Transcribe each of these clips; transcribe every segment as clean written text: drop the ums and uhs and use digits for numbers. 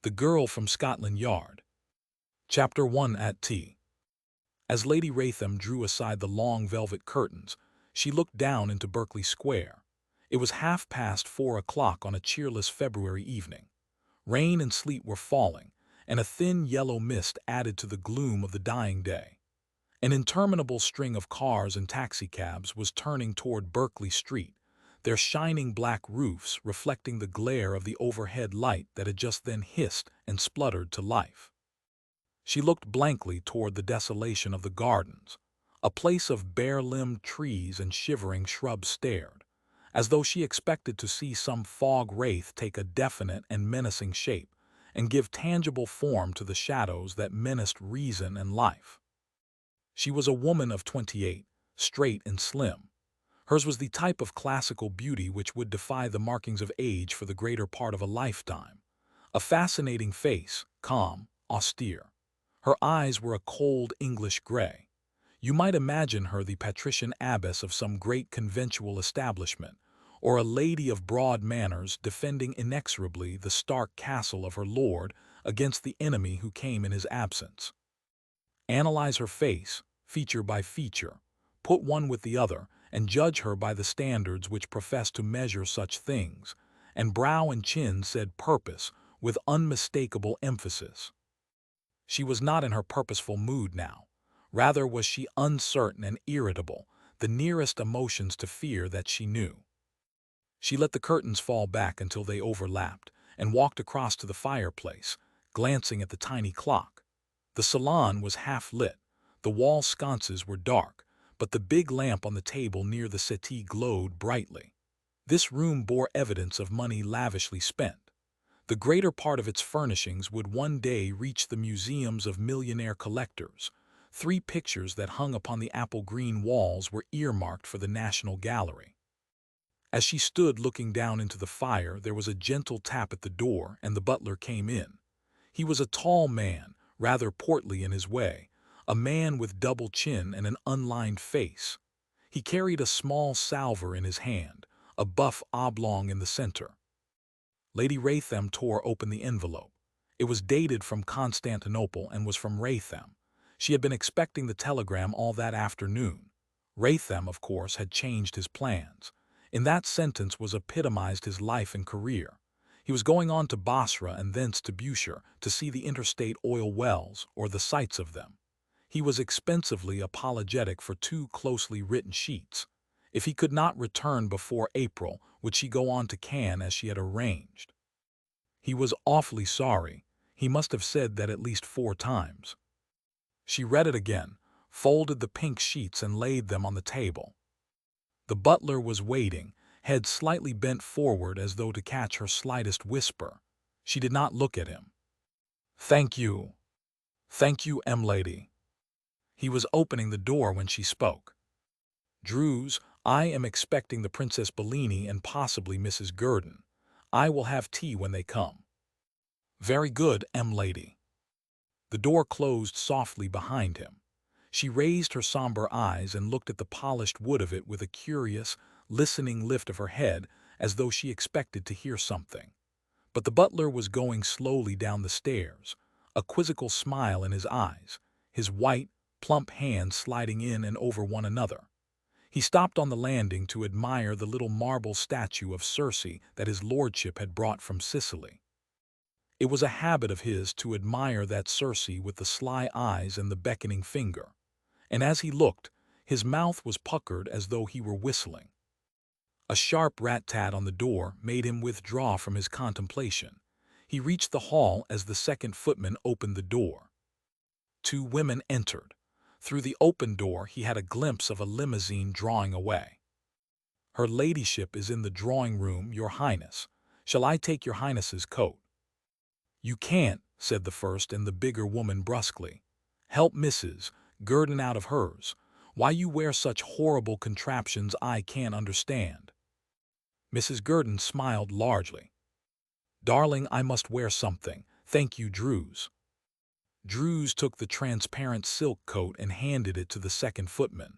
The Girl from Scotland Yard. Chapter 1 at Tea. As Lady Raytham drew aside the long velvet curtains, she looked down into Berkeley Square. It was 4:30 on a cheerless February evening. Rain and sleet were falling, and a thin yellow mist added to the gloom of the dying day. An interminable string of cars and taxicabs was turning toward Berkeley Street, their shining black roofs reflecting the glare of the overhead light that had just then hissed and spluttered to life. She looked blankly toward the desolation of the gardens. A place of bare-limbed trees and shivering shrubs stared, as though she expected to see some fog wraith take a definite and menacing shape and give tangible form to the shadows that menaced reason and life. She was a woman of 28, straight and slim. Hers was the type of classical beauty which would defy the markings of age for the greater part of a lifetime. A fascinating face, calm, austere. Her eyes were a cold English gray. You might imagine her the patrician abbess of some great conventual establishment, or a lady of broad manners defending inexorably the stark castle of her lord against the enemy who came in his absence. Analyze her face, feature by feature, put one with the other, and judge her by the standards which profess to measure such things, and brow and chin said purpose with unmistakable emphasis. She was not in her purposeful mood now. Rather was she uncertain and irritable, the nearest emotions to fear that she knew. She let the curtains fall back until they overlapped, and walked across to the fireplace, glancing at the tiny clock. The salon was half-lit, the wall sconces were dark, but the big lamp on the table near the settee glowed brightly. This room bore evidence of money lavishly spent. The greater part of its furnishings would one day reach the museums of millionaire collectors. 3 pictures that hung upon the apple-green walls were earmarked for the National Gallery. As she stood looking down into the fire, there was a gentle tap at the door, and the butler came in. He was a tall man, rather portly in his way, a man with double chin and an unlined face. He carried a small salver in his hand, a buff oblong in the center. Lady Raytham tore open the envelope. It was dated from Constantinople and was from Raytham. She had been expecting the telegram all that afternoon. Raytham, of course, had changed his plans. In that sentence was epitomized his life and career. He was going on to Basra and thence to Bushehr to see the interstate oil wells, or the sites of them. He was expensively apologetic for 2 closely written sheets. If he could not return before April, would she go on to Cannes as she had arranged? He was awfully sorry. He must have said that at least 4 times. She read it again, folded the pink sheets and laid them on the table. The butler was waiting, head slightly bent forward as though to catch her slightest whisper. She did not look at him. "Thank you. Thank you, m'lady." He was opening the door when she spoke. "Druze, I am expecting the Princess Bellini and possibly Mrs. Gurdon. I will have tea when they come." "Very good, m'lady." The door closed softly behind him. She raised her somber eyes and looked at the polished wood of it with a curious, listening lift of her head as though she expected to hear something. But the butler was going slowly down the stairs, a quizzical smile in his eyes, his white, plump hands sliding in and over one another. He stopped on the landing to admire the little marble statue of Circe that his lordship had brought from Sicily. It was a habit of his to admire that Circe with the sly eyes and the beckoning finger, and as he looked, his mouth was puckered as though he were whistling. A sharp rat-tat on the door made him withdraw from his contemplation. He reached the hall as the second footman opened the door. 2 women entered. Through the open door he had a glimpse of a limousine drawing away. "Her ladyship is in the drawing-room, your highness. Shall I take your highness's coat?" "You can't," said the first and the bigger woman brusquely. "Help Mrs. Gurdon out of hers. Why you wear such horrible contraptions I can't understand." Mrs. Gurdon smiled largely. "Darling, I must wear something. Thank you, Druze." Druze took the transparent silk coat and handed it to the second footman.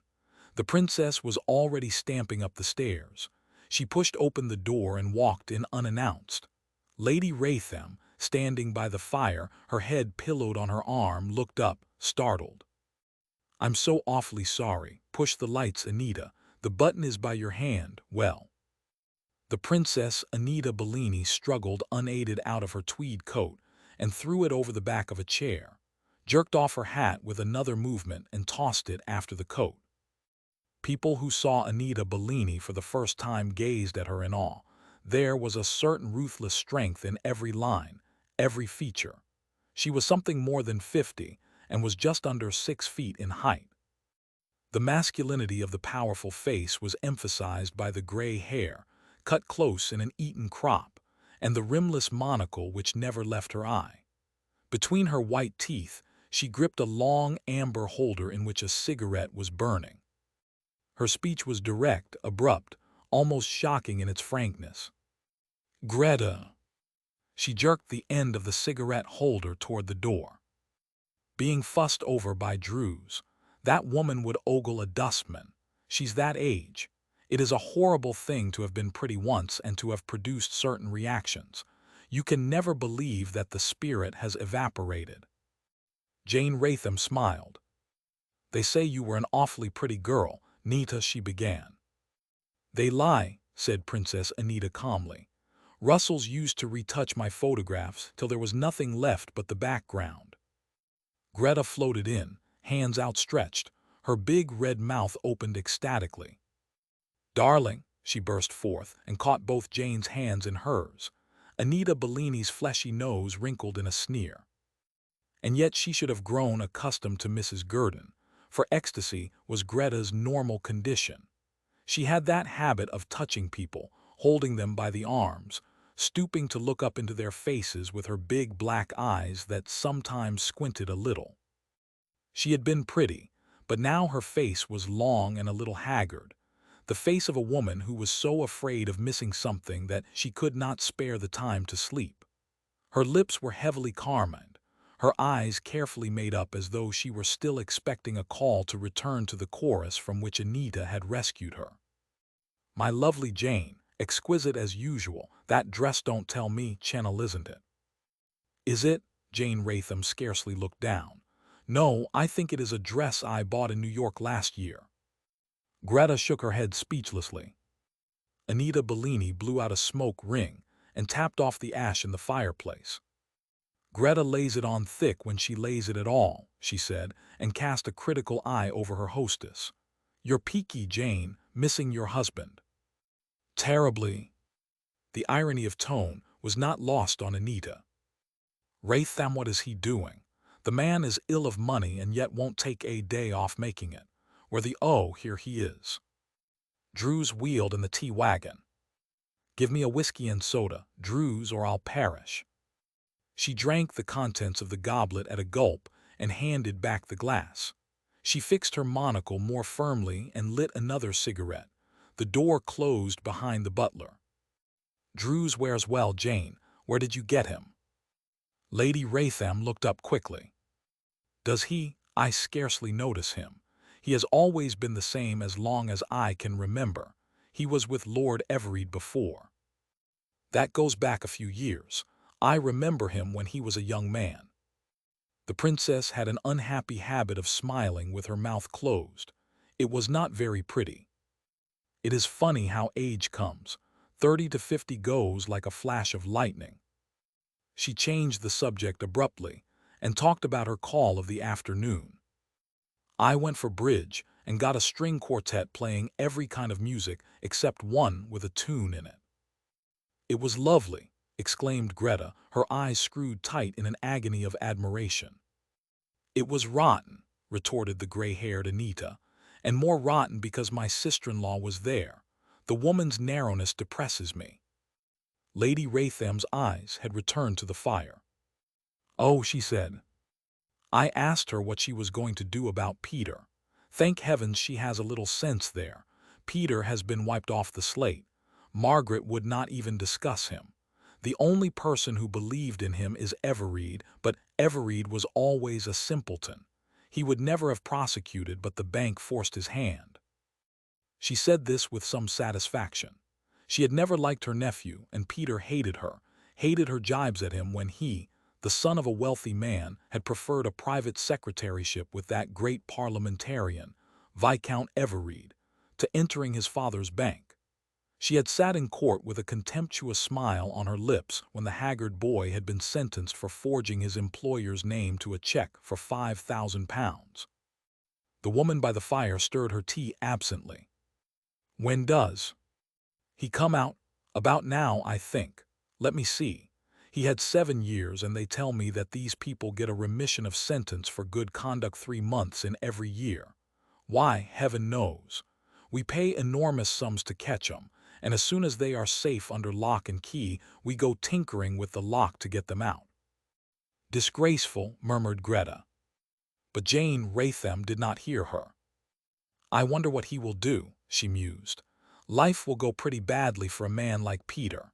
The princess was already stamping up the stairs. She pushed open the door and walked in unannounced. Lady Raytham, standing by the fire, her head pillowed on her arm, looked up, startled. "I'm so awfully sorry. Push the lights, Anita. The button is by your hand. Well." The Princess Anita Bellini struggled unaided out of her tweed coat and threw it over the back of a chair, jerked off her hat with another movement and tossed it after the coat. People who saw Anita Bellini for the first time gazed at her in awe. There was a certain ruthless strength in every line, every feature. She was something more than 50 and was just under 6 feet in height. The masculinity of the powerful face was emphasized by the gray hair, cut close in an Eton crop, and the rimless monocle which never left her eye. Between her white teeth, she gripped a long amber holder in which a cigarette was burning. Her speech was direct, abrupt, almost shocking in its frankness. "Greta." She jerked the end of the cigarette holder toward the door. "Being fussed over by Druze. That woman would ogle a dustman. She's that age. It is a horrible thing to have been pretty once and to have produced certain reactions. You can never believe that the spirit has evaporated." Jane Raytham smiled. "They say you were an awfully pretty girl, Nita," she began. "They lie," said Princess Anita calmly. "Russells used to retouch my photographs till there was nothing left but the background." Greta floated in, hands outstretched, her big red mouth opened ecstatically. "Darling," she burst forth and caught both Jane's hands in hers. Anita Bellini's fleshy nose wrinkled in a sneer. And yet she should have grown accustomed to Mrs. Gurdon, for ecstasy was Greta's normal condition. She had that habit of touching people, holding them by the arms, stooping to look up into their faces with her big black eyes that sometimes squinted a little. She had been pretty, but now her face was long and a little haggard, the face of a woman who was so afraid of missing something that she could not spare the time to sleep. Her lips were heavily carmined, her eyes carefully made up as though she were still expecting a call to return to the chorus from which Anita had rescued her. "My lovely Jane, exquisite as usual, that dress don't tell me Channel, isn't it?" "Is it?" Jane Raytham scarcely looked down. "No, I think it is a dress I bought in New York last year." Greta shook her head speechlessly. Anita Bellini blew out a smoke ring and tapped off the ash in the fireplace. "Greta lays it on thick when she lays it at all," she said, and cast a critical eye over her hostess. "You're peaky, Jane, missing your husband." "Terribly." The irony of tone was not lost on Anita. "Raytham, what is he doing? The man is ill of money and yet won't take a day off making it. Here he is." Druze wheeled in the tea wagon. "Give me a whiskey and soda, Druze, or I'll perish." She drank the contents of the goblet at a gulp and handed back the glass. She fixed her monocle more firmly and lit another cigarette. The door closed behind the butler. "Druze wears well, Jane. Where did you get him?" Lady Raytham looked up quickly. "Does he? I scarcely notice him. He has always been the same as long as I can remember. He was with Lord Everard before." "That goes back a few years. I remember him when he was a young man." The princess had an unhappy habit of smiling with her mouth closed. It was not very pretty. It is funny how age comes. 30 to 50 goes like a flash of lightning. She changed the subject abruptly and talked about her call of the afternoon. "I went for bridge and got a string quartet playing every kind of music except one with a tune in it." "It was lovely," exclaimed Greta, her eyes screwed tight in an agony of admiration. "It was rotten," retorted the gray-haired Anita, "and more rotten because my sister-in-law was there. The woman's narrowness depresses me." Lady Raytham's eyes had returned to the fire. "Oh," she said. "I asked her what she was going to do about Peter. Thank heavens she has a little sense there. Peter has been wiped off the slate. Margaret would not even discuss him. The only person who believed in him is Everard, but Everard was always a simpleton. He would never have prosecuted, but the bank forced his hand." She said this with some satisfaction. She had never liked her nephew, and Peter hated her, hated her jibes at him when he, the son of a wealthy man, had preferred a private secretaryship with that great parliamentarian, Viscount Everead, to entering his father's bank. She had sat in court with a contemptuous smile on her lips when the haggard boy had been sentenced for forging his employer's name to a check for £5,000. The woman by the fire stirred her tea absently. "When does he come out?" "About now, I think. Let me see. He had 7 years, and they tell me that these people get a remission of sentence for good conduct 3 months in every year. Why, heaven knows. We pay enormous sums to catch 'em, and as soon as they are safe under lock and key, we go tinkering with the lock to get them out." "Disgraceful," murmured Greta. But Jane Raytham did not hear her. "I wonder what he will do," she mused. "Life will go pretty badly for a man like Peter."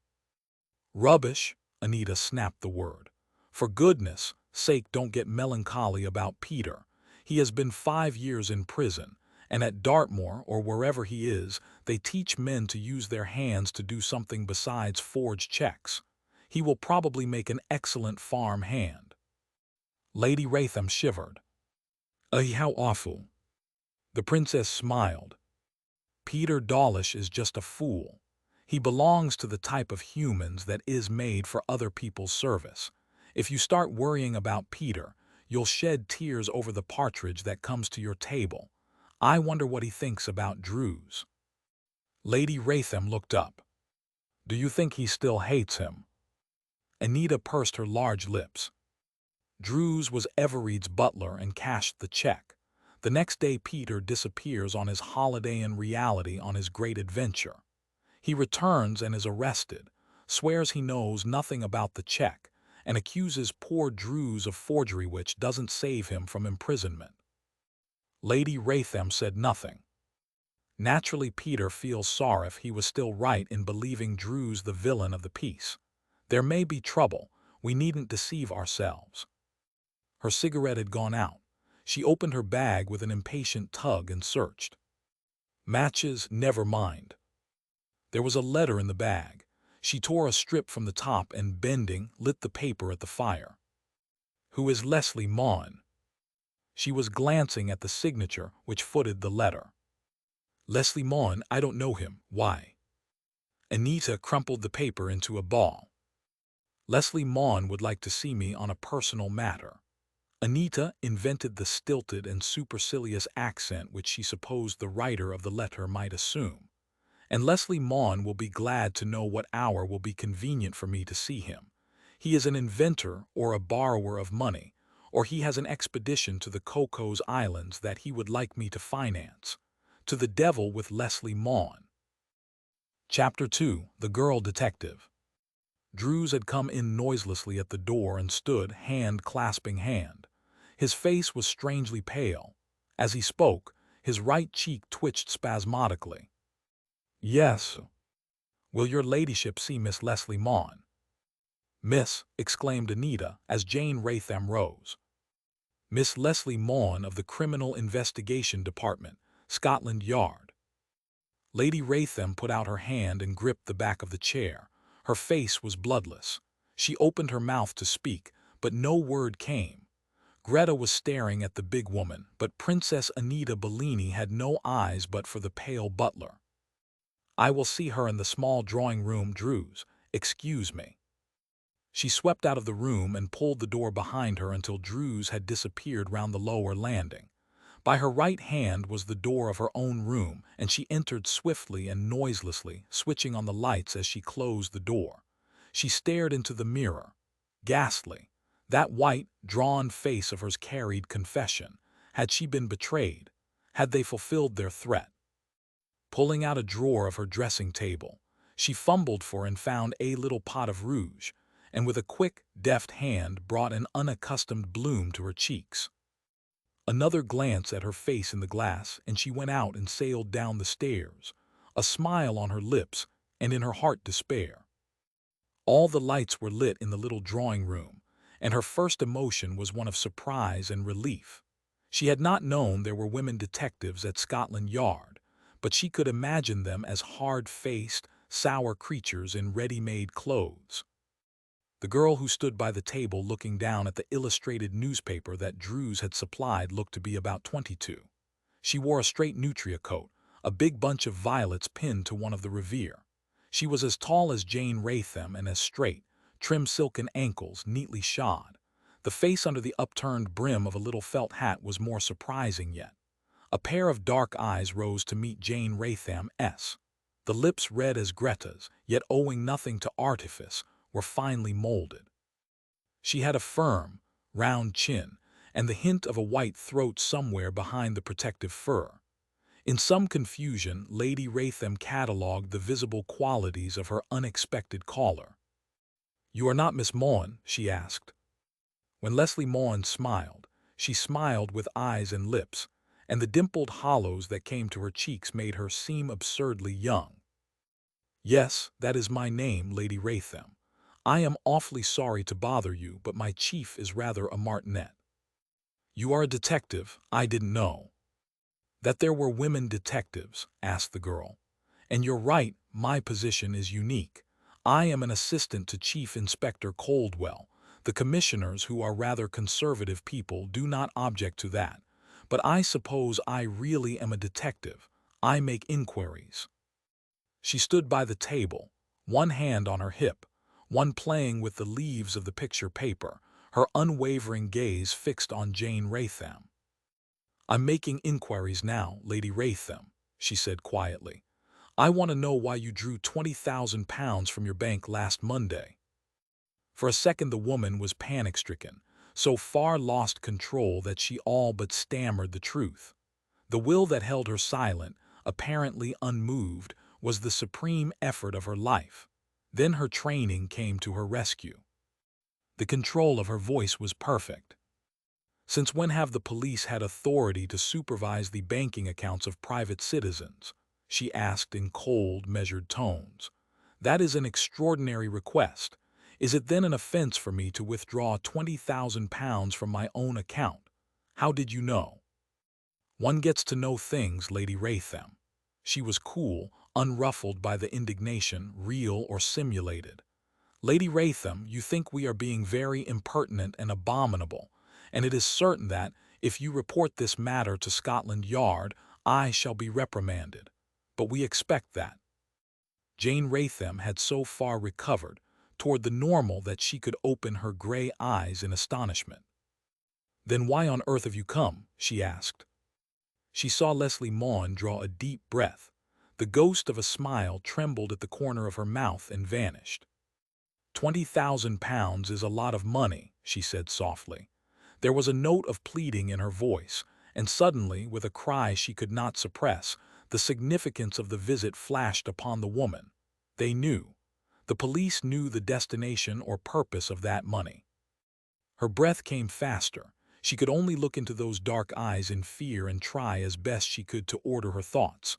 "Rubbish," Anita snapped the word. "For goodness' sake, don't get melancholy about Peter. He has been 5 years in prison, and at Dartmoor, or wherever he is, they teach men to use their hands to do something besides forge checks. He will probably make an excellent farm hand." Lady Raytham shivered. How awful." The princess smiled. "Peter Dawlish is just a fool. He belongs to the type of humans that is made for other people's service. If you start worrying about Peter, you'll shed tears over the partridge that comes to your table. I wonder what he thinks about Druze." Lady Raytham looked up. "Do you think he still hates him?" Anita pursed her large lips. Druze was Everead's butler and cashed the check. The next day Peter disappears on his holiday in reality on his great adventure. He returns and is arrested, swears he knows nothing about the check, and accuses poor Druze of forgery, which doesn't save him from imprisonment. Lady Raytham said nothing. Naturally, Peter feels sorry if he was still right in believing Druze the villain of the piece. There may be trouble. We needn't deceive ourselves. Her cigarette had gone out. She opened her bag with an impatient tug and searched. Matches, never mind. There was a letter in the bag. She tore a strip from the top and, bending, lit the paper at the fire. "Who is Leslie Maughan?" She was glancing at the signature which footed the letter. "Leslie Maughan, I don't know him. Why?" Anita crumpled the paper into a ball. "Leslie Maughan would like to see me on a personal matter." Anita invented the stilted and supercilious accent which she supposed the writer of the letter might assume. "And Leslie Maughan will be glad to know what hour will be convenient for me to see him. He is an inventor or a borrower of money, or he has an expedition to the Cocos Islands that he would like me to finance. To the devil with Leslie Maughan." Chapter 2. The Girl Detective. Druze had come in noiselessly at the door and stood, hand clasping hand. His face was strangely pale. As he spoke, his right cheek twitched spasmodically. "Yes. Will your ladyship see Miss Leslie Maughan?" "Miss," exclaimed Anita as Jane Raytham rose. "Miss Leslie Maughan of the Criminal Investigation Department, Scotland Yard." Lady Raytham put out her hand and gripped the back of the chair. Her face was bloodless. She opened her mouth to speak, but no word came. Greta was staring at the big woman, but Princess Anita Bellini had no eyes but for the pale butler. "I will see her in the small drawing-room, Druze. Excuse me." She swept out of the room and pulled the door behind her until Druze had disappeared round the lower landing. By her right hand was the door of her own room, and she entered swiftly and noiselessly, switching on the lights as she closed the door. She stared into the mirror. Ghastly. That white, drawn face of hers carried confession. Had she been betrayed? Had they fulfilled their threat? Pulling out a drawer of her dressing table, she fumbled for and found a little pot of rouge, and with a quick, deft hand brought an unaccustomed bloom to her cheeks. Another glance at her face in the glass, and she went out and sailed down the stairs, a smile on her lips and in her heart despair. All the lights were lit in the little drawing-room, and her first emotion was one of surprise and relief. She had not known there were women detectives at Scotland Yard, but she could imagine them as hard-faced, sour creatures in ready-made clothes. The girl who stood by the table looking down at the illustrated newspaper that Druze had supplied looked to be about 22. She wore a straight nutria coat, a big bunch of violets pinned to one of the revere. She was as tall as Jane Raytham and as straight, trim silken ankles neatly shod. The face under the upturned brim of a little felt hat was more surprising yet. A pair of dark eyes rose to meet Jane Raytham's. The lips red as Greta's, yet owing nothing to artifice, were finely molded. She had a firm, round chin, and the hint of a white throat somewhere behind the protective fur. In some confusion, Lady Raytham catalogued the visible qualities of her unexpected caller. "You are not Miss Maughan?" she asked. When Leslie Maughan smiled, she smiled with eyes and lips, and the dimpled hollows that came to her cheeks made her seem absurdly young. "Yes, that is my name, Lady Raytham. I am awfully sorry to bother you, but my chief is rather a martinet." "You are a detective? I didn't know." "That there were women detectives?" asked the girl. "And you're right, my position is unique. I am an assistant to Chief Inspector Coldwell. The commissioners, who are rather conservative people, do not object to that. But I suppose I really am a detective. I make inquiries." She stood by the table, one hand on her hip, one playing with the leaves of the picture paper, her unwavering gaze fixed on Jane Raytham. "I'm making inquiries now, Lady Raytham," she said quietly. "I want to know why you drew £20,000 from your bank last Monday." For a second the woman was panic-stricken, so far lost control that she all but stammered the truth. The will that held her silent, apparently unmoved, was the supreme effort of her life. Then her training came to her rescue. The control of her voice was perfect. "Since when have the police had authority to supervise the banking accounts of private citizens?" she asked in cold, measured tones. "That is an extraordinary request. Is it then an offense for me to withdraw £20,000 from my own account? How did you know?" "One gets to know things, Lady Raytham." She was cool, unruffled by the indignation, real or simulated. "Lady Raytham, you think we are being very impertinent and abominable, and it is certain that, if you report this matter to Scotland Yard, I shall be reprimanded. But we expect that." Jane Raytham had so far recovered toward the normal that she could open her gray eyes in astonishment. "Then why on earth have you come?" she asked. She saw Leslie Maughan draw a deep breath. The ghost of a smile trembled at the corner of her mouth and vanished. £20,000 is a lot of money," she said softly. There was a note of pleading in her voice, and suddenly, with a cry she could not suppress, the significance of the visit flashed upon the woman. They knew. The police knew the destination or purpose of that money. Her breath came faster. She could only look into those dark eyes in fear and try as best she could to order her thoughts.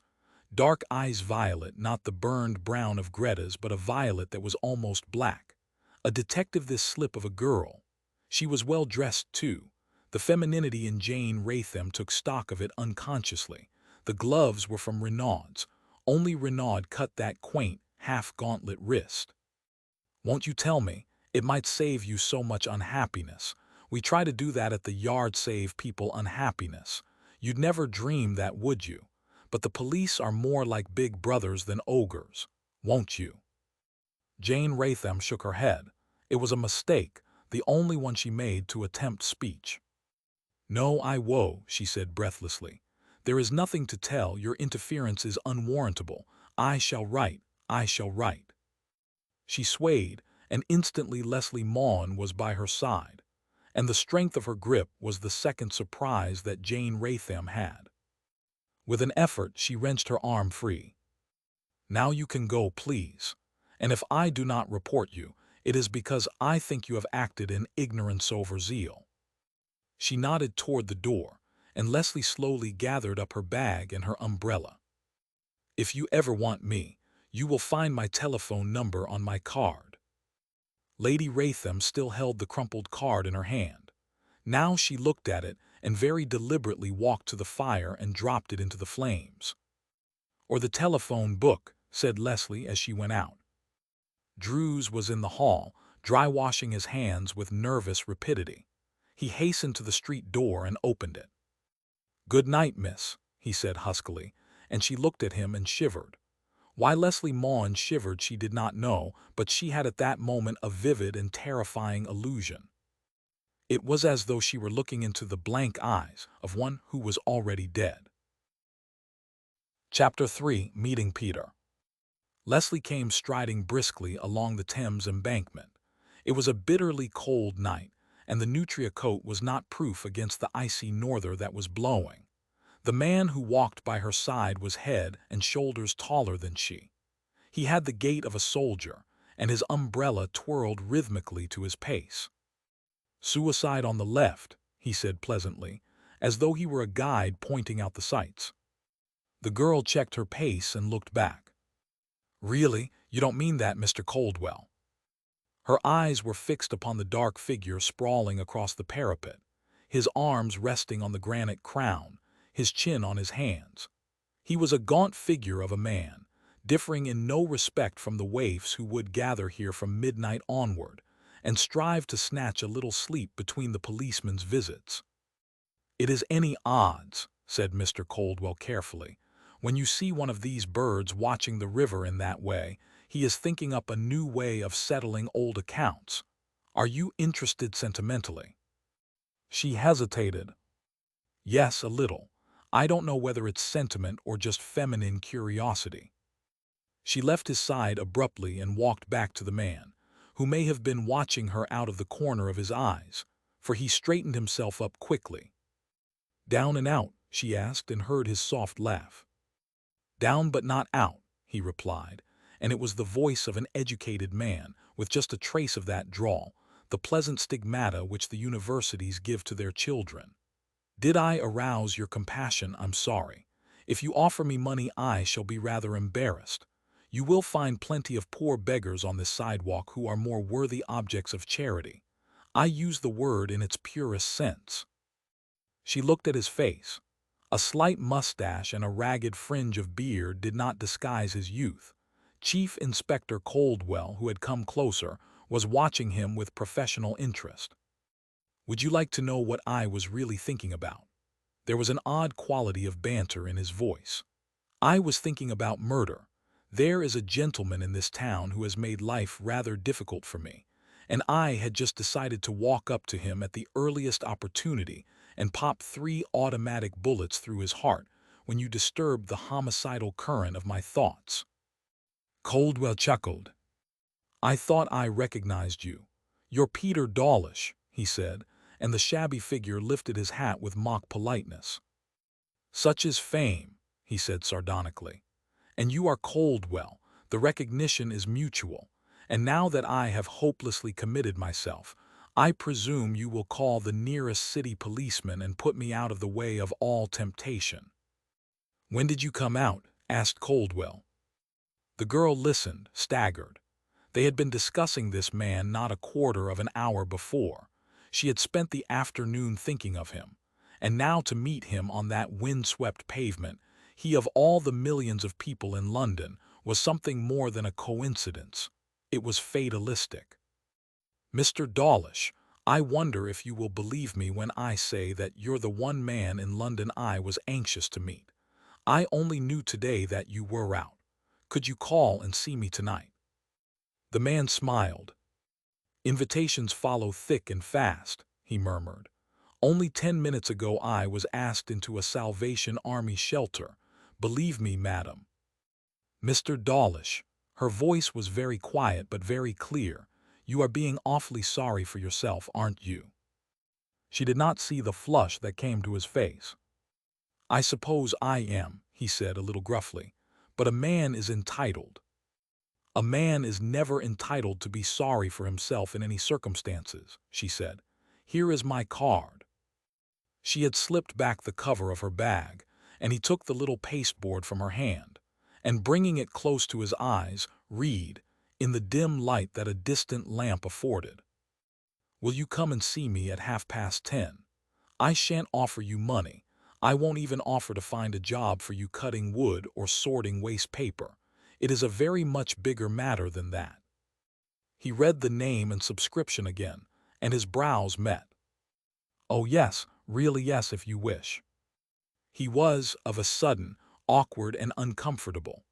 Dark eyes violet, not the burned brown of Greta's, but a violet that was almost black. A detective, this slip of a girl. She was well dressed, too. The femininity in Jane Raytham took stock of it unconsciously. The gloves were from Renaud's. Only Renaud cut that quaint, half-gauntlet wrist. "Won't you tell me? It might save you so much unhappiness. We try to do that at the Yard, save people unhappiness. You'd never dream that, would you? But the police are more like big brothers than ogres. Won't you?" Jane Raytham shook her head. It was a mistake, the only one she made, to attempt speech. "No, I won't," she said breathlessly. "There is nothing to tell. Your interference is unwarrantable. I shall write. I shall write." She swayed, and instantly Leslie Maughan was by her side. And the strength of her grip was the second surprise that Jane Raytham had. With an effort, she wrenched her arm free. "Now you can go, please. And if I do not report you, it is because I think you have acted in ignorance over zeal." She nodded toward the door, and Leslie slowly gathered up her bag and her umbrella. "If you ever want me, you will find my telephone number on my card." Lady Raytham still held the crumpled card in her hand. Now she looked at it and very deliberately walked to the fire and dropped it into the flames. "Or the telephone book," said Leslie as she went out. Druze was in the hall, dry-washing his hands with nervous rapidity. He hastened to the street door and opened it. "Good night, miss," he said huskily, and she looked at him and shivered. Why Leslie Maughan shivered she did not know, but she had at that moment a vivid and terrifying illusion. It was as though she were looking into the blank eyes of one who was already dead. Chapter 3. Meeting Peter. Leslie came striding briskly along the Thames Embankment. It was a bitterly cold night, and the nutria coat was not proof against the icy norther that was blowing. The man who walked by her side was head and shoulders taller than she. He had the gait of a soldier, and his umbrella twirled rhythmically to his pace. "Suicide on the left," he said pleasantly, as though he were a guide pointing out the sights. The girl checked her pace and looked back. "Really, you don't mean that, Mr. Coldwell?" Her eyes were fixed upon the dark figure sprawling across the parapet, his arms resting on the granite crown, his chin on his hands. He was a gaunt figure of a man, differing in no respect from the waifs who would gather here from midnight onward, and strive to snatch a little sleep between the policeman's visits. "It is any odds," said Mr. Coldwell carefully. "When you see one of these birds watching the river in that way, he is thinking up a new way of settling old accounts. Are you interested sentimentally?" She hesitated. "Yes, a little. I don't know whether it's sentiment or just feminine curiosity." She left his side abruptly and walked back to the man, who may have been watching her out of the corner of his eyes, for he straightened himself up quickly. "Down and out?" she asked, and heard his soft laugh. "Down but not out," he replied, and it was the voice of an educated man, with just a trace of that drawl, the pleasant stigmata which the universities give to their children. "Did I arouse your compassion? I'm sorry. If you offer me money, I shall be rather embarrassed. You will find plenty of poor beggars on this sidewalk who are more worthy objects of charity. I use the word in its purest sense." She looked at his face. A slight mustache and a ragged fringe of beard did not disguise his youth. Chief Inspector Coldwell, who had come closer, was watching him with professional interest. "Would you like to know what I was really thinking about?" There was an odd quality of banter in his voice. "I was thinking about murder. There is a gentleman in this town who has made life rather difficult for me, and I had just decided to walk up to him at the earliest opportunity and pop 3 automatic bullets through his heart when you disturbed the homicidal current of my thoughts." Coldwell chuckled. "I thought I recognized you. You're Peter Dawlish," he said, and the shabby figure lifted his hat with mock politeness. "Such is fame," he said sardonically. "And you are Coldwell. The recognition is mutual. And now that I have hopelessly committed myself, I presume you will call the nearest city policeman and put me out of the way of all temptation." "When did you come out?" asked Coldwell. The girl listened, staggered. They had been discussing this man not a quarter of an hour before. She had spent the afternoon thinking of him, and now to meet him on that wind-swept pavement, he of all the millions of people in London, was something more than a coincidence. It was fatalistic. "Mr. Dawlish, I wonder if you will believe me when I say that you're the one man in London I was anxious to meet. I only knew today that you were out. Could you call and see me tonight?" The man smiled. "Invitations follow thick and fast," he murmured. "Only 10 minutes ago I was asked into a Salvation Army shelter. Believe me, madam." "Mr. Dawlish," her voice was very quiet but very clear, "you are being awfully sorry for yourself, aren't you?" She did not see the flush that came to his face. "I suppose I am," he said a little gruffly, "but a man is entitled." "A man is never entitled to be sorry for himself in any circumstances," she said. "Here is my card." She had slipped back the cover of her bag, and he took the little pasteboard from her hand, and bringing it close to his eyes, read, in the dim light that a distant lamp afforded: "Will you come and see me at 10:30? I shan't offer you money. I won't even offer to find a job for you cutting wood or sorting waste paper. It is a very much bigger matter than that." He read the name and subscription again, and his brows met. "Oh yes, really yes if you wish." He was, of a sudden, awkward and uncomfortable.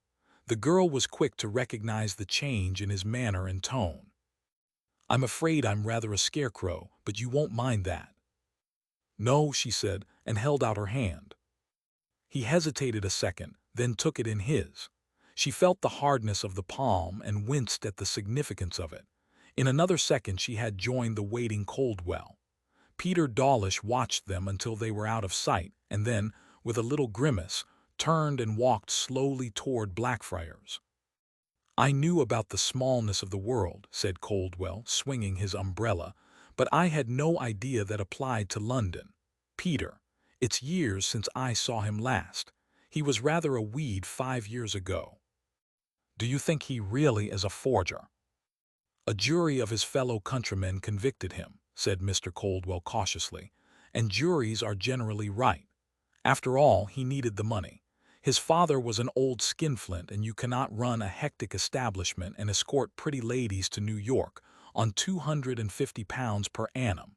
The girl was quick to recognize the change in his manner and tone. "I'm afraid I'm rather a scarecrow, but you won't mind that." "No," she said, and held out her hand. He hesitated a second, then took it in his. She felt the hardness of the palm and winced at the significance of it. In another second she had joined the waiting Coldwell. Peter Dawlish watched them until they were out of sight, and then, with a little grimace, turned and walked slowly toward Blackfriars. "I knew about the smallness of the world," said Coldwell, swinging his umbrella, "but I had no idea that applied to London. Peter, it's years since I saw him last. He was rather a weed 5 years ago." "Do you think he really is a forger?" "A jury of his fellow countrymen convicted him," said Mr. Coldwell cautiously, "and juries are generally right. After all, he needed the money. His father was an old skinflint, and you cannot run a hectic establishment and escort pretty ladies to New York on £250 per annum.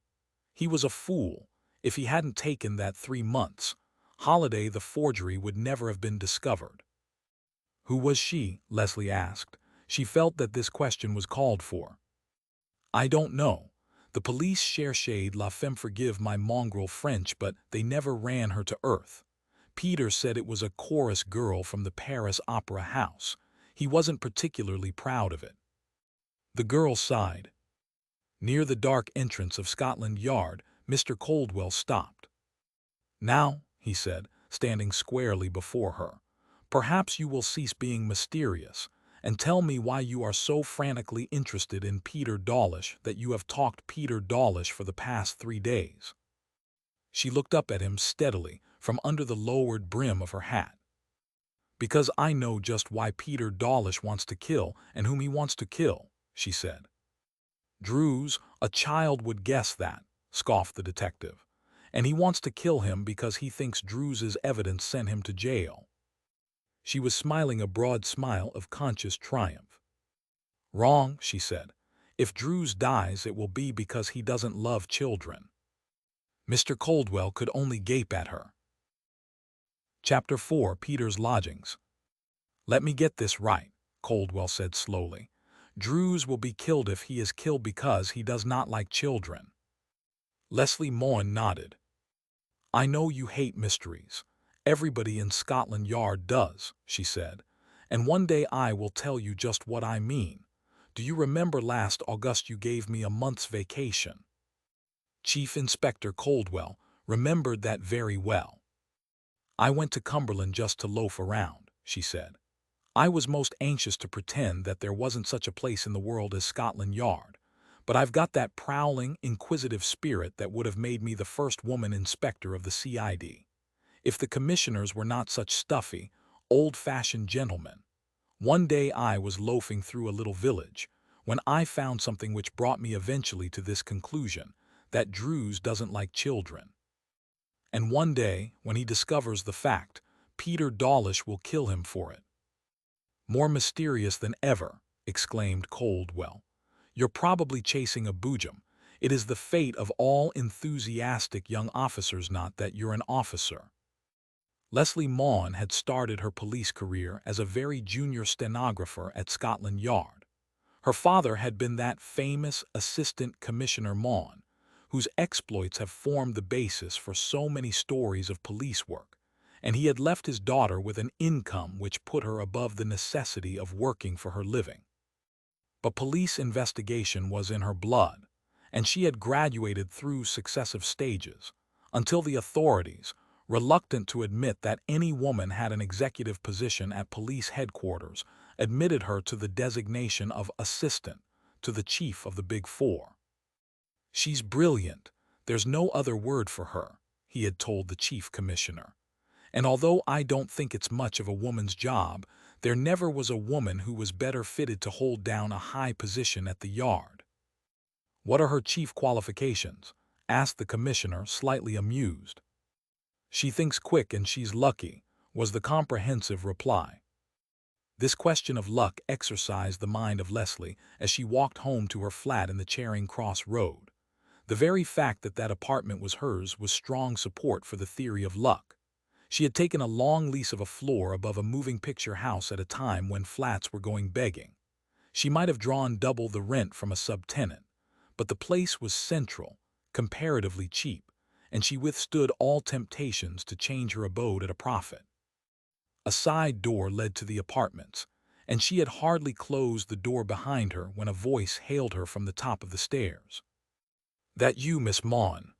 He was a fool. If he hadn't taken that 3 months holiday, the forgery would never have been discovered." "Who was she?" Leslie asked. She felt that this question was called for. "I don't know. The police cherched la femme, forgive my mongrel French, but they never ran her to earth. Peter said it was a chorus girl from the Paris Opera House. He wasn't particularly proud of it." The girl sighed. Near the dark entrance of Scotland Yard, Mr. Coldwell stopped. "Now," he said, standing squarely before her, "perhaps you will cease being mysterious, and tell me why you are so frantically interested in Peter Dawlish that you have talked Peter Dawlish for the past 3 days." She looked up at him steadily from under the lowered brim of her hat. "Because I know just why Peter Dawlish wants to kill and whom he wants to kill," she said. "Druze, a child would guess that," scoffed the detective. "And he wants to kill him because he thinks Druze's evidence sent him to jail." She was smiling a broad smile of conscious triumph. "Wrong," she said. "If Druze dies, it will be because he doesn't love children." Mr. Coldwell could only gape at her. Chapter 4: Peter's Lodgings. "Let me get this right," Coldwell said slowly. "Druze will be killed if he is killed because he does not like children." Leslie Maughan nodded. "I know you hate mysteries. Everybody in Scotland Yard does," she said. "And one day I will tell you just what I mean. Do you remember last August you gave me a month's vacation?" Chief Inspector Coldwell remembered that very well. "I went to Cumberland just to loaf around," she said. "I was most anxious to pretend that there wasn't such a place in the world as Scotland Yard, but I've got that prowling, inquisitive spirit that would have made me the first woman inspector of the CID. If the commissioners were not such stuffy, old-fashioned gentlemen. One day I was loafing through a little village, when I found something which brought me eventually to this conclusion, that Druze doesn't like children. And one day, when he discovers the fact, Peter Dawlish will kill him for it." "More mysterious than ever," exclaimed Coldwell. "You're probably chasing a boojum. It is the fate of all enthusiastic young officers not that you're an officer." Leslie Maughan had started her police career as a very junior stenographer at Scotland Yard. Her father had been that famous Assistant Commissioner Maughan, whose exploits have formed the basis for so many stories of police work, and he had left his daughter with an income which put her above the necessity of working for her living. But police investigation was in her blood, and she had graduated through successive stages, until the authorities, reluctant to admit that any woman had an executive position at police headquarters, admitted her to the designation of assistant to the chief of the Big Four. "She's brilliant. There's no other word for her," he had told the chief commissioner. "And although I don't think it's much of a woman's job, there never was a woman who was better fitted to hold down a high position at the Yard." "What are her chief qualifications?" asked the commissioner, slightly amused. "She thinks quick and she's lucky," was the comprehensive reply. This question of luck exercised the mind of Leslie as she walked home to her flat in the Charing Cross Road. The very fact that that apartment was hers was strong support for the theory of luck. She had taken a long lease of a floor above a moving picture house at a time when flats were going begging. She might have drawn double the rent from a subtenant, but the place was central, comparatively cheap, and she withstood all temptations to change her abode at a profit. A side door led to the apartments, and she had hardly closed the door behind her when a voice hailed her from the top of the stairs. "That you, Miss Maughan?"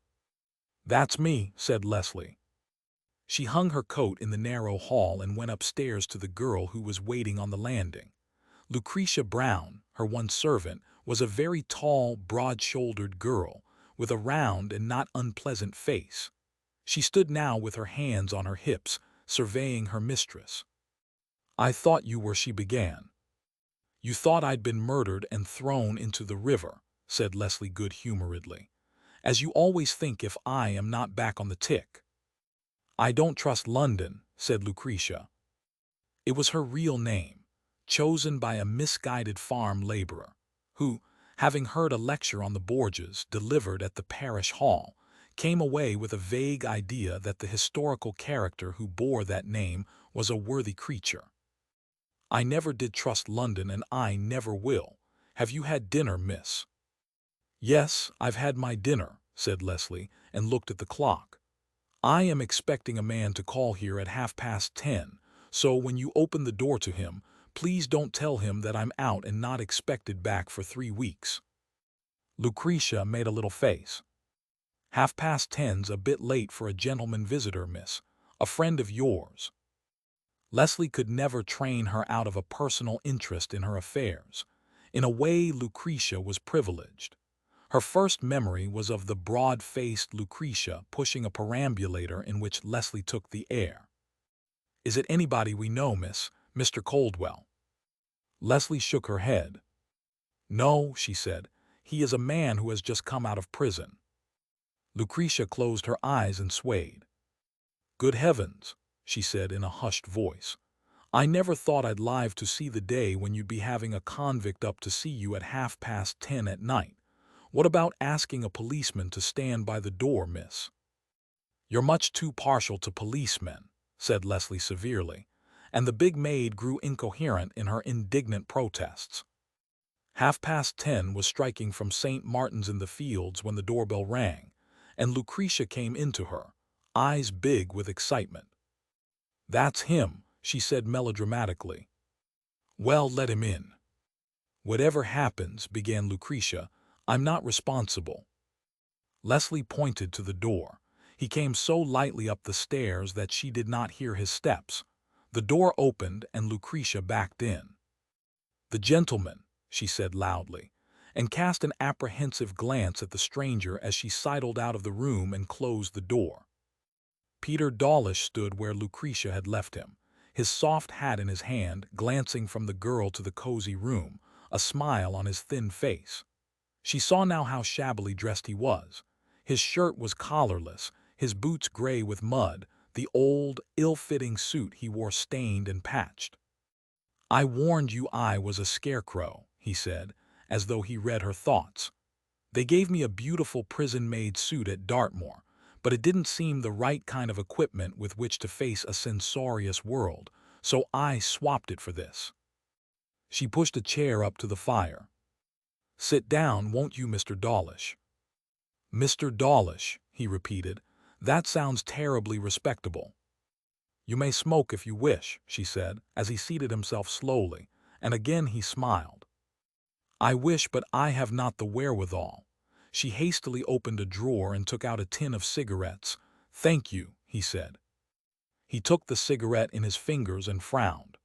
"That's me," said Leslie. She hung her coat in the narrow hall and went upstairs to the girl who was waiting on the landing. Lucretia Brown, her one servant, was a very tall, broad-shouldered girl, with a round and not unpleasant face. She stood now with her hands on her hips, surveying her mistress. "I thought you were," she began. "You thought I'd been murdered and thrown into the river," said Leslie good-humoredly, "as you always think if I am not back on the tick." "I don't trust London," said Lucretia. It was her real name, chosen by a misguided farm laborer, who, having heard a lecture on the Borgias delivered at the parish hall, came away with a vague idea that the historical character who bore that name was a worthy creature. "I never did trust London, and I never will. Have you had dinner, miss?" "Yes, I've had my dinner," said Leslie, and looked at the clock. "I am expecting a man to call here at 10:30, so when you open the door to him, please don't tell him that I'm out and not expected back for 3 weeks." Lucretia made a little face. "10:30's a bit late for a gentleman visitor, miss. A friend of yours." Leslie could never train her out of a personal interest in her affairs. In a way, Lucretia was privileged. Her first memory was of the broad-faced Lucretia pushing a perambulator in which Leslie took the air. "Is it anybody we know, miss? Mr. Coldwell?" Leslie shook her head. "No," she said. "He is a man who has just come out of prison." Lucretia closed her eyes and swayed. "Good heavens," she said in a hushed voice. "I never thought I'd live to see the day when you'd be having a convict up to see you at 10:30 at night. What about asking a policeman to stand by the door, miss?" "You're much too partial to policemen," said Leslie severely, and the big maid grew incoherent in her indignant protests. 10:30 was striking from St. Martin's in the Fields when the doorbell rang, and Lucretia came into her, eyes big with excitement. "That's him," she said melodramatically. "Well, let him in." "Whatever happens," began Lucretia, "I'm not responsible." Leslie pointed to the door. He came so lightly up the stairs that she did not hear his steps. The door opened and Lucretia backed in. "The gentleman," she said loudly, and cast an apprehensive glance at the stranger as she sidled out of the room and closed the door. Peter Dawlish stood where Lucretia had left him, his soft hat in his hand, glancing from the girl to the cozy room, a smile on his thin face. She saw now how shabbily dressed he was. His shirt was collarless, his boots gray with mud, the old, ill-fitting suit he wore stained and patched. "I warned you I was a scarecrow," he said, as though he read her thoughts. "They gave me a beautiful prison-made suit at Dartmoor, but it didn't seem the right kind of equipment with which to face a censorious world, so I swapped it for this." She pushed a chair up to the fire. "Sit down, won't you, Mr. Dawlish?" "Mr. Dawlish," he repeated. "That sounds terribly respectable." "You may smoke if you wish," she said, as he seated himself slowly, and again he smiled. "I wish, but I have not the wherewithal." She hastily opened a drawer and took out a tin of cigarettes. "Thank you," he said. He took the cigarette in his fingers and frowned.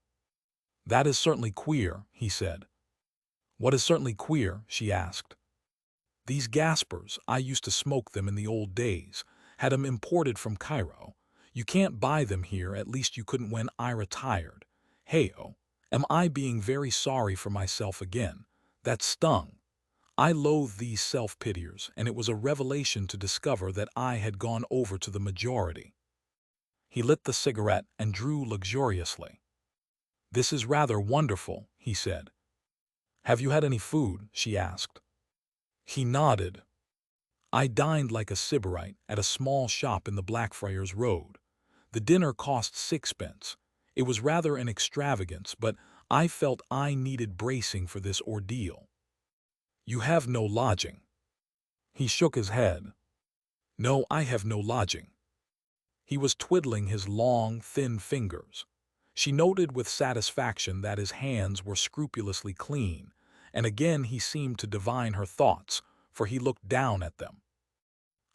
"That is certainly queer," he said. "What is certainly queer?" she asked. "These Gaspers, I used to smoke them in the old days, had 'em imported from Cairo. You can't buy them here, at least you couldn't when I retired. Hey-oh, am I being very sorry for myself again? That stung. I loathe these self-pitiers, and it was a revelation to discover that I had gone over to the majority." He lit the cigarette and drew luxuriously. "This is rather wonderful," he said. "Have you had any food?" she asked. He nodded. "I dined like a sybarite at a small shop in the Blackfriars Road. The dinner cost 6 pence. It was rather an extravagance, but I felt I needed bracing for this ordeal." "You have no lodging?" He shook his head. "No, I have no lodging." He was twiddling his long, thin fingers. She noted with satisfaction that his hands were scrupulously clean, and again he seemed to divine her thoughts, for he looked down at them.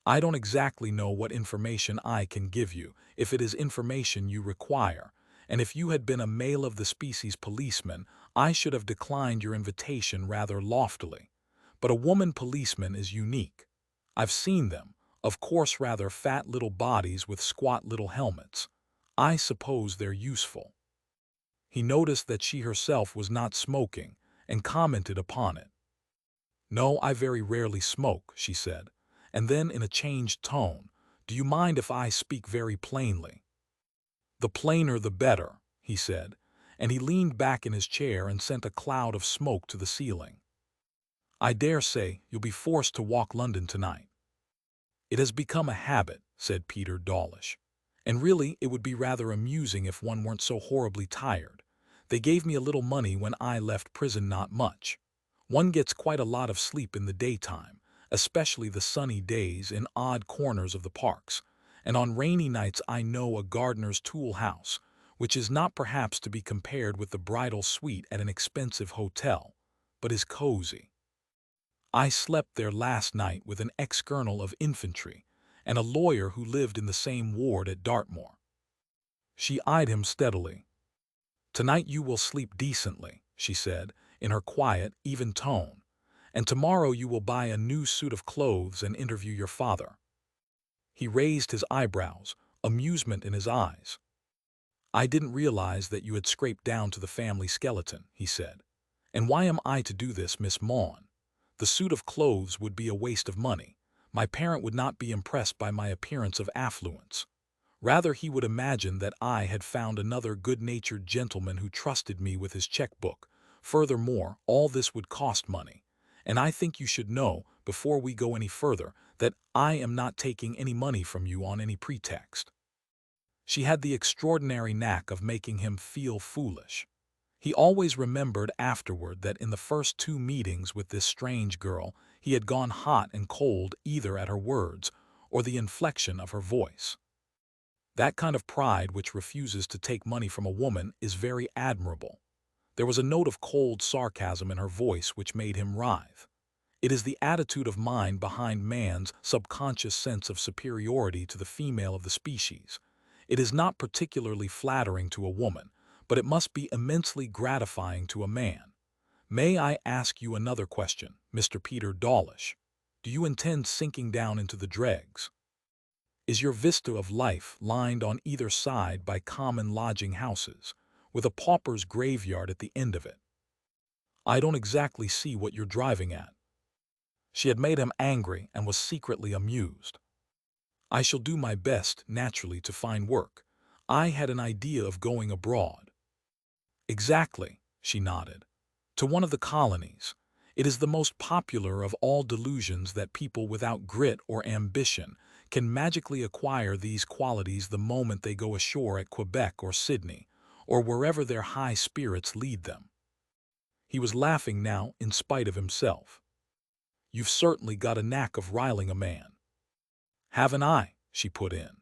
"I don't exactly know what information I can give you, if it is information you require, and if you had been a male of the species policeman, I should have declined your invitation rather loftily. But a woman policeman is unique. I've seen them, of course rather fat little bodies with squat little helmets. I suppose they're useful." He noticed that she herself was not smoking, and commented upon it. "No, I very rarely smoke," she said, and then in a changed tone, "Do you mind if I speak very plainly?" "The plainer the better," he said, and he leaned back in his chair and sent a cloud of smoke to the ceiling. "I dare say you'll be forced to walk London tonight." "It has become a habit," said Peter Dawlish. "And really it would be rather amusing if one weren't so horribly tired. They gave me a little money when I left prison, not much. One gets quite a lot of sleep in the daytime, especially the sunny days in odd corners of the parks, and on rainy nights I know a gardener's tool house, which is not perhaps to be compared with the bridal suite at an expensive hotel, but is cozy. I slept there last night with an ex-colonel of infantry and a lawyer who lived in the same ward at Dartmoor." She eyed him steadily. "Tonight you will sleep decently," she said, in her quiet, even tone, "and tomorrow you will buy a new suit of clothes and interview your father." He raised his eyebrows, amusement in his eyes. "I didn't realize that you had scraped down to the family skeleton," he said. "And why am I to do this, Miss Maughan? The suit of clothes would be a waste of money. My parent would not be impressed by my appearance of affluence. Rather, he would imagine that I had found another good-natured gentleman who trusted me with his checkbook. Furthermore, all this would cost money, and I think you should know, before we go any further, that I am not taking any money from you on any pretext." She had the extraordinary knack of making him feel foolish. He always remembered afterward that in the first 2 meetings with this strange girl he had gone hot and cold either at her words or the inflection of her voice. That kind of pride which refuses to take money from a woman is very admirable. There was a note of cold sarcasm in her voice which made him writhe. It is the attitude of mind behind man's subconscious sense of superiority to the female of the species. It is not particularly flattering to a woman, but it must be immensely gratifying to a man. "May I ask you another question, Mr. Peter Dawlish? Do you intend sinking down into the dregs? Is your vista of life lined on either side by common lodging houses, with a pauper's graveyard at the end of it? I don't exactly see what you're driving at." She had made him angry and was secretly amused. "I shall do my best, naturally, to find work. I had an idea of going abroad." "Exactly," she nodded. "To one of the colonies. It is the most popular of all delusions that people without grit or ambition can magically acquire these qualities the moment they go ashore at Quebec or Sydney, or wherever their high spirits lead them." He was laughing now in spite of himself. "You've certainly got a knack of riling a man." "Haven't I?" she put in.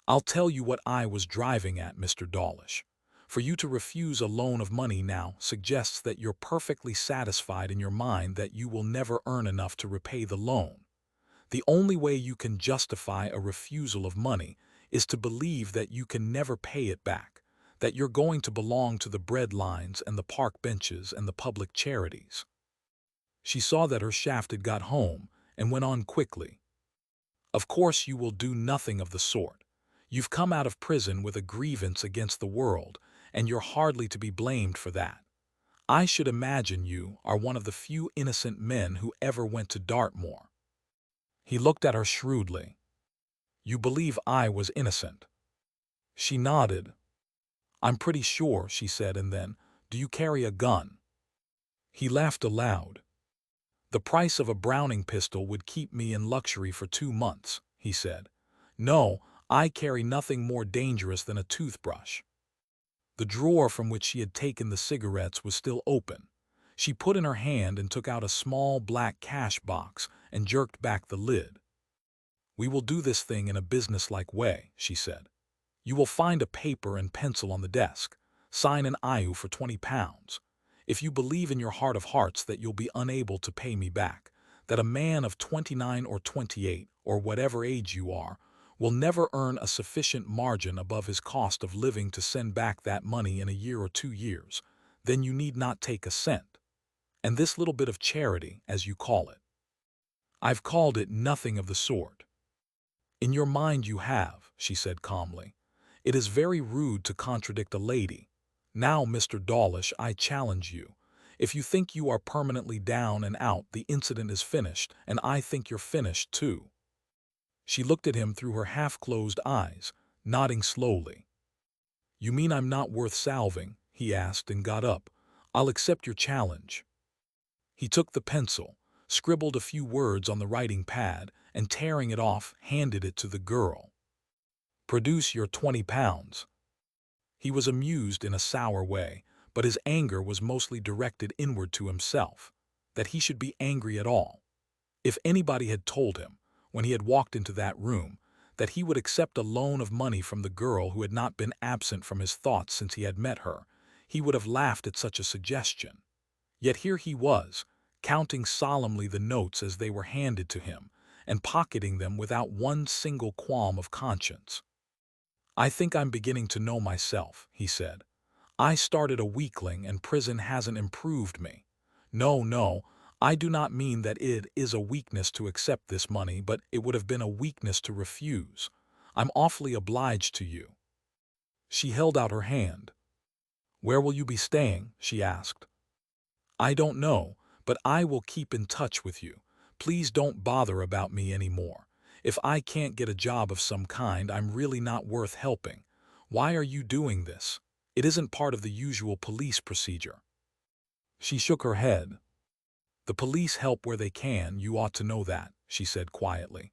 "I'll tell you what I was driving at, Mr. Dawlish. For you to refuse a loan of money now suggests that you're perfectly satisfied in your mind that you will never earn enough to repay the loan. The only way you can justify a refusal of money is to believe that you can never pay it back, that you're going to belong to the bread lines and the park benches and the public charities." She saw that her shaft had got home and went on quickly. "Of course you will do nothing of the sort. You've come out of prison with a grievance against the world, and you're hardly to be blamed for that. I should imagine you are one of the few innocent men who ever went to Dartmoor." He looked at her shrewdly. "You believe I was innocent?" She nodded. I'm pretty sure, she said, and then, do you carry a gun? He laughed aloud. The price of a Browning pistol would keep me in luxury for 2 months, he said. No, I carry nothing more dangerous than a toothbrush. The drawer from which she had taken the cigarettes was still open. She put in her hand and took out a small black cash box and jerked back the lid. We will do this thing in a businesslike way, she said. You will find a paper and pencil on the desk. Sign an IOU for £20. If you believe in your heart of hearts that you'll be unable to pay me back, that a man of 29 or 28, or whatever age you are, will never earn a sufficient margin above his cost of living to send back that money in a year or 2 years, then you need not take a cent. And this little bit of charity, as you call it. I've called it nothing of the sort. In your mind you have, she said calmly. It is very rude to contradict a lady. Now, Mr. Dawlish, I challenge you. If you think you are permanently down and out, the incident is finished, and I think you're finished too. She looked at him through her half-closed eyes, nodding slowly. You mean I'm not worth salving? He asked and got up. I'll accept your challenge. He took the pencil, scribbled a few words on the writing pad, and tearing it off, handed it to the girl. Produce your £20. He was amused in a sour way, but his anger was mostly directed inward to himself, that he should be angry at all. If anybody had told him, when he had walked into that room, that he would accept a loan of money from the girl who had not been absent from his thoughts since he had met her, he would have laughed at such a suggestion. Yet here he was, counting solemnly the notes as they were handed to him, and pocketing them without one single qualm of conscience. I think I'm beginning to know myself, he said. I started a weakling, and prison hasn't improved me. No, I do not mean that it is a weakness to accept this money, but it would have been a weakness to refuse. I'm awfully obliged to you. She held out her hand. Where will you be staying? She asked. I don't know, but I will keep in touch with you. Please don't bother about me anymore. If I can't get a job of some kind, I'm really not worth helping. Why are you doing this? It isn't part of the usual police procedure. She shook her head. The police help where they can, you ought to know that, she said quietly.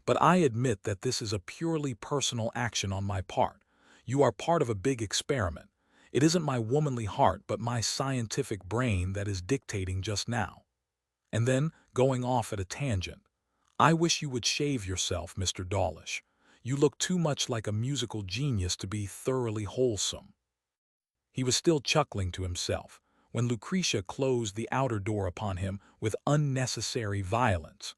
But I admit that this is a purely personal action on my part. You are part of a big experiment. It isn't my womanly heart but my scientific brain that is dictating just now. And then, going off at a tangent, I wish you would shave yourself, Mr. Dawlish. You look too much like a musical genius to be thoroughly wholesome. He was still chuckling to himself when Lucretia closed the outer door upon him with unnecessary violence.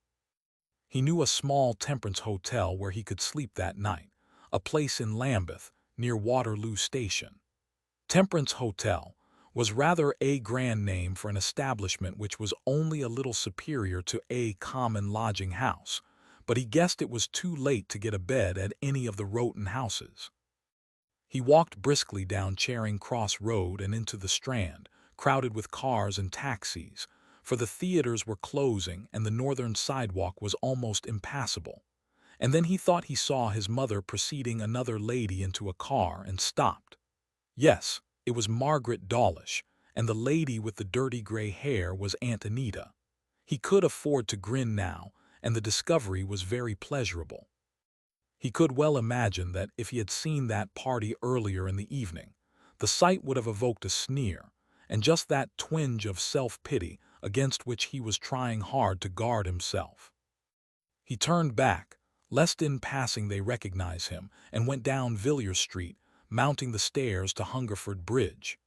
He knew a small temperance hotel where he could sleep that night, a place in Lambeth, near Waterloo Station. Temperance Hotel was rather a grand name for an establishment which was only a little superior to a common lodging house, but he guessed it was too late to get a bed at any of the Rowton houses. He walked briskly down Charing Cross Road and into the Strand, crowded with cars and taxis, for the theatres were closing and the northern sidewalk was almost impassable. And then he thought he saw his mother preceding another lady into a car and stopped. Yes, it was Margaret Dawlish, and the lady with the dirty gray hair was Aunt Anita. He could afford to grin now, and the discovery was very pleasurable. He could well imagine that if he had seen that party earlier in the evening, the sight would have evoked a sneer, and just that twinge of self-pity against which he was trying hard to guard himself. He turned back, lest in passing they recognize him, and went down Villiers Street, mounting the stairs to Hungerford Bridge.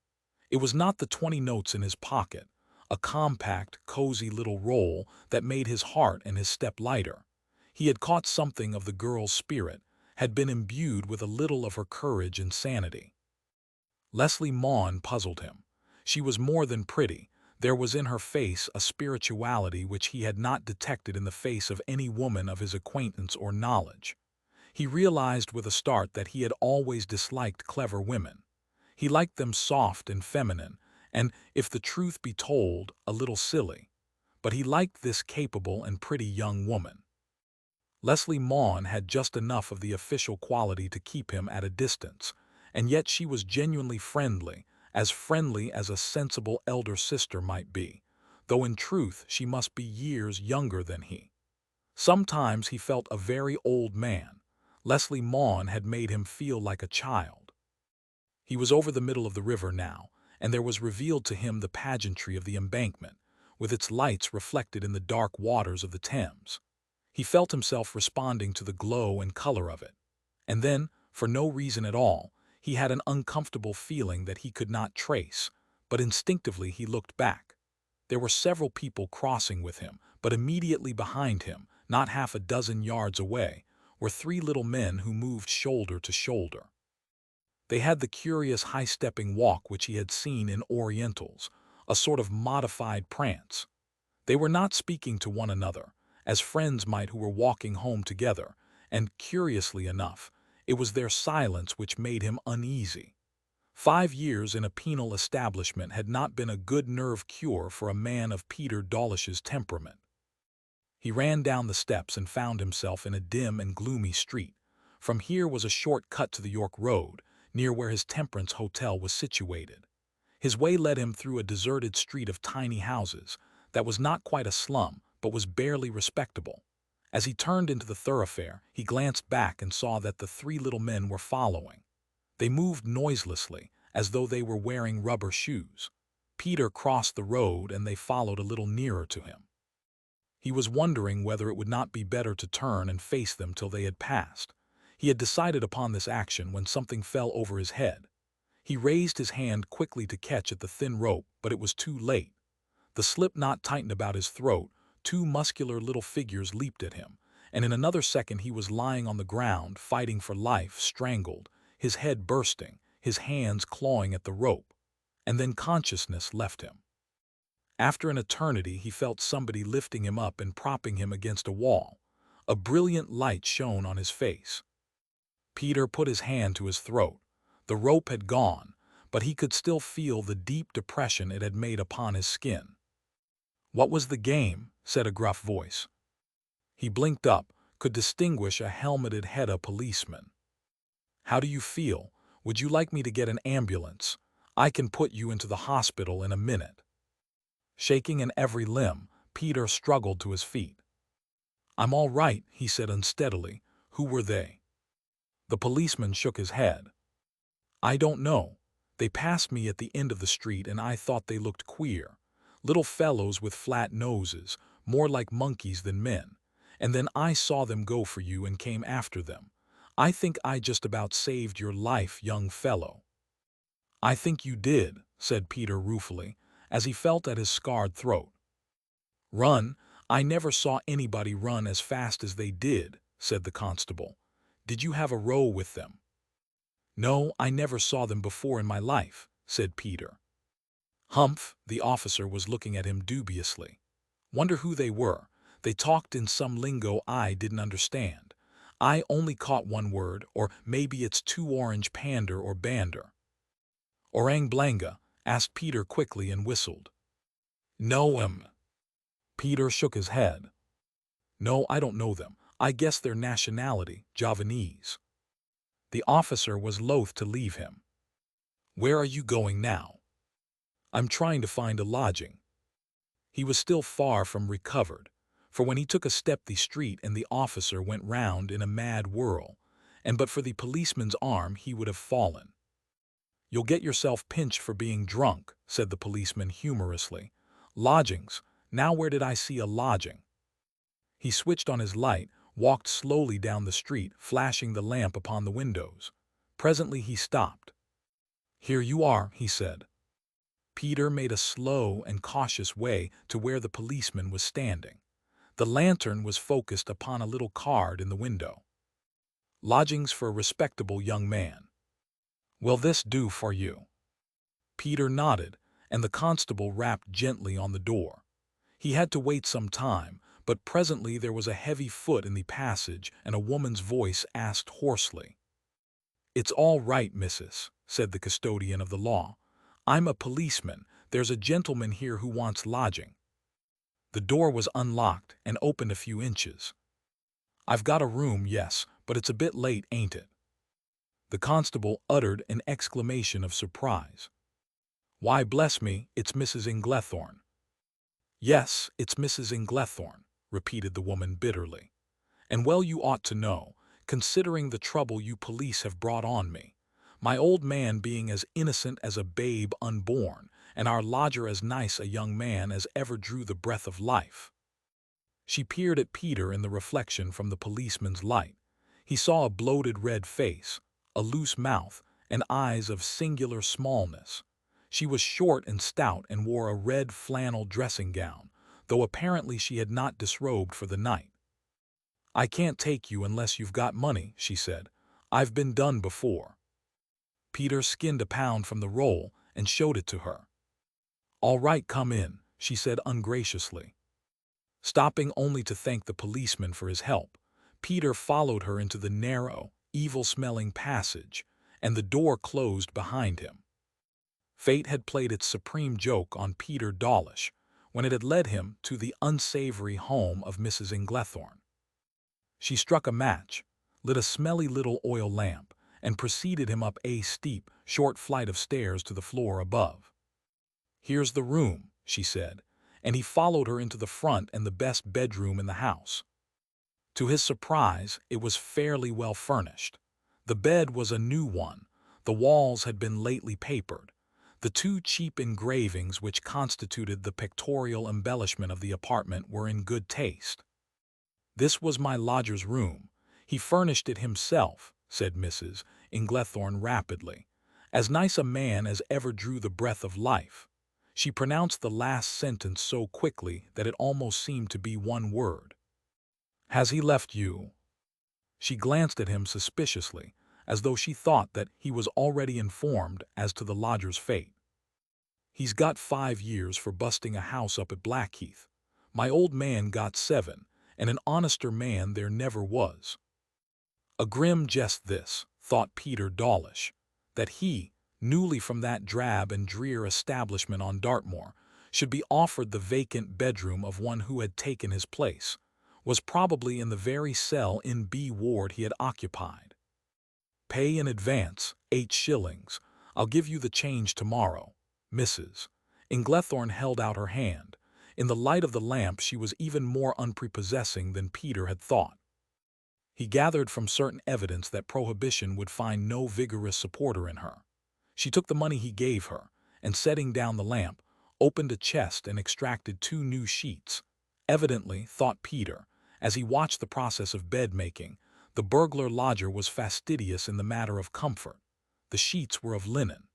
It was not the 20 notes in his pocket, a compact, cozy little roll that made his heart and his step lighter. He had caught something of the girl's spirit, had been imbued with a little of her courage and sanity. Leslie Maughan puzzled him. She was more than pretty. There was in her face a spirituality which he had not detected in the face of any woman of his acquaintance or knowledge. He realized with a start that he had always disliked clever women. He liked them soft and feminine, and, if the truth be told, a little silly. But he liked this capable and pretty young woman. Leslie Maughan had just enough of the official quality to keep him at a distance, and yet she was genuinely friendly as a sensible elder sister might be, though in truth she must be years younger than he. Sometimes he felt a very old man. Leslie Maughan had made him feel like a child. He was over the middle of the river now, and there was revealed to him the pageantry of the Embankment, with its lights reflected in the dark waters of the Thames. He felt himself responding to the glow and color of it. And then, for no reason at all, he had an uncomfortable feeling that he could not trace, but instinctively he looked back. There were several people crossing with him, but immediately behind him, not half a dozen yards away, were three little men who moved shoulder to shoulder. They had the curious high-stepping walk which he had seen in Orientals, a sort of modified prance. They were not speaking to one another, as friends might who were walking home together, and, curiously enough, it was their silence which made him uneasy. 5 years in a penal establishment had not been a good nerve cure for a man of Peter Dawlish's temperament. He ran down the steps and found himself in a dim and gloomy street. From here was a short cut to the York Road, near where his Temperance Hotel was situated. His way led him through a deserted street of tiny houses that was not quite a slum, but was barely respectable. As he turned into the thoroughfare, he glanced back and saw that the three little men were following. They moved noiselessly, as though they were wearing rubber shoes. Peter crossed the road and they followed a little nearer to him. He was wondering whether it would not be better to turn and face them till they had passed. He had decided upon this action when something fell over his head. He raised his hand quickly to catch at the thin rope, but it was too late. The slip knot tightened about his throat, two muscular little figures leaped at him, and in another second he was lying on the ground, fighting for life, strangled, his head bursting, his hands clawing at the rope. And then consciousness left him. After an eternity he felt somebody lifting him up and propping him against a wall. A brilliant light shone on his face. Peter put his hand to his throat. The rope had gone, but he could still feel the deep depression it had made upon his skin. "What was the game?" said a gruff voice. He blinked up, could distinguish a helmeted head of policeman. "How do you feel? Would you like me to get an ambulance? I can put you into the hospital in a minute." Shaking in every limb, Peter struggled to his feet. "I'm all right," he said unsteadily. "Who were they?" The policeman shook his head. "I don't know. They passed me at the end of the street and I thought they looked queer. Little fellows with flat noses, more like monkeys than men. And then I saw them go for you and came after them. I think I just about saved your life, young fellow." "I think you did," said Peter ruefully, as he felt at his scarred throat. "Run? I never saw anybody run as fast as they did," said the constable. "Did you have a row with them?" "No, I never saw them before in my life," said Peter. "Humph," the officer was looking at him dubiously. "Wonder who they were. They talked in some lingo I didn't understand. I only caught one word, or maybe it's two orange pander or bander." "Orang blanga?" asked Peter quickly and whistled. "No. Peter shook his head. "No, I don't know them. I guess their nationality, Javanese." The officer was loath to leave him. "Where are you going now?" "I'm trying to find a lodging." He was still far from recovered, for when he took a step the street and the officer went round in a mad whirl, and but for the policeman's arm he would have fallen. "You'll get yourself pinched for being drunk," said the policeman humorously. "Lodgings. Now where did I see a lodging?" He switched on his light, walked slowly down the street, flashing the lamp upon the windows. Presently he stopped. "Here you are," he said. Peter made a slow and cautious way to where the policeman was standing. The lantern was focused upon a little card in the window. "Lodgings for a respectable young man. Will this do for you?" Peter nodded, and the constable rapped gently on the door. He had to wait some time, but presently there was a heavy foot in the passage and a woman's voice asked hoarsely. "It's all right, missus," said the custodian of the law. "I'm a policeman. There's a gentleman here who wants lodging." The door was unlocked and opened a few inches. "I've got a room, yes, but it's a bit late, ain't it?" The constable uttered an exclamation of surprise. "Why, bless me, it's Mrs. Inglethorne." "Yes, it's Mrs. Inglethorne," repeated the woman bitterly. "And well you ought to know, considering the trouble you police have brought on me. My old man being as innocent as a babe unborn, and our lodger as nice a young man as ever drew the breath of life." She peered at Peter in the reflection from the policeman's light. He saw a bloated red face, a loose mouth, and eyes of singular smallness. She was short and stout and wore a red flannel dressing gown, though apparently she had not disrobed for the night. "I can't take you unless you've got money," she said. "I've been done before." Peter skinned a pound from the roll and showed it to her. "All right, come in," she said ungraciously. Stopping only to thank the policeman for his help, Peter followed her into the narrow, evil-smelling passage, and the door closed behind him. Fate had played its supreme joke on Peter Dawlish when it had led him to the unsavory home of Mrs. Inglethorne. She struck a match, lit a smelly little oil lamp, and preceded him up a steep, short flight of stairs to the floor above. "Here's the room," she said, and he followed her into the front and the best bedroom in the house. To his surprise, it was fairly well furnished. The bed was a new one, the walls had been lately papered. The two cheap engravings which constituted the pictorial embellishment of the apartment were in good taste. "This was my lodger's room. He furnished it himself," said Mrs. Inglethorne rapidly. "As nice a man as ever drew the breath of life." She pronounced the last sentence so quickly that it almost seemed to be one word. "Has he left you?" She glanced at him suspiciously, as though she thought that he was already informed as to the lodger's fate. "He's got 5 years for busting a house up at Blackheath. My old man got 7, and an honester man there never was." A grim jest this, thought Peter Dawlish, that he, newly from that drab and drear establishment on Dartmoor, should be offered the vacant bedroom of one who had taken his place, was probably in the very cell in B ward he had occupied. "Pay in advance, 8 shillings. I'll give you the change tomorrow." Mrs. Inglethorne held out her hand. In the light of the lamp she was even more unprepossessing than Peter had thought. He gathered from certain evidence that prohibition would find no vigorous supporter in her. She took the money he gave her, and setting down the lamp, opened a chest and extracted 2 new sheets. Evidently, thought Peter, as he watched the process of bed-making, the burglar-lodger was fastidious in the matter of comfort. The sheets were of linen.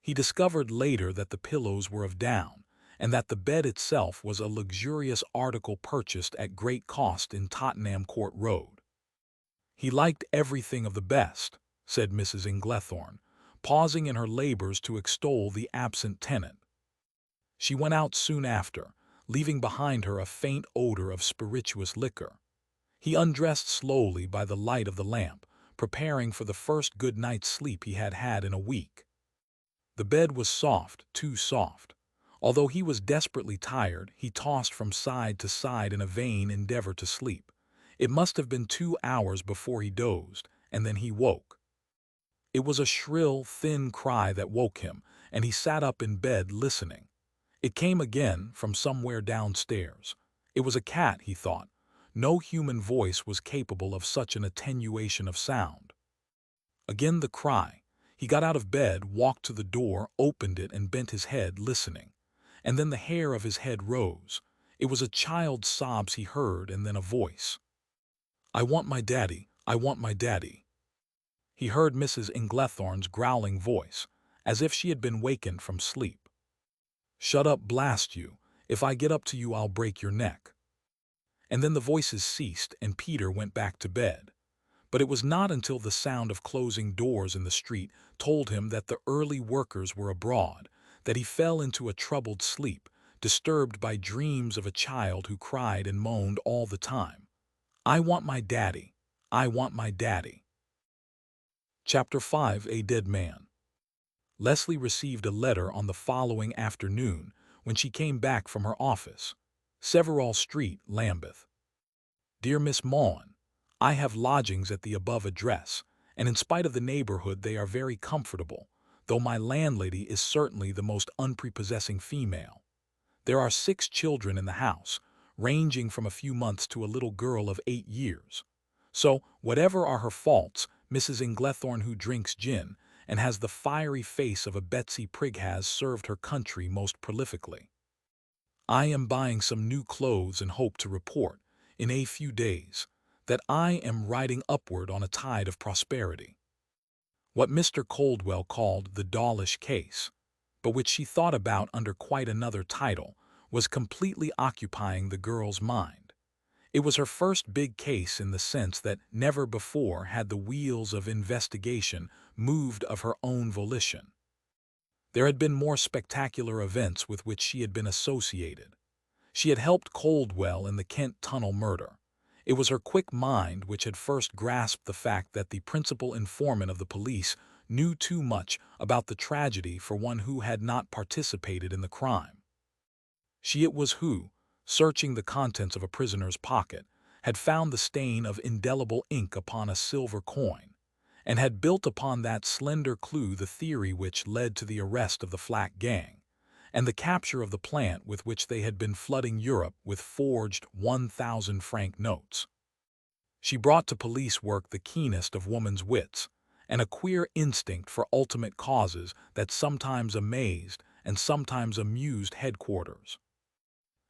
He discovered later that the pillows were of down, and that the bed itself was a luxurious article purchased at great cost in Tottenham Court Road. "He liked everything of the best," said Mrs. Inglethorne, pausing in her labors to extol the absent tenant. She went out soon after, leaving behind her a faint odor of spirituous liquor. He undressed slowly by the light of the lamp, preparing for the first good night's sleep he had had in a week. The bed was soft, too soft. Although he was desperately tired, he tossed from side to side in a vain endeavor to sleep. It must have been 2 hours before he dozed, and then he woke. It was a shrill, thin cry that woke him, and he sat up in bed listening. It came again from somewhere downstairs. It was a cat, he thought. No human voice was capable of such an attenuation of sound. Again the cry. He got out of bed, walked to the door, opened it, and bent his head, listening. And then the hair of his head rose. It was a child's sobs he heard, and then a voice. "I want my daddy. I want my daddy." He heard Mrs. Inglethorne's growling voice, as if she had been wakened from sleep. "Shut up, blast you. If I get up to you, I'll break your neck." And then the voices ceased, and Peter went back to bed. But it was not until the sound of closing doors in the street told him that the early workers were abroad, that he fell into a troubled sleep, disturbed by dreams of a child who cried and moaned all the time, "I want my daddy. I want my daddy." Chapter 5. A Dead Man. Leslie received a letter on the following afternoon when she came back from her office. Severall Street, Lambeth. Dear Miss Maughan, I have lodgings at the above address, and in spite of the neighborhood they are very comfortable, though my landlady is certainly the most unprepossessing female. There are 6 children in the house, ranging from a few months to a little girl of 8 years. So, whatever are her faults, Mrs. Inglethorne, who drinks gin and has the fiery face of a Betsy Prig, has served her country most prolifically. I am buying some new clothes and hope to report, in a few days, that I am riding upward on a tide of prosperity. What Mr. Coldwell called the Dawlish case, but which she thought about under quite another title, was completely occupying the girl's mind. It was her first big case in the sense that never before had the wheels of investigation moved of her own volition. There had been more spectacular events with which she had been associated. She had helped Coldwell in the Kent Tunnel murder. It was her quick mind which had first grasped the fact that the principal informant of the police knew too much about the tragedy for one who had not participated in the crime. She it was who, searching the contents of a prisoner's pocket, had found the stain of indelible ink upon a silver coin, and had built upon that slender clue the theory which led to the arrest of the Flack gang, and the capture of the plant with which they had been flooding Europe with forged 1,000-franc notes. She brought to police work the keenest of woman's wits, and a queer instinct for ultimate causes that sometimes amazed and sometimes amused headquarters.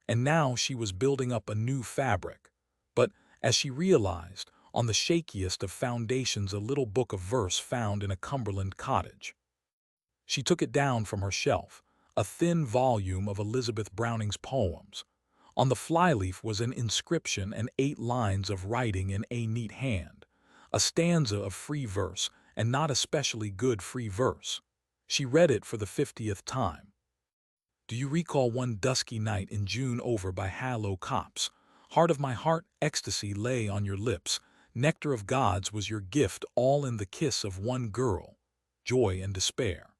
And now she was building up a new fabric, but, as she realized, on the shakiest of foundations, a little book of verse found in a Cumberland cottage. She took it down from her shelf, a thin volume of Elizabeth Browning's poems. On the flyleaf was an inscription and 8 lines of writing in a neat hand, a stanza of free verse, and not especially good free verse. She read it for the 50th time. Do you recall one dusky night in June over by Hallow Copse? Heart of my heart, ecstasy lay on your lips. Nectar of gods was your gift, all in the kiss of one girl, joy and despair.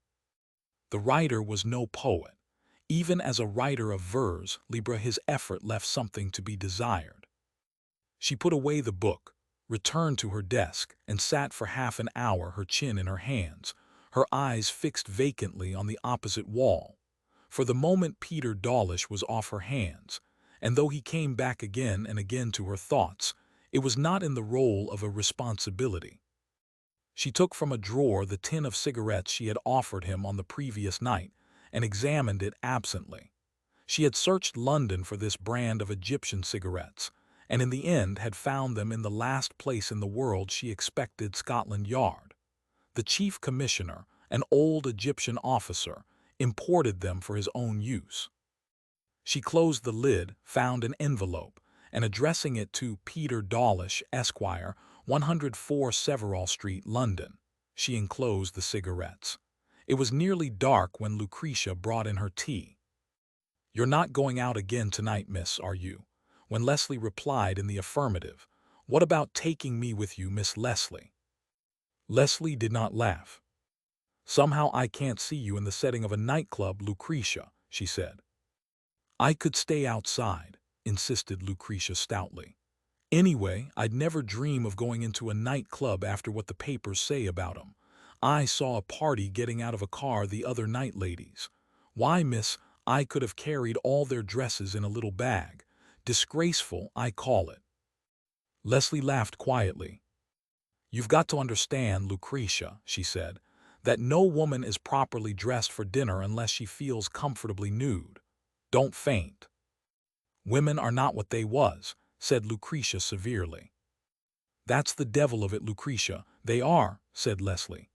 The writer was no poet. Even as a writer of vers libre, his effort left something to be desired. She put away the book, returned to her desk, and sat for half an hour, her chin in her hands, her eyes fixed vacantly on the opposite wall. For the moment Peter Dawlish was off her hands, and though he came back again and again to her thoughts, it was not in the role of a responsibility. She took from a drawer the tin of cigarettes she had offered him on the previous night and examined it absently. She had searched London for this brand of Egyptian cigarettes, and in the end had found them in the last place in the world she expected, Scotland Yard. The Chief Commissioner, an old Egyptian officer, imported them for his own use. She closed the lid, found an envelope, and addressing it to Peter Dawlish, Esquire, 104 Severall Street, London, she enclosed the cigarettes. It was nearly dark when Lucretia brought in her tea. "You're not going out again tonight, miss, are you?" When Leslie replied in the affirmative. "What about taking me with you, Miss Leslie?" Leslie did not laugh. "Somehow I can't see you in the setting of a nightclub, Lucretia," she said. "I could stay outside," insisted Lucretia stoutly. "Anyway, I'd never dream of going into a nightclub after what the papers say about 'em. I saw a party getting out of a car the other night, ladies. Why, miss, I could have carried all their dresses in a little bag. Disgraceful, I call it." Leslie laughed quietly. "You've got to understand, Lucretia," she said, "that no woman is properly dressed for dinner unless she feels comfortably nude. Don't faint." "Women are not what they was," said Lucretia severely. "That's the devil of it, Lucretia. They are," said Leslie.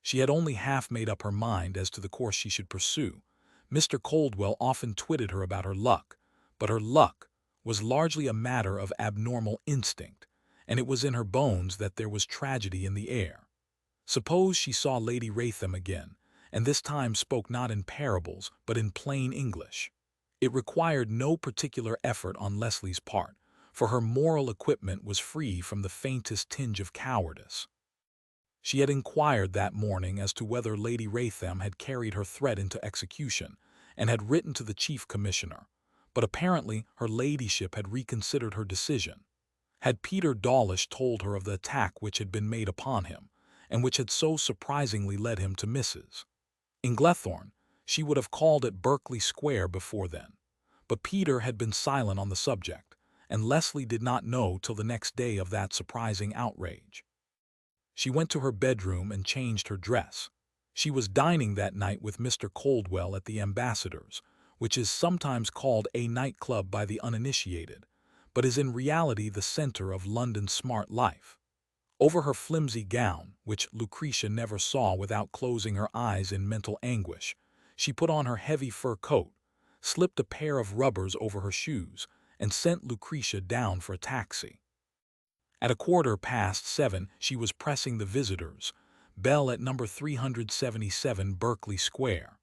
She had only half made up her mind as to the course she should pursue. Mr. Coldwell often twitted her about her luck, but her luck was largely a matter of abnormal instinct, and it was in her bones that there was tragedy in the air. Suppose she saw Lady Raytham again, and this time spoke not in parables but in plain English. It required no particular effort on Leslie's part, for her moral equipment was free from the faintest tinge of cowardice. She had inquired that morning as to whether Lady Raytham had carried her threat into execution, and had written to the Chief Commissioner, but apparently her ladyship had reconsidered her decision. Had Peter Dawlish told her of the attack which had been made upon him, and which had so surprisingly led him to Mrs. Inglethorne, she would have called at Berkeley Square before then. But Peter had been silent on the subject, and Leslie did not know till the next day of that surprising outrage. She went to her bedroom and changed her dress. She was dining that night with Mr. Coldwell at the Ambassador's, which is sometimes called a nightclub by the uninitiated, but is in reality the center of London's smart life. Over her flimsy gown, which Lucretia never saw without closing her eyes in mental anguish, she put on her heavy fur coat, slipped a pair of rubbers over her shoes, and sent Lucretia down for a taxi. At 7:15, she was pressing the visitors' bell at number 377 Berkeley Square.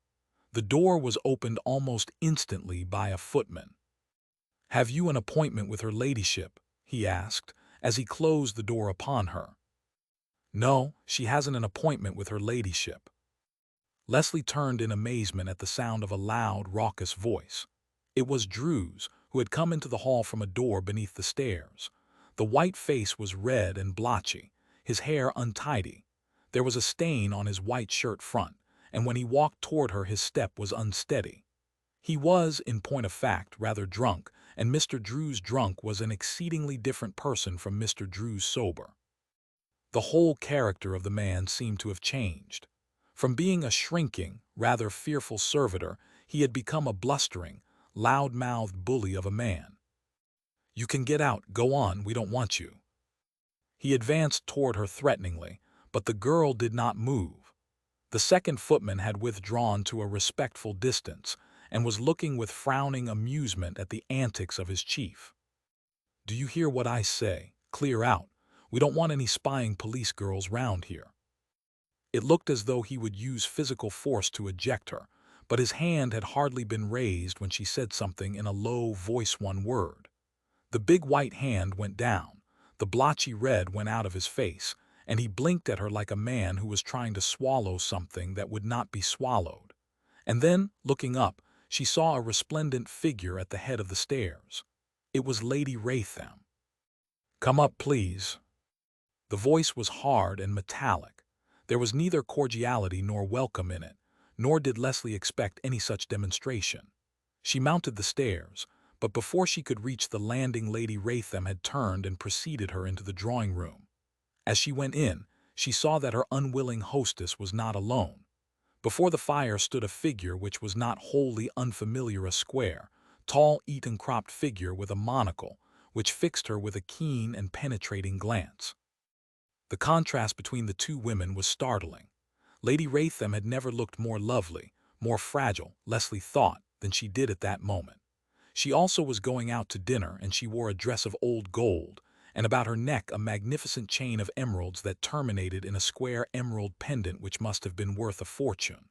The door was opened almost instantly by a footman. "Have you an appointment with her ladyship?" he asked, as he closed the door upon her. "No, she hasn't an appointment with her ladyship." Leslie turned in amazement at the sound of a loud, raucous voice. It was Druze, who had come into the hall from a door beneath the stairs. The white face was red and blotchy, his hair untidy. There was a stain on his white shirt front, and when he walked toward her his step was unsteady. He was, in point of fact, rather drunk, and Mr. Druze drunk was an exceedingly different person from Mr. Druze sober. The whole character of the man seemed to have changed. From being a shrinking, rather fearful servitor, he had become a blustering, loud-mouthed bully of a man. "You can get out. Go on, we don't want you." He advanced toward her threateningly, but the girl did not move. The second footman had withdrawn to a respectful distance, and was looking with frowning amusement at the antics of his chief. "Do you hear what I say? Clear out. We don't want any spying police girls round here." It looked as though he would use physical force to eject her, but his hand had hardly been raised when she said something in a low voice, one word. The big white hand went down, the blotchy red went out of his face, and he blinked at her like a man who was trying to swallow something that would not be swallowed. And then, looking up, she saw a resplendent figure at the head of the stairs. It was Lady Raytham. "Come up, please." The voice was hard and metallic. There was neither cordiality nor welcome in it, nor did Leslie expect any such demonstration. She mounted the stairs, but before she could reach the landing Lady Raytham had turned and preceded her into the drawing-room. As she went in, she saw that her unwilling hostess was not alone. Before the fire stood a figure which was not wholly unfamiliar, a square, tall, Eton-cropped figure with a monocle, which fixed her with a keen and penetrating glance. The contrast between the two women was startling. Lady Raytham had never looked more lovely, more fragile, Leslie thought, than she did at that moment. She also was going out to dinner, and she wore a dress of old gold, and about her neck a magnificent chain of emeralds that terminated in a square emerald pendant which must have been worth a fortune.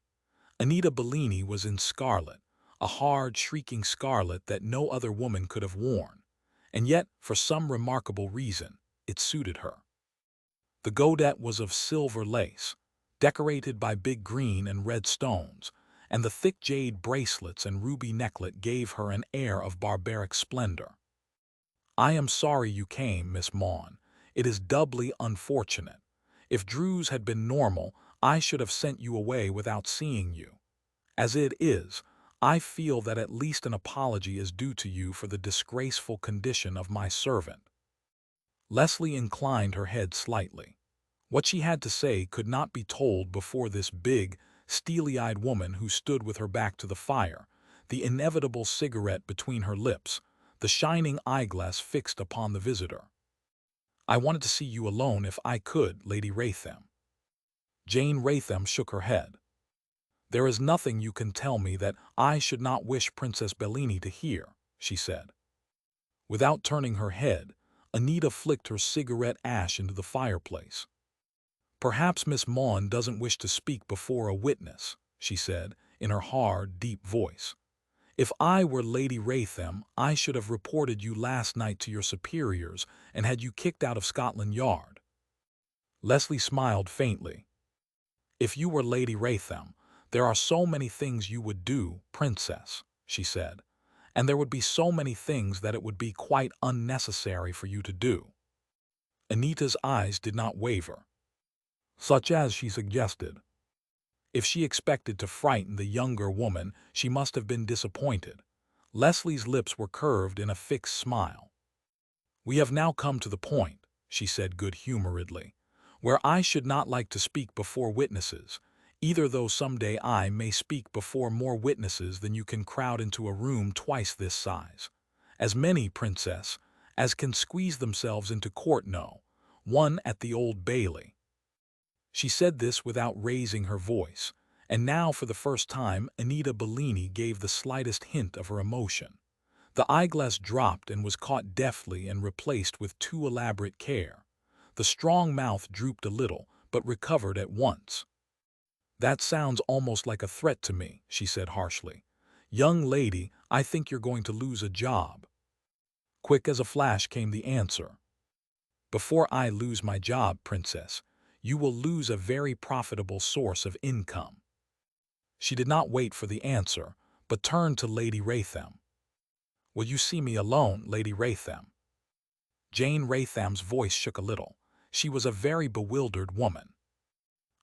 Anita Bellini was in scarlet, a hard, shrieking scarlet that no other woman could have worn, and yet, for some remarkable reason, it suited her. The godette was of silver lace, decorated by big green and red stones, and the thick jade bracelets and ruby necklet gave her an air of barbaric splendor. "I am sorry you came, Miss Maughan. It is doubly unfortunate. If Druze had been normal, I should have sent you away without seeing you. As it is, I feel that at least an apology is due to you for the disgraceful condition of my servant." Leslie inclined her head slightly. What she had to say could not be told before this big, steely-eyed woman who stood with her back to the fire, the inevitable cigarette between her lips, the shining eyeglass fixed upon the visitor. "I wanted to see you alone if I could, Lady Raytham." Jane Raytham shook her head. "There is nothing you can tell me that I should not wish Princess Bellini to hear," she said. Without turning her head, Anita flicked her cigarette ash into the fireplace. "Perhaps Miss Maughan doesn't wish to speak before a witness," she said, in her hard, deep voice. "If I were Lady Raytham, I should have reported you last night to your superiors and had you kicked out of Scotland Yard." Leslie smiled faintly. "If you were Lady Raytham, there are so many things you would do, Princess," she said, "and there would be so many things that it would be quite unnecessary for you to do." Anita's eyes did not waver, such as she suggested. If she expected to frighten the younger woman, she must have been disappointed. Leslie's lips were curved in a fixed smile. "We have now come to the point," she said good-humoredly, "where I should not like to speak before witnesses, either though someday I may speak before more witnesses than you can crowd into a room twice this size. As many, Princess, as can squeeze themselves into court know, one at the Old Bailey." She said this without raising her voice, and now for the first time Anita Bellini gave the slightest hint of her emotion. The eyeglass dropped and was caught deftly and replaced with too elaborate care. The strong mouth drooped a little, but recovered at once. "That sounds almost like a threat to me," she said harshly. "Young lady, I think you're going to lose a job." Quick as a flash came the answer. "Before I lose my job, Princess, you will lose a very profitable source of income." She did not wait for the answer, but turned to Lady Raytham. "Will you see me alone, Lady Raytham?" Jane Raytham's voice shook a little. She was a very bewildered woman.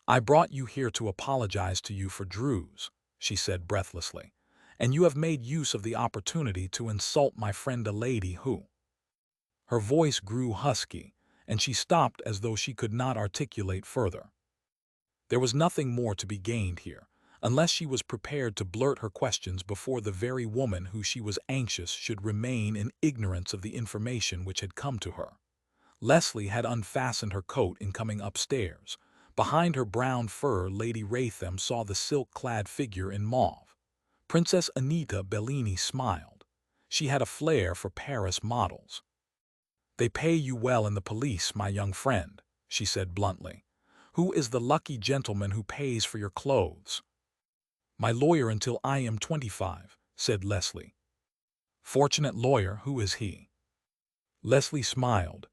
"I brought you here to apologize to you for Druze," she said breathlessly, "and you have made use of the opportunity to insult my friend, a lady who—" Her voice grew husky, and she stopped as though she could not articulate further. There was nothing more to be gained here, unless she was prepared to blurt her questions before the very woman who she was anxious should remain in ignorance of the information which had come to her. Leslie had unfastened her coat in coming upstairs. Behind her brown fur, Lady Raytham saw the silk-clad figure in mauve. Princess Anita Bellini smiled. She had a flair for Paris models. "They pay you well in the police, my young friend," she said bluntly. "Who is the lucky gentleman who pays for your clothes?" "My lawyer until I am 25, said Leslie. "Fortunate lawyer, who is he?" Leslie smiled.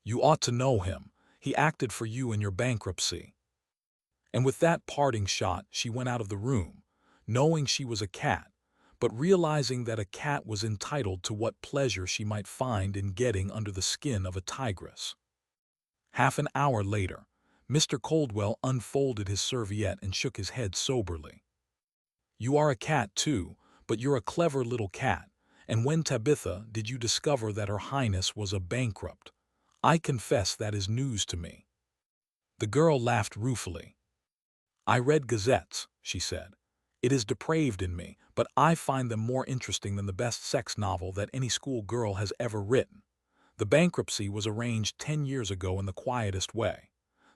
"You ought to know him. He acted for you in your bankruptcy." And with that parting shot she went out of the room, knowing she was a cat, but realizing that a cat was entitled to what pleasure she might find in getting under the skin of a tigress. Half an hour later, Mr. Coldwell unfolded his serviette and shook his head soberly. "You are a cat, too, but you're a clever little cat, and when Tabitha did you discover that Her Highness was a bankrupt? I confess that is news to me." The girl laughed ruefully. "I read gazettes," she said. "It is depraved in me, but I find them more interesting than the best sex novel that any schoolgirl has ever written. The bankruptcy was arranged 10 years ago in the quietest way.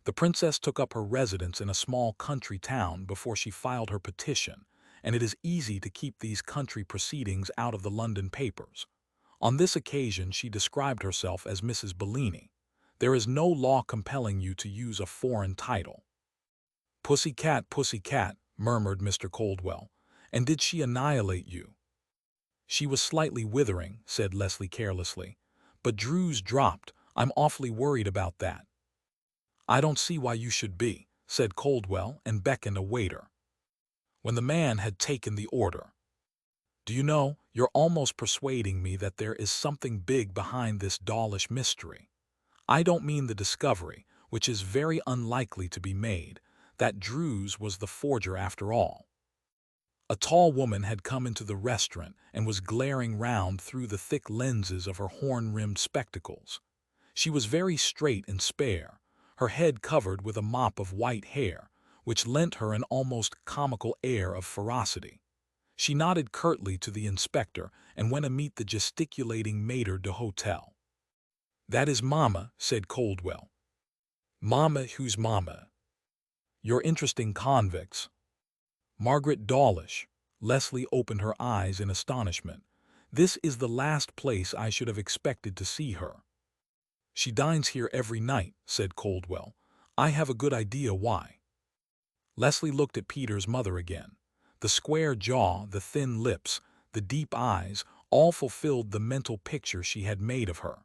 The princess took up her residence in a small country town before she filed her petition, and it is easy to keep these country proceedings out of the London papers. On this occasion she described herself as Mrs. Bellini. There is no law compelling you to use a foreign title." Pussy cat," murmured Mr. Coldwell. "And did she annihilate you?" "She was slightly withering," said Leslie carelessly. "But Druze dropped. I'm awfully worried about that." "I don't see why you should be," said Coldwell, and beckoned a waiter. When the man had taken the order, "Do you know, you're almost persuading me that there is something big behind this Dawlish mystery. I don't mean the discovery, which is very unlikely to be made, that Druze was the forger after all." A tall woman had come into the restaurant and was glaring round through the thick lenses of her horn-rimmed spectacles. She was very straight and spare, her head covered with a mop of white hair, which lent her an almost comical air of ferocity. She nodded curtly to the inspector and went to meet the gesticulating maître d'hôtel. "That is Mamma," said Coldwell. "Mamma, who's Mamma?" "Your interesting convicts." "Margaret Dawlish." Leslie opened her eyes in astonishment. "This is the last place I should have expected to see her." "She dines here every night," said Coldwell. "I have a good idea why." Leslie looked at Peter's mother again. The square jaw, the thin lips, the deep eyes, all fulfilled the mental picture she had made of her.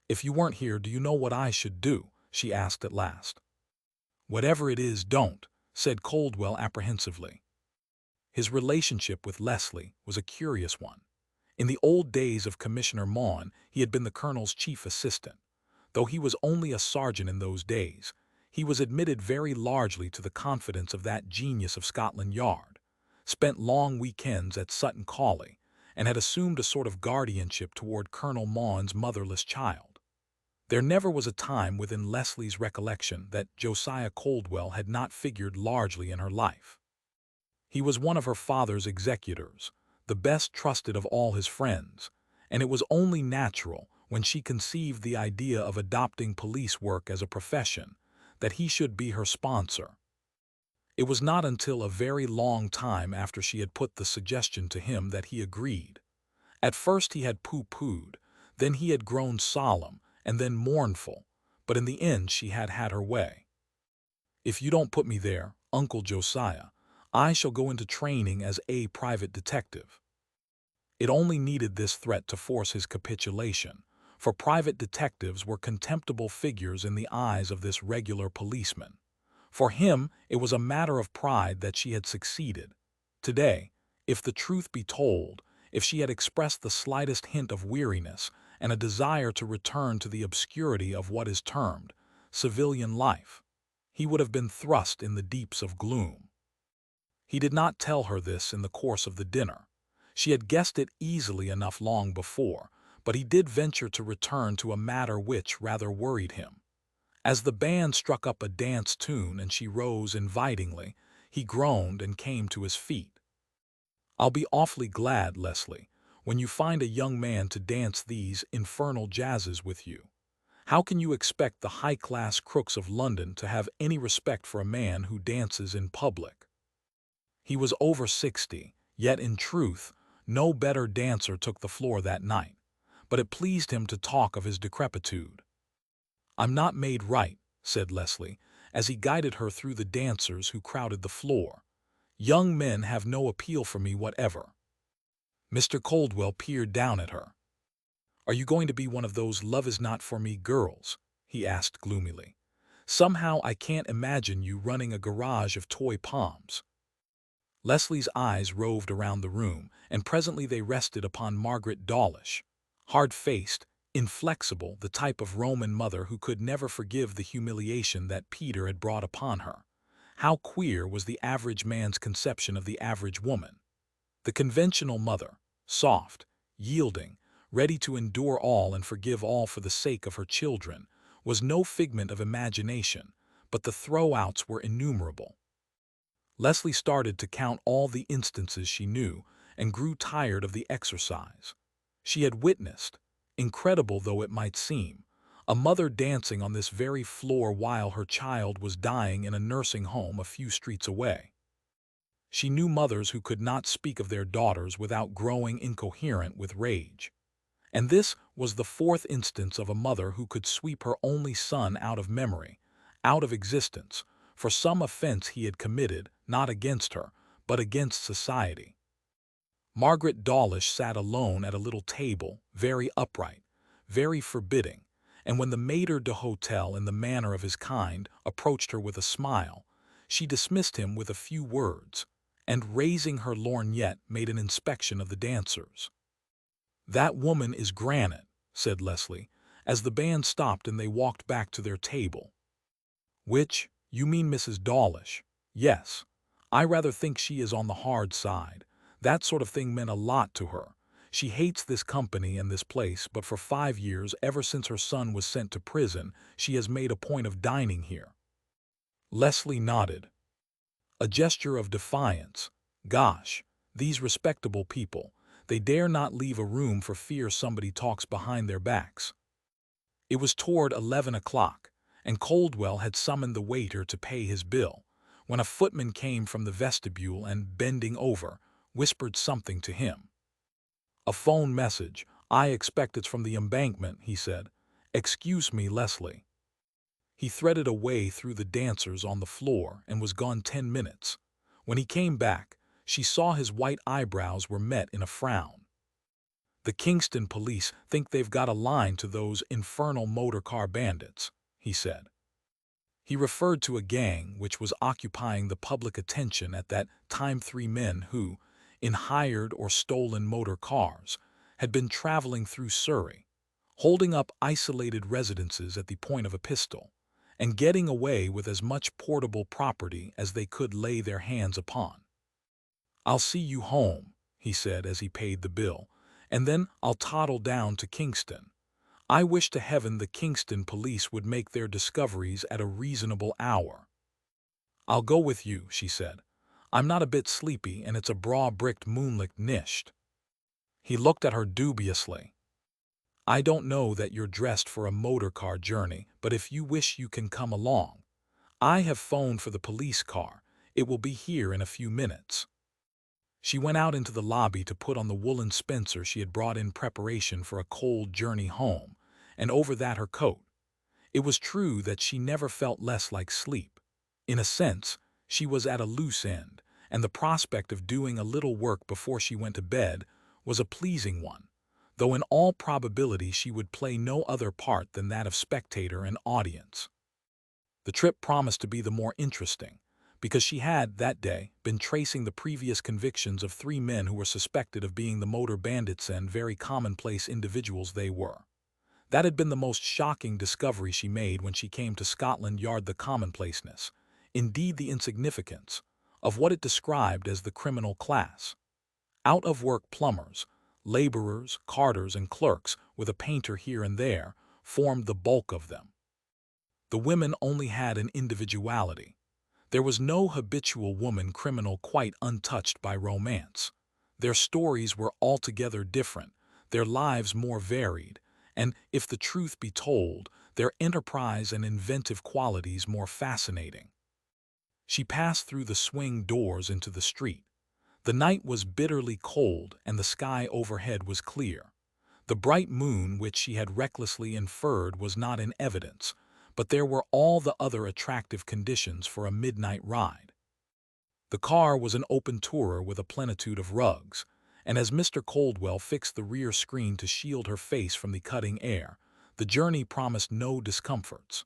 "If you weren't here, do you know what I should do?" she asked at last. "Whatever it is, don't," said Coldwell apprehensively. His relationship with Leslie was a curious one. In the old days of Commissioner Maughan, he had been the colonel's chief assistant. Though he was only a sergeant in those days, he was admitted very largely to the confidence of that genius of Scotland Yard, spent long weekends at Sutton Colley, and had assumed a sort of guardianship toward Colonel Maughan's motherless child. There never was a time within Leslie's recollection that Josiah Coldwell had not figured largely in her life. He was one of her father's executors, the best trusted of all his friends, and it was only natural, when she conceived the idea of adopting police work as a profession, that he should be her sponsor. It was not until a very long time after she had put the suggestion to him that he agreed. At first he had pooh-poohed, then he had grown solemn, and then mournful, but in the end she had had her way. "If you don't put me there, Uncle Josiah, I shall go into training as a private detective." It only needed this threat to force his capitulation, for private detectives were contemptible figures in the eyes of this regular policeman. For him, it was a matter of pride that she had succeeded. Today, if the truth be told, if she had expressed the slightest hint of weariness and a desire to return to the obscurity of what is termed civilian life, he would have been thrust in the deeps of gloom. He did not tell her this in the course of the dinner. She had guessed it easily enough long before, but he did venture to return to a matter which rather worried him. As the band struck up a dance tune and she rose invitingly, he groaned and came to his feet. "I'll be awfully glad, Leslie, when you find a young man to dance these infernal jazzes with you. How can you expect the high-class crooks of London to have any respect for a man who dances in public?" He was over 60, yet in truth, no better dancer took the floor that night, but it pleased him to talk of his decrepitude. "I'm not made right," said Leslie, as he guided her through the dancers who crowded the floor. "Young men have no appeal for me whatever." Mr. Coldwell peered down at her. "Are you going to be one of those love-is-not-for-me girls?" he asked gloomily. "Somehow I can't imagine you running a garage of toy poms." Leslie's eyes roved around the room, and presently they rested upon Margaret Dawlish, hard-faced, inflexible, the type of Roman mother who could never forgive the humiliation that Peter had brought upon her. How queer was the average man's conception of the average woman! The conventional mother, soft, yielding, ready to endure all and forgive all for the sake of her children, was no figment of imagination, but the throw-outs were innumerable. Leslie started to count all the instances she knew and grew tired of the exercise. She had witnessed, incredible though it might seem, a mother dancing on this very floor while her child was dying in a nursing home a few streets away. She knew mothers who could not speak of their daughters without growing incoherent with rage. And this was the fourth instance of a mother who could sweep her only son out of memory, out of existence, for some offense he had committed, not against her, but against society. Margaret Dawlish sat alone at a little table, very upright, very forbidding, and when the maître d'hôtel, in the manner of his kind, approached her with a smile, she dismissed him with a few words, and raising her lorgnette made an inspection of the dancers. "That woman is granite," said Leslie, as the band stopped and they walked back to their table. "Which, you mean Mrs. Dawlish? Yes. I rather think she is on the hard side. That sort of thing meant a lot to her. She hates this company and this place, but for 5 years, ever since her son was sent to prison, she has made a point of dining here." Leslie nodded. A gesture of defiance. Gosh, these respectable people, they dare not leave a room for fear somebody talks behind their backs. It was toward 11 o'clock, and Coldwell had summoned the waiter to pay his bill, when a footman came from the vestibule and, bending over, whispered something to him. "A phone message. I expect it's from the Embankment," he said. "Excuse me, Leslie." He threaded a way through the dancers on the floor and was gone 10 minutes. When he came back, she saw his white eyebrows were met in a frown. "The Kingston police think they've got a line to those infernal motor-car bandits," he said. He referred to a gang which was occupying the public attention at that time, 3 men who, in hired or stolen motor cars, had been traveling through Surrey, holding up isolated residences at the point of a pistol, and getting away with as much portable property as they could lay their hands upon. "I'll see you home," he said as he paid the bill, "and then I'll toddle down to Kingston. I wish to heaven the Kingston police would make their discoveries at a reasonable hour." "I'll go with you," she said. "I'm not a bit sleepy, and it's a braw-bricked moonlit nisht." He looked at her dubiously. "I don't know that you're dressed for a motor-car journey, but if you wish you can come along. I have phoned for the police car. It will be here in a few minutes." She went out into the lobby to put on the woolen spencer she had brought in preparation for a cold journey home, and over that her coat. It was true that she never felt less like sleep. In a sense, she was at a loose end, and the prospect of doing a little work before she went to bed was a pleasing one, though in all probability she would play no other part than that of spectator and audience. The trip promised to be the more interesting, because she had, that day, been tracing the previous convictions of 3 men who were suspected of being the motor bandits and very commonplace individuals they were. That had been the most shocking discovery she made when she came to Scotland Yard, the commonplaceness, indeed the insignificance, of what it described as the criminal class. Out-of-work plumbers, laborers, carters, and clerks, with a painter here and there, formed the bulk of them. The women only had an individuality. There was no habitual woman criminal quite untouched by romance. Their stories were altogether different, their lives more varied, and, if the truth be told, their enterprise and inventive qualities more fascinating. She passed through the swing doors into the street. The night was bitterly cold and the sky overhead was clear. The bright moon which she had recklessly inferred was not in evidence, but there were all the other attractive conditions for a midnight ride. The car was an open tourer with a plenitude of rugs, and as Mr. Coldwell fixed the rear screen to shield her face from the cutting air, the journey promised no discomforts.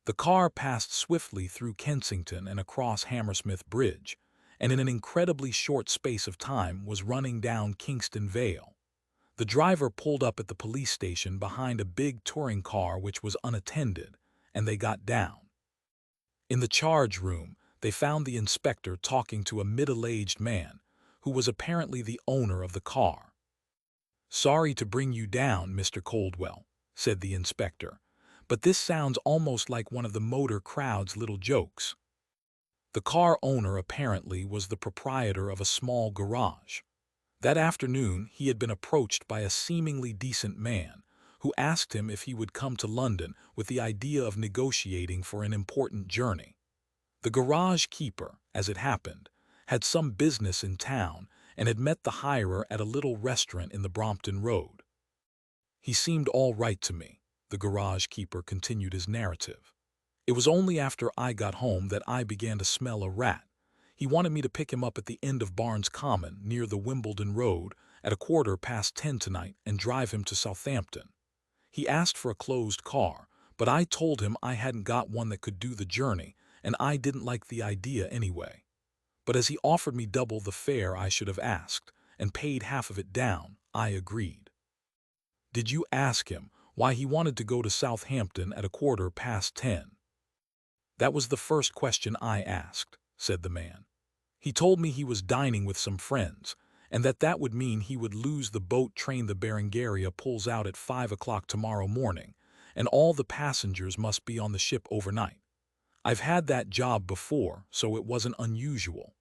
The car passed swiftly through Kensington and across Hammersmith Bridge, and in an incredibly short space of time was running down Kingston Vale. The driver pulled up at the police station behind a big touring car which was unattended, and they got down. In the charge room, they found the inspector talking to a middle-aged man, who was apparently the owner of the car. "Sorry to bring you down, Mr. Coldwell," said the inspector, "but this sounds almost like one of the motor crowd's little jokes." The car owner apparently was the proprietor of a small garage. That afternoon he had been approached by a seemingly decent man, who asked him if he would come to London with the idea of negotiating for an important journey. The garage keeper, as it happened, had some business in town and had met the hirer at a little restaurant in the Brompton Road. "He seemed all right to me," the garage keeper continued his narrative. "It was only after I got home that I began to smell a rat. He wanted me to pick him up at the end of Barnes Common, near the Wimbledon Road, at 10:15 tonight and drive him to Southampton. He asked for a closed car, but I told him I hadn't got one that could do the journey, and I didn't like the idea anyway. But as he offered me double the fare I should have asked, and paid half of it down, I agreed." "Did you ask him why he wanted to go to Southampton at 10:15? "That was the first question I asked," said the man. "He told me he was dining with some friends, and that would mean he would lose the boat train the Berengaria pulls out at 5 o'clock tomorrow morning, and all the passengers must be on the ship overnight. I've had that job before, so it wasn't unusual.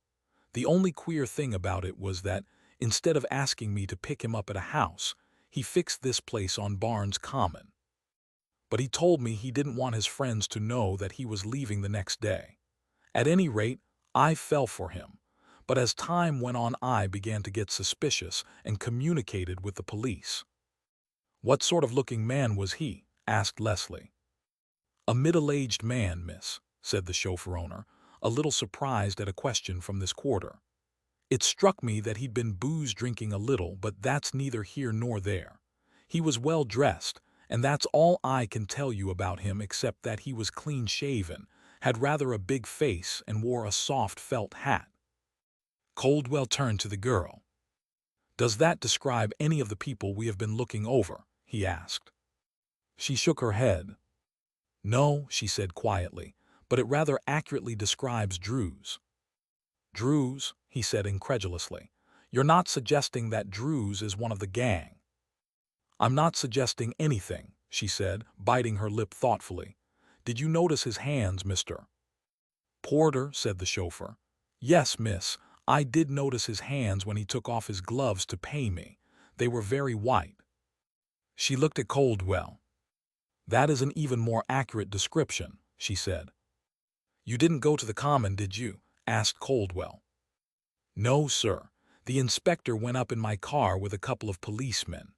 The only queer thing about it was that, instead of asking me to pick him up at a house, he fixed this place on Barnes Common. But he told me he didn't want his friends to know that he was leaving the next day. At any rate, I fell for him, but as time went on I began to get suspicious and communicated with the police." "What sort of looking man was he?" asked Leslie. "A middle-aged man, miss," said the chauffeur-owner, a little surprised at a question from this quarter. "It struck me that he'd been booze-drinking a little, but that's neither here nor there. He was well-dressed, and that's all I can tell you about him except that he was clean-shaven, had rather a big face, and wore a soft felt hat." Coldwell turned to the girl. "Does that describe any of the people we have been looking over?" he asked. She shook her head. No, she said quietly, but it rather accurately describes Druze. Druze, he said incredulously. You're not suggesting that Druze is one of the gang? I'm not suggesting anything, she said, biting her lip thoughtfully. Did you notice his hands, Mr. Porter? Said the chauffeur. Yes, miss, I did notice his hands when he took off his gloves to pay me. They were very white. She looked at Coldwell. That is an even more accurate description, she said. You didn't go to the common, did you? Asked Coldwell. No, sir. The inspector went up in my car with a couple of policemen.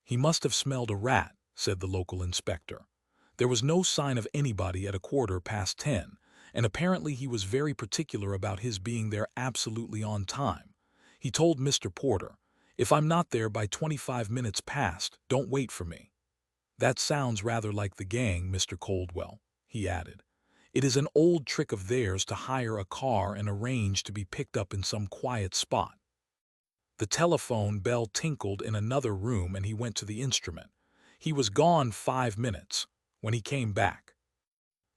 He must have smelled a rat, said the local inspector. There was no sign of anybody at 10:15, and apparently he was very particular about his being there absolutely on time. He told Mr. Porter, if I'm not there by 25 minutes past, don't wait for me. That sounds rather like the gang, Mr. Coldwell, he added. It is an old trick of theirs to hire a car and arrange to be picked up in some quiet spot. The telephone bell tinkled in another room and he went to the instrument. He was gone 5 minutes. When he came back,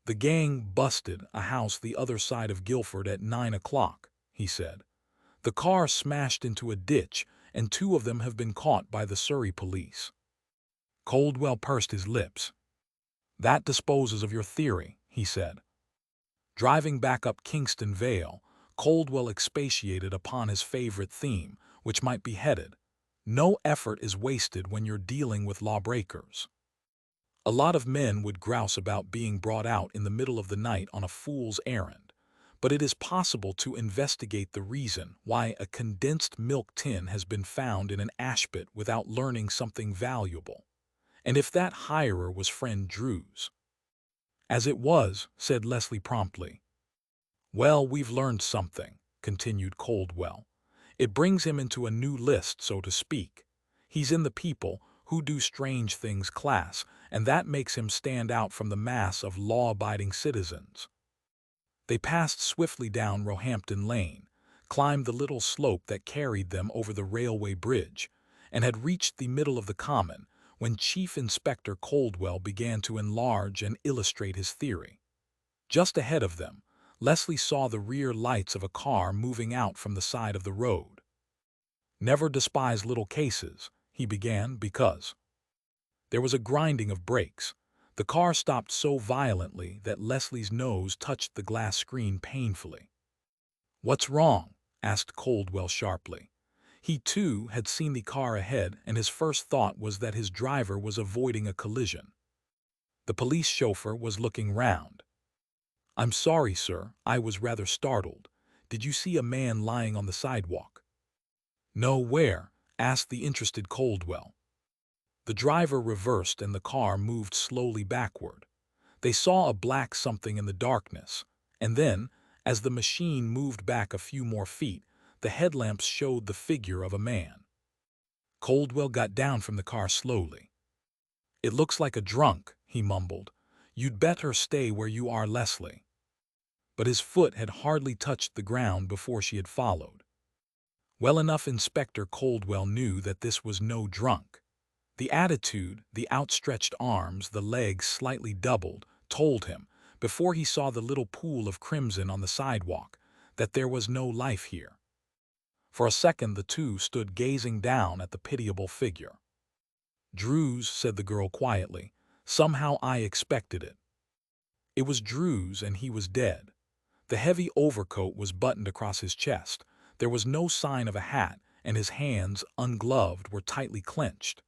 the gang busted a house the other side of Guilford at 9 o'clock, he said. The car smashed into a ditch and 2 of them have been caught by the Surrey police. Coldwell pursed his lips. That disposes of your theory, he said. Driving back up Kingston Vale, Coldwell expatiated upon his favorite theme, which might be headed, No effort is wasted when you're dealing with lawbreakers. A lot of men would grouse about being brought out in the middle of the night on a fool's errand, but it is possible to investigate the reason why a condensed milk tin has been found in an ashpit without learning something valuable. And if that hirer was friend Druze. As it was, said Leslie promptly. Well, we've learned something, continued Coldwell. It brings him into a new list, so to speak. He's in the people who do strange things class, and that makes him stand out from the mass of law-abiding citizens. They passed swiftly down Roehampton Lane, climbed the little slope that carried them over the railway bridge, and had reached the middle of the common when Chief Inspector Coldwell began to enlarge and illustrate his theory. Just ahead of them, Leslie saw the rear lights of a car moving out from the side of the road. Never despise little cases, he began, because. There was a grinding of brakes. The car stopped so violently that Leslie's nose touched the glass screen painfully. What's wrong? Asked Coldwell sharply. He, too, had seen the car ahead, and his first thought was that his driver was avoiding a collision. The police chauffeur was looking round. I'm sorry, sir, I was rather startled. Did you see a man lying on the sidewalk? No, where? Asked the interested Coldwell. The driver reversed and the car moved slowly backward. They saw a black something in the darkness, and then, as the machine moved back a few more feet, the headlamps showed the figure of a man. Coldwell got down from the car slowly. It looks like a drunk, he mumbled. You'd better stay where you are, Leslie. But his foot had hardly touched the ground before she had followed. Well enough Inspector Coldwell knew that this was no drunk. The attitude, the outstretched arms, the legs slightly doubled, told him, before he saw the little pool of crimson on the sidewalk, that there was no life here. For a second the two stood gazing down at the pitiable figure. Druze, said the girl quietly. Somehow I expected it. It was Druze, and he was dead. The heavy overcoat was buttoned across his chest. There was no sign of a hat, and his hands, ungloved, were tightly clenched.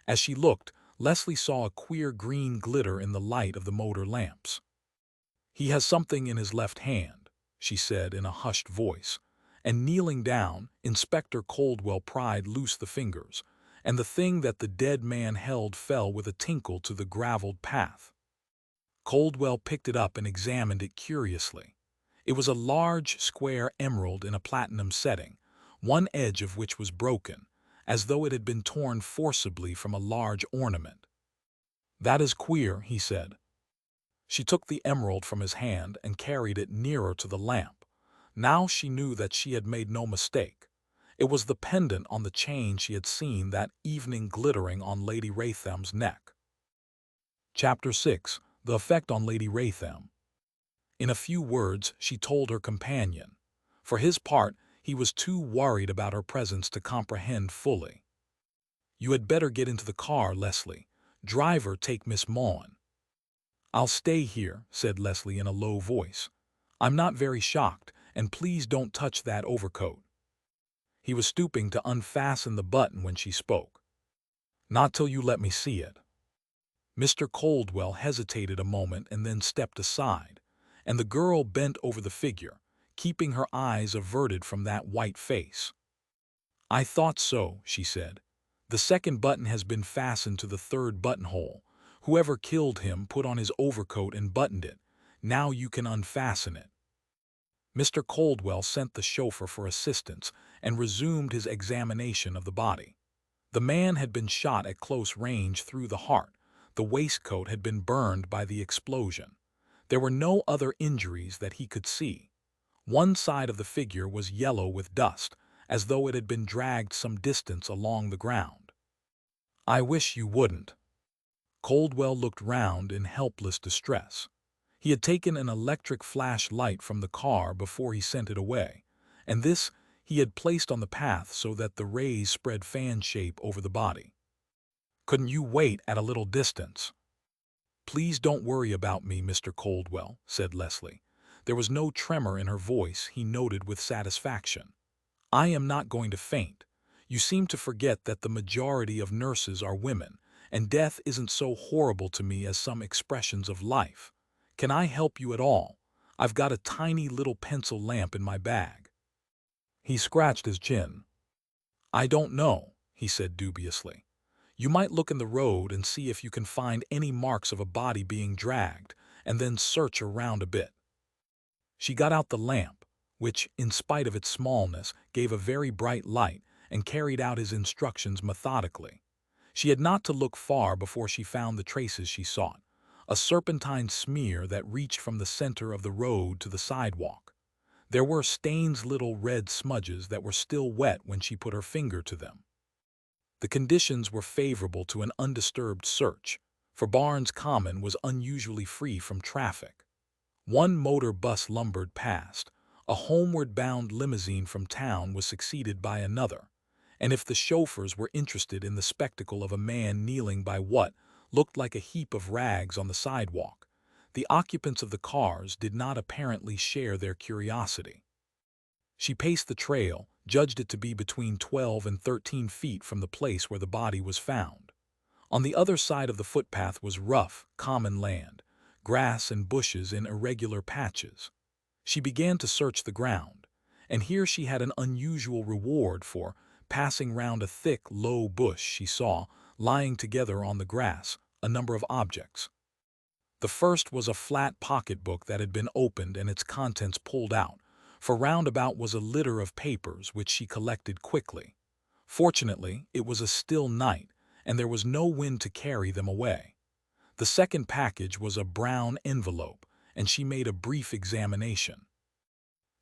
As she looked, Leslie saw a queer green glitter in the light of the motor lamps. He has something in his left hand, she said in a hushed voice, and kneeling down, Inspector Coldwell pried loose the fingers, and the thing that the dead man held fell with a tinkle to the graveled path. Coldwell picked it up and examined it curiously. It was a large, square emerald in a platinum setting, one edge of which was broken, as though it had been torn forcibly from a large ornament. That is queer, he said. She took the emerald from his hand and carried it nearer to the lamp. Now she knew that she had made no mistake. It was the pendant on the chain she had seen that evening glittering on Lady Raytham's neck. Chapter 6. The Effect on Lady Raytham. In a few words, she told her companion. For his part, he was too worried about her presence to comprehend fully. "You had better get into the car, Leslie. Driver, take Miss Maughan." "I'll stay here," said Leslie in a low voice. "I'm not very shocked, and please don't touch that overcoat." He was stooping to unfasten the button when she spoke. "Not till you let me see it." Mr. Coldwell hesitated a moment and then stepped aside, and the girl bent over the figure, keeping her eyes averted from that white face. "I thought so," she said. "The second button has been fastened to the third buttonhole. Whoever killed him put on his overcoat and buttoned it. Now you can unfasten it." Mr. Coldwell sent the chauffeur for assistance and resumed his examination of the body. The man had been shot at close range through the heart. The waistcoat had been burned by the explosion. There were no other injuries that he could see. One side of the figure was yellow with dust, as though it had been dragged some distance along the ground. "I wish you wouldn't." Coldwell looked round in helpless distress. He had taken an electric flashlight from the car before he sent it away, and this he had placed on the path so that the rays spread fan shape over the body. "Couldn't you wait at a little distance?" "Please don't worry about me, Mr. Coldwell," said Leslie. There was no tremor in her voice, he noted with satisfaction. "I am not going to faint. You seem to forget that the majority of nurses are women, and death isn't so horrible to me as some expressions of life. Can I help you at all? I've got a tiny little pencil lamp in my bag." He scratched his chin. "I don't know," he said dubiously. "You might look in the road and see if you can find any marks of a body being dragged, and then search around a bit." She got out the lamp, which, in spite of its smallness, gave a very bright light, and carried out his instructions methodically. She had not to look far before she found the traces she sought, a serpentine smear that reached from the center of the road to the sidewalk. There were stains, little red smudges that were still wet when she put her finger to them. The conditions were favorable to an undisturbed search, for Barnes Common was unusually free from traffic. One motor bus lumbered past. A homeward-bound limousine from town was succeeded by another, and if the chauffeurs were interested in the spectacle of a man kneeling by what looked like a heap of rags on the sidewalk, the occupants of the cars did not apparently share their curiosity. She paced the trail, judged it to be between 12 and 13 feet from the place where the body was found. On the other side of the footpath was rough, common land, grass and bushes in irregular patches. She began to search the ground, and here she had an unusual reward for passing round a thick, low bush. She saw, lying together on the grass, a number of objects. The first was a flat pocketbook that had been opened and its contents pulled out, for round about was a litter of papers which she collected quickly. Fortunately, it was a still night, and there was no wind to carry them away. The second package was a brown envelope, and she made a brief examination.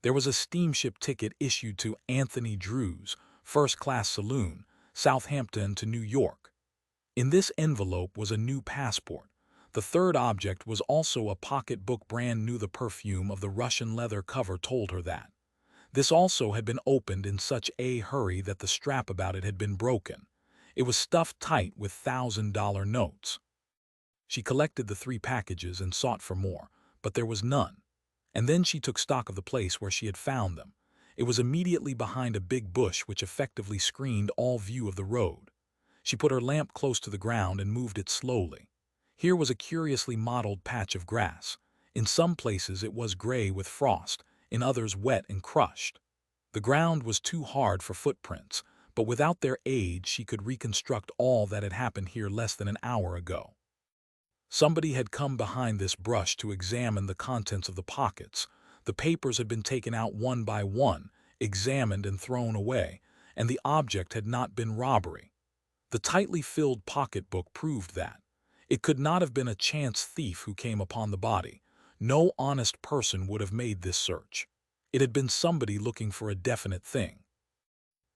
There was a steamship ticket issued to Anthony Druze, first-class saloon, Southampton to New York. In this envelope was a new passport. The third object was also a pocketbook, brand new. The perfume of the Russian leather cover told her that. This also had been opened in such a hurry that the strap about it had been broken. It was stuffed tight with $1,000 notes. She collected the 3 packages and sought for more, but there was none. And then she took stock of the place where she had found them. It was immediately behind a big bush which effectively screened all view of the road. She put her lamp close to the ground and moved it slowly. Here was a curiously mottled patch of grass. In some places it was gray with frost, in others wet and crushed. The ground was too hard for footprints, but without their aid she could reconstruct all that had happened here less than an hour ago. Somebody had come behind this brush to examine the contents of the pockets. The papers had been taken out one by one, examined and thrown away, and the object had not been robbery. The tightly filled pocketbook proved that. It could not have been a chance thief who came upon the body. No honest person would have made this search. It had been somebody looking for a definite thing.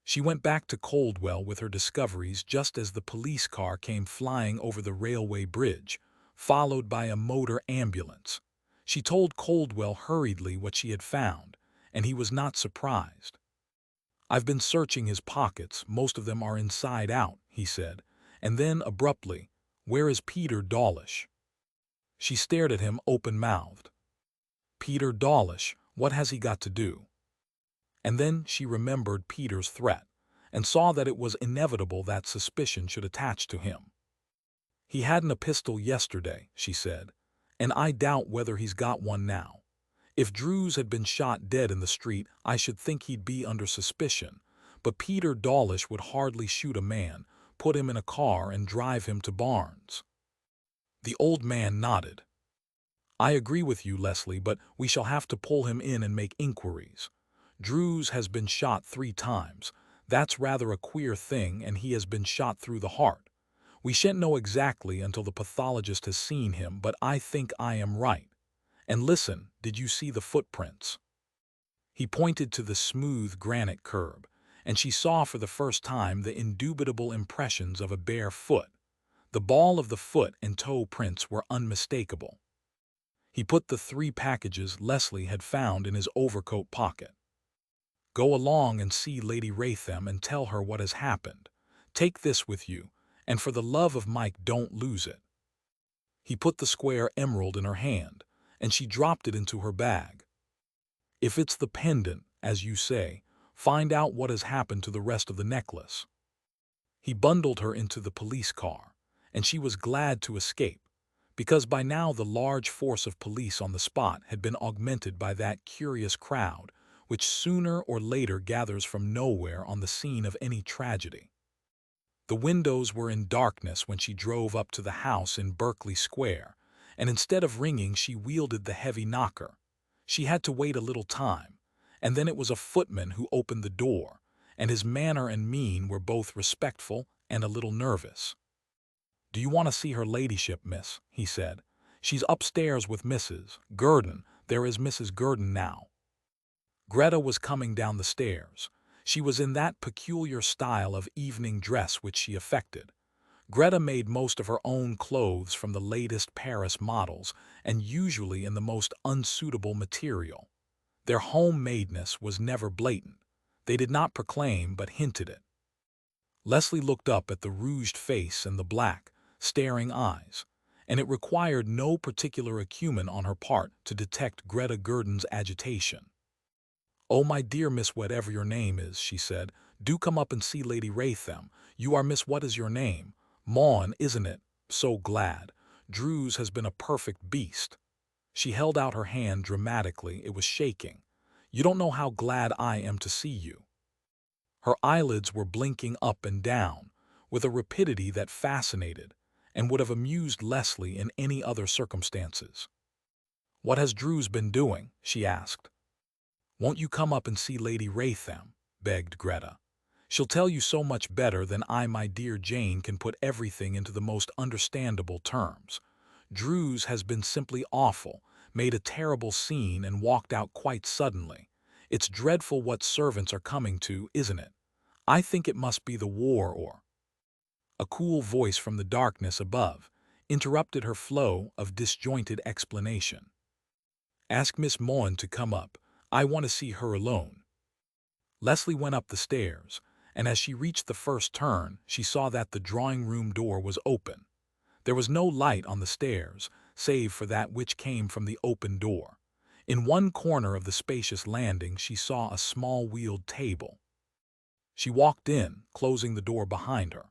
She went back to Coldwell with her discoveries just as the police car came flying over the railway bridge. followed by a motor ambulance. She told Coldwell hurriedly what she had found, and he was not surprised. "I've been searching his pockets, most of them are inside out," he said, and then, abruptly, "Where is Peter Dawlish?" She stared at him open-mouthed. Peter Dawlish, what has he got to do? And then she remembered Peter's threat, and saw that it was inevitable that suspicion should attach to him. "He hadn't a pistol yesterday," she said, "and I doubt whether he's got one now. If Druze had been shot dead in the street, I should think he'd be under suspicion, but Peter Dawlish would hardly shoot a man, put him in a car and drive him to Barnes." The old man nodded. "I agree with you, Leslie, but we shall have to pull him in and make inquiries. Druze has been shot 3 times. That's rather a queer thing, and he has been shot through the heart. We shan't know exactly until the pathologist has seen him, but I think I am right. And listen, did you see the footprints?" He pointed to the smooth granite curb, and she saw for the first time the indubitable impressions of a bare foot. The ball of the foot and toe prints were unmistakable. He put the 3 packages Leslie had found in his overcoat pocket. "Go along and see Lady Raytham and tell her what has happened. Take this with you, and for the love of Mike, don't lose it." He put the square emerald in her hand, and she dropped it into her bag. "If it's the pendant, as you say, find out what has happened to the rest of the necklace." He bundled her into the police car, and she was glad to escape, because by now the large force of police on the spot had been augmented by that curious crowd which sooner or later gathers from nowhere on the scene of any tragedy. The windows were in darkness when she drove up to the house in Berkeley Square, and instead of ringing she wielded the heavy knocker. She had to wait a little time, and then it was a footman who opened the door, and his manner and mien were both respectful and a little nervous. "Do you want to see her ladyship, miss?" he said. "She's upstairs with Mrs. Gurdon. There is Mrs. Gurdon now." Greta was coming down the stairs. She was in that peculiar style of evening dress which she affected. Greta made most of her own clothes from the latest Paris models, and usually in the most unsuitable material. Their homemadeness was never blatant. They did not proclaim but hinted it. Leslie looked up at the rouged face and the black, staring eyes, and it required no particular acumen on her part to detect Greta Gurdon's agitation. "Oh, my dear Miss whatever your name is," she said, "do come up and see Lady Raytham. You are Miss what is your name? Maughan, isn't it? So glad. Druze has been a perfect beast." She held out her hand dramatically. It was shaking. "You don't know how glad I am to see you." Her eyelids were blinking up and down, with a rapidity that fascinated, and would have amused Leslie in any other circumstances. "What has Druze been doing?" she asked. "Won't you come up and see Lady Raytham?" begged Greta. "She'll tell you so much better than I, my dear Jane, can put everything into the most understandable terms. Druze has been simply awful, made a terrible scene and walked out quite suddenly. It's dreadful what servants are coming to, isn't it? I think it must be the war or—" A cool voice from the darkness above interrupted her flow of disjointed explanation. "Ask Miss Maughan to come up. I want to see her alone." Leslie went up the stairs, and as she reached the first turn, she saw that the drawing-room door was open. There was no light on the stairs, save for that which came from the open door. In one corner of the spacious landing she saw a small wheeled table. She walked in, closing the door behind her.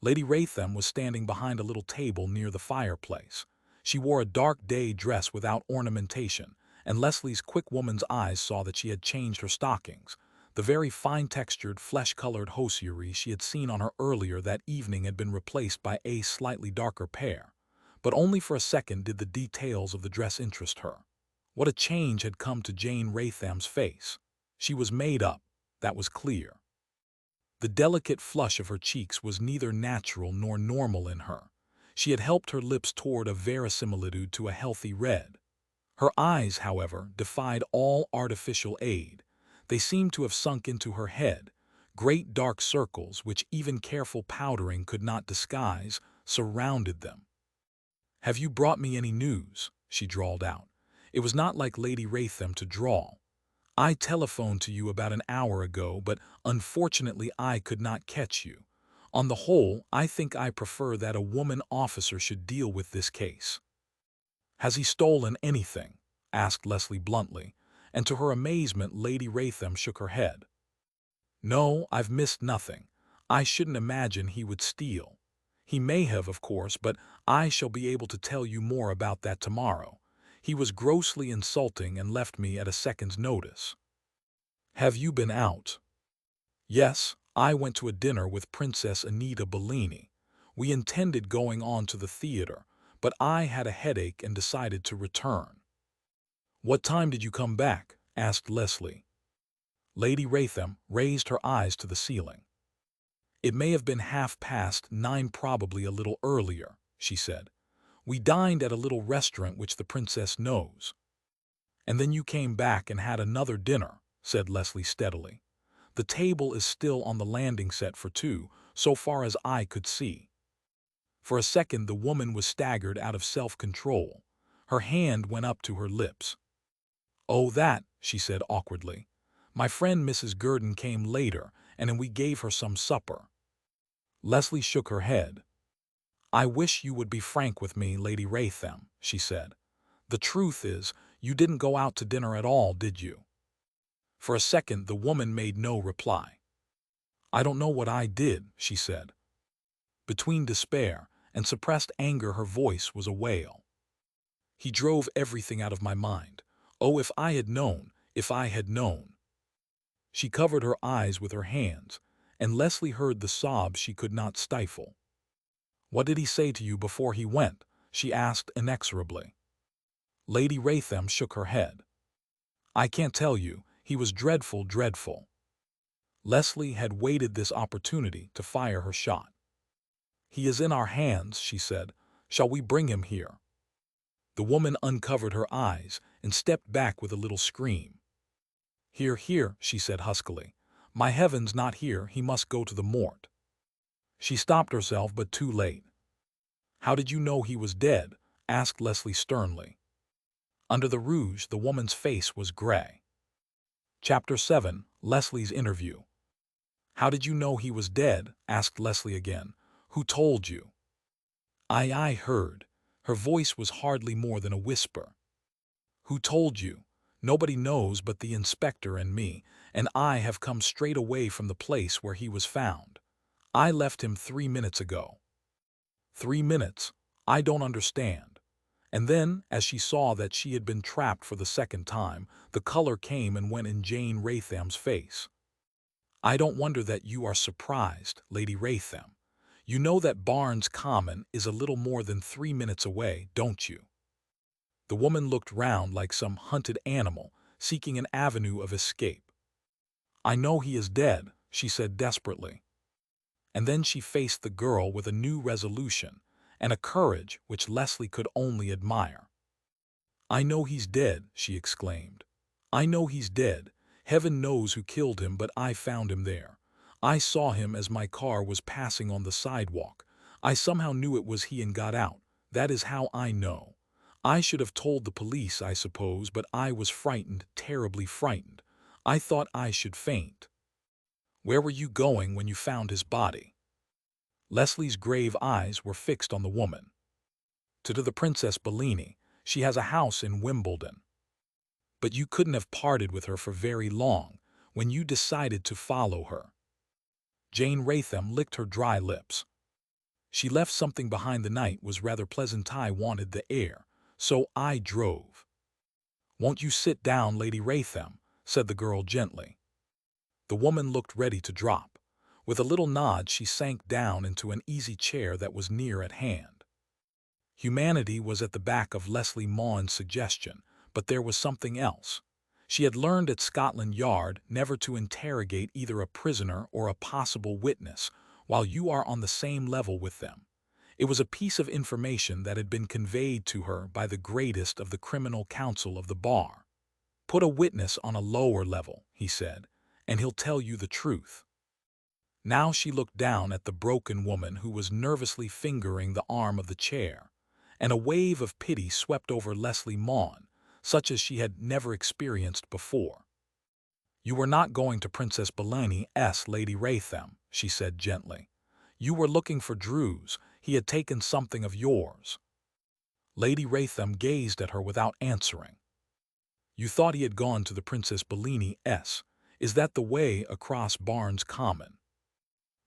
Lady Raytham was standing behind a little table near the fireplace. She wore a dark day dress without ornamentation, and Leslie's quick woman's eyes saw that she had changed her stockings. The very fine-textured, flesh-colored hosiery she had seen on her earlier that evening had been replaced by a slightly darker pair. But only for a second did the details of the dress interest her. What a change had come to Jane Raytham's face! She was made up, that was clear. The delicate flush of her cheeks was neither natural nor normal in her. She had helped her lips toward a verisimilitude to a healthy red. Her eyes, however, defied all artificial aid. They seemed to have sunk into her head. Great dark circles, which even careful powdering could not disguise, surrounded them. "Have you brought me any news?" she drawled out. It was not like Lady Raytham to drawl. "I telephoned to you about an hour ago, but unfortunately I could not catch you. On the whole, I think I prefer that a woman officer should deal with this case." "Has he stolen anything?" asked Leslie bluntly, and to her amazement Lady Raytham shook her head. "No, I've missed nothing. I shouldn't imagine he would steal. He may have, of course, but I shall be able to tell you more about that tomorrow. He was grossly insulting and left me at a second's notice." "Have you been out?" "Yes, I went to a dinner with Princess Anita Bellini. We intended going on to the theater, but I had a headache and decided to return." "What time did you come back?" asked Leslie. Lady Raytham raised her eyes to the ceiling. "It may have been 9:30, probably a little earlier," she said. "We dined at a little restaurant which the princess knows." "And then you came back and had another dinner," said Leslie steadily. "The table is still on the landing set for two, so far as I could see." For a second the woman was staggered out of self-control. Her hand went up to her lips. "Oh, that," she said awkwardly. "My friend Mrs. Gurdon came later, and then we gave her some supper." Leslie shook her head. "I wish you would be frank with me, Lady Raytham," she said. "The truth is, you didn't go out to dinner at all, did you?" For a second the woman made no reply. "I don't know what I did," she said. Between despair and suppressed anger her voice was a wail. "He drove everything out of my mind. Oh, if I had known, if I had known." She covered her eyes with her hands, and Leslie heard the sobs she could not stifle. "What did he say to you before he went?" she asked inexorably. Lady Raytham shook her head. "I can't tell you. He was dreadful, dreadful." Leslie had waited this opportunity to fire her shot. "He is in our hands," she said. "Shall we bring him here?" The woman uncovered her eyes and stepped back with a little scream. "Here, here," she said huskily. "My heavens, not here. He must go to the mort." She stopped herself, but too late. "How did you know he was dead?" asked Leslie sternly. Under the rouge, the woman's face was gray. Chapter 7. Leslie's Interview. "How did you know he was dead?" asked Leslie again. "Who told you?" I heard." Her voice was hardly more than a whisper. "Who told you?" "Nobody knows but the inspector and me, and I have come straight away from the place where he was found. I left him 3 minutes ago." 3 minutes? I don't understand." And then, as she saw that she had been trapped for the second time, the color came and went in Jane Raytham's face. "I don't wonder that you are surprised, Lady Raytham. You know that Barnes Common is a little more than 3 minutes away, don't you?" The woman looked round like some hunted animal, seeking an avenue of escape. "I know he is dead," she said desperately. And then she faced the girl with a new resolution, and a courage which Leslie could only admire. "I know he's dead," she exclaimed. "I know he's dead. Heaven knows who killed him, but I found him there. I saw him as my car was passing on the sidewalk. I somehow knew it was he and got out. That is how I know. I should have told the police, I suppose, but I was frightened, terribly frightened. I thought I should faint." "Where were you going when you found his body?" Leslie's grave eyes were fixed on the woman. To the Princess Bellini. She has a house in Wimbledon." "But you couldn't have parted with her for very long, when you decided to follow her." Jane Raytham licked her dry lips. "She left something behind the night was rather pleasant. I wanted the air, so I drove." "Won't you sit down, Lady Raytham?" said the girl gently. The woman looked ready to drop. With a little nod she sank down into an easy chair that was near at hand. Humanity was at the back of Leslie Maughan's suggestion, but there was something else. She had learned at Scotland Yard never to interrogate either a prisoner or a possible witness while you are on the same level with them. It was a piece of information that had been conveyed to her by the greatest of the criminal counsel of the bar. "Put a witness on a lower level," he said, "and he'll tell you the truth." Now she looked down at the broken woman who was nervously fingering the arm of the chair, and a wave of pity swept over Leslie Maughan, such as she had never experienced before. "You were not going to Princess Bellini's Lady Raytham," she said gently. "You were looking for Druze. He had taken something of yours." Lady Raytham gazed at her without answering. "You thought he had gone to the Princess Bellini's. Is that the way across Barnes Common?"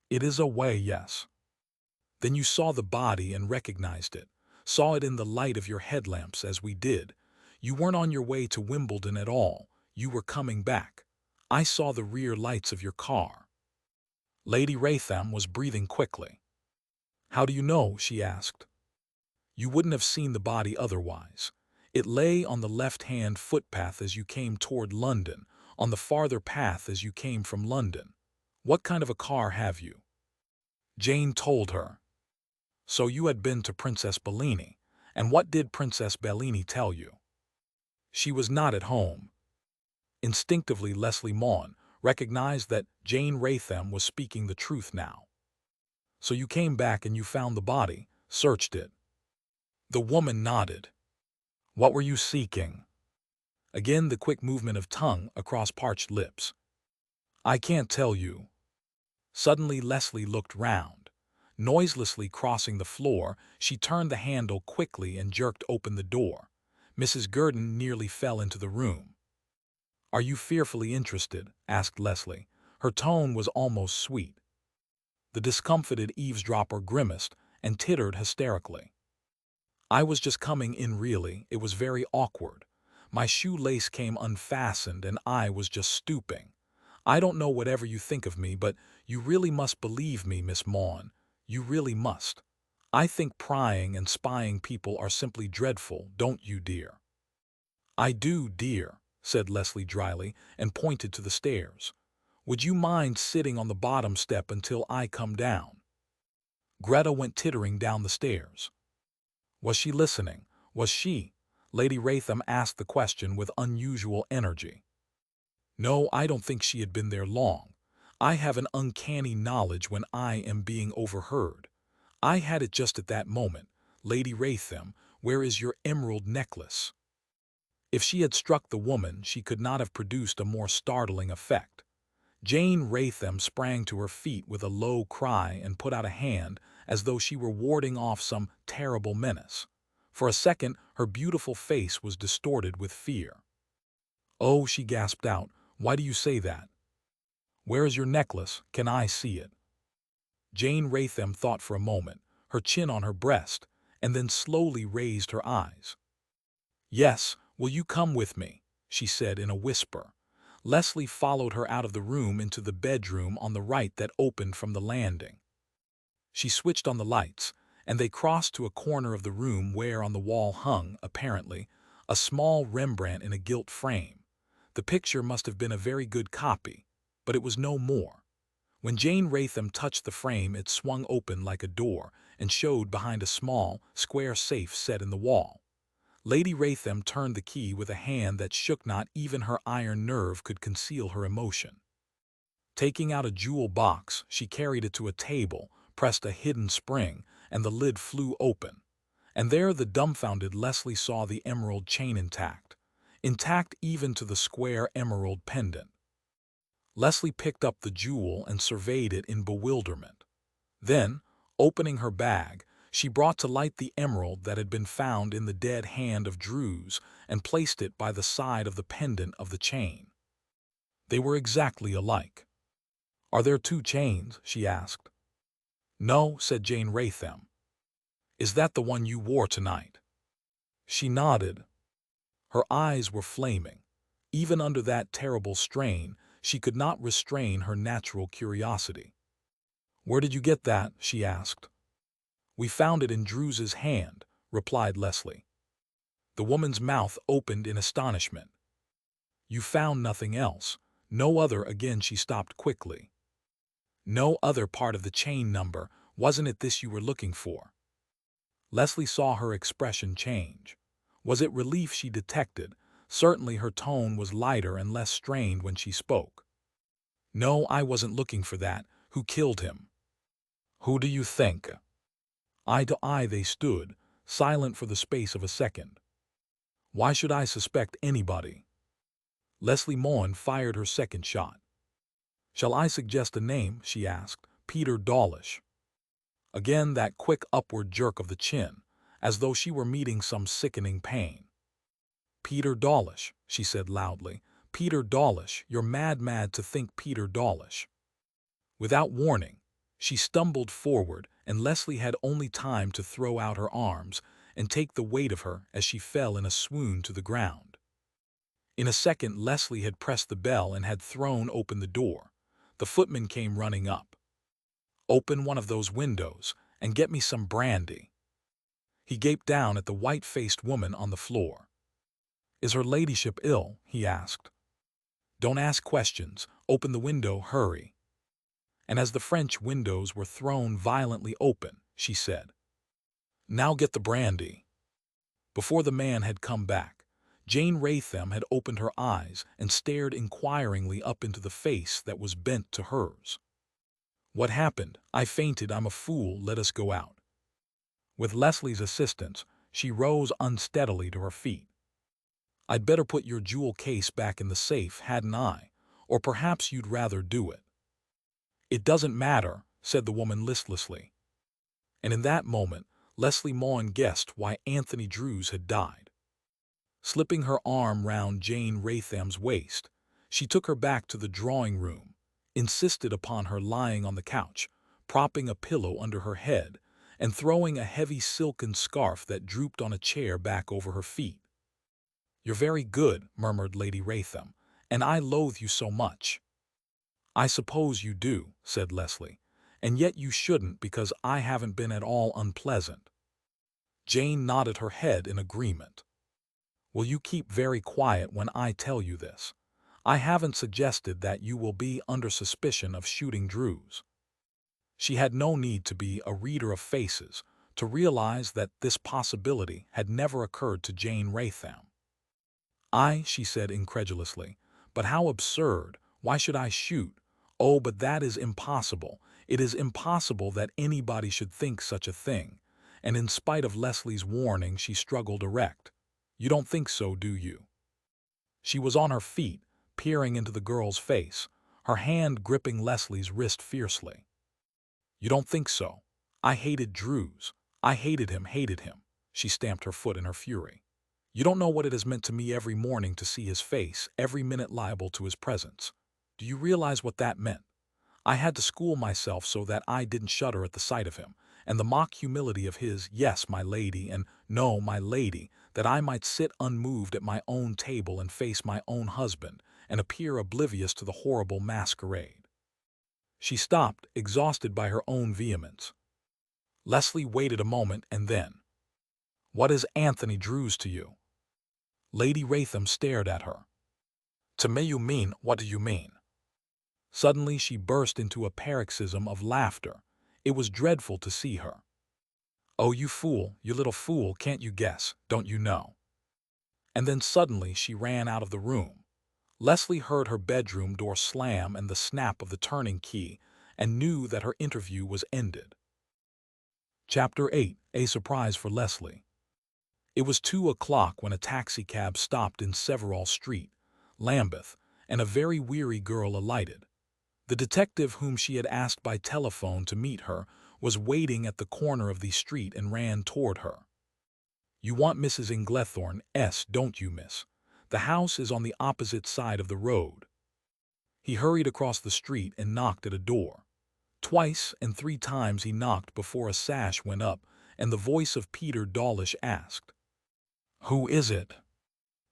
"It is a way, yes." "Then you saw the body and recognized it, saw it in the light of your headlamps as we did. You weren't on your way to Wimbledon at all. You were coming back. I saw the rear lights of your car." Lady Raytham was breathing quickly. "How do you know?" she asked. "You wouldn't have seen the body otherwise. It lay on the left-hand footpath as you came toward London, on the farther path as you came from London. What kind of a car have you?" Jane told her. "So you had been to Princess Bellini, and what did Princess Bellini tell you?" "She was not at home." Instinctively, Leslie Maughan recognized that Jane Raytham was speaking the truth now. "So you came back and you found the body, searched it." The woman nodded. "What were you seeking?" Again the quick movement of tongue across parched lips. "I can't tell you." Suddenly Leslie looked round. Noiselessly crossing the floor, she turned the handle quickly and jerked open the door. Mrs. Gurdon nearly fell into the room. "Are you fearfully interested?" asked Leslie. Her tone was almost sweet. The discomfited eavesdropper grimaced and tittered hysterically. "I was just coming in really. It was very awkward. My shoelace came unfastened and I was just stooping. I don't know whatever you think of me, but you really must believe me, Miss Maughan. You really must. I think prying and spying people are simply dreadful, don't you, dear?" "I do, dear," said Leslie dryly, and pointed to the stairs. "Would you mind sitting on the bottom step until I come down?" Greta went tittering down the stairs. Was she listening? Was she? Lady Raytham asked the question with unusual energy. "No, I don't think she had been there long. I have an uncanny knowledge when I am being overheard. I had it just at that moment. Lady Raytham, where is your emerald necklace?" If she had struck the woman, she could not have produced a more startling effect. Jane Raytham sprang to her feet with a low cry and put out a hand as though she were warding off some terrible menace. For a second, her beautiful face was distorted with fear. "Oh," she gasped out, "why do you say that? Where is your necklace? Can I see it?" Jane Raytham thought for a moment, her chin on her breast, and then slowly raised her eyes. "Yes, will you come with me?" she said in a whisper. Leslie followed her out of the room into the bedroom on the right that opened from the landing. She switched on the lights, and they crossed to a corner of the room where on the wall hung, apparently, a small Rembrandt in a gilt frame. The picture must have been a very good copy, but it was no more. When Jane Raytham touched the frame, it swung open like a door and showed behind a small, square safe set in the wall. Lady Raytham turned the key with a hand that shook. Not even her iron nerve could conceal her emotion. Taking out a jewel box, she carried it to a table, pressed a hidden spring, and the lid flew open. And there the dumbfounded Leslie saw the emerald chain intact even to the square emerald pendant. Leslie picked up the jewel and surveyed it in bewilderment. Then, opening her bag, she brought to light the emerald that had been found in the dead hand of Druze and placed it by the side of the pendant of the chain. They were exactly alike. "Are there two chains?" she asked. "No," said Jane Raytham. "Is that the one you wore tonight?" She nodded. Her eyes were flaming. Even under that terrible strain, she could not restrain her natural curiosity. "Where did you get that?" she asked. "We found it in Druze's hand," replied Leslie. The woman's mouth opened in astonishment. "You found nothing else? No other?" Again she stopped quickly. "No other part of the chain number? Wasn't it this you were looking for?" Leslie saw her expression change. Was it relief she detected? Certainly her tone was lighter and less strained when she spoke. "No, I wasn't looking for that. Who killed him?" "Who do you think?" Eye to eye they stood, silent for the space of a second. Why should I suspect anybody? Leslie Maughan fired her second shot. Shall I suggest a name? She asked. Peter Dawlish. Again that quick upward jerk of the chin, as though she were meeting some sickening pain. Peter Dawlish, she said loudly. Peter Dawlish, you're mad to think Peter Dawlish. Without warning, she stumbled forward, and Leslie had only time to throw out her arms and take the weight of her as she fell in a swoon to the ground. In a second, Leslie had pressed the bell and had thrown open the door. The footman came running up. Open one of those windows and get me some brandy. He gaped down at the white-faced woman on the floor. Is her ladyship ill? He asked. Don't ask questions. Open the window, hurry. And as the French windows were thrown violently open, she said, Now get the brandy. Before the man had come back, Jane Raytham had opened her eyes and stared inquiringly up into the face that was bent to hers. What happened? I fainted. I'm a fool. Let us go out. With Leslie's assistance, she rose unsteadily to her feet. I'd better put your jewel case back in the safe, hadn't I? Or perhaps you'd rather do it. It doesn't matter, said the woman listlessly. And in that moment, Leslie Maughan guessed why Anthony Druze had died. Slipping her arm round Jane Raytham's waist, she took her back to the drawing room, insisted upon her lying on the couch, propping a pillow under her head, and throwing a heavy silken scarf that drooped on a chair back over her feet. You're very good, murmured Lady Raytham, and I loathe you so much. I suppose you do, said Leslie, and yet you shouldn't because I haven't been at all unpleasant. Jane nodded her head in agreement. Will you keep very quiet when I tell you this? I haven't suggested that you will be under suspicion of shooting Druze. She had no need to be a reader of faces to realize that this possibility had never occurred to Jane Raytham. She said incredulously, but how absurd! Why should I shoot? Oh, but that is impossible. It is impossible that anybody should think such a thing. And in spite of Leslie's warning, she struggled erect. You don't think so, do you? She was on her feet, peering into the girl's face, her hand gripping Leslie's wrist fiercely. You don't think so? I hated Druze. I hated him. She stamped her foot in her fury. You don't know what it has meant to me every morning to see his face, every minute liable to his presence. Do you realize what that meant? I had to school myself so that I didn't shudder at the sight of him, and the mock humility of his "yes, my lady," and "no, my lady," that I might sit unmoved at my own table and face my own husband, and appear oblivious to the horrible masquerade. She stopped, exhausted by her own vehemence. Leslie waited a moment, and then, What is Anthony Druze to you? Lady Raytham stared at her. To me you mean, what do you mean? Suddenly she burst into a paroxysm of laughter. It was dreadful to see her. Oh, you fool, you little fool, can't you guess, don't you know? And then suddenly she ran out of the room. Leslie heard her bedroom door slam and the snap of the turning key, and knew that her interview was ended. Chapter 8. A surprise for Leslie. It was 2 o'clock when a taxicab stopped in Severall Street, Lambeth, and a very weary girl alighted. The detective whom she had asked by telephone to meet her was waiting at the corner of the street and ran toward her. You want Mrs. Inglethorne, don't you, miss? The house is on the opposite side of the road. He hurried across the street and knocked at a door. Twice and 3 times he knocked before a sash went up and the voice of Peter Dawlish asked, Who is it?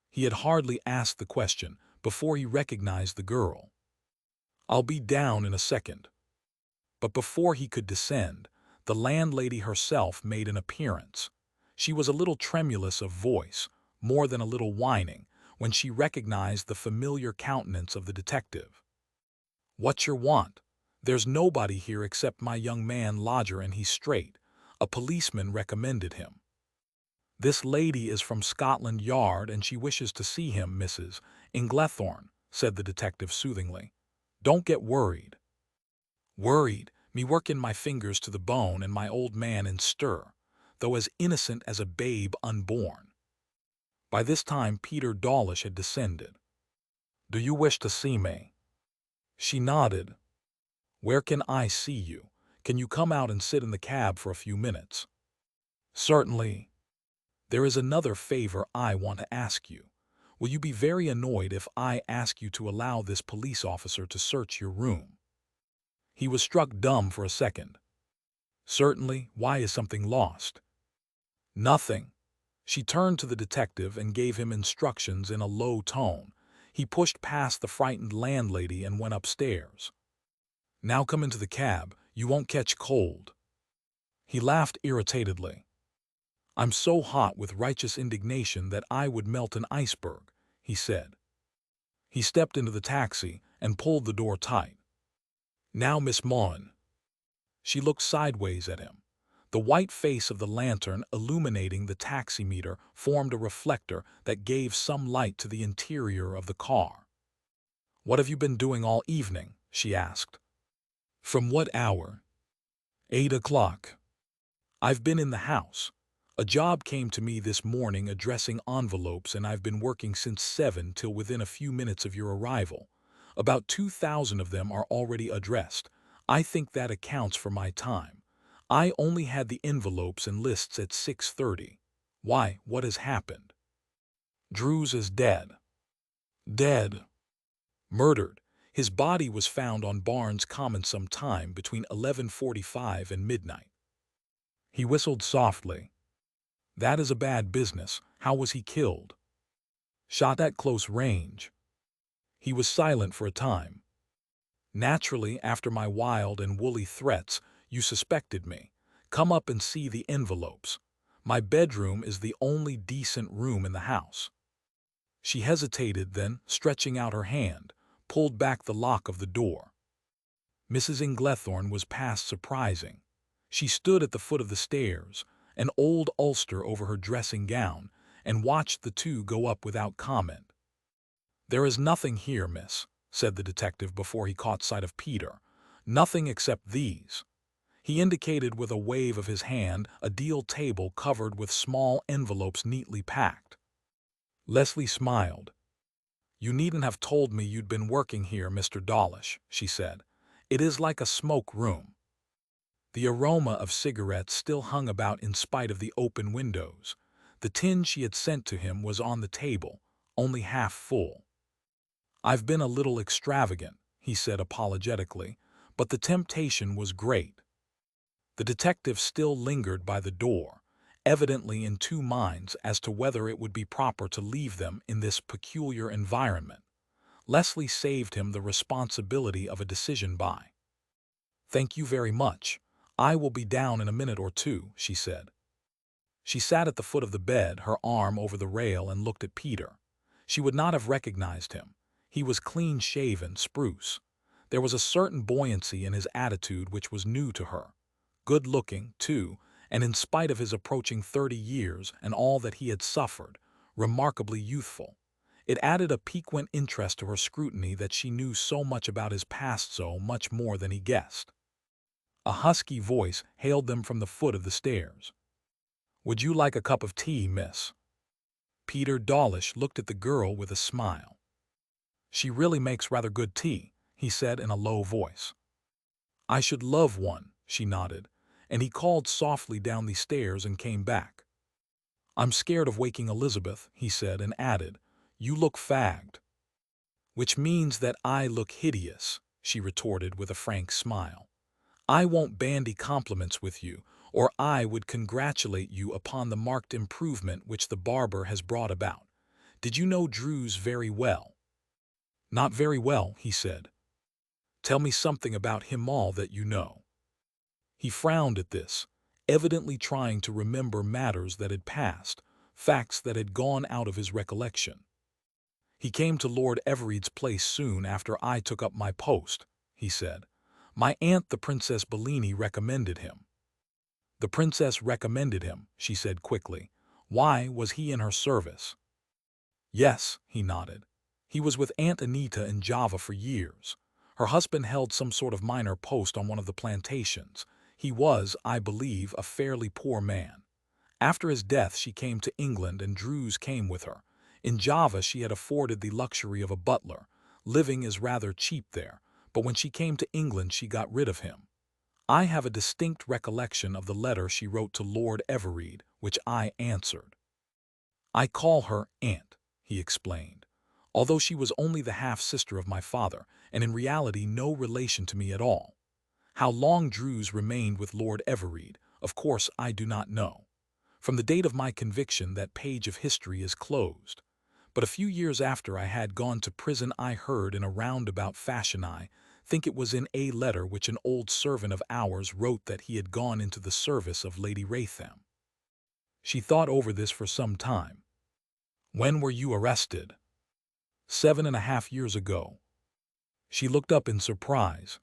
He had hardly asked the question before he recognized the girl. I'll be down in a second. But before he could descend, the landlady herself made an appearance. She was a little tremulous of voice, more than a little whining, when she recognized the familiar countenance of the detective. What's your want? There's nobody here except my young man lodger, and he's straight. A policeman recommended him. This lady is from Scotland Yard, and she wishes to see him, Mrs. Inglethorne, said the detective soothingly. Don't get worried. Worried? Me working my fingers to the bone and my old man in stir. though as innocent as a babe unborn. By this time Peter Dawlish had descended. "Do you wish to see me?" She nodded. "Where can I see you? Can you come out and sit in the cab for a few minutes?" "Certainly." "There is another favor I want to ask you. Will you be very annoyed if I ask you to allow this police officer to search your room?" He was struck dumb for a second. "Certainly. Why, is something lost?" "Nothing." She turned to the detective and gave him instructions in a low tone. He pushed past the frightened landlady and went upstairs. "Now come into the cab. You won't catch cold." He laughed irritatedly. "I'm so hot with righteous indignation that I would melt an iceberg," he said. He stepped into the taxi and pulled the door tight. "Now, Miss Maughan." She looked sideways at him. The white face of the lantern illuminating the taximeter formed a reflector that gave some light to the interior of the car. "What have you been doing all evening?" she asked. "From what hour?" 8 o'clock. "I've been in the house. A job came to me this morning addressing envelopes, and I've been working since 7 till within a few minutes of your arrival. About 2,000 of them are already addressed. I think that accounts for my time. I only had the envelopes and lists at 6:30. Why, what has happened?" "Druze is dead." "Dead?" "Murdered. His body was found on Barnes Common some time between 11:45 and midnight." He whistled softly. "That is a bad business. How was he killed?" "Shot at close range." He was silent for a time. "Naturally, after my wild and woolly threats, you suspected me. Come up and see the envelopes. My bedroom is the only decent room in the house." She hesitated, then, stretching out her hand, pulled back the lock of the door. Mrs. Inglethorne was past surprising. She stood at the foot of the stairs, an old ulster over her dressing gown, and watched the two go up without comment. "There is nothing here, miss," said the detective before he caught sight of Peter. "Nothing except these." He indicated with a wave of his hand a deal table covered with small envelopes neatly packed. Leslie smiled. "You needn't have told me you'd been working here, Mr. Dawlish," she said. "It is like a smoke room." The aroma of cigarettes still hung about in spite of the open windows. The tin she had sent to him was on the table, only half full. "I've been a little extravagant," he said apologetically, "but the temptation was great." The detective still lingered by the door, evidently in two minds as to whether it would be proper to leave them in this peculiar environment. Leslie saved him the responsibility of a decision by. "Thank you very much. I will be down in a minute or two," she said. She sat at the foot of the bed, her arm over the rail, and looked at Peter. She would not have recognized him. He was clean-shaven, spruce. There was a certain buoyancy in his attitude which was new to her. Good-looking, too, and in spite of his approaching 30 years and all that he had suffered, remarkably youthful. It added a piquant interest to her scrutiny that she knew so much about his past, so much more than he guessed. A husky voice hailed them from the foot of the stairs. "Would you like a cup of tea, miss?" Peter Dawlish looked at the girl with a smile. "She really makes rather good tea," he said in a low voice. "I should love one," she nodded, and he called softly down the stairs and came back. "I'm scared of waking Elizabeth," he said, and added, "You look fagged." "Which means that I look hideous," she retorted with a frank smile. "I won't bandy compliments with you, or I would congratulate you upon the marked improvement which the barber has brought about. Did you know Druze very well?" "Not very well," he said. "Tell me something about him, all that you know." He frowned at this, evidently trying to remember matters that had passed, facts that had gone out of his recollection. "He came to Lord Everede's place soon after I took up my post," he said. "My aunt, the Princess Bellini, recommended him." "The Princess recommended him," she said quickly. "Why, was he in her service?" "Yes," he nodded. "He was with Aunt Anita in Java for years. Her husband held some sort of minor post on one of the plantations. He was, I believe, a fairly poor man. After his death, she came to England and Druze came with her. In Java, she had afforded the luxury of a butler. Living is rather cheap there, but when she came to England, she got rid of him. I have a distinct recollection of the letter she wrote to Lord Everead, which I answered. I call her Aunt, he explained, although she was only the half-sister of my father, and in reality no relation to me at all. How long Druze remained with Lord Everead, of course I do not know. From the date of my conviction, that page of history is closed. But a few years after I had gone to prison, I heard in a roundabout fashion, I think it was in a letter which an old servant of ours wrote, that he had gone into the service of Lady Raytham. She thought over this for some time. When were you arrested? 7.5 years ago. She looked up in surprise.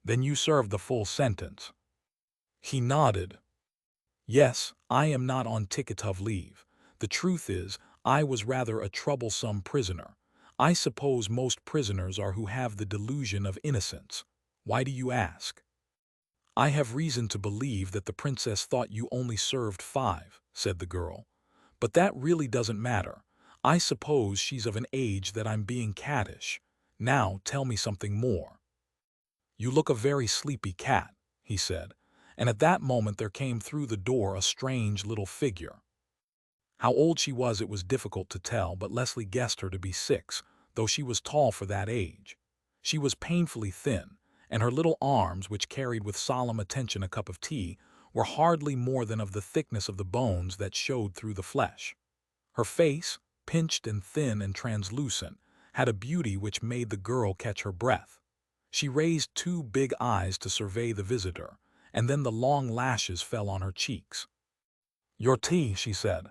Then you served the full sentence? He nodded. Yes, I am not on ticket of leave. The truth is, I was rather a troublesome prisoner. I suppose most prisoners are who have the delusion of innocence. Why do you ask? I have reason to believe that the princess thought you only served 5, said the girl. But that really doesn't matter. I suppose she's of an age that I'm being cattish. Now tell me something more. You look a very sleepy cat, he said, and at that moment there came through the door a strange little figure. How old she was it was difficult to tell, but Leslie guessed her to be 6, though she was tall for that age. She was painfully thin, and her little arms, which carried with solemn attention a cup of tea, were hardly more than of the thickness of the bones that showed through the flesh. Her face, pinched and thin and translucent, had a beauty which made the girl catch her breath. She raised 2 big eyes to survey the visitor, and then the long lashes fell on her cheeks. Your tea, she said.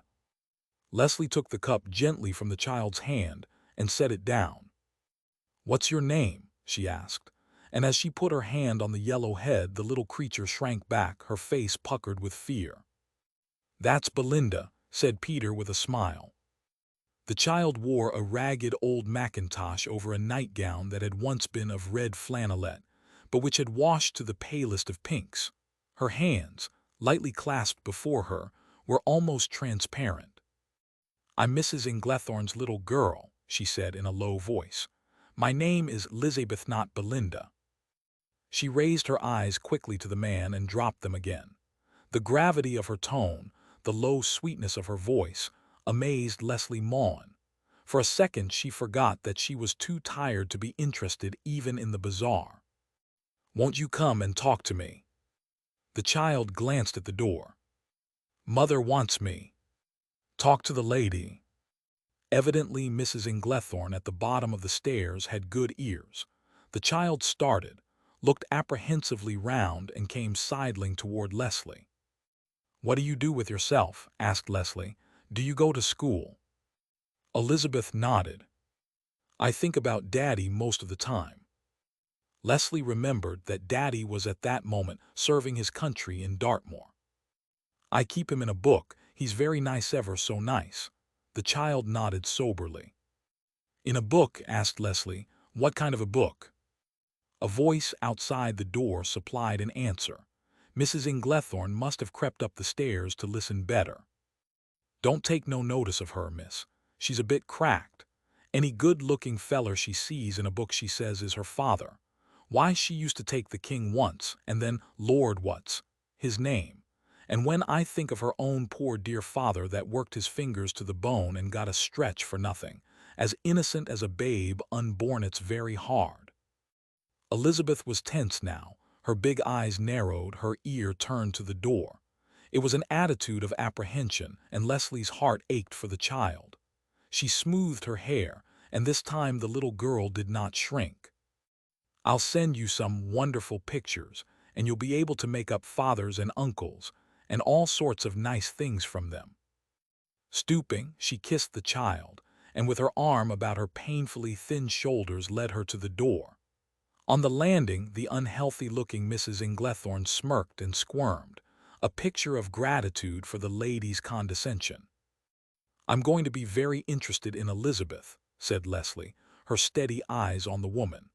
Leslie took the cup gently from the child's hand and set it down. What's your name? She asked, and as she put her hand on the yellow head, the little creature shrank back, her face puckered with fear. That's Belinda, said Peter with a smile. The child wore a ragged old mackintosh over a nightgown that had once been of red flannelette, but which had washed to the palest of pinks. Her hands, lightly clasped before her, were almost transparent. I'm Mrs. Inglethorne's little girl, she said in a low voice. My name is Lizabeth, not Belinda. She raised her eyes quickly to the man and dropped them again. The gravity of her tone, the low sweetness of her voice, amazed Leslie Maughan. For a second she forgot that she was too tired to be interested even in the bazaar. Won't you come and talk to me? The child glanced at the door. Mother wants me. Talk to the lady. Evidently Mrs. Inglethorne at the bottom of the stairs had good ears. The child started, looked apprehensively round, and came sidling toward Leslie. What do you do with yourself? Asked Leslie. Do you go to school? Elizabeth nodded. I think about Daddy most of the time. Leslie remembered that Daddy was at that moment serving his country in Dartmoor. I keep him in a book. He's very nice, ever so nice. The child nodded soberly. In a book? Asked Leslie. What kind of a book? A voice outside the door supplied an answer. Mrs. Inglethorne must have crept up the stairs to listen better. Don't take no notice of her, miss. She's a bit cracked. Any good-looking feller she sees in a book, she says, is her father. Why, she used to take the king once, and then Lord what's his name. And when I think of her own poor dear father that worked his fingers to the bone and got a stretch for nothing, as innocent as a babe unborn, it's very hard. Elizabeth was tense now. Her big eyes narrowed, her ear turned to the door. It was an attitude of apprehension, and Leslie's heart ached for the child. She smoothed her hair, and this time the little girl did not shrink. I'll send you some wonderful pictures, and you'll be able to make up fathers and uncles, and all sorts of nice things from them. Stooping, she kissed the child, and with her arm about her painfully thin shoulders led her to the door. On the landing, the unhealthy-looking Mrs. Inglethorne smirked and squirmed, a picture of gratitude for the lady's condescension. I'm going to be very interested in Elizabeth, said Leslie, her steady eyes on the woman.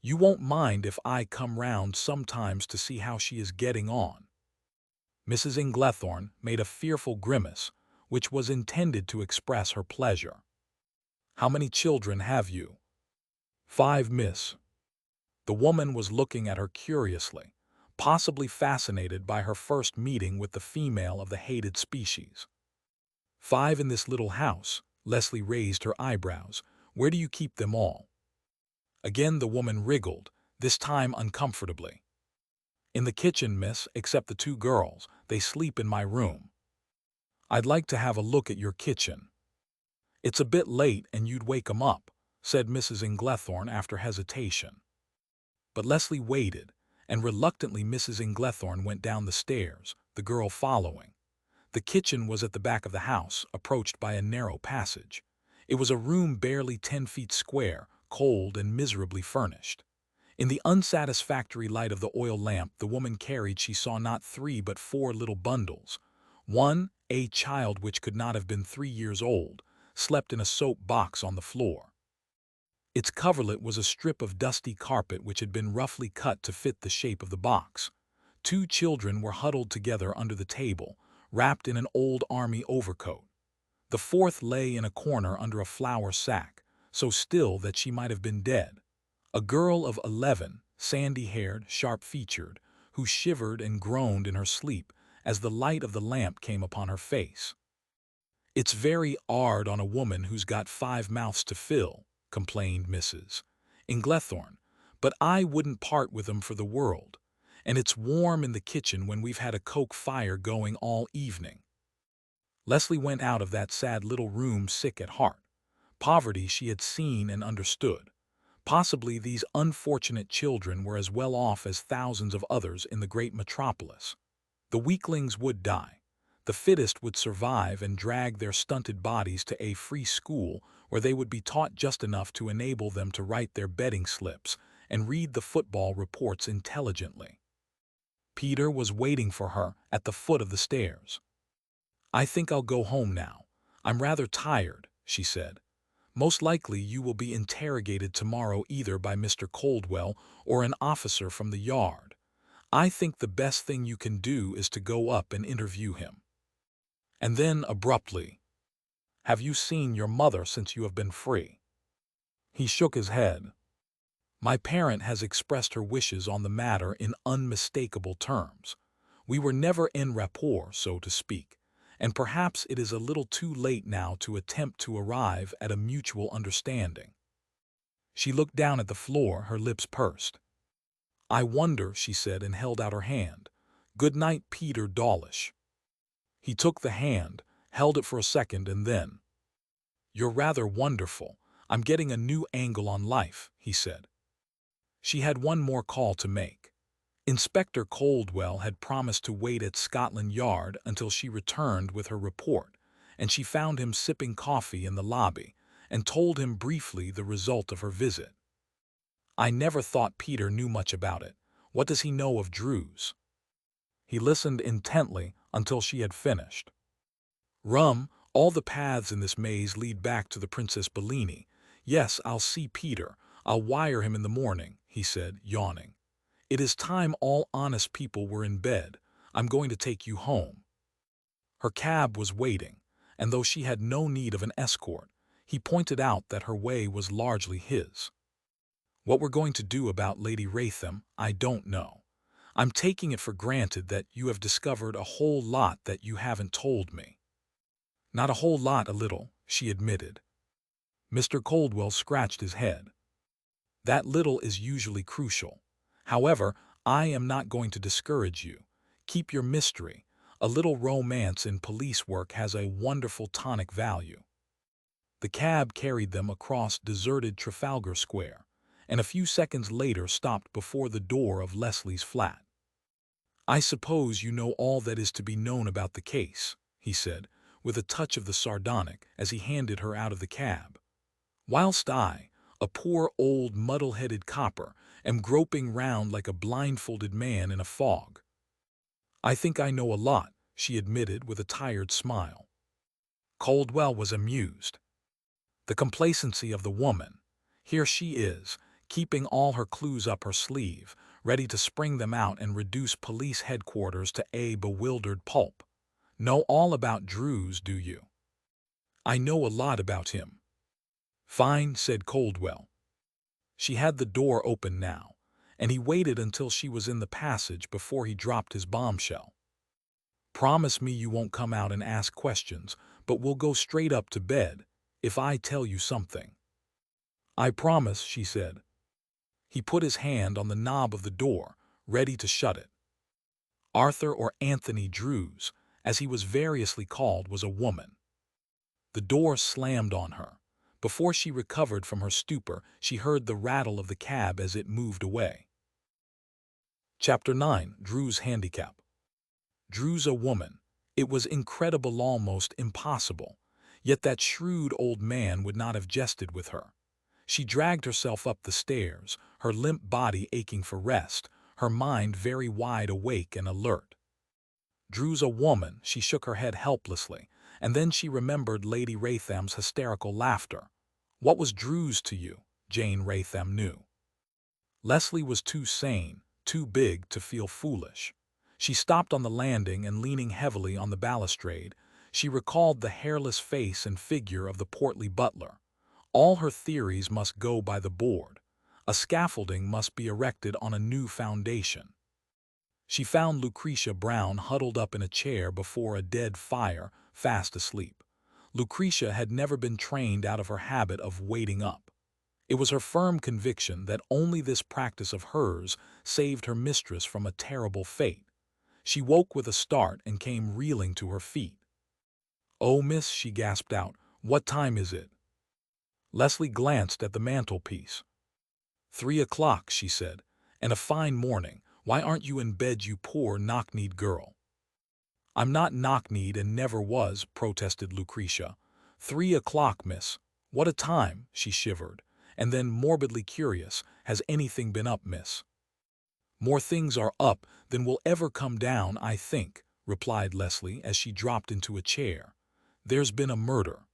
You won't mind if I come round sometimes to see how she is getting on? Mrs. Inglethorne made a fearful grimace, which was intended to express her pleasure. "How many children have you?" "5, miss." The woman was looking at her curiously, possibly fascinated by her first meeting with the female of the hated species. "5 in this little house," Leslie raised her eyebrows. "Where do you keep them all?" Again the woman wriggled, this time uncomfortably. "In the kitchen, miss, except the 2 girls. They sleep in my room." "I'd like to have a look at your kitchen." "It's a bit late and you'd wake 'em up," said Mrs. Inglethorne after hesitation. But Leslie waited, and reluctantly Mrs. Inglethorne went down the stairs, the girl following. The kitchen was at the back of the house, approached by a narrow passage. It was a room barely 10 feet square, cold and miserably furnished. In the unsatisfactory light of the oil lamp the woman carried she saw not 3 but 4 little bundles. One, a child which could not have been 3 years old, slept in a soap box on the floor. Its coverlet was a strip of dusty carpet which had been roughly cut to fit the shape of the box. 2 children were huddled together under the table, wrapped in an old army overcoat. The 4th lay in a corner under a flour sack, so still that she might have been dead. A girl of 11, sandy-haired, sharp-featured, who shivered and groaned in her sleep as the light of the lamp came upon her face. "It's very 'ard on a woman who's got 5 mouths to fill," complained Mrs. Inglethorne, "but I wouldn't part with 'em for the world. And it's warm in the kitchen when we've had a coke fire going all evening." Leslie went out of that sad little room sick at heart. Poverty she had seen and understood. Possibly these unfortunate children were as well off as thousands of others in the great metropolis. The weaklings would die. The fittest would survive and drag their stunted bodies to a free school where they would be taught just enough to enable them to write their betting slips and read the football reports intelligently. Peter was waiting for her at the foot of the stairs. "I think I'll go home now. I'm rather tired," she said. "Most likely you will be interrogated tomorrow either by Mr. Coldwell or an officer from the yard. I think the best thing you can do is to go up and interview him." And then, abruptly, "Have you seen your mother since you have been free?" He shook his head. "My parent has expressed her wishes on the matter in unmistakable terms. We were never en rapport, so to speak, and perhaps it is a little too late now to attempt to arrive at a mutual understanding." She looked down at the floor, her lips pursed. "I wonder," she said, and held out her hand. "Good night, Peter Dawlish." He took the hand, held it for a second, and then, "You're rather wonderful. I'm getting a new angle on life," he said. She had one more call to make. Inspector Coldwell had promised to wait at Scotland Yard until she returned with her report, and she found him sipping coffee in the lobby and told him briefly the result of her visit. "I never thought Peter knew much about it. What does he know of Druze?" He listened intently until she had finished. "Rum, all the paths in this maze lead back to the Princess Bellini. Yes, I'll see Peter. I'll wire him in the morning," he said, yawning. "It is time all honest people were in bed. I'm going to take you home." Her cab was waiting, and though she had no need of an escort, he pointed out that her way was largely his. "What we're going to do about Lady Raytham, I don't know. I'm taking it for granted that you have discovered a whole lot that you haven't told me." "Not a whole lot, a little," she admitted. Mr. Coldwell scratched his head. "That little is usually crucial. However, I am not going to discourage you. Keep your mystery. A little romance in police work has a wonderful tonic value." The cab carried them across deserted Trafalgar Square, and a few seconds later stopped before the door of Leslie's flat. "I suppose you know all that is to be known about the case," he said, with a touch of the sardonic as he handed her out of the cab. "Whilst I, a poor old muddle-headed copper, am groping round like a blindfolded man in a fog." "I think I know a lot," she admitted with a tired smile. Coldwell was amused. The complacency of the woman. Here she is, keeping all her clues up her sleeve, ready to spring them out and reduce police headquarters to a bewildered pulp. Know all about Druze, do you? I know a lot about him. Fine, said Coldwell. She had the door open now, and he waited until she was in the passage before he dropped his bombshell. Promise me you won't come out and ask questions, but we'll go straight up to bed if I tell you something. I promise, she said. He put his hand on the knob of the door, ready to shut it. Arthur or Anthony Druze, as he was variously called, was a woman. The door slammed on her. Before she recovered from her stupor, she heard the rattle of the cab as it moved away. Chapter 9. Druze Handicap. Druze a woman. It was incredible, almost impossible. Yet that shrewd old man would not have jested with her. She dragged herself up the stairs, her limp body aching for rest, her mind very wide awake and alert. Druze a woman, she shook her head helplessly, and then she remembered Lady Raytham's hysterical laughter. What was Druze to you? Jane Raytham knew. Leslie was too sane, too big to feel foolish. She stopped on the landing and, leaning heavily on the balustrade, she recalled the hairless face and figure of the portly butler. All her theories must go by the board. A scaffolding must be erected on a new foundation. She found Lucretia Brown huddled up in a chair before a dead fire, fast asleep. Lucretia had never been trained out of her habit of waiting up. It was her firm conviction that only this practice of hers saved her mistress from a terrible fate. She woke with a start and came reeling to her feet. "Oh, miss," she gasped out, "what time is it?" Leslie glanced at the mantelpiece. 3 o'clock, she said, "and a fine morning. Why aren't you in bed, you poor knock-kneed girl?" "I'm not knock-kneed and never was," protested Lucretia. 3 o'clock, miss. What a time," she shivered, and then, morbidly curious, "has anything been up, miss?" "More things are up than will ever come down, I think," replied Leslie as she dropped into a chair. "There's been a murder."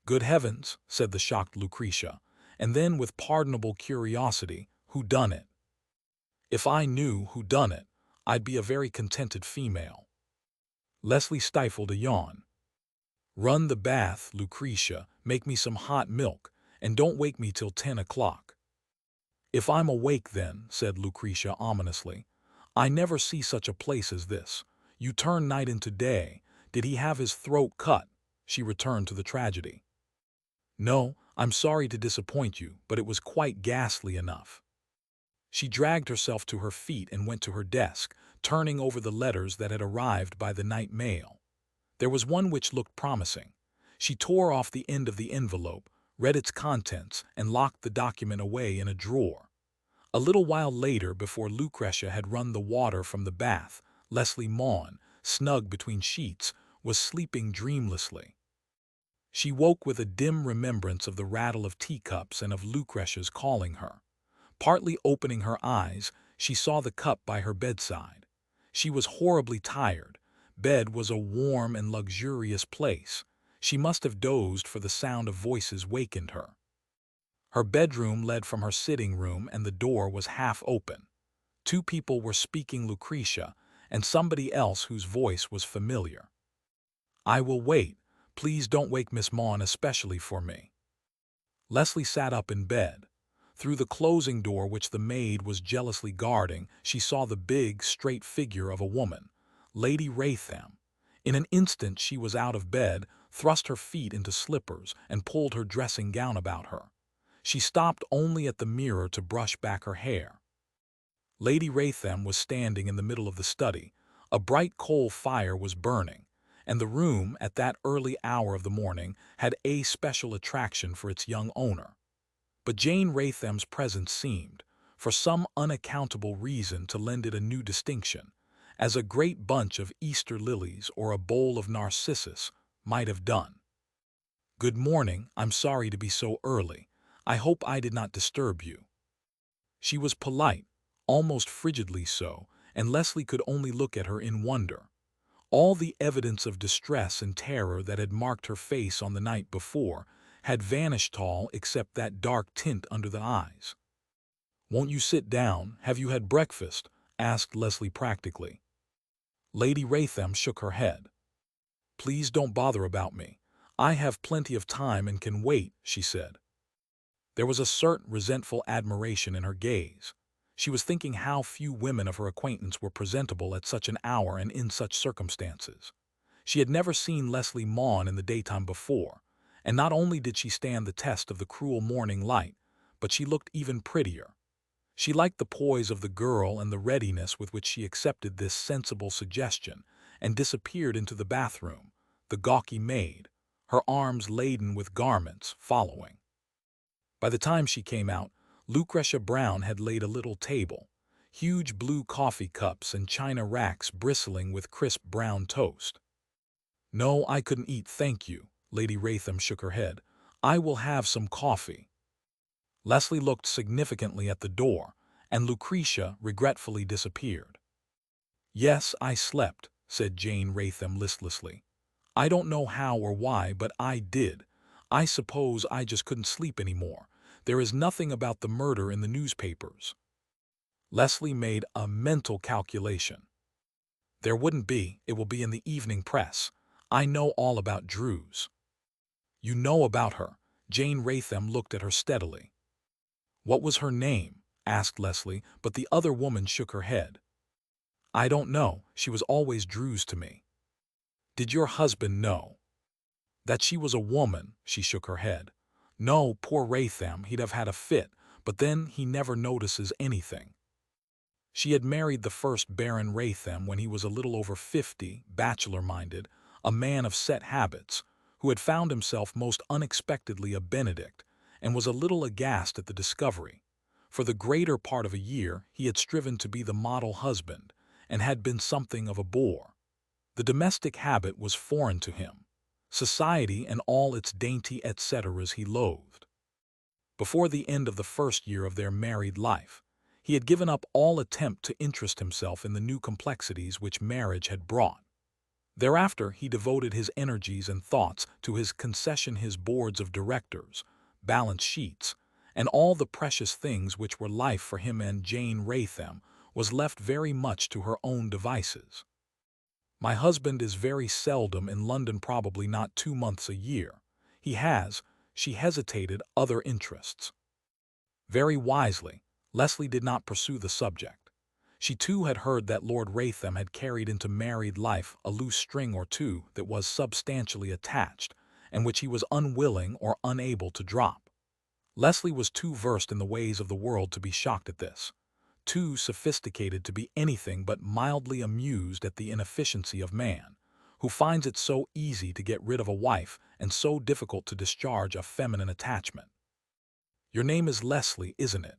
"Good heavens," said the shocked Lucretia, and then, with pardonable curiosity, "who done it?" "If I knew who done it, I'd be a very contented female." Leslie stifled a yawn. "Run the bath, Lucretia, make me some hot milk, and don't wake me till 10 o'clock. "If I'm awake then," said Lucretia ominously. "I never see such a place as this. You turn night into day. Did he have his throat cut?" She returned to the tragedy. "No, I'm sorry to disappoint you, but it was quite ghastly enough." She dragged herself to her feet and went to her desk, turning over the letters that had arrived by the night mail. There was one which looked promising. She tore off the end of the envelope, read its contents, and locked the document away in a drawer. A little while later, before Lucretia had run the water from the bath, Leslie Maughan, snug between sheets, was sleeping dreamlessly. She woke with a dim remembrance of the rattle of teacups and of Lucretia's calling her. Partly opening her eyes, she saw the cup by her bedside. She was horribly tired. Bed was a warm and luxurious place. She must have dozed, for the sound of voices wakened her. Her bedroom led from her sitting room, and the door was half open. Two people were speaking, Lucretia and somebody else whose voice was familiar. "I will wait. Please don't wake Miss Maughan, especially for me." Leslie sat up in bed. Through the closing door, which the maid was jealously guarding, she saw the big, straight figure of a woman, Lady Raytham. In an instant she was out of bed, thrust her feet into slippers, and pulled her dressing gown about her. She stopped only at the mirror to brush back her hair. Lady Raytham was standing in the middle of the study. A bright coal fire was burning, and the room, at that early hour of the morning, had a special attraction for its young owner. But Jane Raytham's presence seemed, for some unaccountable reason, to lend it a new distinction, as a great bunch of Easter lilies or a bowl of narcissus might have done. "Good morning. I'm sorry to be so early. I hope I did not disturb you." She was polite, almost frigidly so, and Leslie could only look at her in wonder. All the evidence of distress and terror that had marked her face on the night before had vanished all except that dark tint under the eyes. "Won't you sit down? Have you had breakfast?" asked Leslie practically. Lady Raytham shook her head. "Please don't bother about me. I have plenty of time and can wait," she said. There was a certain resentful admiration in her gaze. She was thinking how few women of her acquaintance were presentable at such an hour and in such circumstances. She had never seen Leslie Maughan in the daytime before, and not only did she stand the test of the cruel morning light, but she looked even prettier. She liked the poise of the girl and the readiness with which she accepted this sensible suggestion and disappeared into the bathroom, the gawky maid, her arms laden with garments, following. By the time she came out, Lucretia Brown had laid a little table, huge blue coffee cups and china racks bristling with crisp brown toast. "No, I couldn't eat, thank you," Lady Raytham shook her head. "I will have some coffee." Leslie looked significantly at the door, and Lucretia regretfully disappeared. "Yes, I slept," said Jane Raytham listlessly. "I don't know how or why, but I did. I suppose I just couldn't sleep anymore. There is nothing about the murder in the newspapers." Leslie made a mental calculation. "There wouldn't be. It will be in the evening press. I know all about Druze." "You know about her?" Jane Raytham looked at her steadily. "What was her name?" asked Leslie, but the other woman shook her head. "I don't know. She was always Druze to me." "Did your husband know?" "That she was a woman?" She shook her head. "No, poor Raytham, he'd have had a fit, but then he never notices anything." She had married the first Baron Raytham when he was a little over 50, bachelor-minded, a man of set habits, who had found himself most unexpectedly a Benedict, and was a little aghast at the discovery. For the greater part of a year he had striven to be the model husband, and had been something of a bore. The domestic habit was foreign to him. Society and all its dainty et ceteras he loathed. Before the end of the first year of their married life, he had given up all attempt to interest himself in the new complexities which marriage had brought. Thereafter he devoted his energies and thoughts to his concession, his boards of directors, balance sheets, and all the precious things which were life for him, and Jane Raytham was left very much to her own devices. "My husband is very seldom in London, probably not 2 months a year. He has," she hesitated, "other interests." Very wisely, Leslie did not pursue the subject. She too had heard that Lord Raytham had carried into married life a loose string or two that was substantially attached, and which he was unwilling or unable to drop. Leslie was too versed in the ways of the world to be shocked at this, too sophisticated to be anything but mildly amused at the inefficiency of man, who finds it so easy to get rid of a wife and so difficult to discharge a feminine attachment. "Your name is Leslie, isn't it?"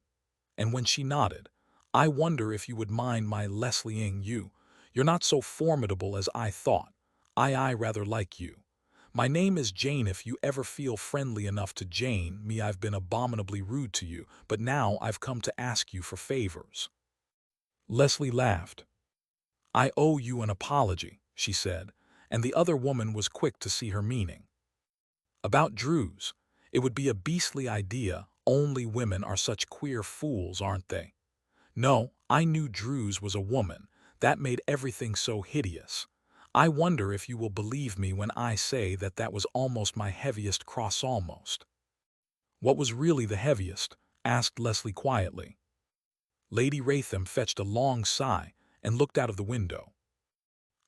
And when she nodded, "I wonder if you would mind my Leslieing you. You're not so formidable as I thought. I rather like you. My name is Jane. If you ever feel friendly enough to Jane me, I've been abominably rude to you, but now I've come to ask you for favors." Leslie laughed. "I owe you an apology," she said, and the other woman was quick to see her meaning. "About Druze. It would be a beastly idea. Only women are such queer fools, aren't they? No, I knew Druze was a woman. That made everything so hideous. I wonder if you will believe me when I say that that was almost my heaviest cross. Almost." "What was really the heaviest?" asked Leslie quietly. Lady Raytham fetched a long sigh and looked out of the window.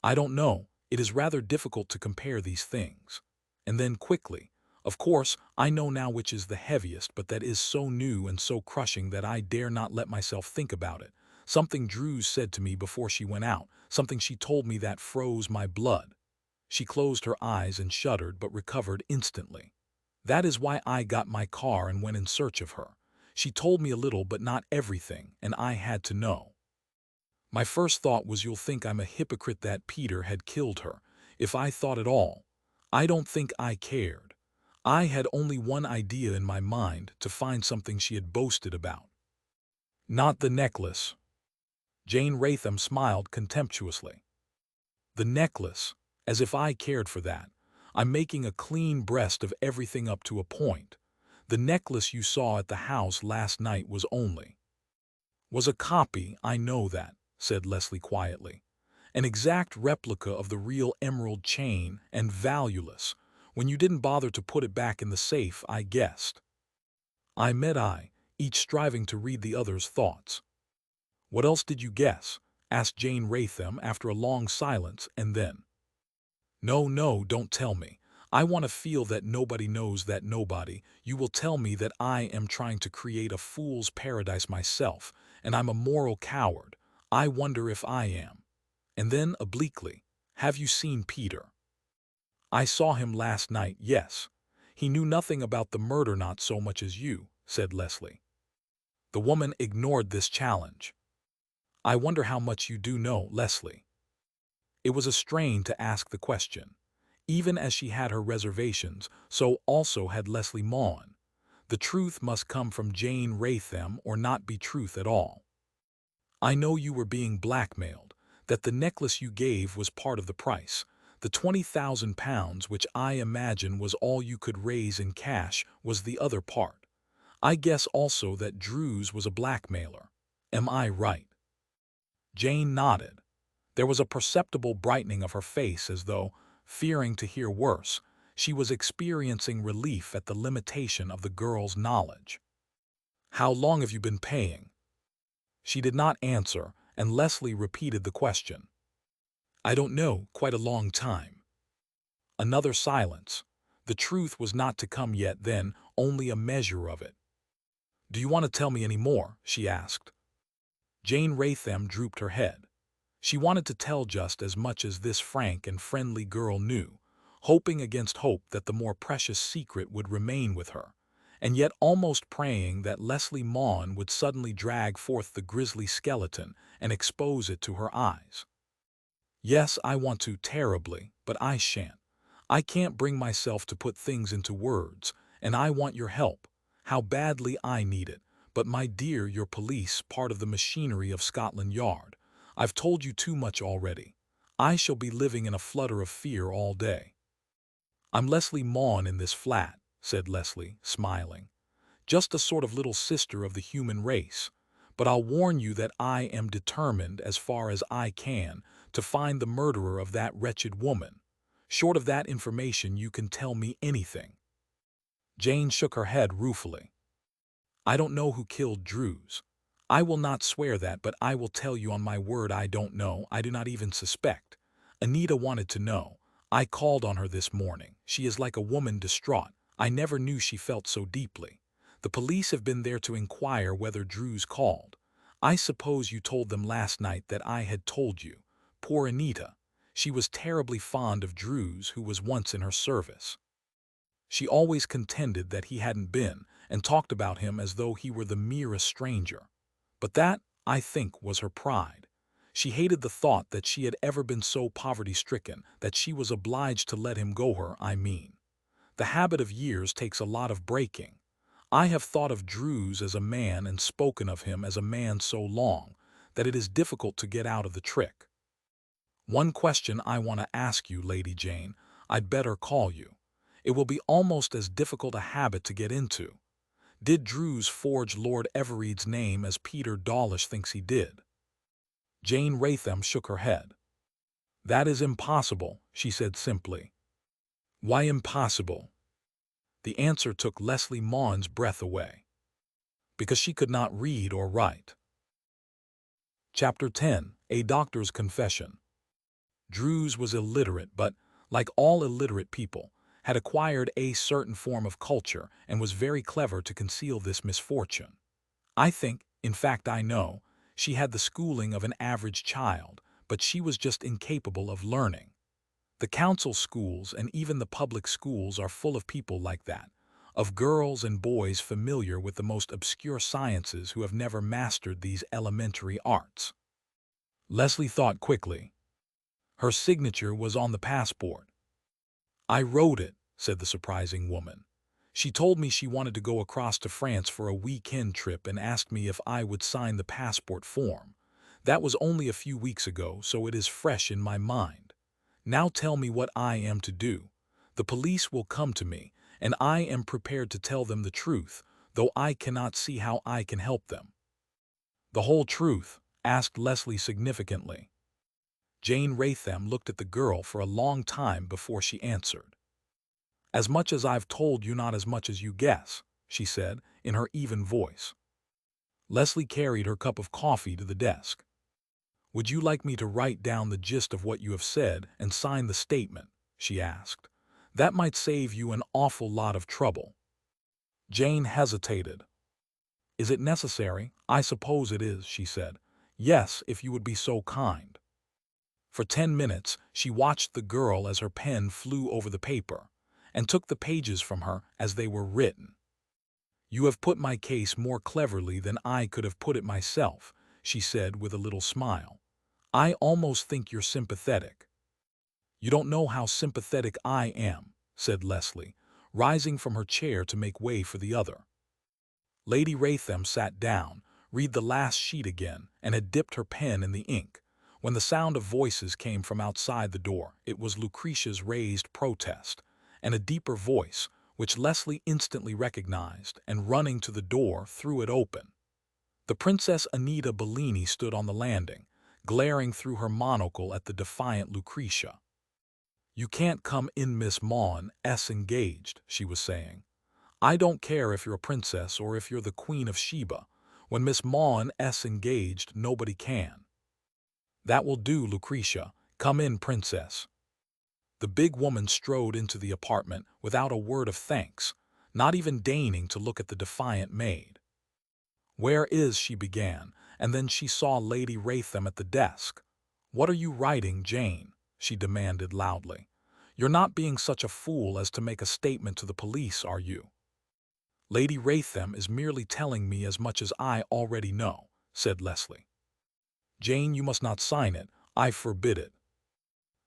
"I don't know. It is rather difficult to compare these things." And then quickly, "Of course, I know now which is the heaviest, but that is so new and so crushing that I dare not let myself think about it. Something Druze said to me before she went out, something she told me that froze my blood." She closed her eyes and shuddered, but recovered instantly. "That is why I got my car and went in search of her. She told me a little, but not everything, and I had to know. My first thought was, you'll think I'm a hypocrite, that Peter had killed her. If I thought at all, I don't think I cared. I had only one idea in my mind, to find something she had boasted about." "Not the necklace?" Jane Raytham smiled contemptuously. "The necklace? As if I cared for that. I'm making a clean breast of everything up to a point. The necklace you saw at the house last night was only..." Was a copy, I know that, said Leslie quietly. An exact replica of the real emerald chain and valueless. When you didn't bother to put it back in the safe, I guessed. I met eye, each striving to read the other's thoughts. What else did you guess? Asked Jane Raytham after a long silence, and then. No, no, don't tell me. I want to feel that nobody knows that nobody. You will tell me that I am trying to create a fool's paradise myself, and I'm a moral coward. I wonder if I am. And then, obliquely, have you seen Peter? I saw him last night, yes. He knew nothing about the murder, not so much as you, said Leslie. The woman ignored this challenge. I wonder how much you do know, Leslie. It was a strain to ask the question. Even as she had her reservations, so also had Leslie Maughan. The truth must come from Jane Raytham or not be truth at all. I know you were being blackmailed, that the necklace you gave was part of the price. The £20,000, which I imagine was all you could raise in cash, was the other part. I guess also that Druze was a blackmailer. Am I right? Jane nodded. There was a perceptible brightening of her face as though, fearing to hear worse, she was experiencing relief at the limitation of the girl's knowledge. How long have you been paying? She did not answer, and Leslie repeated the question. I don't know, quite a long time. Another silence. The truth was not to come yet then, only a measure of it. Do you want to tell me any more? She asked. Jane Raytham drooped her head. She wanted to tell just as much as this frank and friendly girl knew, hoping against hope that the more precious secret would remain with her, and yet almost praying that Leslie Maughan would suddenly drag forth the grisly skeleton and expose it to her eyes. Yes, I want to terribly, but I shan't. I can't bring myself to put things into words, and I want your help. How badly I need it. But my dear, your police, part of the machinery of Scotland Yard. I've told you too much already. I shall be living in a flutter of fear all day. I'm Leslie Maughan in this flat, said Leslie, smiling. Just a sort of little sister of the human race. But I'll warn you that I am determined, as far as I can, to find the murderer of that wretched woman. Short of that information, you can tell me anything. Jane shook her head ruefully. I don't know who killed Druze. I will not swear that, but I will tell you on my word I don't know. I do not even suspect. Anita wanted to know. I called on her this morning. She is like a woman distraught. I never knew she felt so deeply. The police have been there to inquire whether Druze called. I suppose you told them last night that I had told you. Poor Anita. She was terribly fond of Druze, who was once in her service. She always contended that he hadn't been, and talked about him as though he were the merest stranger. But that, I think, was her pride. She hated the thought that she had ever been so poverty-stricken that she was obliged to let him go her, I mean. The habit of years takes a lot of breaking. I have thought of Druze as a man and spoken of him as a man so long that it is difficult to get out of the trick. One question I want to ask you, Lady Jane. I'd better call you. It will be almost as difficult a habit to get into. Did Druze forge Lord Everede's name as Peter Dawlish thinks he did? Jane Raytham shook her head. That is impossible, she said simply. Why impossible? The answer took Leslie Maughan's breath away. Because she could not read or write. Chapter 10. A Doctor's Confession. Druze was illiterate, but, like all illiterate people, had acquired a certain form of culture and was very clever to conceal this misfortune. I think, in fact I know, she had the schooling of an average child, but she was just incapable of learning. The council schools and even the public schools are full of people like that, of girls and boys familiar with the most obscure sciences who have never mastered these elementary arts. Leslie thought quickly. Her signature was on the passport. I wrote it, said the surprising woman. She told me she wanted to go across to France for a weekend trip and asked me if I would sign the passport form. That was only a few weeks ago, so it is fresh in my mind. Now tell me what I am to do. The police will come to me, and I am prepared to tell them the truth, though I cannot see how I can help them. "The whole truth?" asked Leslie significantly. Jane Raytham looked at the girl for a long time before she answered. "As much as I've told you, not as much as you guess," she said in her even voice. Leslie carried her cup of coffee to the desk. "Would you like me to write down the gist of what you have said and sign the statement?" she asked. "That might save you an awful lot of trouble." Jane hesitated. "Is it necessary?" "I suppose it is," she said. "Yes, if you would be so kind." For 10 minutes she watched the girl as her pen flew over the paper, and took the pages from her as they were written. "You have put my case more cleverly than I could have put it myself," she said with a little smile. "I almost think you're sympathetic." "You don't know how sympathetic I am," said Leslie, rising from her chair to make way for the other. Lady Raytham sat down, read the last sheet again, and had dipped her pen in the ink, when the sound of voices came from outside the door. It was Lucretia's raised protest, and a deeper voice, which Leslie instantly recognized, and running to the door, threw it open. The Princess Anita Bellini stood on the landing, glaring through her monocle at the defiant Lucretia. "You can't come in, Miss Maughan is engaged," she was saying. "I don't care if you're a princess or if you're the Queen of Sheba. When Miss Maughan is engaged, nobody can." "That will do, Lucretia. Come in, princess." The big woman strode into the apartment without a word of thanks, not even deigning to look at the defiant maid. "Where is," she began, and then she saw Lady Raytham at the desk. "What are you writing, Jane?" she demanded loudly. "You're not being such a fool as to make a statement to the police, are you?" "Lady Raytham is merely telling me as much as I already know," said Leslie. "Jane, you must not sign it. I forbid it."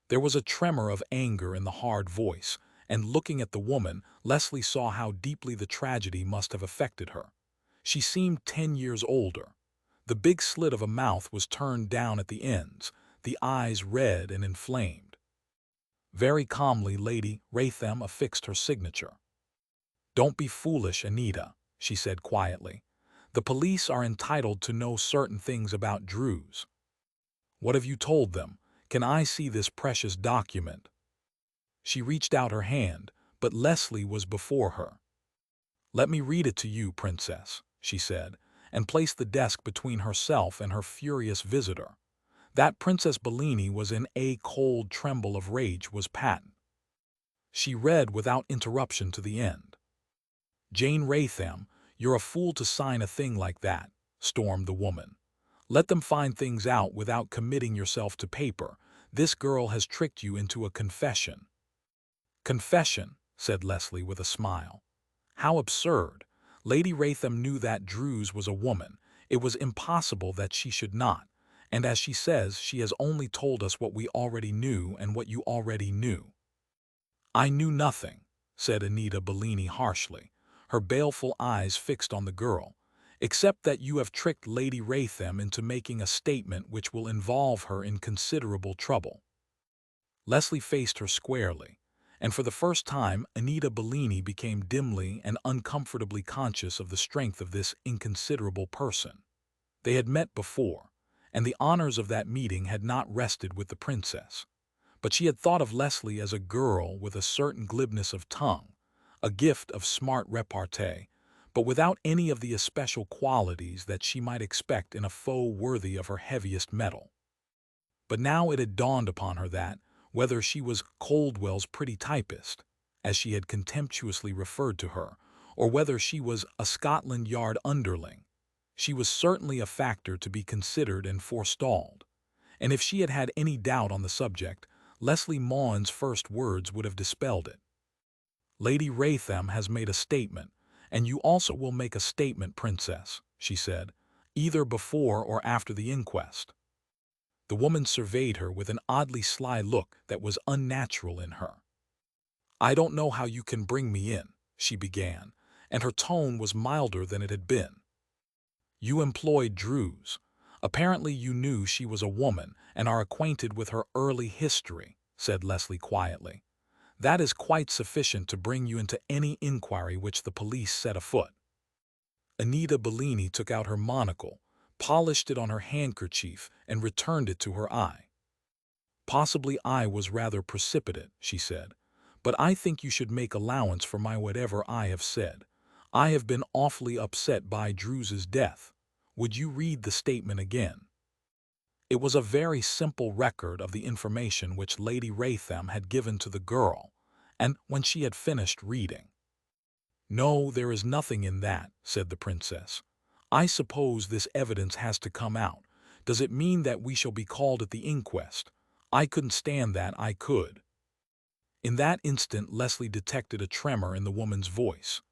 There was a tremor of anger in the hard voice, and looking at the woman, Leslie saw how deeply the tragedy must have affected her. She seemed 10 years older. The big slit of a mouth was turned down at the ends, the eyes red and inflamed. Very calmly, Lady Raytham affixed her signature. "Don't be foolish, Anita," she said quietly. "The police are entitled to know certain things about Druze." "What have you told them? Can I see this precious document?" She reached out her hand, but Leslie was before her. "Let me read it to you, princess," she said, and placed the desk between herself and her furious visitor. That Princess Bellini was in a cold tremble of rage was patent. She read without interruption to the end. "Jane Raytham, you're a fool to sign a thing like that," stormed the woman. "Let them find things out without committing yourself to paper. This girl has tricked you into a confession." "Confession," said Leslie with a smile. "How absurd! Lady Raytham knew that Druze was a woman. It was impossible that she should not. And as she says, she has only told us what we already knew and what you already knew." "I knew nothing," said Anita Bellini harshly, her baleful eyes fixed on the girl, "except that you have tricked Lady Raytham into making a statement which will involve her in considerable trouble." Leslie faced her squarely, and for the first time Anita Bellini became dimly and uncomfortably conscious of the strength of this inconsiderable person. They had met before, and the honors of that meeting had not rested with the princess. But she had thought of Leslie as a girl with a certain glibness of tongue, a gift of smart repartee, but without any of the especial qualities that she might expect in a foe worthy of her heaviest metal. But now it had dawned upon her that, whether she was Coldwell's pretty typist, as she had contemptuously referred to her, or whether she was a Scotland Yard underling, she was certainly a factor to be considered and forestalled. And if she had had any doubt on the subject, Leslie Maughan's first words would have dispelled it. "Lady Raytham has made a statement, and you also will make a statement, princess," she said, "either before or after the inquest." The woman surveyed her with an oddly sly look that was unnatural in her. "I don't know how you can bring me in," she began, and her tone was milder than it had been. "You employed Druze. Apparently you knew she was a woman and are acquainted with her early history," said Leslie quietly. "That is quite sufficient to bring you into any inquiry which the police set afoot." Anita Bellini took out her monocle, polished it on her handkerchief, and returned it to her eye. "Possibly I was rather precipitate," she said, "but I think you should make allowance for my whatever I have said. I have been awfully upset by Druze's death. Would you read the statement again?" It was a very simple record of the information which Lady Raytham had given to the girl, and when she had finished reading, "No, there is nothing in that," said the princess. "I suppose this evidence has to come out. Does it mean that we shall be called at the inquest? I couldn't stand that, I could." In that instant Leslie detected a tremor in the woman's voice.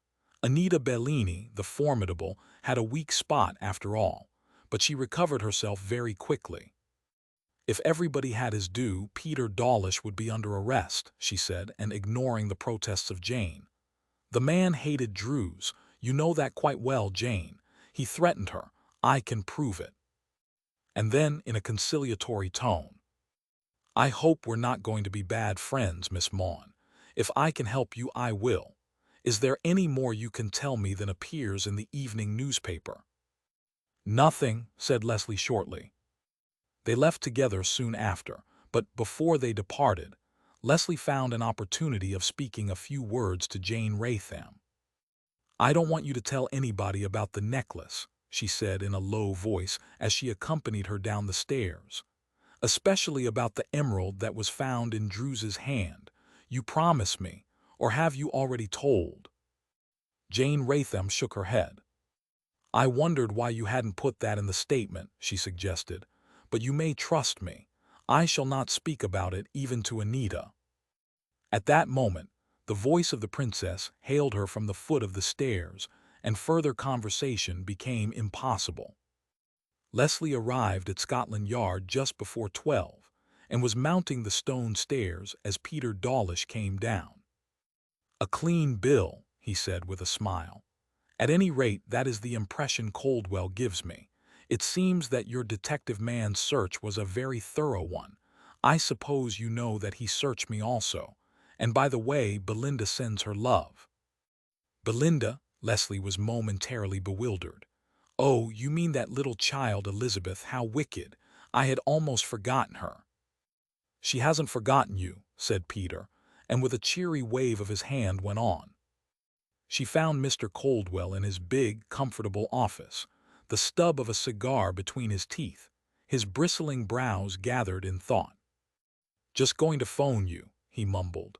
Anita Bellini, the formidable, had a weak spot after all, but she recovered herself very quickly. "If everybody had his due, Peter Dawlish would be under arrest," she said, and ignoring the protests of Jane. "The man hated Druze. You know that quite well, Jane. He threatened her. I can prove it." And then, in a conciliatory tone, "I hope we're not going to be bad friends, Miss Maughan. If I can help you, I will. Is there any more you can tell me than appears in the evening newspaper?" "Nothing," said Leslie shortly. They left together soon after, but before they departed, Leslie found an opportunity of speaking a few words to Jane Raytham. "I don't want you to tell anybody about the necklace," she said in a low voice as she accompanied her down the stairs. "Especially about the emerald that was found in Druze's hand. You promise me, or have you already told?" Jane Raytham shook her head. "I wondered why you hadn't put that in the statement," she suggested. "But you may trust me. I shall not speak about it even to Anita." At that moment, the voice of the princess hailed her from the foot of the stairs, and further conversation became impossible. Leslie arrived at Scotland Yard just before 12, and was mounting the stone stairs as Peter Dawlish came down. "A clean bill," he said with a smile. "At any rate, that is the impression Coldwell gives me. It seems that your detective man's search was a very thorough one. I suppose you know that he searched me also. And by the way, Belinda sends her love." "Belinda?" Leslie was momentarily bewildered. "Oh, you mean that little child Elizabeth, how wicked. I had almost forgotten her." "She hasn't forgotten you," said Peter, and with a cheery wave of his hand went on. "She found Mr. Coldwell in his big, comfortable office, the stub of a cigar between his teeth, his bristling brows gathered in thought. 'Just going to phone you,' he mumbled.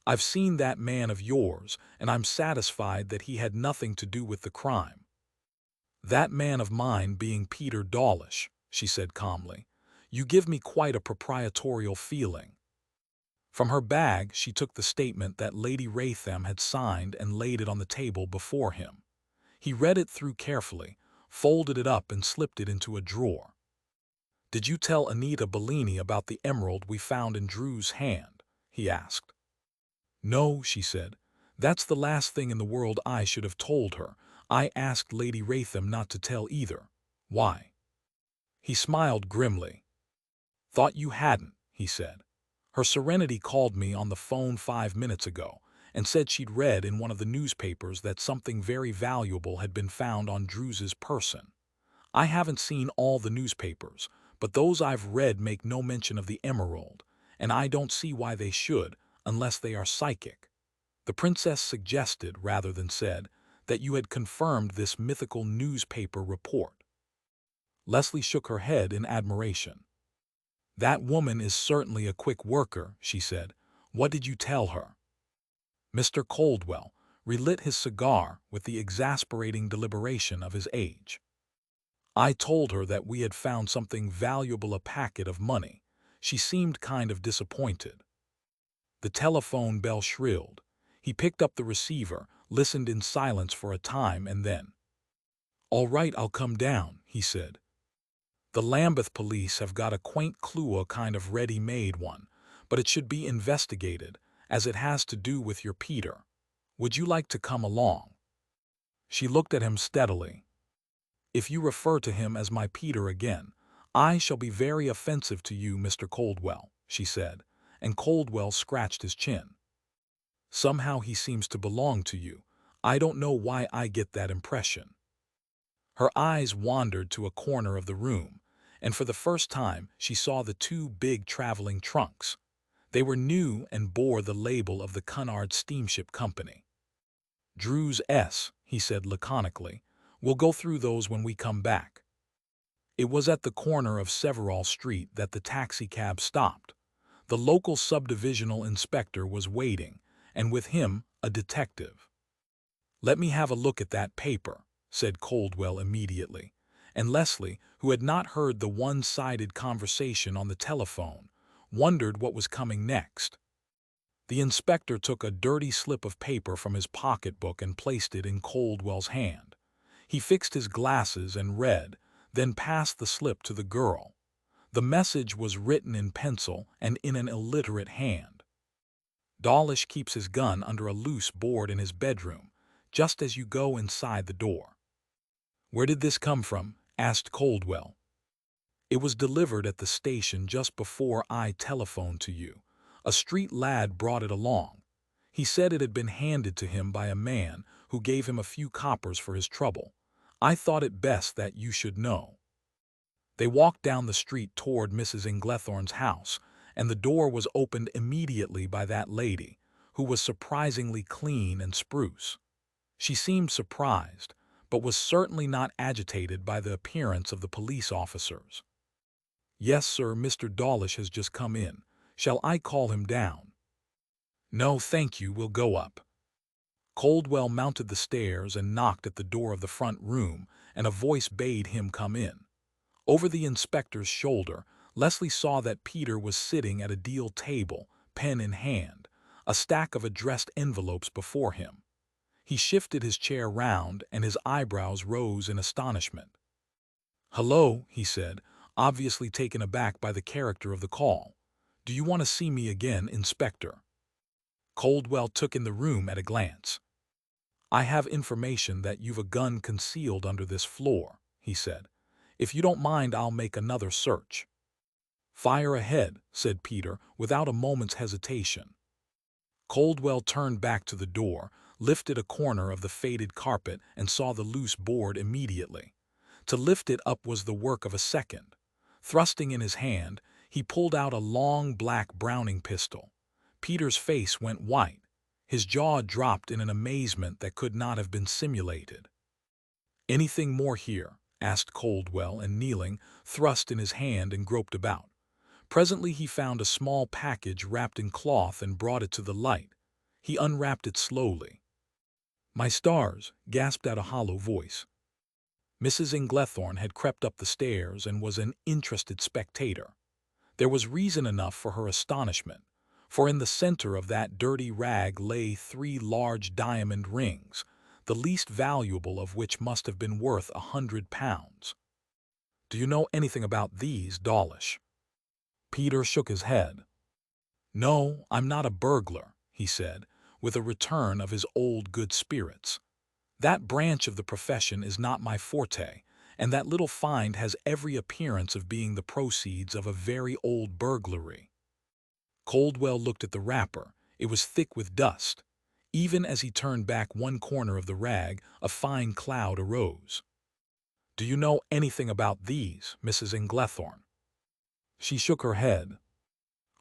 'I've seen that man of yours, and I'm satisfied that he had nothing to do with the crime.' 'That man of mine being Peter Dawlish,' she said calmly. 'You give me quite a proprietorial feeling.' From her bag she took the statement that Lady Raytham had signed and laid it on the table before him. He read it through carefully, folded it up and slipped it into a drawer. "Did you tell Anita Bellini about the emerald we found in Druze's hand?" he asked. "No," she said. "That's the last thing in the world I should have told her. I asked Lady Raytham not to tell either." "Why?" He smiled grimly. "Thought you hadn't," he said. "Her Serenity called me on the phone 5 minutes ago and said she'd read in one of the newspapers that something very valuable had been found on Druze's person. I haven't seen all the newspapers, but those I've read make no mention of the emerald, and I don't see why they should, unless they are psychic. The princess suggested, rather than said, that you had confirmed this mythical newspaper report." Leslie shook her head in admiration. "That woman is certainly a quick worker," she said. "What did you tell her?" Mr. Coldwell relit his cigar with the exasperating deliberation of his age. "I told her that we had found something valuable, a packet of money. She seemed kind of disappointed." The telephone bell shrilled. He picked up the receiver, listened in silence for a time, and then, "All right, I'll come down," he said. "The Lambeth police have got a quaint clue, a kind of ready-made one, but it should be investigated, as it has to do with your Peter. Would you like to come along?" She looked at him steadily. "If you refer to him as my Peter again, I shall be very offensive to you, Mr. Coldwell," she said, and Coldwell scratched his chin. "Somehow he seems to belong to you. I don't know why I get that impression." Her eyes wandered to a corner of the room, and for the first time she saw the two big traveling trunks. They were new and bore the label of the Cunard Steamship Company. "Druze S," he said laconically. "We'll go through those when we come back." It was at the corner of Severall Street that the taxicab stopped. The local subdivisional inspector was waiting, and with him a detective. "Let me have a look at that paper," said Coldwell immediately, and Leslie, who had not heard the one-sided conversation on the telephone, wondered what was coming next. The inspector took a dirty slip of paper from his pocketbook and placed it in Coldwell's hand. He fixed his glasses and read, then passed the slip to the girl. The message was written in pencil and in an illiterate hand. "Dawlish keeps his gun under a loose board in his bedroom, just as you go inside the door." "Where did this come from?" asked Coldwell. "It was delivered at the station just before I telephoned to you. A street lad brought it along. He said it had been handed to him by a man who gave him a few coppers for his trouble. I thought it best that you should know." They walked down the street toward Mrs. Inglethorne's house, and the door was opened immediately by that lady, who was surprisingly clean and spruce. She seemed surprised, but was certainly not agitated by the appearance of the police officers. "Yes, sir, Mr. Dawlish has just come in. Shall I call him down?" "No, thank you, we'll go up." Coldwell mounted the stairs and knocked at the door of the front room, and a voice bade him come in. Over the inspector's shoulder, Leslie saw that Peter was sitting at a deal table, pen in hand, a stack of addressed envelopes before him. He shifted his chair round, and his eyebrows rose in astonishment. "Hello," he said, obviously taken aback by the character of the call. "Do you want to see me again, Inspector?" Coldwell took in the room at a glance. "I have information that you've a gun concealed under this floor," he said. "If you don't mind, I'll make another search." "Fire ahead," said Peter, without a moment's hesitation. Coldwell turned back to the door, lifted a corner of the faded carpet, and saw the loose board immediately. To lift it up was the work of a second. Thrusting in his hand, he pulled out a long black Browning pistol. Peter's face went white. His jaw dropped in an amazement that could not have been simulated. "Anything more here?" asked Coldwell, and kneeling, thrust in his hand and groped about. Presently he found a small package wrapped in cloth and brought it to the light. He unwrapped it slowly. "My stars!" gasped out a hollow voice. Mrs. Inglethorne had crept up the stairs and was an interested spectator. There was reason enough for her astonishment, for in the center of that dirty rag lay 3 large diamond rings, the least valuable of which must have been worth £100. "Do you know anything about these, Dawlish?" Peter shook his head. "No, I'm not a burglar," he said, with a return of his old good spirits. "That branch of the profession is not my forte, and that little find has every appearance of being the proceeds of a very old burglary." Coldwell looked at the wrapper. It was thick with dust. Even as he turned back one corner of the rag, a fine cloud arose. "Do you know anything about these, Mrs. Inglethorne?" She shook her head.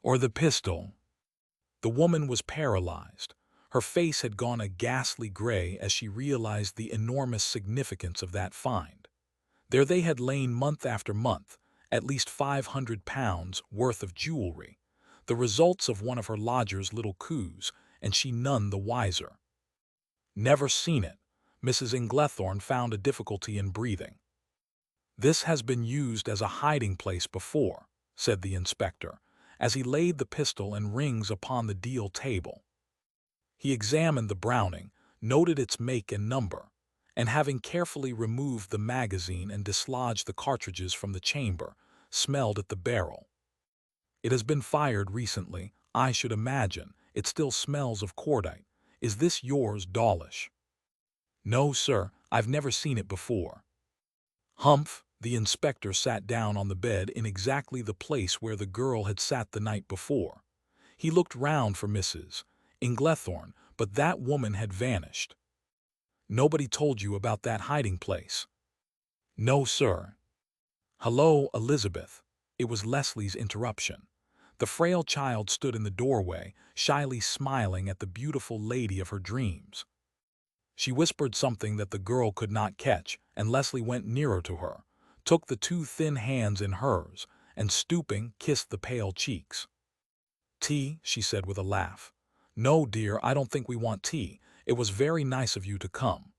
"Or the pistol?" The woman was paralyzed. Her face had gone a ghastly gray as she realized the enormous significance of that find. There they had lain month after month, at least £500 worth of jewelry, the results of one of her lodger's little coups, and she none the wiser. "Never seen it." Mrs. Inglethorne found a difficulty in breathing. "This has been used as a hiding place before," said the inspector, as he laid the pistol and rings upon the deal table. He examined the Browning, noted its make and number, and having carefully removed the magazine and dislodged the cartridges from the chamber, smelled at the barrel. "It has been fired recently, I should imagine. It still smells of cordite. Is this yours, Dawlish?" "No, sir, I've never seen it before." "Humph!" The inspector sat down on the bed in exactly the place where the girl had sat the night before. He looked round for Mrs. Inglethorne, but that woman had vanished. "Nobody told you about that hiding place?" No, sir. Hello, Elizabeth. It was Leslie's interruption. The frail child stood in the doorway, shyly smiling at the beautiful lady of her dreams. She whispered something that the girl could not catch, and Leslie went nearer to her, took the two thin hands in hers, and stooping, kissed the pale cheeks. "Tea," she said with a laugh. "No, dear, I don't think we want tea. It was very nice of you to come."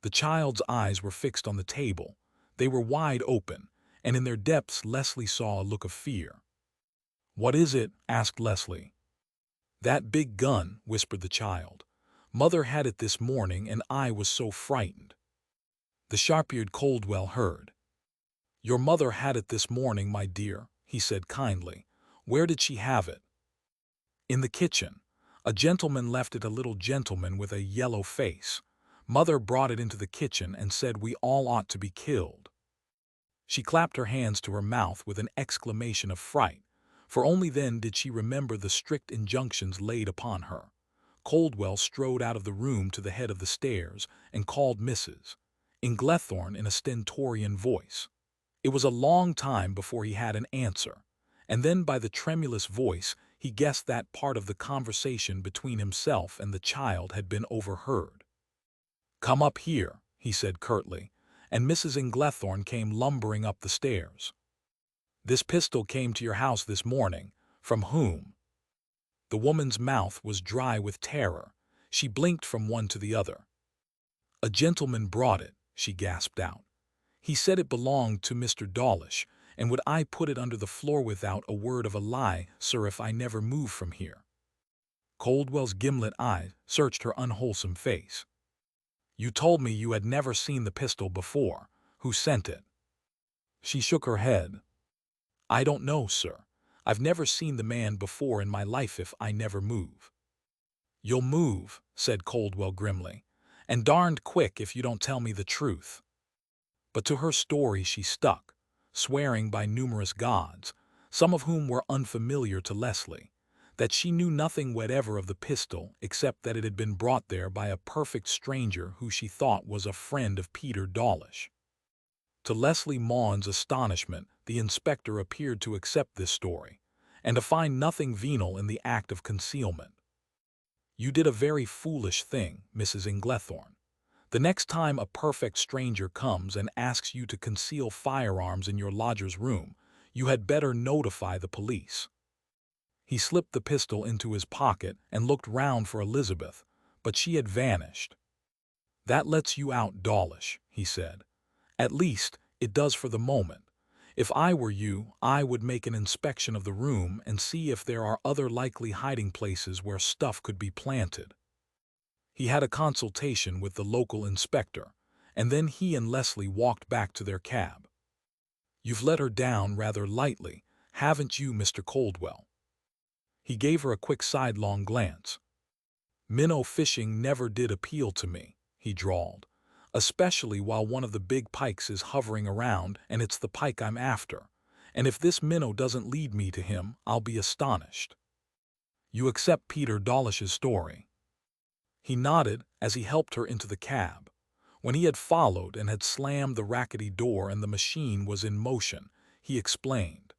The child's eyes were fixed on the table. They were wide open, and in their depths Leslie saw a look of fear. "What is it?" asked Leslie. "That big gun," whispered the child. "Mother had it this morning, and I was so frightened." The sharp-eared Coldwell heard. "Your mother had it this morning, my dear," he said kindly. "Where did she have it?" "In the kitchen. A gentleman left it, a little gentleman with a yellow face. Mother brought it into the kitchen and said we all ought to be killed." She clapped her hands to her mouth with an exclamation of fright, for only then did she remember the strict injunctions laid upon her. Coldwell strode out of the room to the head of the stairs and called Mrs. Inglethorne in a stentorian voice. It was a long time before he had an answer, and then by the tremulous voice he guessed that part of the conversation between himself and the child had been overheard. "Come up here," he said curtly, and Mrs. Inglethorne came lumbering up the stairs. "This pistol came to your house this morning. From whom?" The woman's mouth was dry with terror. She blinked from one to the other. "A gentleman brought it," she gasped out. "He said it belonged to Mr. Dawlish, and would I put it under the floor without a word of a lie, sir, if I never move from here." Coldwell's gimlet eye searched her unwholesome face. "You told me you had never seen the pistol before. Who sent it?" She shook her head. "I don't know, sir. I've never seen the man before in my life if I never move." "You'll move," said Coldwell grimly, "and darned quick if you don't tell me the truth." But to her story she stuck, swearing by numerous gods, some of whom were unfamiliar to Leslie, that she knew nothing whatever of the pistol except that it had been brought there by a perfect stranger who she thought was a friend of Peter Dawlish. To Leslie Maughan's astonishment, the inspector appeared to accept this story, and to find nothing venal in the act of concealment. "You did a very foolish thing, Mrs. Inglethorne. The next time a perfect stranger comes and asks you to conceal firearms in your lodger's room, you had better notify the police." He slipped the pistol into his pocket and looked round for Elizabeth, but she had vanished. "That lets you out, Dawlish," he said. "At least, it does for the moment. If I were you, I would make an inspection of the room and see if there are other likely hiding places where stuff could be planted." He had a consultation with the local inspector, and then he and Leslie walked back to their cab. "You've let her down rather lightly, haven't you, Mr. Coldwell?" He gave her a quick sidelong glance. "Minnow fishing never did appeal to me," he drawled, "especially while one of the big pikes is hovering around, and it's the pike I'm after. And if this minnow doesn't lead me to him, I'll be astonished." "You accept Peter Dawlish's story?" He nodded as he helped her into the cab. When he had followed and had slammed the rackety door and the machine was in motion, he explained.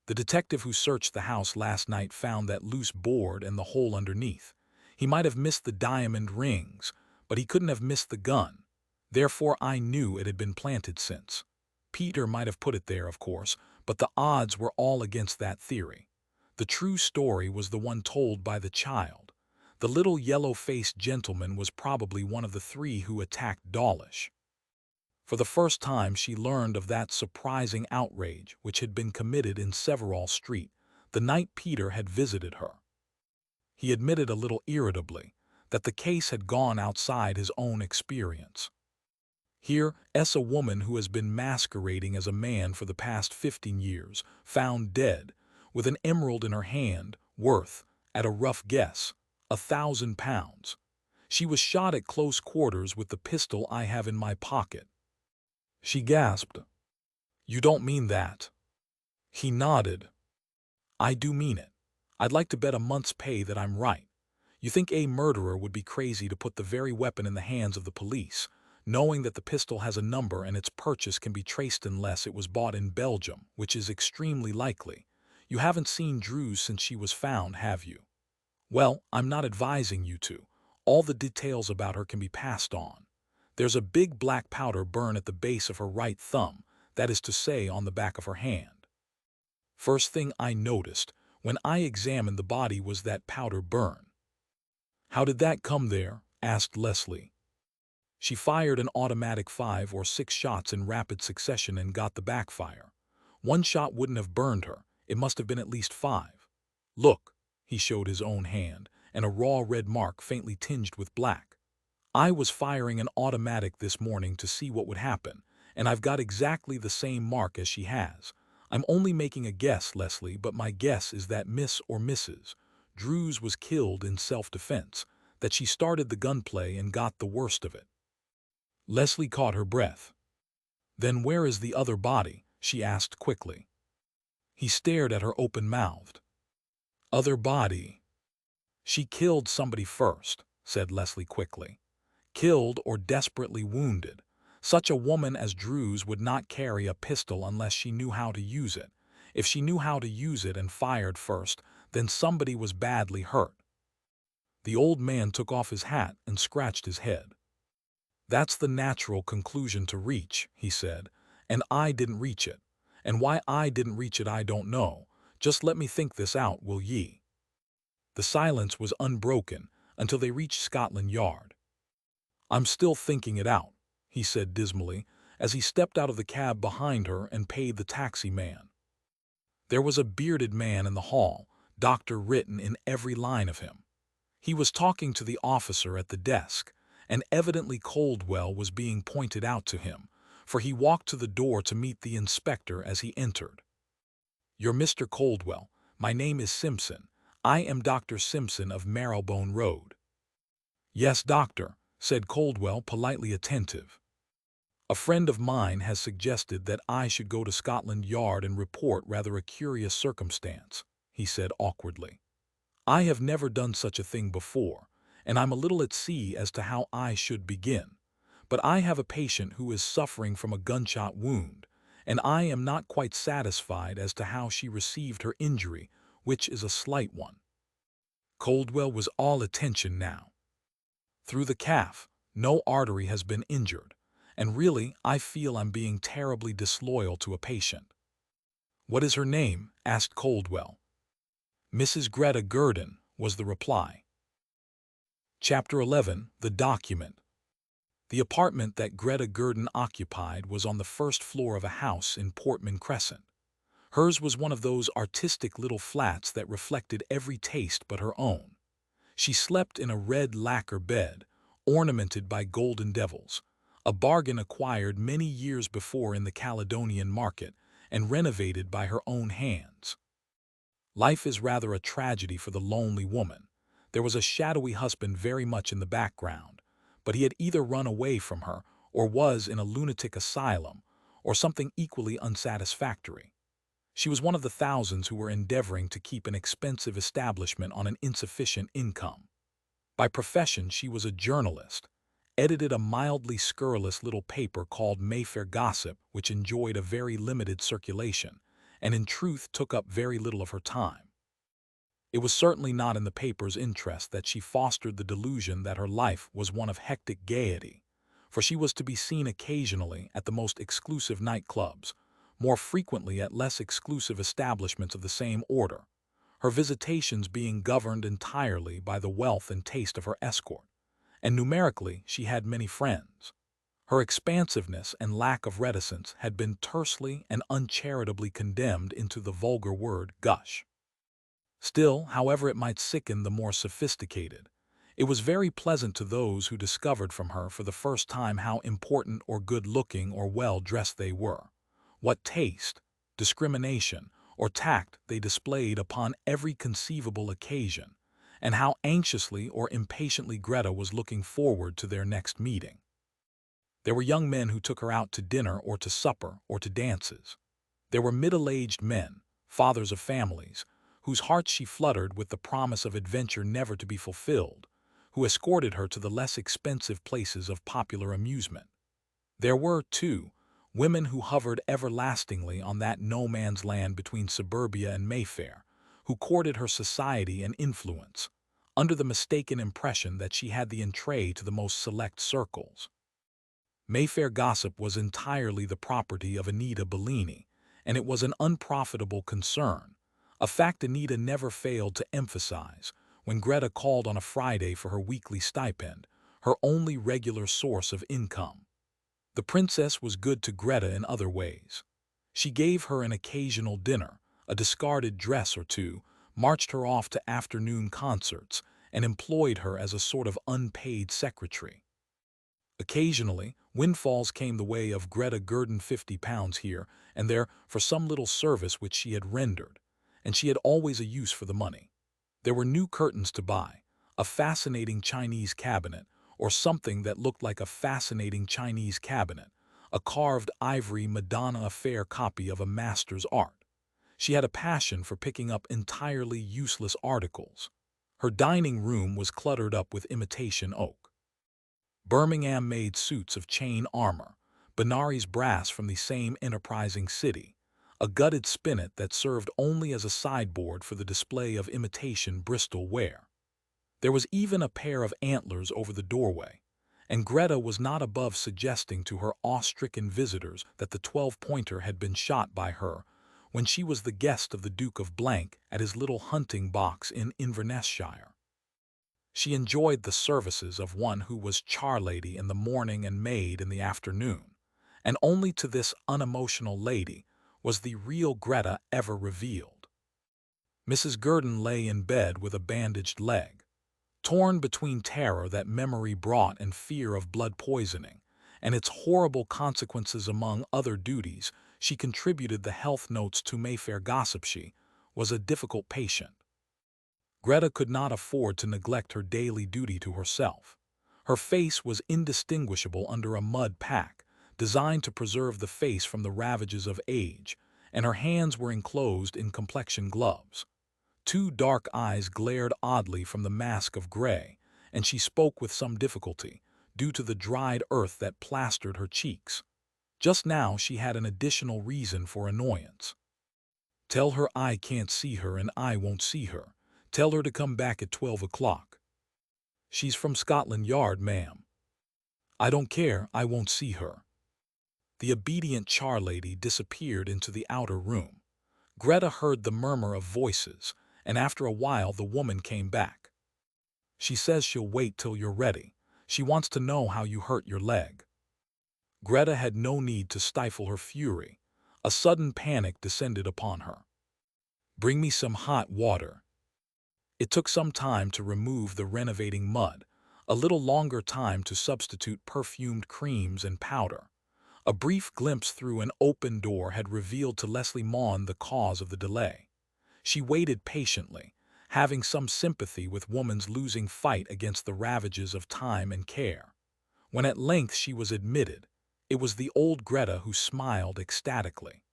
"The detective who searched the house last night found that loose board and the hole underneath. He might have missed the diamond rings, but he couldn't have missed the gun. Therefore I knew it had been planted since. Peter might have put it there, of course, but the odds were all against that theory. The true story was the one told by the child. The little yellow-faced gentleman was probably one of the three who attacked Dawlish." For the first time she learned of that surprising outrage which had been committed in Severall Street the night Peter had visited her. He admitted a little irritably that the case had gone outside his own experience. Here is a woman who has been masquerading as a man for the past 15 years, found dead, with an emerald in her hand, worth, at a rough guess, £1,000. She was shot at close quarters with the pistol I have in my pocket. She gasped. "You don't mean that?" He nodded. "I do mean it. I'd like to bet a month's pay that I'm right. You think a murderer would be crazy to put the very weapon in the hands of the police, knowing that the pistol has a number and its purchase can be traced unless it was bought in Belgium, which is extremely likely. You haven't seen Druze since she was found, have you? Well, I'm not advising you to. All the details about her can be passed on. There's a big black powder burn at the base of her right thumb, that is to say, on the back of her hand. First thing I noticed when I examined the body was that powder burn. How did that come there? Asked Leslie. She fired an automatic 5 or 6 shots in rapid succession and got the backfire. One shot wouldn't have burned her. It must have been at least 5. Look, he showed his own hand, and a raw red mark faintly tinged with black. I was firing an automatic this morning to see what would happen, and I've got exactly the same mark as she has. I'm only making a guess, Leslie, but my guess is that Miss or Mrs. Druze was killed in self-defense, that she started the gunplay and got the worst of it. Leslie caught her breath. Then where is the other body? She asked quickly. He stared at her open-mouthed. Other body? She killed somebody first, said Leslie quickly. Killed or desperately wounded. Such a woman as Druze would not carry a pistol unless she knew how to use it. If she knew how to use it and fired first, then somebody was badly hurt. The old man took off his hat and scratched his head. That's the natural conclusion to reach, he said, and I didn't reach it. And why I didn't reach it I don't know. Just let me think this out, will ye? The silence was unbroken until they reached Scotland Yard. I'm still thinking it out, he said dismally, as he stepped out of the cab behind her and paid the taxi man. There was a bearded man in the hall, doctor written in every line of him. He was talking to the officer at the desk, and evidently Coldwell was being pointed out to him, for he walked to the door to meet the inspector as he entered. You're Mr. Coldwell. My name is Simpson. I am Dr. Simpson of Marylebone Road. Yes, doctor, said Coldwell, politely attentive. A friend of mine has suggested that I should go to Scotland Yard and report rather a curious circumstance, he said awkwardly. I have never done such a thing before, and I'm a little at sea as to how I should begin. But I have a patient who is suffering from a gunshot wound, and I am not quite satisfied as to how she received her injury, which is a slight one. Coldwell was all attention now. Through the calf, no artery has been injured, and really I feel I'm being terribly disloyal to a patient. What is her name? Asked Coldwell. Mrs. Greta Gurdon, was the reply. Chapter 11. The Document. The apartment that Greta Gurdon occupied was on the first floor of a house in Portman Crescent. Hers was one of those artistic little flats that reflected every taste but her own. She slept in a red lacquer bed, ornamented by golden devils, a bargain acquired many years before in the Caledonian market and renovated by her own hands. Life is rather a tragedy for the lonely woman. There was a shadowy husband very much in the background, but he had either run away from her or was in a lunatic asylum or something equally unsatisfactory. She was one of the thousands who were endeavoring to keep an expensive establishment on an insufficient income. By profession, she was a journalist, edited a mildly scurrilous little paper called Mayfair Gossip, which enjoyed a very limited circulation, and in truth took up very little of her time. It was certainly not in the paper's interest that she fostered the delusion that her life was one of hectic gaiety, for she was to be seen occasionally at the most exclusive nightclubs, more frequently at less exclusive establishments of the same order, her visitations being governed entirely by the wealth and taste of her escort, and numerically she had many friends. Her expansiveness and lack of reticence had been tersely and uncharitably condemned into the vulgar word gush. Still, however it might sicken the more sophisticated, it was very pleasant to those who discovered from her for the first time how important or good-looking or well-dressed they were, what taste, discrimination, or tact they displayed upon every conceivable occasion, and how anxiously or impatiently Greta was looking forward to their next meeting. There were young men who took her out to dinner or to supper or to dances. There were middle-aged men, fathers of families, whose hearts she fluttered with the promise of adventure never to be fulfilled, who escorted her to the less expensive places of popular amusement. There were, too, women who hovered everlastingly on that no-man's land between suburbia and Mayfair, who courted her society and influence, under the mistaken impression that she had the entree to the most select circles. Mayfair gossip was entirely the property of Anita Bellini, and it was an unprofitable concern, a fact Anita never failed to emphasize when Greta called on a Friday for her weekly stipend, her only regular source of income. The princess was good to Greta in other ways. She gave her an occasional dinner, a discarded dress or two, marched her off to afternoon concerts, and employed her as a sort of unpaid secretary. Occasionally, windfalls came the way of Greta Gurdon £50 here and there for some little service which she had rendered, and she had always a use for the money. There were new curtains to buy, a fascinating Chinese cabinet, or something that looked like a fascinating Chinese cabinet, a carved ivory Madonna, a fair copy of a master's art. She had a passion for picking up entirely useless articles. Her dining room was cluttered up with imitation oak. Birmingham-made suits of chain armor, Benares brass from the same enterprising city, a gutted spinet that served only as a sideboard for the display of imitation Bristol ware. There was even a pair of antlers over the doorway, and Greta was not above suggesting to her awe-stricken visitors that the 12-pointer had been shot by her when she was the guest of the Duke of Blank at his little hunting box in Inverness-shire. She enjoyed the services of one who was charlady in the morning and maid in the afternoon, and only to this unemotional lady was the real Greta ever revealed. Mrs. Gurdon lay in bed with a bandaged leg. Torn between terror that memory brought and fear of blood poisoning, and its horrible consequences among other duties, she contributed the health notes to Mayfair gossip. She was a difficult patient. Greta could not afford to neglect her daily duty to herself. Her face was indistinguishable under a mud pack, designed to preserve the face from the ravages of age, and her hands were enclosed in complexion gloves. Two dark eyes glared oddly from the mask of gray, and she spoke with some difficulty, due to the dried earth that plastered her cheeks. Just now she had an additional reason for annoyance. "Tell her I can't see her and I won't see her. Tell her to come back at 12 o'clock. She's from Scotland Yard, ma'am." "I don't care, I won't see her." The obedient charlady disappeared into the outer room. Greta heard the murmur of voices, and after a while the woman came back. "She says she'll wait till you're ready. She wants to know how you hurt your leg." Greta had no need to stifle her fury. A sudden panic descended upon her. "Bring me some hot water." It took some time to remove the renovating mud, a little longer time to substitute perfumed creams and powder. A brief glimpse through an open door had revealed to Leslie Maughan the cause of the delay. She waited patiently, having some sympathy with woman's losing fight against the ravages of time and care. When at length she was admitted, it was the old Greta who smiled ecstatically.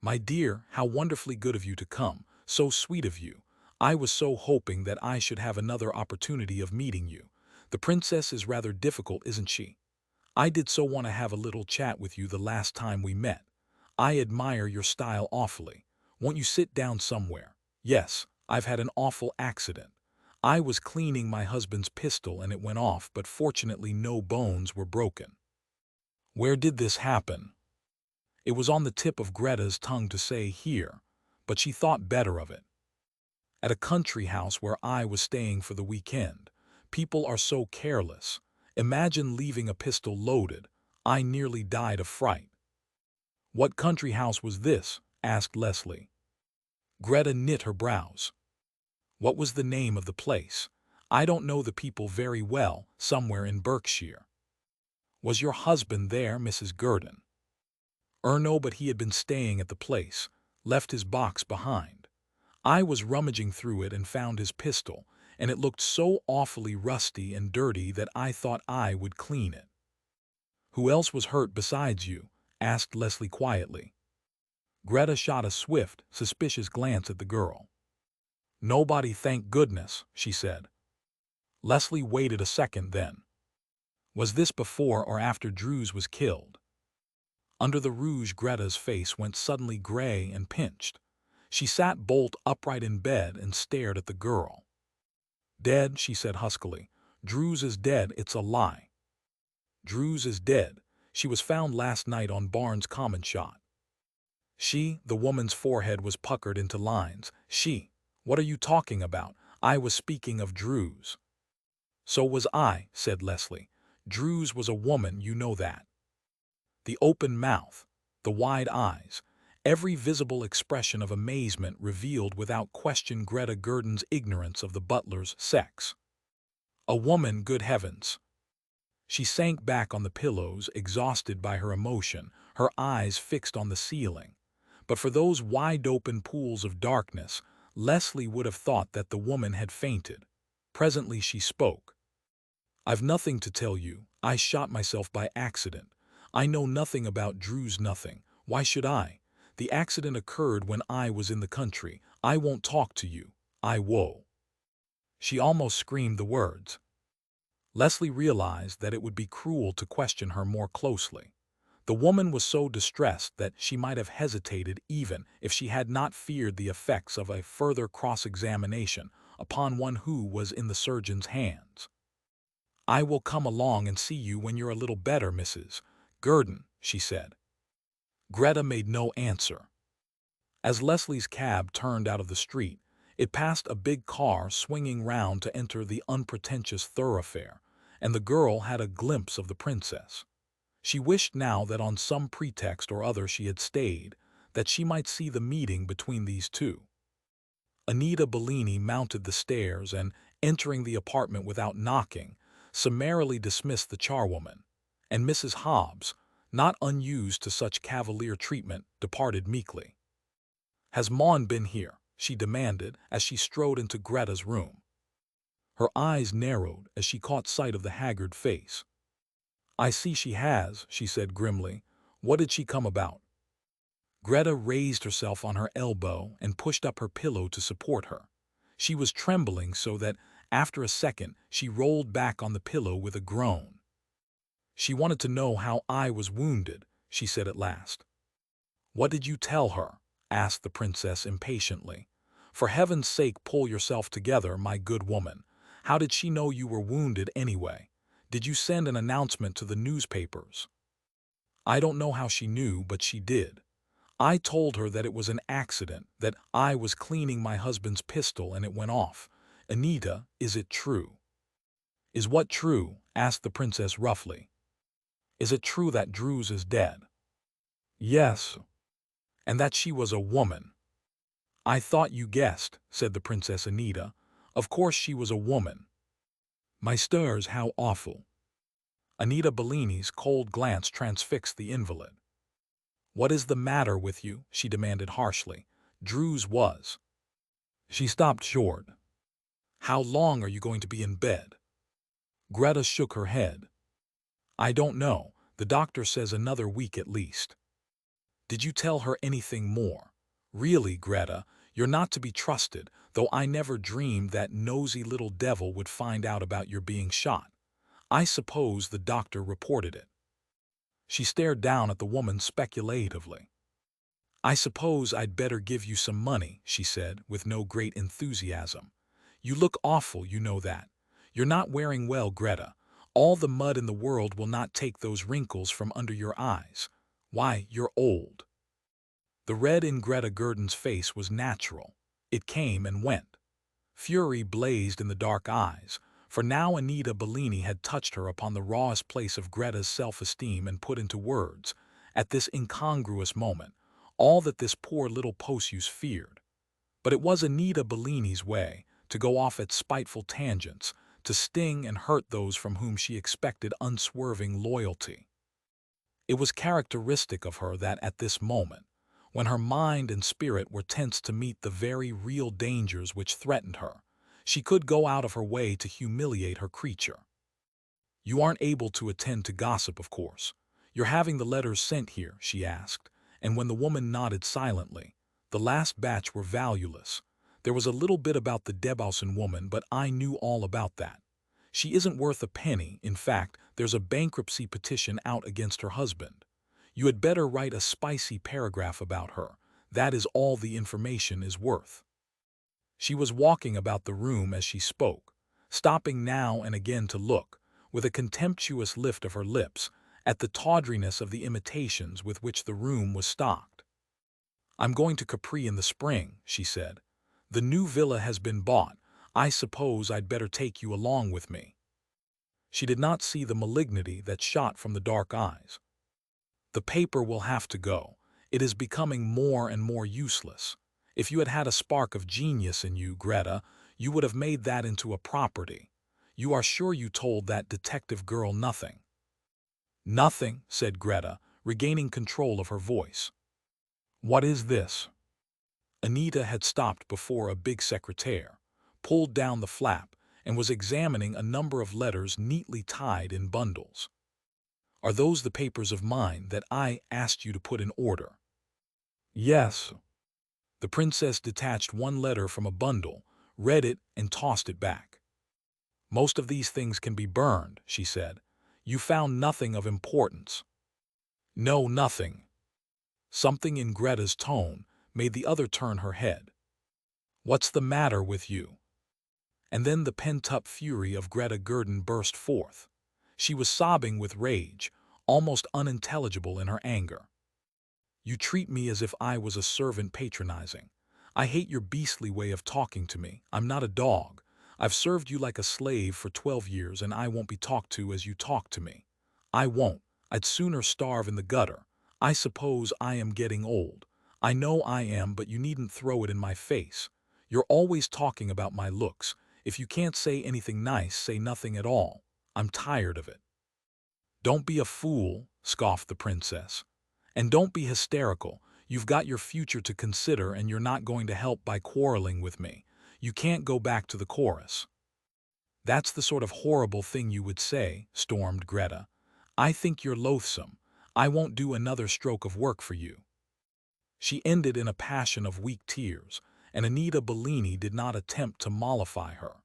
"My dear, how wonderfully good of you to come, so sweet of you. I was so hoping that I should have another opportunity of meeting you. The princess is rather difficult, isn't she? I did so want to have a little chat with you the last time we met. I admire your style awfully. Won't you sit down somewhere? Yes, I've had an awful accident. I was cleaning my husband's pistol and it went off, but fortunately no bones were broken." "Where did this happen?" It was on the tip of Greta's tongue to say here, but she thought better of it. "At a country house where I was staying for the weekend. People are so careless. Imagine leaving a pistol loaded. I nearly died of fright." "What country house was this?" asked Leslie. Greta knit her brows. "What was the name of the place? I don't know the people very well, somewhere in Berkshire." "Was your husband there, Mrs. Gurdon?" "No, but he had been staying at the place, left his box behind. I was rummaging through it and found his pistol, and it looked so awfully rusty and dirty that I thought I would clean it." "Who else was hurt besides you?" asked Leslie quietly. Greta shot a swift, suspicious glance at the girl. "Nobody, thank goodness," she said. Leslie waited a second then. Was this before or after Druze was killed? Under the rouge, Greta's face went suddenly gray and pinched. She sat bolt upright in bed and stared at the girl. "Dead," she said huskily. "Druze is dead, it's a lie. Druze is dead. She was found last night on Barnes Common shot." The woman's forehead was puckered into lines. What are you talking about? I was speaking of Druze." "So was I," said Leslie. "Druze was a woman, you know that." The open mouth, the wide eyes, every visible expression of amazement revealed without question Greta Gurdon's ignorance of the butler's sex. "A woman, good heavens!" She sank back on the pillows, exhausted by her emotion, her eyes fixed on the ceiling. But for those wide-open pools of darkness, Leslie would have thought that the woman had fainted. Presently she spoke. "I've nothing to tell you. I shot myself by accident. I know nothing about Druze, nothing. Why should I? The accident occurred when I was in the country. I won't talk to you. Woe." She almost screamed the words. Leslie realized that it would be cruel to question her more closely. The woman was so distressed that she might have hesitated even if she had not feared the effects of a further cross-examination upon one who was in the surgeon's hands. "I will come along and see you when you're a little better, Mrs. Gurdon," she said. Greta made no answer. As Leslie's cab turned out of the street, it passed a big car swinging round to enter the unpretentious thoroughfare, and the girl had a glimpse of the princess. She wished now that on some pretext or other she had stayed, that she might see the meeting between these two. Anita Bellini mounted the stairs and, entering the apartment without knocking, summarily dismissed the charwoman, and Mrs. Hobbs, not unused to such cavalier treatment, departed meekly. "Has Maughan been here?" she demanded as she strode into Greta's room. Her eyes narrowed as she caught sight of the haggard face. "I see she has," she said grimly. "What did she come about?" Greta raised herself on her elbow and pushed up her pillow to support her. She was trembling so that, after a second, she rolled back on the pillow with a groan. "She wanted to know how I was wounded," she said at last. "What did you tell her?" asked the princess impatiently. "For heaven's sake, pull yourself together, my good woman. How did she know you were wounded anyway? Did you send an announcement to the newspapers?" "I don't know how she knew, but she did. I told her that it was an accident, that I was cleaning my husband's pistol and it went off. Anita, is it true?" "Is what true?" asked the princess roughly. "Is it true that Druze is dead?" "Yes." "And that she was a woman?" "I thought you guessed," said the Princess Anita. "Of course she was a woman." "My stars, how awful!" Anita Bellini's cold glance transfixed the invalid. "What is the matter with you?" she demanded harshly. "Druze was." She stopped short. "How long are you going to be in bed?" Greta shook her head. "I don't know. The doctor says another week at least." "Did you tell her anything more? Really, Greta, you're not to be trusted, though I never dreamed that nosy little devil would find out about your being shot. I suppose the doctor reported it." She stared down at the woman speculatively. "I suppose I'd better give you some money," she said, with no great enthusiasm. "You look awful, you know that. You're not wearing well, Greta. All the mud in the world will not take those wrinkles from under your eyes. Why, you're old." The red in Greta Gurdon's face was natural. It came and went. Fury blazed in the dark eyes, for now Anita Bellini had touched her upon the rawest place of Greta's self-esteem and put into words, at this incongruous moment, all that this poor little posseuse feared. But it was Anita Bellini's way to go off at spiteful tangents, to sting and hurt those from whom she expected unswerving loyalty. It was characteristic of her that at this moment, when her mind and spirit were tense to meet the very real dangers which threatened her, she could go out of her way to humiliate her creature. "You aren't able to attend to gossip, of course. You're having the letters sent here?" she asked, and when the woman nodded silently, "The last batch were valueless. There was a little bit about the Debausen woman, but I knew all about that. She isn't worth a penny. In fact, there's a bankruptcy petition out against her husband. You had better write a spicy paragraph about her. That is all the information is worth." She was walking about the room as she spoke, stopping now and again to look, with a contemptuous lift of her lips, at the tawdriness of the imitations with which the room was stocked. "I'm going to Capri in the spring," she said. "The new villa has been bought. I suppose I'd better take you along with me." She did not see the malignity that shot from the dark eyes. "The paper will have to go. It is becoming more and more useless. If you had had a spark of genius in you, Greta, you would have made that into a property. You are sure you told that detective girl nothing?" "Nothing," said Greta, regaining control of her voice. "What is this?" Anita had stopped before a big secretaire, pulled down the flap, and was examining a number of letters neatly tied in bundles. "Are those the papers of mine that I asked you to put in order?" "Yes." The princess detached one letter from a bundle, read it, and tossed it back. "Most of these things can be burned," she said. "You found nothing of importance." "No, nothing." Something in Greta's tone made the other turn her head. "What's the matter with you?" And then the pent-up fury of Greta Gurdon burst forth. She was sobbing with rage, almost unintelligible in her anger. "You treat me as if I was a servant patronizing. I hate your beastly way of talking to me. I'm not a dog. I've served you like a slave for 12 years and I won't be talked to as you talk to me. I won't. I'd sooner starve in the gutter. I suppose I am getting old. I know I am, but you needn't throw it in my face. You're always talking about my looks. If you can't say anything nice, say nothing at all. I'm tired of it." "Don't be a fool," scoffed the princess. "And don't be hysterical. You've got your future to consider and you're not going to help by quarreling with me. You can't go back to the chorus." "That's the sort of horrible thing you would say," stormed Greta. "I think you're loathsome. I won't do another stroke of work for you." She ended in a passion of weak tears, and Anita Bellini did not attempt to mollify her.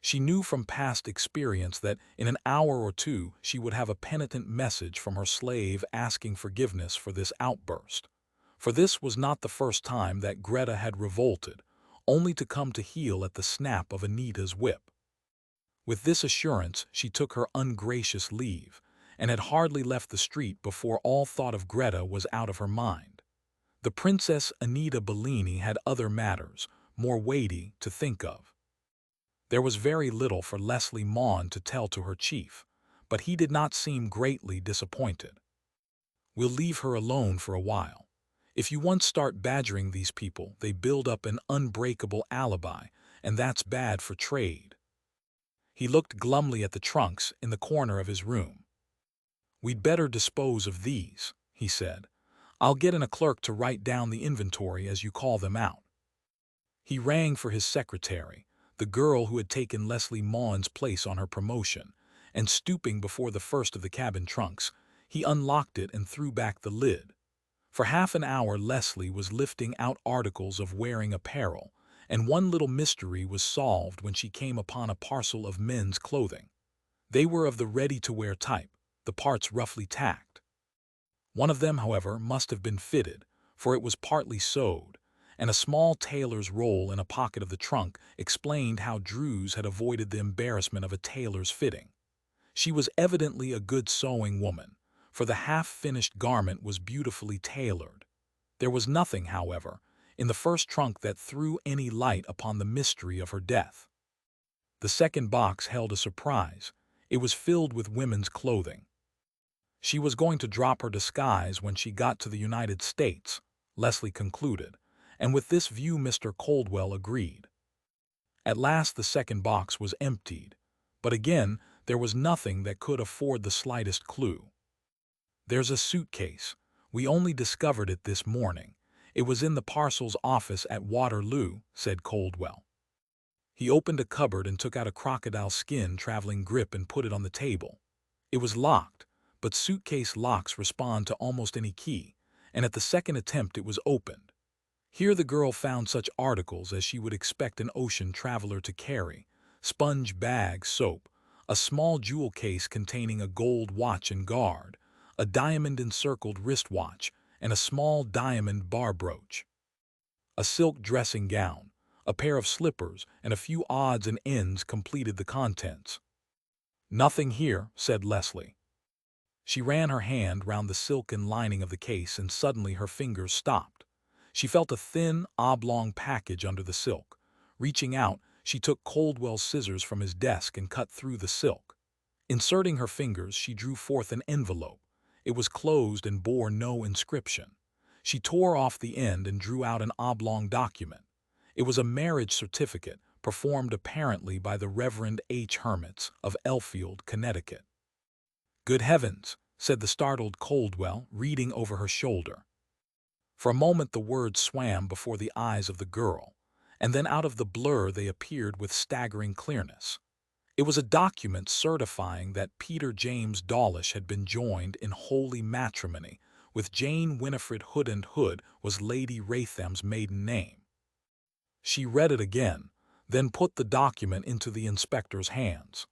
She knew from past experience that in an hour or two she would have a penitent message from her slave asking forgiveness for this outburst. For this was not the first time that Greta had revolted, only to come to heel at the snap of Anita's whip. With this assurance she took her ungracious leave, and had hardly left the street before all thought of Greta was out of her mind. The Princess Anita Bellini had other matters, more weighty, to think of. There was very little for Leslie Maughan to tell to her chief, but he did not seem greatly disappointed. "We'll leave her alone for a while. If you once start badgering these people, they build up an unbreakable alibi, and that's bad for trade." He looked glumly at the trunks in the corner of his room. "We'd better dispose of these," he said. "I'll get in a clerk to write down the inventory as you call them out." He rang for his secretary, the girl who had taken Leslie Maughan's place on her promotion, and stooping before the first of the cabin trunks, he unlocked it and threw back the lid. For half an hour Leslie was lifting out articles of wearing apparel, and one little mystery was solved when she came upon a parcel of men's clothing. They were of the ready-to-wear type, the parts roughly tacked. One of them, however, must have been fitted, for it was partly sewed, and a small tailor's roll in a pocket of the trunk explained how Druze had avoided the embarrassment of a tailor's fitting. She was evidently a good sewing woman, for the half-finished garment was beautifully tailored. There was nothing, however, in the first trunk that threw any light upon the mystery of her death. The second box held a surprise. It was filled with women's clothing. She was going to drop her disguise when she got to the United States, Leslie concluded, and with this view Mr. Coldwell agreed. At last the second box was emptied, but again there was nothing that could afford the slightest clue. "There's a suitcase. We only discovered it this morning. It was in the parcels office at Waterloo," said Coldwell. He opened a cupboard and took out a crocodile skin traveling grip and put it on the table. It was locked, but suitcase locks respond to almost any key, and at the second attempt it was opened. Here the girl found such articles as she would expect an ocean traveler to carry: sponge bag, soap, a small jewel case containing a gold watch and guard, a diamond-encircled wristwatch, and a small diamond bar brooch. A silk dressing gown, a pair of slippers, and a few odds and ends completed the contents. "Nothing here," said Leslie. She ran her hand round the silken lining of the case and suddenly her fingers stopped. She felt a thin, oblong package under the silk. Reaching out, she took Coldwell's scissors from his desk and cut through the silk. Inserting her fingers, she drew forth an envelope. It was closed and bore no inscription. She tore off the end and drew out an oblong document. It was a marriage certificate, performed apparently by the Reverend H. Hermits of Elfield, Connecticut. "Good heavens," said the startled Coldwell, reading over her shoulder. For a moment the words swam before the eyes of the girl, and then out of the blur they appeared with staggering clearness. It was a document certifying that Peter James Dawlish had been joined in holy matrimony with Jane Winifred Hood, and Hood was Lady Raytham's maiden name. She read it again, then put the document into the inspector's hands.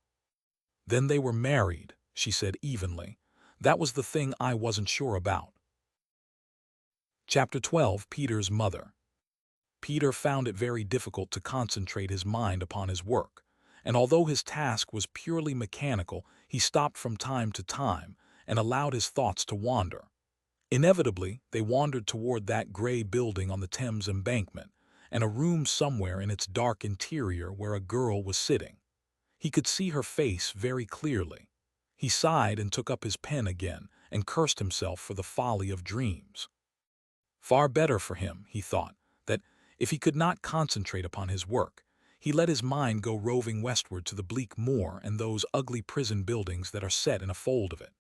"Then they were married," she said evenly. "That was the thing I wasn't sure about." Chapter 12. Peter's Mother. Peter found it very difficult to concentrate his mind upon his work, and although his task was purely mechanical, he stopped from time to time and allowed his thoughts to wander. Inevitably, they wandered toward that gray building on the Thames Embankment, and a room somewhere in its dark interior where a girl was sitting. He could see her face very clearly. He sighed and took up his pen again and cursed himself for the folly of dreams. Far better for him, he thought, that, if he could not concentrate upon his work, he let his mind go roving westward to the bleak moor and those ugly prison buildings that are set in a fold of it,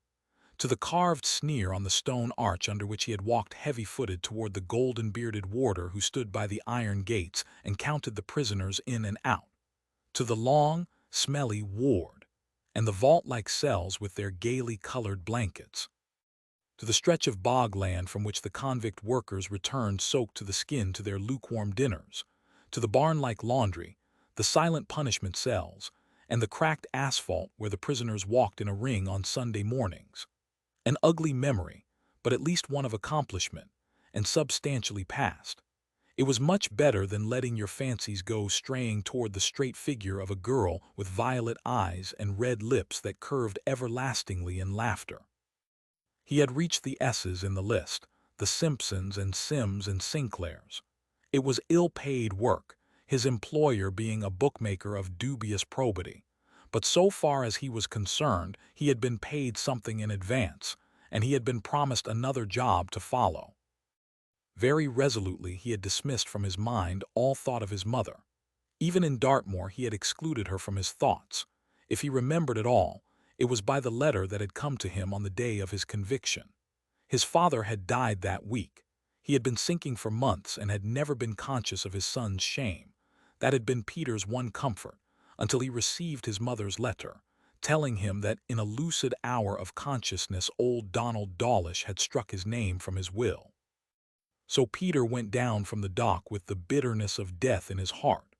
to the carved sneer on the stone arch under which he had walked heavy-footed toward the golden-bearded warder who stood by the iron gates and counted the prisoners in and out, to the long, smelly ward, and the vault-like cells with their gaily colored blankets, to the stretch of bogland from which the convict workers returned soaked to the skin to their lukewarm dinners, to the barn-like laundry, the silent punishment cells, and the cracked asphalt where the prisoners walked in a ring on Sunday mornings. An ugly memory, but at least one of accomplishment, and substantially past. It was much better than letting your fancies go straying toward the straight figure of a girl with violet eyes and red lips that curved everlastingly in laughter. He had reached the S's in the list, the Simpsons and Sims and Sinclairs. It was ill-paid work, his employer being a bookmaker of dubious probity. But so far as he was concerned, he had been paid something in advance, and he had been promised another job to follow. Very resolutely he had dismissed from his mind all thought of his mother. Even in Dartmoor he had excluded her from his thoughts. If he remembered at all, it was by the letter that had come to him on the day of his conviction. His father had died that week. He had been sinking for months and had never been conscious of his son's shame. That had been Peter's one comfort, until he received his mother's letter, telling him that in a lucid hour of consciousness old Donald Dawlish had struck his name from his will. So Peter went down from the dock with the bitterness of death in his heart.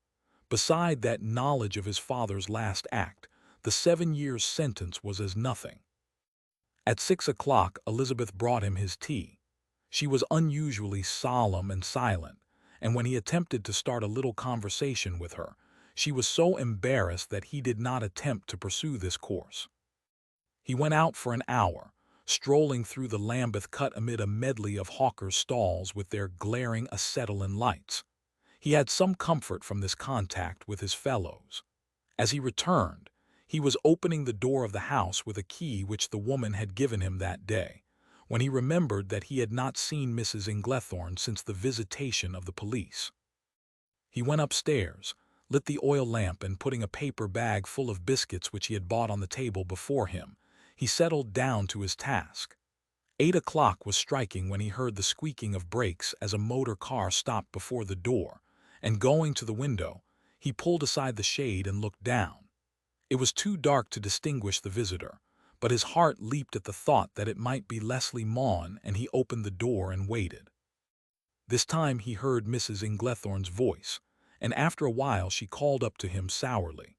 Beside that knowledge of his father's last act, the 7 years' sentence was as nothing. At 6 o'clock Elizabeth brought him his tea. She was unusually solemn and silent, and when he attempted to start a little conversation with her, she was so embarrassed that he did not attempt to pursue this course. He went out for an hour, strolling through the Lambeth Cut amid a medley of hawkers' stalls with their glaring acetylene lights. He had some comfort from this contact with his fellows. As he returned, he was opening the door of the house with a key which the woman had given him that day, when he remembered that he had not seen Mrs. Inglethorne since the visitation of the police. He went upstairs, lit the oil lamp, and putting a paper bag full of biscuits which he had bought on the table before him, he settled down to his task. 8 o'clock was striking when he heard the squeaking of brakes as a motor car stopped before the door, and going to the window, he pulled aside the shade and looked down. It was too dark to distinguish the visitor, but his heart leaped at the thought that it might be Leslie Maughan, and he opened the door and waited. This time he heard Mrs. Inglethorne's voice, and after a while she called up to him sourly.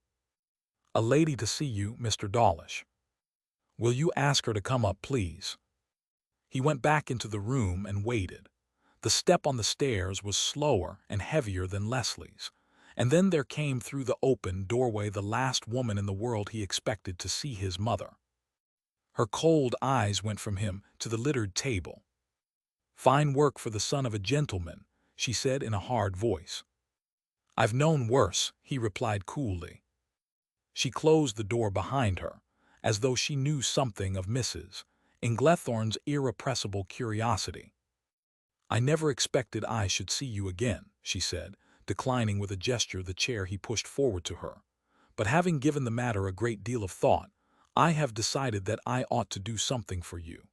"A lady to see you, Mr. Dawlish. Will you ask her to come up, please?" He went back into the room and waited. The step on the stairs was slower and heavier than Leslie's, and then there came through the open doorway the last woman in the world he expected to see, his mother. Her cold eyes went from him to the littered table. "Fine work for the son of a gentleman," she said in a hard voice. "I've known worse," he replied coolly. She closed the door behind her, as though she knew something of Mrs. Inglethorne's irrepressible curiosity. "I never expected I should see you again," she said, declining with a gesture the chair he pushed forward to her. "But having given the matter a great deal of thought, I have decided that I ought to do something for you.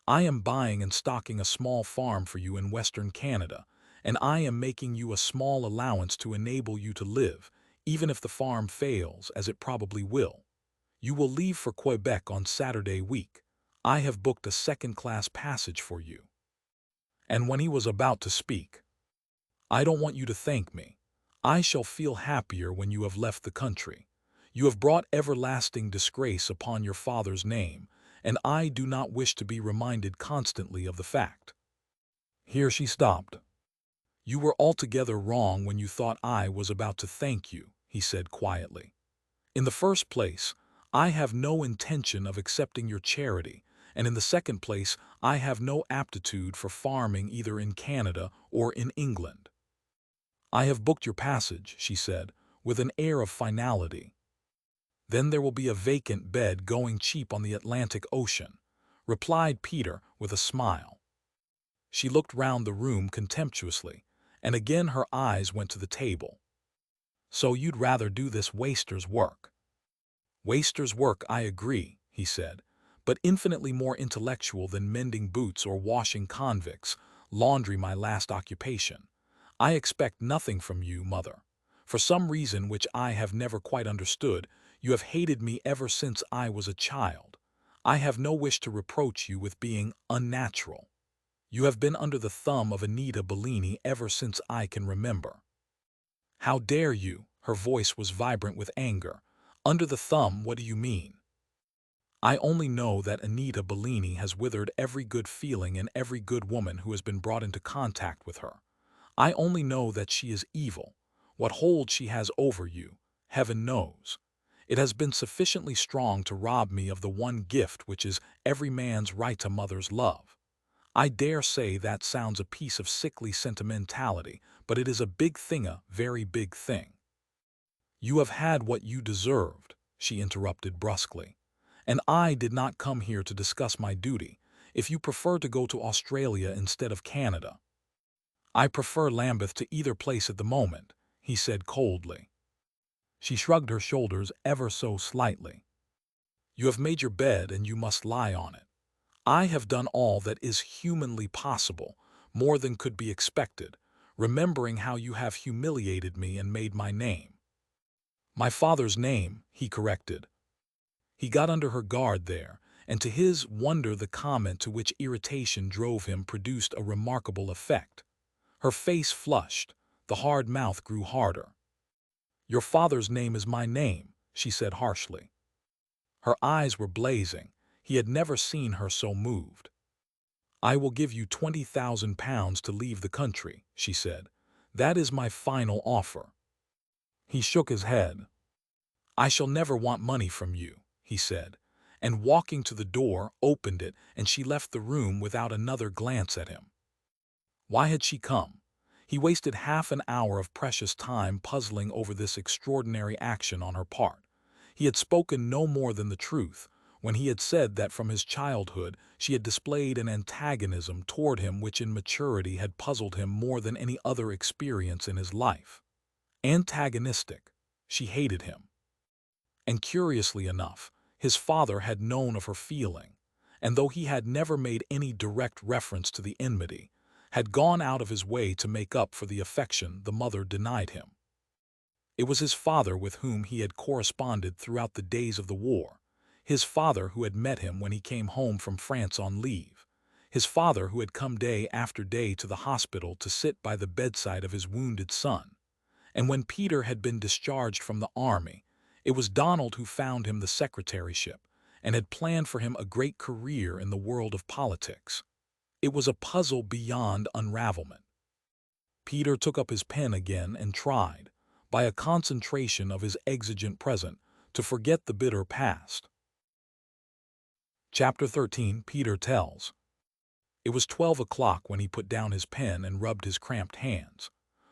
I am buying and stocking a small farm for you in Western Canada, and I am making you a small allowance to enable you to live, even if the farm fails, as it probably will. You will leave for Quebec on Saturday week. I have booked a second-class passage for you." And when he was about to speak, "I don't want you to thank me. I shall feel happier when you have left the country. You have brought everlasting disgrace upon your father's name, and I do not wish to be reminded constantly of the fact." Here she stopped. "You were altogether wrong when you thought I was about to thank you," he said quietly. "In the first place, I have no intention of accepting your charity, and in the second place, I have no aptitude for farming either in Canada or in England." "I have booked your passage," she said, with an air of finality. "Then there will be a vacant bed going cheap on the Atlantic Ocean," replied Peter with a smile. She looked round the room contemptuously, and again her eyes went to the table. "So you'd rather do this waster's work?" "Waster's work, I agree," he said, "but infinitely more intellectual than mending boots or washing convicts, laundry my last occupation. I expect nothing from you, mother. For some reason which I have never quite understood, you have hated me ever since I was a child. I have no wish to reproach you with being unnatural. You have been under the thumb of Anita Bellini ever since I can remember." "How dare you?" Her voice was vibrant with anger. "Under the thumb, what do you mean?" "I only know that Anita Bellini has withered every good feeling in every good woman who has been brought into contact with her. I only know that she is evil. What hold she has over you, heaven knows. It has been sufficiently strong to rob me of the one gift which is every man's right to mother's love. I dare say that sounds a piece of sickly sentimentality, but it is a big thing, a very big thing." "You have had what you deserved," she interrupted brusquely. "And I did not come here to discuss my duty. If you prefer to go to Australia instead of Canada—" "I prefer Lambeth to either place at the moment," he said coldly. She shrugged her shoulders ever so slightly. "You have made your bed and you must lie on it. I have done all that is humanly possible, more than could be expected, remembering how you have humiliated me and made my name." "My father's name," he corrected. He got under her guard there, and to his wonder the comment to which irritation drove him produced a remarkable effect. Her face flushed, the hard mouth grew harder. "Your father's name is my name," she said harshly. Her eyes were blazing. He had never seen her so moved. "I will give you £20,000 to leave the country," she said. "That is my final offer." He shook his head. "I shall never want money from you," he said, and walking to the door, opened it, and she left the room without another glance at him. Why had she come? He wasted half an hour of precious time puzzling over this extraordinary action on her part. He had spoken no more than the truth when he had said that from his childhood she had displayed an antagonism toward him which in maturity had puzzled him more than any other experience in his life. Antagonistic. She hated him. And curiously enough, his father had known of her feeling, and though he had never made any direct reference to the enmity, had gone out of his way to make up for the affection the mother denied him. It was his father with whom he had corresponded throughout the days of the war, his father who had met him when he came home from France on leave, his father who had come day after day to the hospital to sit by the bedside of his wounded son, and when Peter had been discharged from the army, It was Donald who found him the secretaryship and had planned for him a great career in the world of politics. It was a puzzle beyond unravelment. Peter took up his pen again and tried, by a concentration of his exigent present, to forget the bitter past. Chapter 13. Peter Tells. It was 12 o'clock when he put down his pen and rubbed his cramped hands.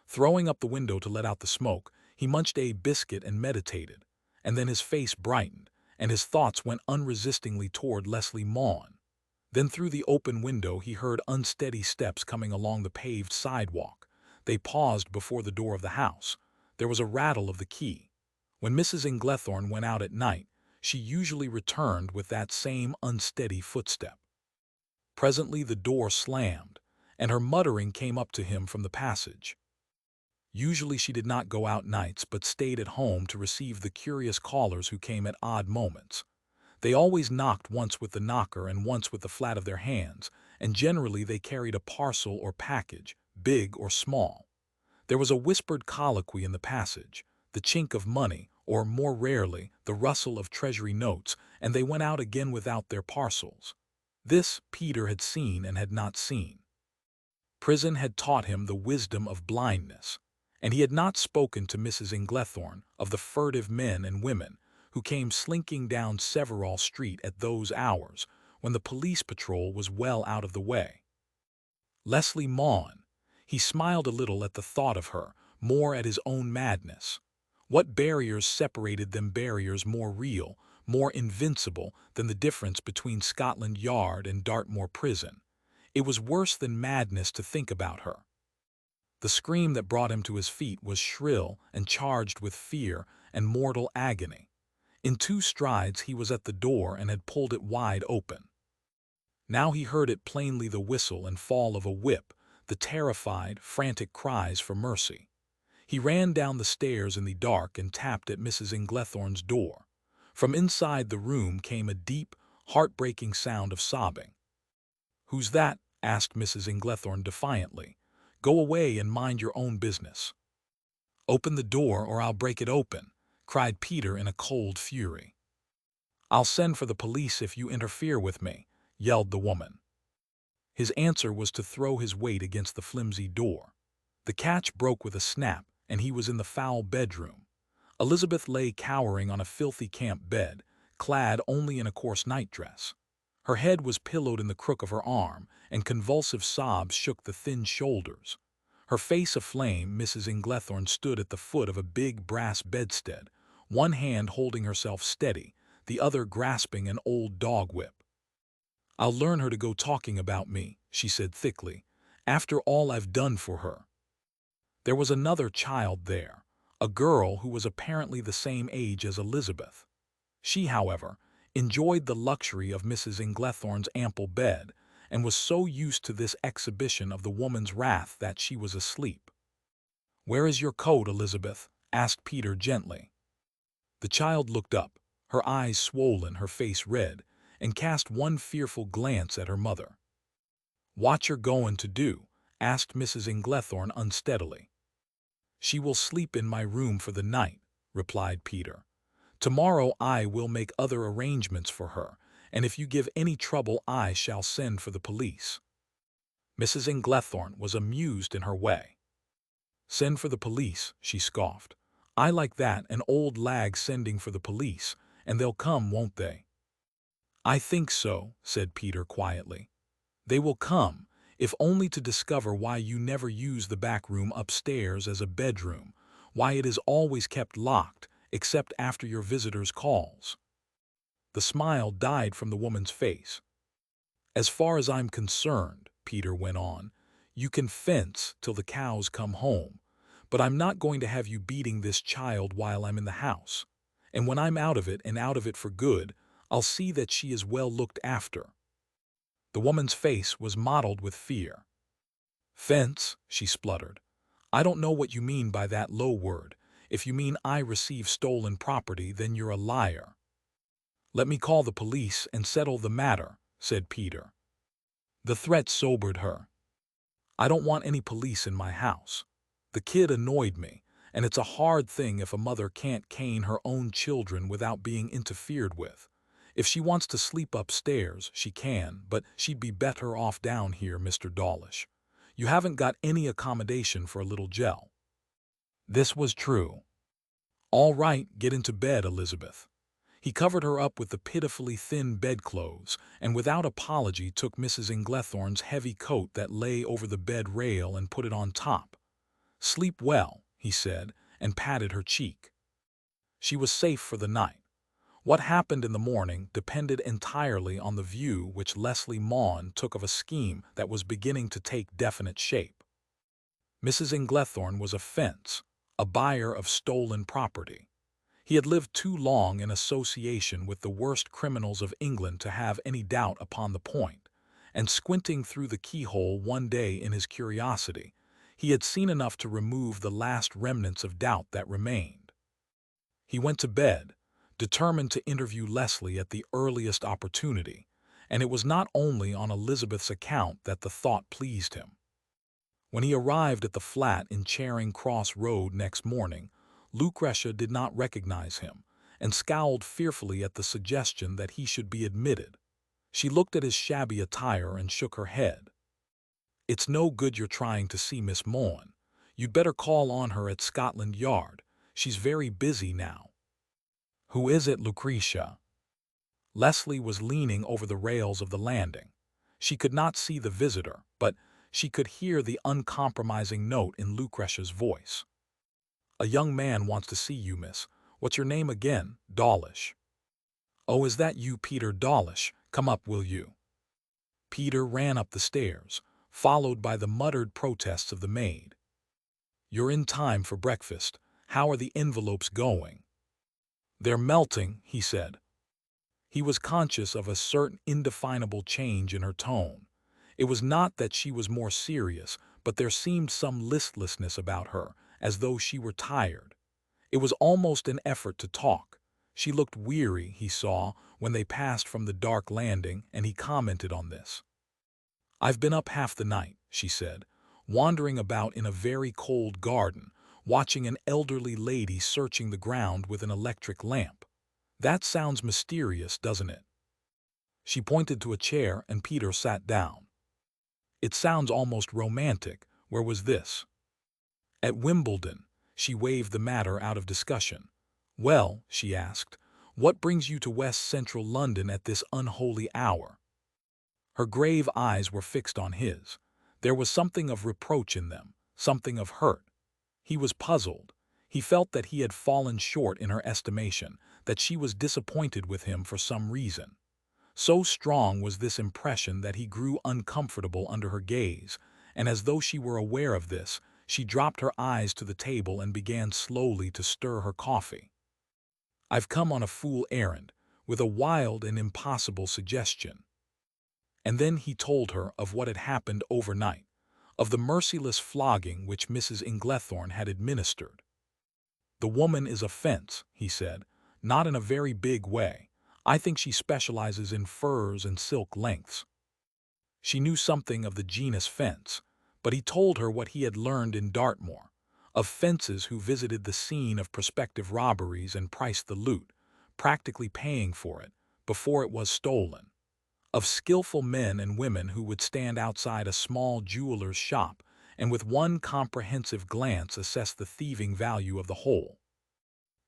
Throwing up the window to let out the smoke, he munched a biscuit and meditated, and then his face brightened, and his thoughts went unresistingly toward Leslie Maughan. Then through the open window he heard unsteady steps coming along the paved sidewalk. They paused before the door of the house. There was a rattle of the key. When Mrs. Inglethorne went out at night, she usually returned with that same unsteady footstep. Presently the door slammed, and her muttering came up to him from the passage. Usually she did not go out nights, but stayed at home to receive the curious callers who came at odd moments. They always knocked, once with the knocker and once with the flat of their hands, and generally they carried a parcel or package, big or small. There was a whispered colloquy in the passage, the chink of money, or more rarely, the rustle of treasury notes, and they went out again without their parcels. This Peter had seen and had not seen. Prison had taught him the wisdom of blindness, and he had not spoken to Mrs. Inglethorne of the furtive men and women who came slinking down Severall Street at those hours when the police patrol was well out of the way. Leslie Maughan. He smiled a little at the thought of her, more at his own madness. What barriers separated them, barriers more real, more invincible than the difference between Scotland Yard and Dartmoor Prison? It was worse than madness to think about her. The scream that brought him to his feet was shrill and charged with fear and mortal agony. In 2 strides he was at the door and had pulled it wide open. Now he heard it plainly, the whistle and fall of a whip, the terrified, frantic cries for mercy. He ran down the stairs in the dark and tapped at Mrs. Inglethorne's door. From inside the room came a deep, heartbreaking sound of sobbing. "Who's that?" asked Mrs. Inglethorne defiantly. "Go away and mind your own business." "Open the door or I'll break it open," cried Peter in a cold fury. "I'll send for the police if you interfere with me," yelled the woman. His answer was to throw his weight against the flimsy door. The catch broke with a snap, and he was in the foul bedroom. Elizabeth lay cowering on a filthy camp bed, clad only in a coarse nightdress. Her head was pillowed in the crook of her arm, and convulsive sobs shook the thin shoulders. Her face aflame, Mrs. Inglethorne stood at the foot of a big brass bedstead, one hand holding herself steady, the other grasping an old dog whip. "I'll learn her to go talking about me," she said thickly, "after all I've done for her." There was another child there, a girl who was apparently the same age as Elizabeth. She, however, enjoyed the luxury of Mrs. Inglethorne's ample bed, and was so used to this exhibition of the woman's wrath that she was asleep. "Where is your coat, Elizabeth?" asked Peter gently. The child looked up, her eyes swollen, her face red, and cast one fearful glance at her mother. "What you're goin' to do?" asked Mrs. Inglethorne unsteadily. "She will sleep in my room for the night," replied Peter. "Tomorrow I will make other arrangements for her, and if you give any trouble I shall send for the police." Mrs. Inglethorne was amused in her way. "Send for the police," she scoffed. "I like that, an old lag sending for the police, and they'll come, won't they?" "I think so," said Peter quietly. "They will come, if only to discover why you never use the back room upstairs as a bedroom, why it is always kept locked, except after your visitors' calls." The smile died from the woman's face. "As far as I'm concerned," Peter went on, "you can fence till the cows come home, but I'm not going to have you beating this child while I'm in the house. And when I'm out of it, and out of it for good, I'll see that she is well looked after." The woman's face was mottled with fear. "Fence," she spluttered. "I don't know what you mean by that low word. If you mean I receive stolen property, then you're a liar." "Let me call the police and settle the matter," said Peter. The threat sobered her. "I don't want any police in my house. The kid annoyed me, And it's a hard thing if a mother can't cane her own children without being interfered with. If she wants to sleep upstairs, she can, but she'd be better off down here, Mr. Dawlish. You haven't got any accommodation for a little gel." This was true. "All right, get into bed, Elizabeth." He covered her up with the pitifully thin bedclothes, and without apology took Mrs. Inglethorne's heavy coat that lay over the bed rail and put it on top. "Sleep well," he said, and patted her cheek. She was safe for the night. What happened in the morning depended entirely on the view which Leslie Maughan took of a scheme that was beginning to take definite shape. Mrs. Inglethorne was a fence, a buyer of stolen property. He had lived too long in association with the worst criminals of England to have any doubt upon the point, and squinting through the keyhole one day in his curiosity, he had seen enough to remove the last remnants of doubt that remained. He went to bed, determined to interview Leslie at the earliest opportunity, and it was not only on Elizabeth's account that the thought pleased him. When he arrived at the flat in Charing Cross Road next morning, Lucretia did not recognize him, and scowled fearfully at the suggestion that he should be admitted. She looked at his shabby attire and shook her head. "It's no good your trying to see Miss Maughan. You'd better call on her at Scotland Yard. She's very busy now." "Who is it, Lucretia?" Leslie was leaning over the rails of the landing. She could not see the visitor, but she could hear the uncompromising note in Lucretia's voice. "A young man wants to see you, miss. What's your name again?" "Dawlish." "Oh, is that you, Peter Dawlish? Come up, will you?" Peter ran up the stairs, followed by the muttered protests of the maid. "You're in time for breakfast. How are the envelopes going?" "They're melting," he said. He was conscious of a certain indefinable change in her tone. It was not that she was more serious, but there seemed some listlessness about her, as though she were tired. It was almost an effort to talk. She looked weary, he saw, when they passed from the dark landing, and he commented on this. "I've been up half the night," she said, "wandering about in a very cold garden, watching an elderly lady searching the ground with an electric lamp. That sounds mysterious, doesn't it?" She pointed to a chair, and Peter sat down. "It sounds almost romantic. Where was this?" "At Wimbledon." She waved the matter out of discussion. "Well," she asked, "what brings you to West Central London at this unholy hour?" Her grave eyes were fixed on his. There was something of reproach in them, something of hurt. He was puzzled. He felt that he had fallen short in her estimation, that she was disappointed with him for some reason. So strong was this impression that he grew uncomfortable under her gaze, and as though she were aware of this, she dropped her eyes to the table and began slowly to stir her coffee. "I've come on a fool errand, with a wild and impossible suggestion." And then he told her of what had happened overnight, of the merciless flogging which Mrs. Inglethorne had administered. "The woman is a fence," he said, "not in a very big way. I think she specializes in furs and silk lengths." She knew something of the genus fence, but he told her what he had learned in Dartmoor, of fences who visited the scene of prospective robberies and priced the loot, practically paying for it, before it was stolen, of skillful men and women who would stand outside a small jeweler's shop and with one comprehensive glance assess the thieving value of the whole.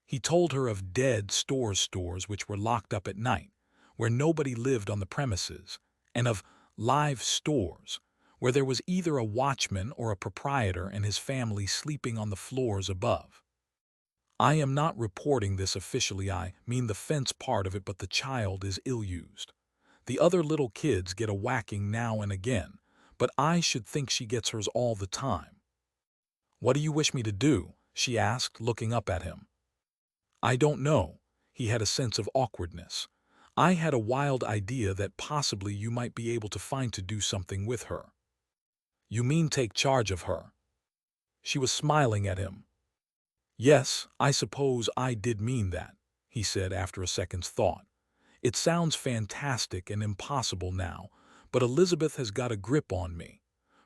He told her of dead stores which were locked up at night, where nobody lived on the premises, and of live stores, where there was either a watchman or a proprietor and his family sleeping on the floors above. "I am not reporting this officially, I mean the fence part of it, but the child is ill-used. The other little kids get a whacking now and again, but I should think she gets hers all the time." "What do you wish me to do?" she asked, looking up at him. "I don't know." He had a sense of awkwardness. "I had a wild idea that possibly you might be able to find to do something with her." "You mean take charge of her?" She was smiling at him. "Yes, I suppose I did mean that," he said after a second's thought. "It sounds fantastic and impossible now, but Elizabeth has got a grip on me.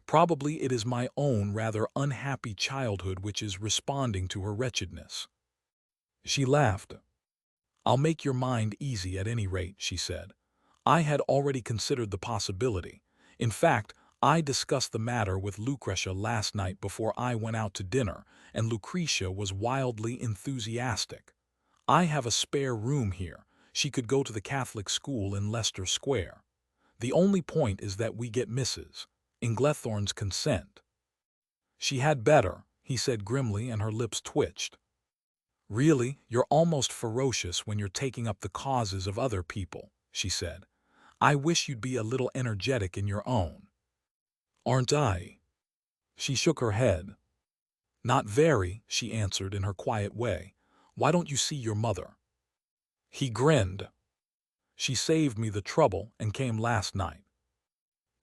Probably it is my own rather unhappy childhood which is responding to her wretchedness." She laughed. "I'll make your mind easy at any rate," she said. "I had already considered the possibility. In fact, I discussed the matter with Lucretia last night before I went out to dinner, and Lucretia was wildly enthusiastic. I have a spare room here. She could go to the Catholic school in Leicester Square. The only point is that we get Mrs. Inglethorne's consent." "She had better," he said grimly, and her lips twitched. "Really, you're almost ferocious when you're taking up the causes of other people," she said. "I wish you'd be a little energetic in your own." "Aren't I?" She shook her head. "Not very," she answered in her quiet way. "Why don't you see your mother?" He grinned. "She saved me the trouble and came last night."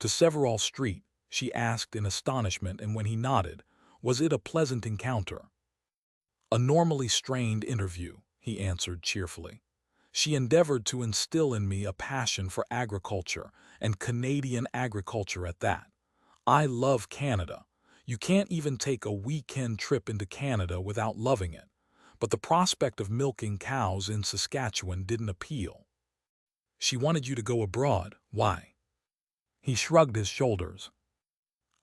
"To Severall Street?" she asked in astonishment, and when he nodded, "Was it a pleasant encounter?" "A normally strained interview," he answered cheerfully. "She endeavored to instill in me a passion for agriculture, and Canadian agriculture at that. I love Canada. You can't even take a weekend trip into Canada without loving it. But the prospect of milking cows in Saskatchewan didn't appeal." "She wanted you to go abroad. Why?" He shrugged his shoulders.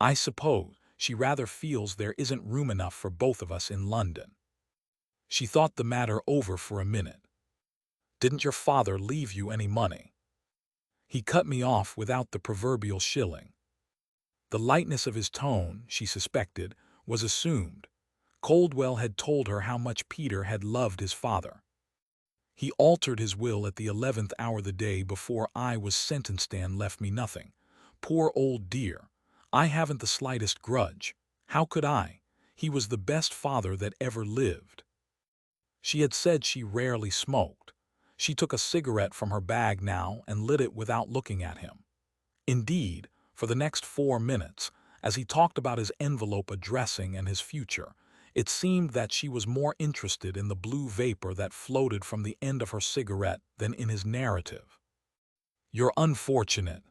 "I suppose she rather feels there isn't room enough for both of us in London." She thought the matter over for a minute. "Didn't your father leave you any money?" "He cut me off without the proverbial shilling." The lightness of his tone, she suspected, was assumed. Coldwell had told her how much Peter had loved his father. "He altered his will at the 11th hour the day before I was sentenced and left me nothing. Poor old dear. I haven't the slightest grudge. How could I? He was the best father that ever lived." She had said she rarely smoked. She took a cigarette from her bag now and lit it without looking at him. Indeed, for the next 4 minutes, as he talked about his envelope addressing and his future, it seemed that she was more interested in the blue vapor that floated from the end of her cigarette than in his narrative. "You're unfortunate."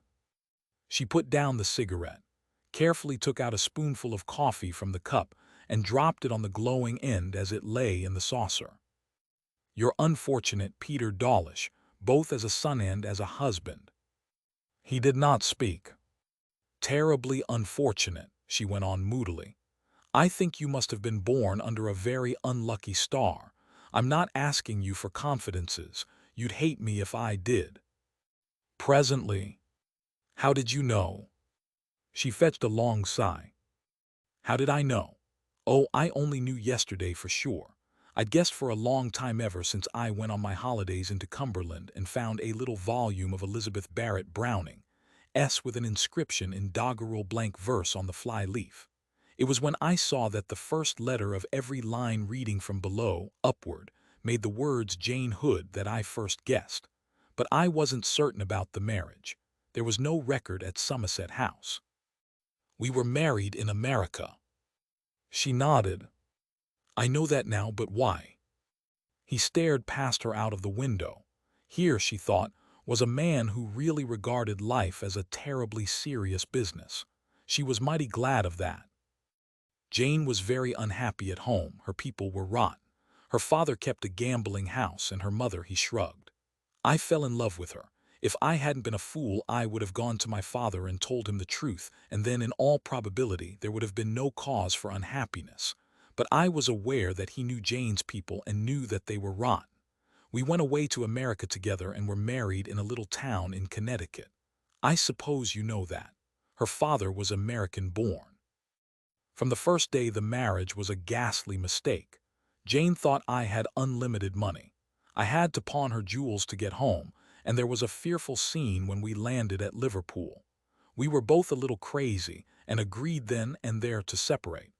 She put down the cigarette, carefully took out a spoonful of coffee from the cup, and dropped it on the glowing end as it lay in the saucer. "You're unfortunate, Peter Dawlish, both as a son and as a husband." He did not speak. "Terribly unfortunate," she went on moodily. "I think you must have been born under a very unlucky star. I'm not asking you for confidences. You'd hate me if I did." Presently. "How did you know?" She fetched a long sigh. "How did I know? Oh, I only knew yesterday for sure. I'd guessed for a long time ever since I went on my holidays into Cumberland and found a little volume of Elizabeth Barrett Browning, with an inscription in doggerel blank verse on the fly leaf. It was when I saw that the first letter of every line reading from below upward made the words Jane Hood that I first guessed. But I wasn't certain about the marriage. There was no record at Somerset House." "We were married in America." She nodded. "I know that now, but why?" He stared past her out of the window. Here, she thought, was a man who really regarded life as a terribly serious business. She was mighty glad of that. "Jane was very unhappy at home. Her people were rotten. Her father kept a gambling house, and her mother," he shrugged. "I fell in love with her. If I hadn't been a fool, I would have gone to my father and told him the truth, and then in all probability there would have been no cause for unhappiness. But I was aware that he knew Jane's people and knew that they were rotten. We went away to America together and were married in a little town in Connecticut. I suppose you know that. Her father was American-born. From the first day the marriage was a ghastly mistake. Jane thought I had unlimited money. I had to pawn her jewels to get home, and there was a fearful scene when we landed at Liverpool. We were both a little crazy and agreed then and there to separate.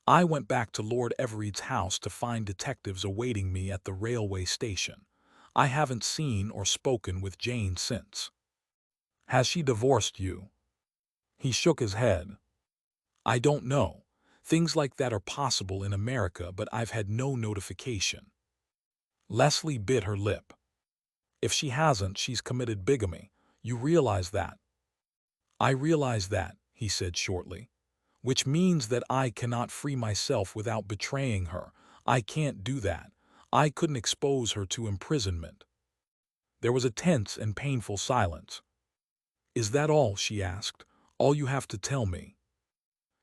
I went back to Lord Everett's house to find detectives awaiting me at the railway station. I haven't seen or spoken with Jane since." "Has she divorced you?" He shook his head. "I don't know. Things like that are possible in America, but I've had no notification." Leslie bit her lip. "If she hasn't, she's committed bigamy. You realize that?" "I realize that," he said shortly. which means that I cannot free myself without betraying her. I can't do that. I couldn't expose her to imprisonment." There was a tense and painful silence. "Is that all?" she asked. "All you have to tell me?"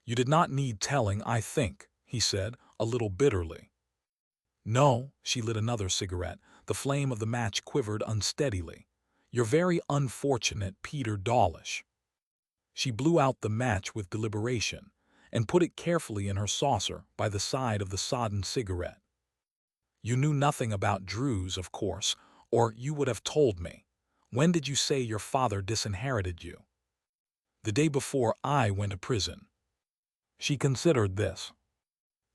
"You did not need telling, I think," he said, a little bitterly. "No." She lit another cigarette. The flame of the match quivered unsteadily. "You're very unfortunate, Peter Dawlish." She blew out the match with deliberation and put it carefully in her saucer by the side of the sodden cigarette. "You knew nothing about Druze, of course, or you would have told me. When did you say your father disinherited you?" "The day before I went to prison." She considered this.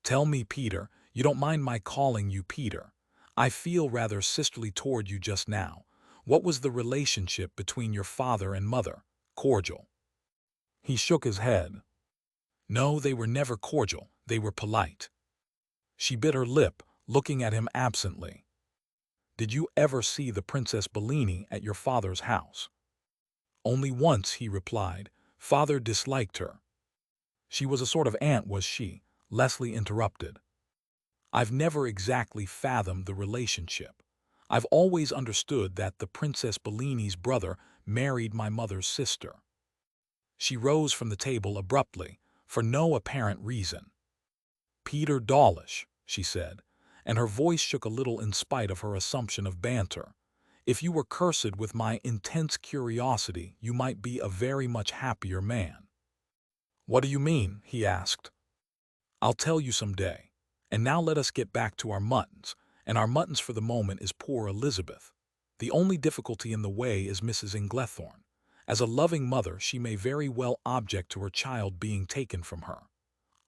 "Tell me, Peter, you don't mind my calling you Peter. I feel rather sisterly toward you just now. What was the relationship between your father and mother? Cordial?" He shook his head. "No, they were never cordial. They were polite." She bit her lip, looking at him absently. "Did you ever see the Princess Bellini at your father's house?" "Only once," he replied. "Father disliked her." "She was a sort of aunt, was she?" Leslie interrupted. "I've never exactly fathomed the relationship. I've always understood that the Princess Bellini's brother married my mother's sister." She rose from the table abruptly, for no apparent reason. "Peter Dawlish," she said, and her voice shook a little in spite of her assumption of banter. "If you were cursed with my intense curiosity, you might be a very much happier man." "What do you mean?" he asked. "I'll tell you some day. And now let us get back to our muttons, and our muttons for the moment is poor Elizabeth. The only difficulty in the way is Mrs. Inglethorne. As a loving mother, she may very well object to her child being taken from her.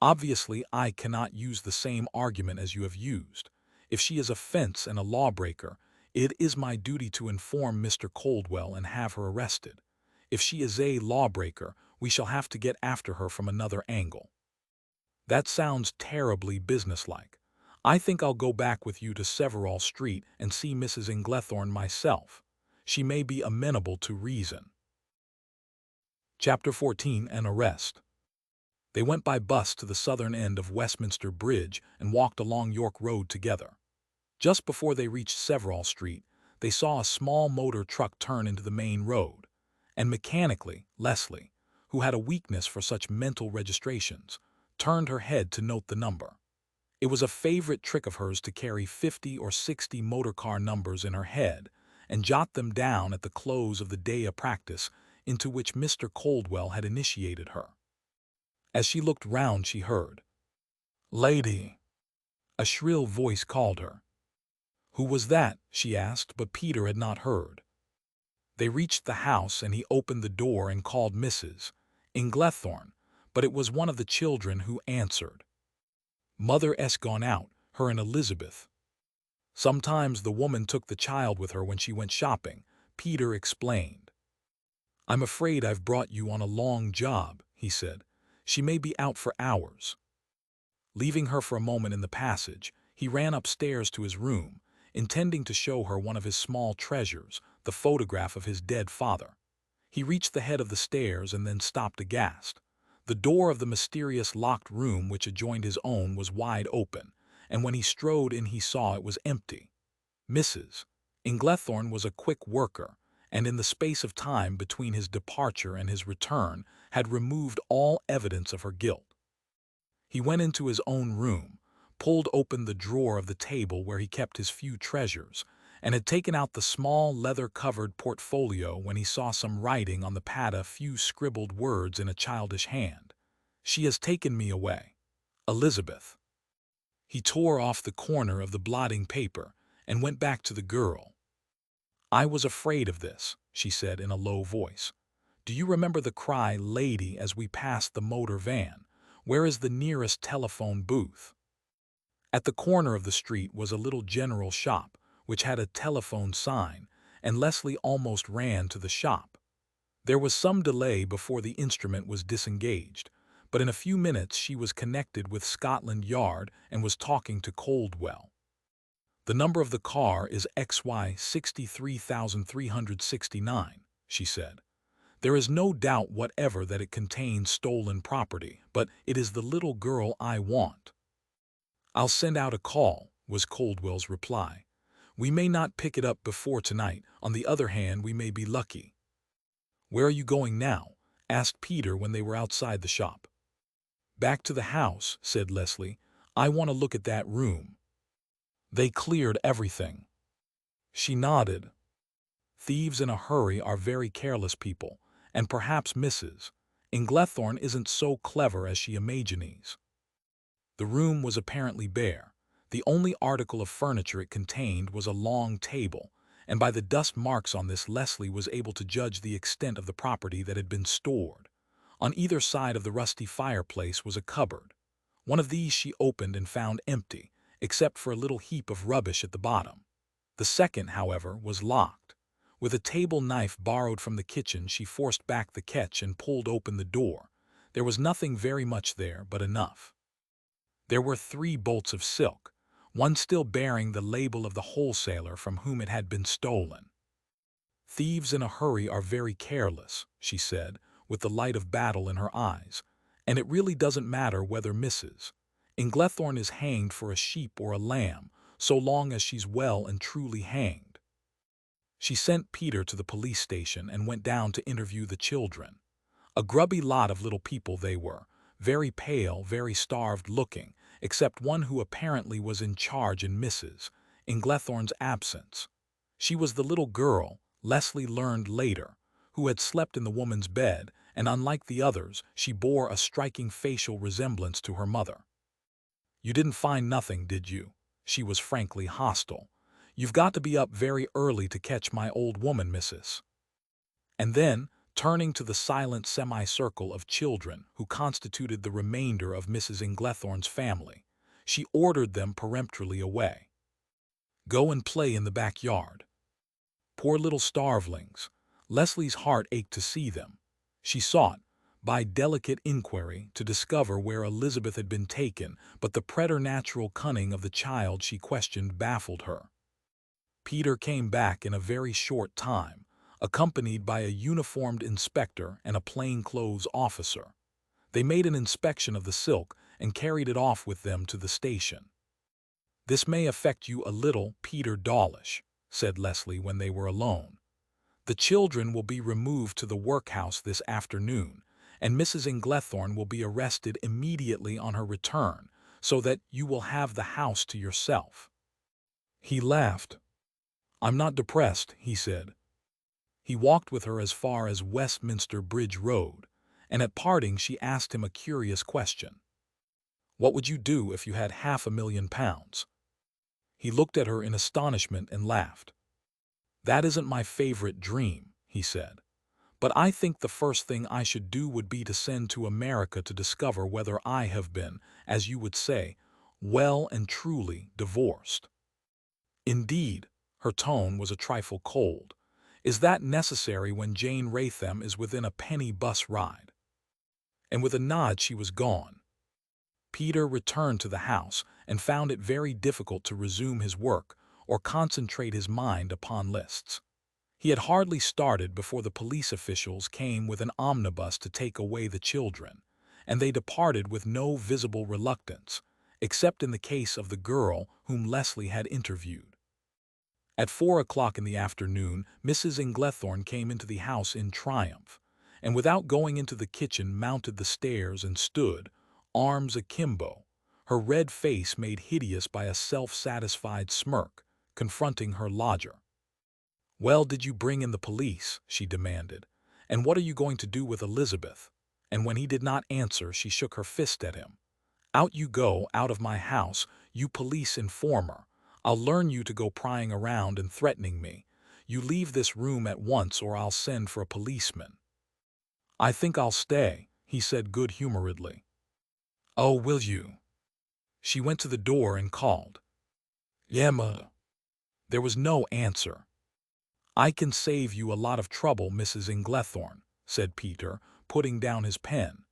Obviously, I cannot use the same argument as you have used. If she is a fence and a lawbreaker, it is my duty to inform Mr. Coldwell and have her arrested. If she is a lawbreaker, we shall have to get after her from another angle." "That sounds terribly businesslike. I think I'll go back with you to Severall Street and see Mrs. Inglethorne myself. She may be amenable to reason." Chapter 14. An Arrest. They went by bus to the southern end of Westminster Bridge and walked along York Road together. Just before they reached Severall Street, they saw a small motor truck turn into the main road, and mechanically, Leslie, who had a weakness for such mental registrations, turned her head to note the number. It was a favorite trick of hers to carry 50 or 60 motorcar numbers in her head and jot them down at the close of the day of practice into which Mr. Coldwell had initiated her. As she looked round, she heard, "Lady!" A shrill voice called her. Who was that? She asked, but Peter had not heard. They reached the house, and he opened the door and called Mrs. Inglethorne, but it was one of the children who answered. "Mother's gone out, her and Elizabeth." "Sometimes the woman took the child with her when she went shopping," Peter explained. "I'm afraid I've brought you on a long job," he said. "She may be out for hours." Leaving her for a moment in the passage, he ran upstairs to his room, intending to show her one of his small treasures, the photograph of his dead father. He reached the head of the stairs and then stopped aghast. The door of the mysterious locked room which adjoined his own was wide open, and when he strode in he saw it was empty. Mrs. Inglethorne was a quick worker, and in the space of time between his departure and his return had removed all evidence of her guilt. He went into his own room, pulled open the drawer of the table where he kept his few treasures, and had taken out the small leather-covered portfolio when he saw some writing on the pad, a few scribbled words in a childish hand. "She has taken me away. Elizabeth." He tore off the corner of the blotting paper and went back to the girl. "I was afraid of this," she said in a low voice. "Do you remember the cry, 'Lady,' as we passed the motor van? Where is the nearest telephone booth?" At the corner of the street was a little general shop, which had a telephone sign, and Leslie almost ran to the shop. There was some delay before the instrument was disengaged, but in a few minutes she was connected with Scotland Yard and was talking to Coldwell. "The number of the car is XY 63369, she said. There is no doubt whatever that it contains stolen property, but it is the little girl I want." "I'll send out a call," was Coldwell's reply. "We may not pick it up before tonight. On the other hand, we may be lucky." "Where are you going now?" asked Peter when they were outside the shop. "Back to the house," said Leslie. "I want to look at that room." "They cleared everything." She nodded. "Thieves in a hurry are very careless people, and perhaps Mrs. Inglethorne isn't so clever as she imagines." The room was apparently bare. The only article of furniture it contained was a long table, and by the dust marks on this Leslie was able to judge the extent of the property that had been stored. On either side of the rusty fireplace was a cupboard. One of these she opened and found empty, except for a little heap of rubbish at the bottom. The second, however, was locked. With a table knife borrowed from the kitchen, she forced back the catch and pulled open the door. There was nothing very much there, but enough. There were 3 bolts of silk, one still bearing the label of the wholesaler from whom it had been stolen. "Thieves in a hurry are very careless," she said, with the light of battle in her eyes, "and it really doesn't matter whether Mrs. Inglethorne is hanged for a sheep or a lamb, so long as she's well and truly hanged." She sent Peter to the police station and went down to interview the children. A grubby lot of little people they were, very pale, very starved-looking, except one who apparently was in charge in Mrs. Inglethorne's absence. She was the little girl, Leslie learned later, who had slept in the woman's bed, and unlike the others, she bore a striking facial resemblance to her mother. "You didn't find nothing, did you?" She was frankly hostile. "You've got to be up very early to catch my old woman, missus." And then, turning to the silent semicircle of children who constituted the remainder of Mrs. Inglethorne's family, she ordered them peremptorily away. "Go and play in the backyard." Poor little starvelings! Leslie's heart ached to see them. She sought, by delicate inquiry, to discover where Elizabeth had been taken, but the preternatural cunning of the child she questioned baffled her. Peter came back in a very short time, accompanied by a uniformed inspector and a plainclothes officer. They made an inspection of the silk and carried it off with them to the station. "This may affect you a little, Peter Dawlish," said Leslie when they were alone. "The children will be removed to the workhouse this afternoon, and Mrs. Inglethorne will be arrested immediately on her return, so that you will have the house to yourself." He laughed. "I'm not depressed," he said. He walked with her as far as Westminster Bridge Road, and at parting she asked him a curious question. "What would you do if you had £500,000?" He looked at her in astonishment and laughed. "That isn't my favorite dream," he said. "But I think the first thing I should do would be to send to America to discover whether I have been, as you would say, well and truly divorced." "Indeed," her tone was a trifle cold. "Is that necessary when Jane Raytham is within a penny bus ride?" And with a nod she was gone. Peter returned to the house and found it very difficult to resume his work or concentrate his mind upon lists. He had hardly started before the police officials came with an omnibus to take away the children, and they departed with no visible reluctance, except in the case of the girl whom Leslie had interviewed. At 4 o'clock in the afternoon, Mrs. Inglethorne came into the house in triumph, and without going into the kitchen mounted the stairs and stood, arms akimbo, her red face made hideous by a self-satisfied smirk, confronting her lodger. "Well, did you bring in the police?" she demanded. "And what are you going to do with Elizabeth?" And when he did not answer, she shook her fist at him. "Out you go, out of my house, you police informer. I'll learn you to go prying around and threatening me. You leave this room at once or I'll send for a policeman." "I think I'll stay," he said good-humoredly. "Oh, will you?" She went to the door and called, "Emma." There was no answer. "I can save you a lot of trouble, Mrs. Inglethorne," said Peter, putting down his pen.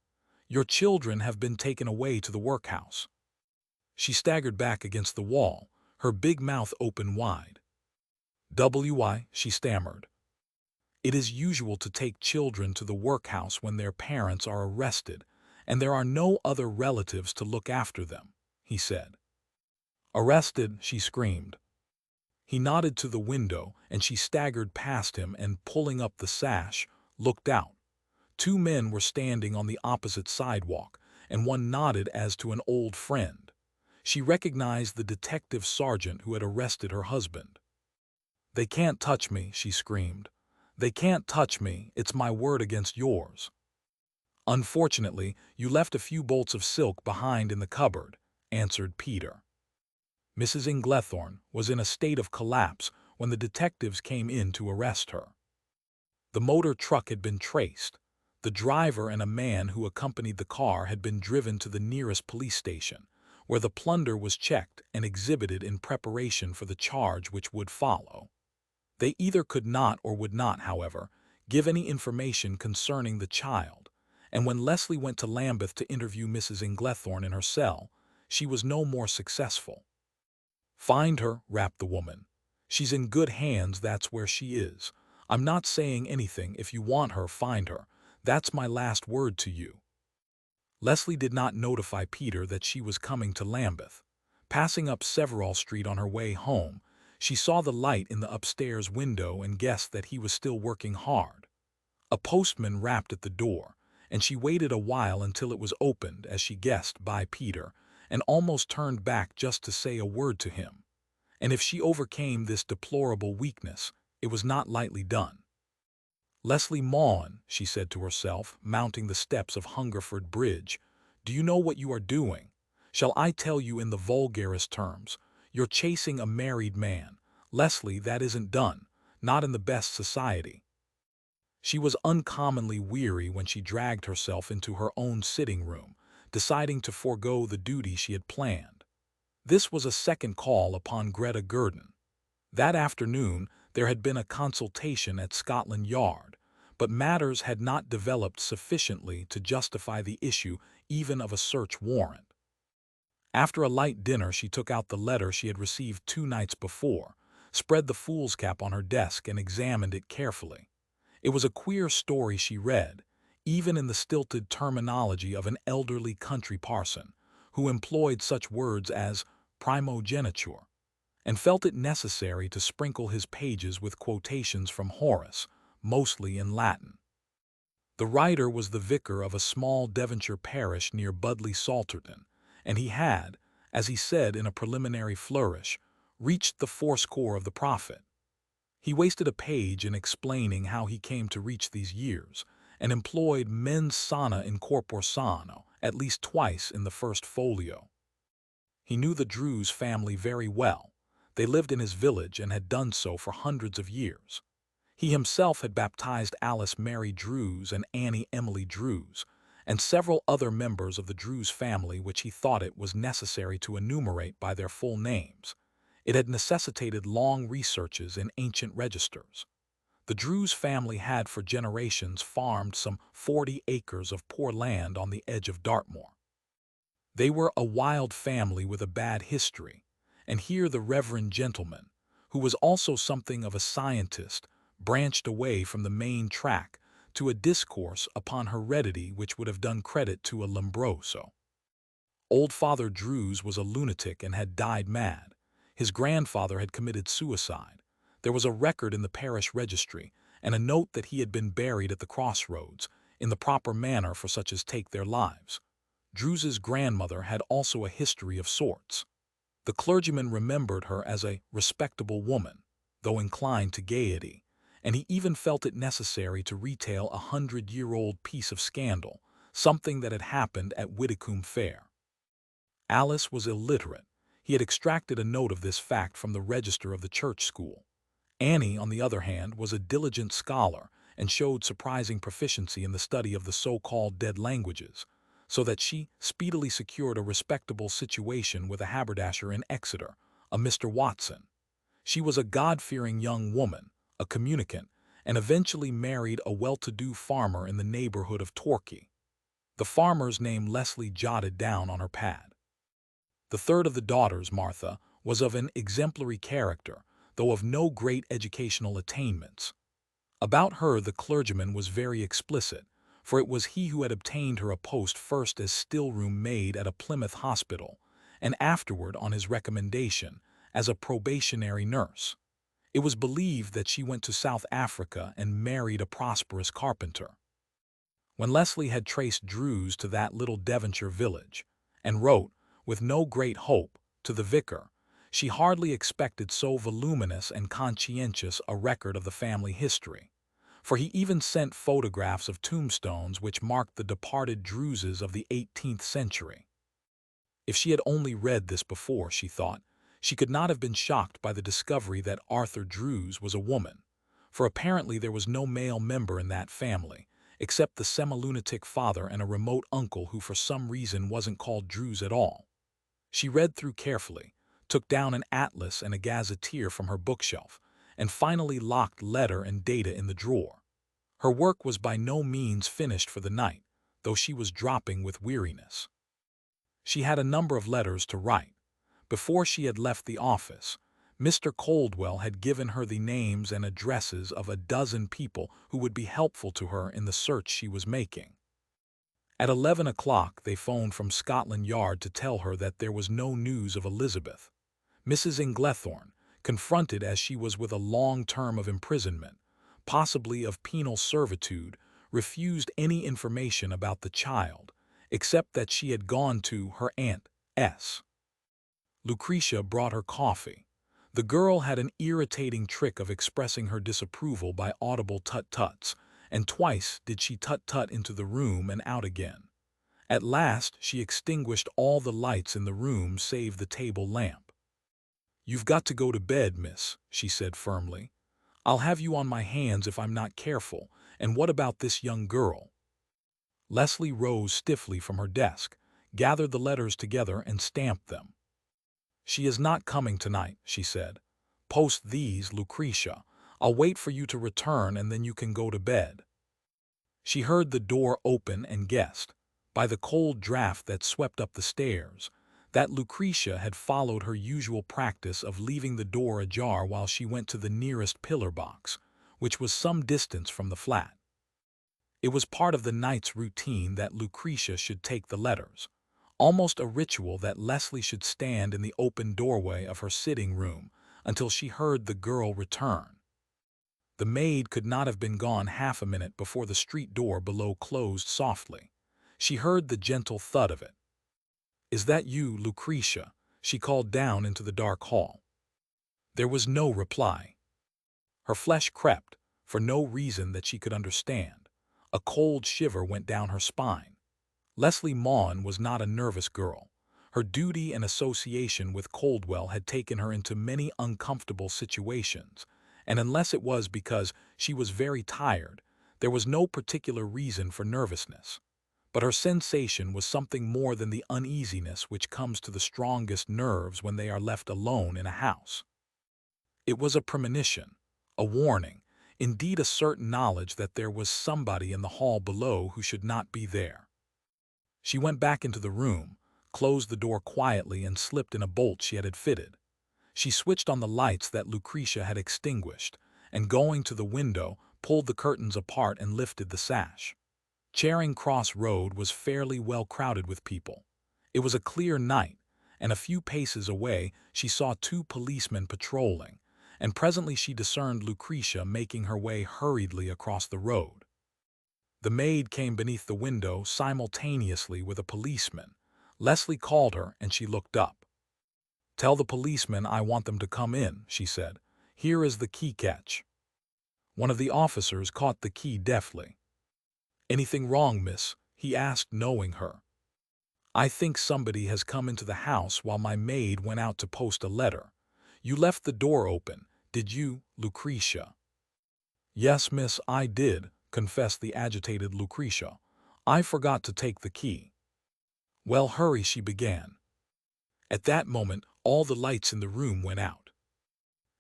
"Your children have been taken away to the workhouse." She staggered back against the wall, her big mouth open wide. "Why?" she stammered. It is usual to take children to the workhouse when their parents are arrested, and there are no other relatives to look after them," he said. "Arrested?" she screamed. He nodded to the window, and she staggered past him and, pulling up the sash, looked out. Two men were standing on the opposite sidewalk, and one nodded as to an old friend. She recognized the detective sergeant who had arrested her husband. "They can't touch me," she screamed. "They can't touch me, it's my word against yours." "Unfortunately, you left a few bolts of silk behind in the cupboard," answered Peter. Mrs. Inglethorne was in a state of collapse when the detectives came in to arrest her. The motor truck had been traced. The driver and a man who accompanied the car had been driven to the nearest police station, where the plunder was checked and exhibited in preparation for the charge which would follow. They either could not or would not, however, give any information concerning the child, and when Leslie went to Lambeth to interview Mrs. Inglethorne in her cell, she was no more successful. "Find her," rapped the woman. "She's in good hands, that's where she is. I'm not saying anything. If you want her, find her. That's my last word to you." Leslie did not notify Peter that she was coming to Lambeth. Passing up Severall Street on her way home, she saw the light in the upstairs window and guessed that he was still working hard. A postman rapped at the door, and she waited a while until it was opened, as she guessed, by Peter, and almost turned back just to say a word to him. And if she overcame this deplorable weakness, it was not lightly done. "Leslie Maughan," she said to herself, mounting the steps of Hungerford Bridge, "do you know what you are doing? Shall I tell you in the vulgarest terms? You're chasing a married man. Leslie, that isn't done, not in the best society." She was uncommonly weary when she dragged herself into her own sitting room, deciding to forego the duty she had planned. This was a second call upon Greta Gurdon. That afternoon there had been a consultation at Scotland Yard, but matters had not developed sufficiently to justify the issue even of a search warrant. After a light dinner, she took out the letter she had received 2 nights before, spread the foolscap on her desk, and examined it carefully. It was a queer story she read, even in the stilted terminology of an elderly country parson, who employed such words as primogeniture, and felt it necessary to sprinkle his pages with quotations from Horace, mostly in Latin. The writer was the vicar of a small Devonshire parish near Budleigh Salterton, and he had, as he said in a preliminary flourish, reached the fourscore of the prophet. He wasted a page in explaining how he came to reach these years, and employed mens sana in corpore sano at least twice in the first folio. He knew the Druze family very well. They lived in his village and had done so for hundreds of years. He himself had baptized Alice Mary Druze and Annie Emily Druze, and several other members of the Druze family which he thought it was necessary to enumerate by their full names. It had necessitated long researches in ancient registers. The Druze family had for generations farmed some 40 acres of poor land on the edge of Dartmoor. They were a wild family with a bad history, and here the reverend gentleman, who was also something of a scientist, branched away from the main track to a discourse upon heredity which would have done credit to a Lombroso. Old Father Druze was a lunatic and had died mad. His grandfather had committed suicide. There was a record in the parish registry, and a note that he had been buried at the crossroads, in the proper manner for such as take their lives. Druze's grandmother had also a history of sorts. The clergyman remembered her as a respectable woman, though inclined to gaiety, and he even felt it necessary to retail a 100-year-old piece of scandal, something that had happened at Widdicombe Fair. Alice was illiterate. He had extracted a note of this fact from the register of the church school. Annie, on the other hand, was a diligent scholar and showed surprising proficiency in the study of the so-called dead languages, so that she speedily secured a respectable situation with a haberdasher in Exeter, a Mr. Watson. She was a God-fearing young woman, a communicant, and eventually married a well-to-do farmer in the neighborhood of Torquay. The farmer's name Leslie jotted down on her pad. The third of the daughters, Martha, was of an exemplary character, though of no great educational attainments. About her the clergyman was very explicit, for it was he who had obtained her a post first as still-room maid at a Plymouth hospital, and afterward, on his recommendation, as a probationary nurse. It was believed that she went to South Africa and married a prosperous carpenter. When Leslie had traced Druze to that little Devonshire village, and wrote, with no great hope, to the vicar, she hardly expected so voluminous and conscientious a record of the family history, for he even sent photographs of tombstones which marked the departed Druzes of the 18th century. If she had only read this before, she thought, she could not have been shocked by the discovery that Arthur Druze was a woman, for apparently there was no male member in that family, except the semi-lunatic father and a remote uncle who for some reason wasn't called Druze at all. She read through carefully, took down an atlas and a gazetteer from her bookshelf, and finally locked letter and data in the drawer. Her work was by no means finished for the night, though she was dropping with weariness. She had a number of letters to write. Before she had left the office, Mr. Coldwell had given her the names and addresses of a dozen people who would be helpful to her in the search she was making. At 11 o'clock they phoned from Scotland Yard to tell her that there was no news of Elizabeth. Mrs. Inglethorne, confronted as she was with a long term of imprisonment, possibly of penal servitude, refused any information about the child, except that she had gone to her Aunt S. Lucretia brought her coffee. The girl had an irritating trick of expressing her disapproval by audible tut-tuts, and twice did she tut-tut into the room and out again. At last she extinguished all the lights in the room save the table lamp. "You've got to go to bed, miss," she said firmly. "I'll have you on my hands if I'm not careful, and what about this young girl?" Leslie rose stiffly from her desk, gathered the letters together and stamped them. "She is not coming tonight," she said. "Post these, Lucretia. I'll wait for you to return and then you can go to bed." She heard the door open and guessed, by the cold draught that swept up the stairs, that Lucretia had followed her usual practice of leaving the door ajar while she went to the nearest pillar box, which was some distance from the flat. It was part of the night's routine that Lucretia should take the letters, almost a ritual that Leslie should stand in the open doorway of her sitting room until she heard the girl return. The maid could not have been gone half a minute before the street door below closed softly. She heard the gentle thud of it. "Is that you, Lucretia?" she called down into the dark hall. There was no reply. Her flesh crept, for no reason that she could understand. A cold shiver went down her spine. Leslie Maughan was not a nervous girl. Her duty and association with Coldwell had taken her into many uncomfortable situations, and unless it was because she was very tired, there was no particular reason for nervousness. But her sensation was something more than the uneasiness which comes to the strongest nerves when they are left alone in a house. It was a premonition, a warning, indeed a certain knowledge that there was somebody in the hall below who should not be there. She went back into the room, closed the door quietly and slipped in a bolt she had fitted. She switched on the lights that Lucretia had extinguished, and going to the window, pulled the curtains apart and lifted the sash. Charing Cross Road was fairly well crowded with people. It was a clear night, and a few paces away she saw two policemen patrolling, and presently she discerned Lucretia making her way hurriedly across the road. The maid came beneath the window simultaneously with a policeman. Leslie called her, and she looked up. "Tell the policeman I want them to come in," she said. "Here is the key catch." One of the officers caught the key deftly. "Anything wrong, miss?" he asked, knowing her. "I think somebody has come into the house while my maid went out to post a letter. You left the door open, did you, Lucretia?" "Yes, miss, I did," confessed the agitated Lucretia. "I forgot to take the key." "Well, hurry," she began. At that moment, all the lights in the room went out.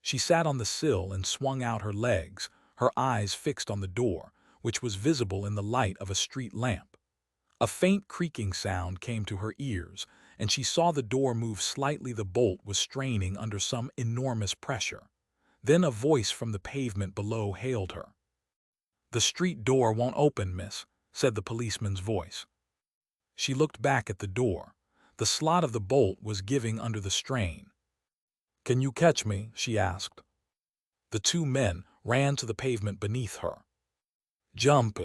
She sat on the sill and swung out her legs, her eyes fixed on the door, which was visible in the light of a street lamp. A faint creaking sound came to her ears, and she saw the door move slightly. The bolt was straining under some enormous pressure. Then a voice from the pavement below hailed her. "The street door won't open, miss," said the policeman's voice. She looked back at the door. The slot of the bolt was giving under the strain. "Can you catch me?" she asked. The two men ran to the pavement beneath her. "Jump!"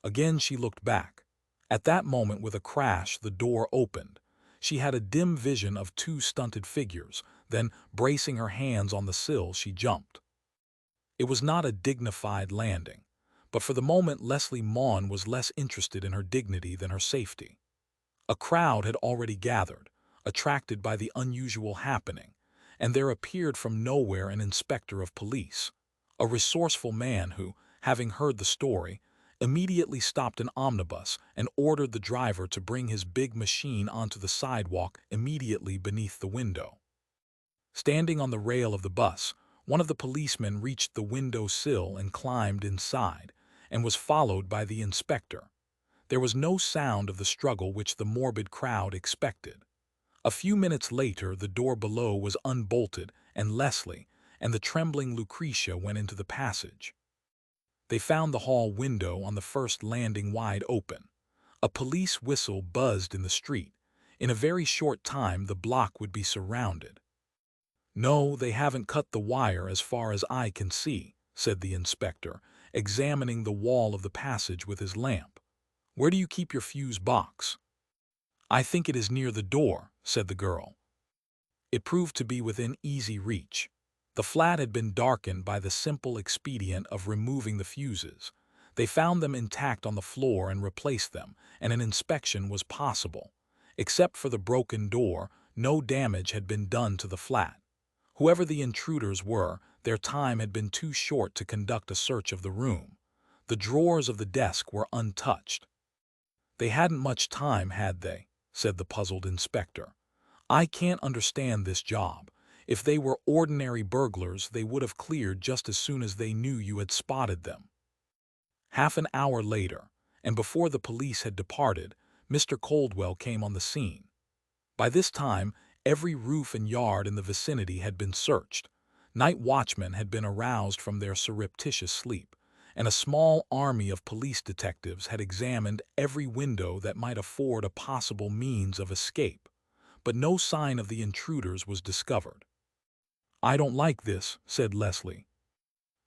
Again she looked back. At that moment, with a crash, the door opened. She had a dim vision of two stunted figures. Then, bracing her hands on the sill, she jumped. It was not a dignified landing, but for the moment Leslie Maughan was less interested in her dignity than her safety. A crowd had already gathered, attracted by the unusual happening, and there appeared from nowhere an inspector of police, a resourceful man who, having heard the story, immediately stopped an omnibus and ordered the driver to bring his big machine onto the sidewalk immediately beneath the window. Standing on the rail of the bus, one of the policemen reached the window sill and climbed inside, and was followed by the inspector. There was no sound of the struggle which the morbid crowd expected. A few minutes later, the door below was unbolted, and Leslie and the trembling Lucretia went into the passage. They found the hall window on the first landing wide open. A police whistle buzzed in the street. In a very short time, the block would be surrounded. "No, they haven't cut the wire as far as I can see," said the inspector, examining the wall of the passage with his lamp. "Where do you keep your fuse box?" "I think it is near the door," said the girl. It proved to be within easy reach. The flat had been darkened by the simple expedient of removing the fuses. They found them intact on the floor and replaced them, and an inspection was possible. Except for the broken door, no damage had been done to the flat. Whoever the intruders were, their time had been too short to conduct a search of the room. The drawers of the desk were untouched. "They hadn't much time, had they?" said the puzzled inspector. "I can't understand this job. If they were ordinary burglars, they would have cleared just as soon as they knew you had spotted them." Half an hour later, and before the police had departed, Mr. Coldwell came on the scene. By this time, every roof and yard in the vicinity had been searched. Night watchmen had been aroused from their surreptitious sleep, and a small army of police detectives had examined every window that might afford a possible means of escape. But no sign of the intruders was discovered. "I don't like this," said Leslie.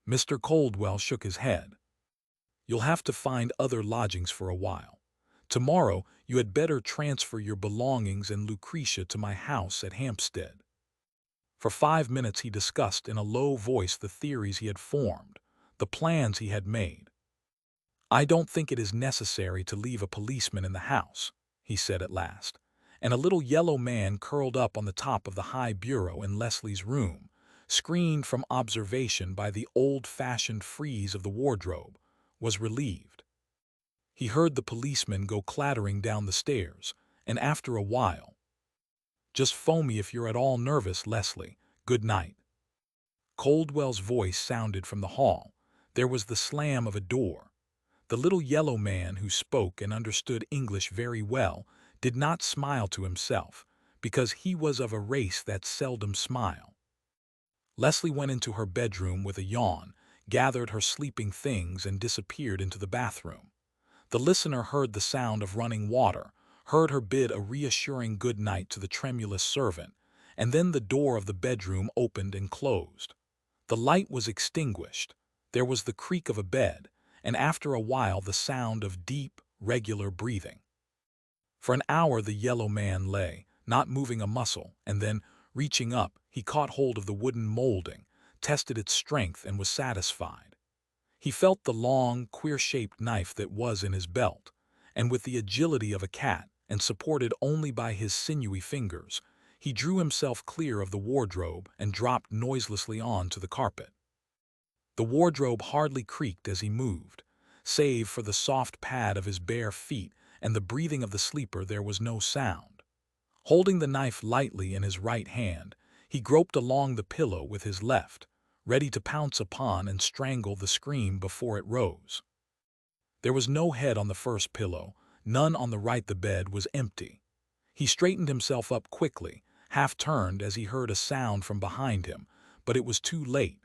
Mr. Coldwell shook his head. "You'll have to find other lodgings for a while. Tomorrow you had better transfer your belongings and Lucretia to my house at Hampstead." For 5 minutes he discussed in a low voice the theories he had formed, the plans he had made. "I don't think it is necessary to leave a policeman in the house," he said at last, and a little yellow man curled up on the top of the high bureau in Leslie's room, screened from observation by the old-fashioned frieze of the wardrobe, was relieved. He heard the policeman go clattering down the stairs, and after a while, "Just phone me if you're at all nervous, Leslie. Good night." Coldwell's voice sounded from the hall. There was the slam of a door. The little yellow man, who spoke and understood English very well, did not smile to himself, because he was of a race that seldom smile. Leslie went into her bedroom with a yawn, gathered her sleeping things, and disappeared into the bathroom. The listener heard the sound of running water, heard her bid a reassuring good night to the tremulous servant, and then the door of the bedroom opened and closed. The light was extinguished. There was the creak of a bed, and after a while the sound of deep, regular breathing. For an hour the yellow man lay, not moving a muscle, and then, reaching up, he caught hold of the wooden molding, tested its strength, and was satisfied. He felt the long, queer-shaped knife that was in his belt, and with the agility of a cat, and supported only by his sinewy fingers, he drew himself clear of the wardrobe and dropped noiselessly on to the carpet. The wardrobe hardly creaked as he moved. Save for the soft pad of his bare feet and the breathing of the sleeper, there was no sound. Holding the knife lightly in his right hand, he groped along the pillow with his left, ready to pounce upon and strangle the scream before it rose. There was no head on the first pillow, none on the right. The bed was empty. He straightened himself up quickly, half-turned as he heard a sound from behind him, but it was too late.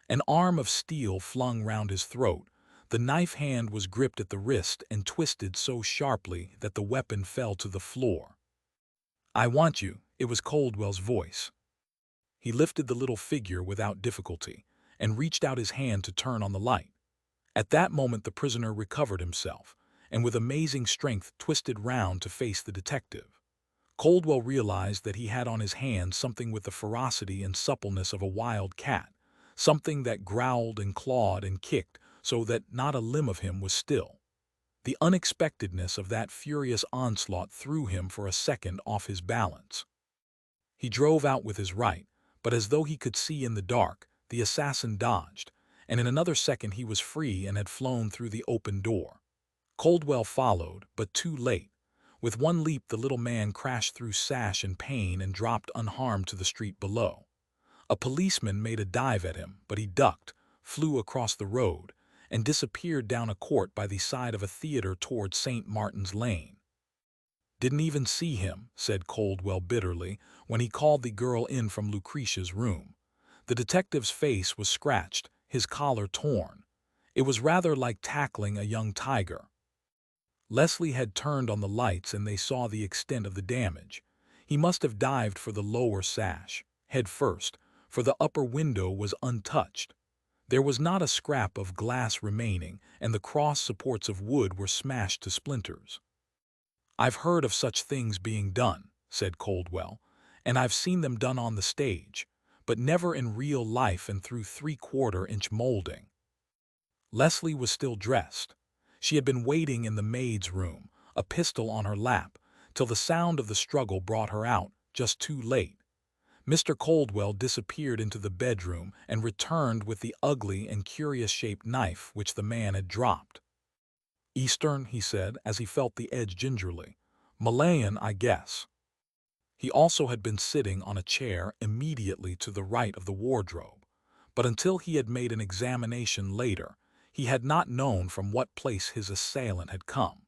An arm of steel flung round his throat, The knife hand was gripped at the wrist and twisted so sharply that the weapon fell to the floor. "I want you," it was Coldwell's voice. He lifted the little figure without difficulty and reached out his hand to turn on the light. At that moment the prisoner recovered himself and with amazing strength twisted round to face the detective. Coldwell realized that he had on his hand something with the ferocity and suppleness of a wild cat, something that growled and clawed and kicked so that not a limb of him was still. The unexpectedness of that furious onslaught threw him for a second off his balance. He drove out with his right, but as though he could see in the dark, the assassin dodged, and in another second he was free and had flown through the open door. Coldwell followed, but too late. With one leap the little man crashed through sash and pane and dropped unharmed to the street below. A policeman made a dive at him, but he ducked, flew across the road, and disappeared down a court by the side of a theater toward St. Martin's Lane. "Didn't even see him," said Coldwell bitterly when he called the girl in from Lucretia's room. The detective's face was scratched, his collar torn. It was rather like tackling a young tiger. Leslie had turned on the lights and they saw the extent of the damage. He must have dived for the lower sash, head first, for the upper window was untouched. There was not a scrap of glass remaining, and the cross supports of wood were smashed to splinters. "I've heard of such things being done," said Coldwell, "and I've seen them done on the stage, but never in real life and through 3/4-inch molding." Leslie was still dressed. She had been waiting in the maid's room, a pistol on her lap, till the sound of the struggle brought her out, just too late. Mr. Coldwell disappeared into the bedroom and returned with the ugly and curious-shaped knife which the man had dropped. "Eastern," he said, as he felt the edge gingerly. "Malayan, I guess." He also had been sitting on a chair immediately to the right of the wardrobe, but until he had made an examination later, he had not known from what place his assailant had come.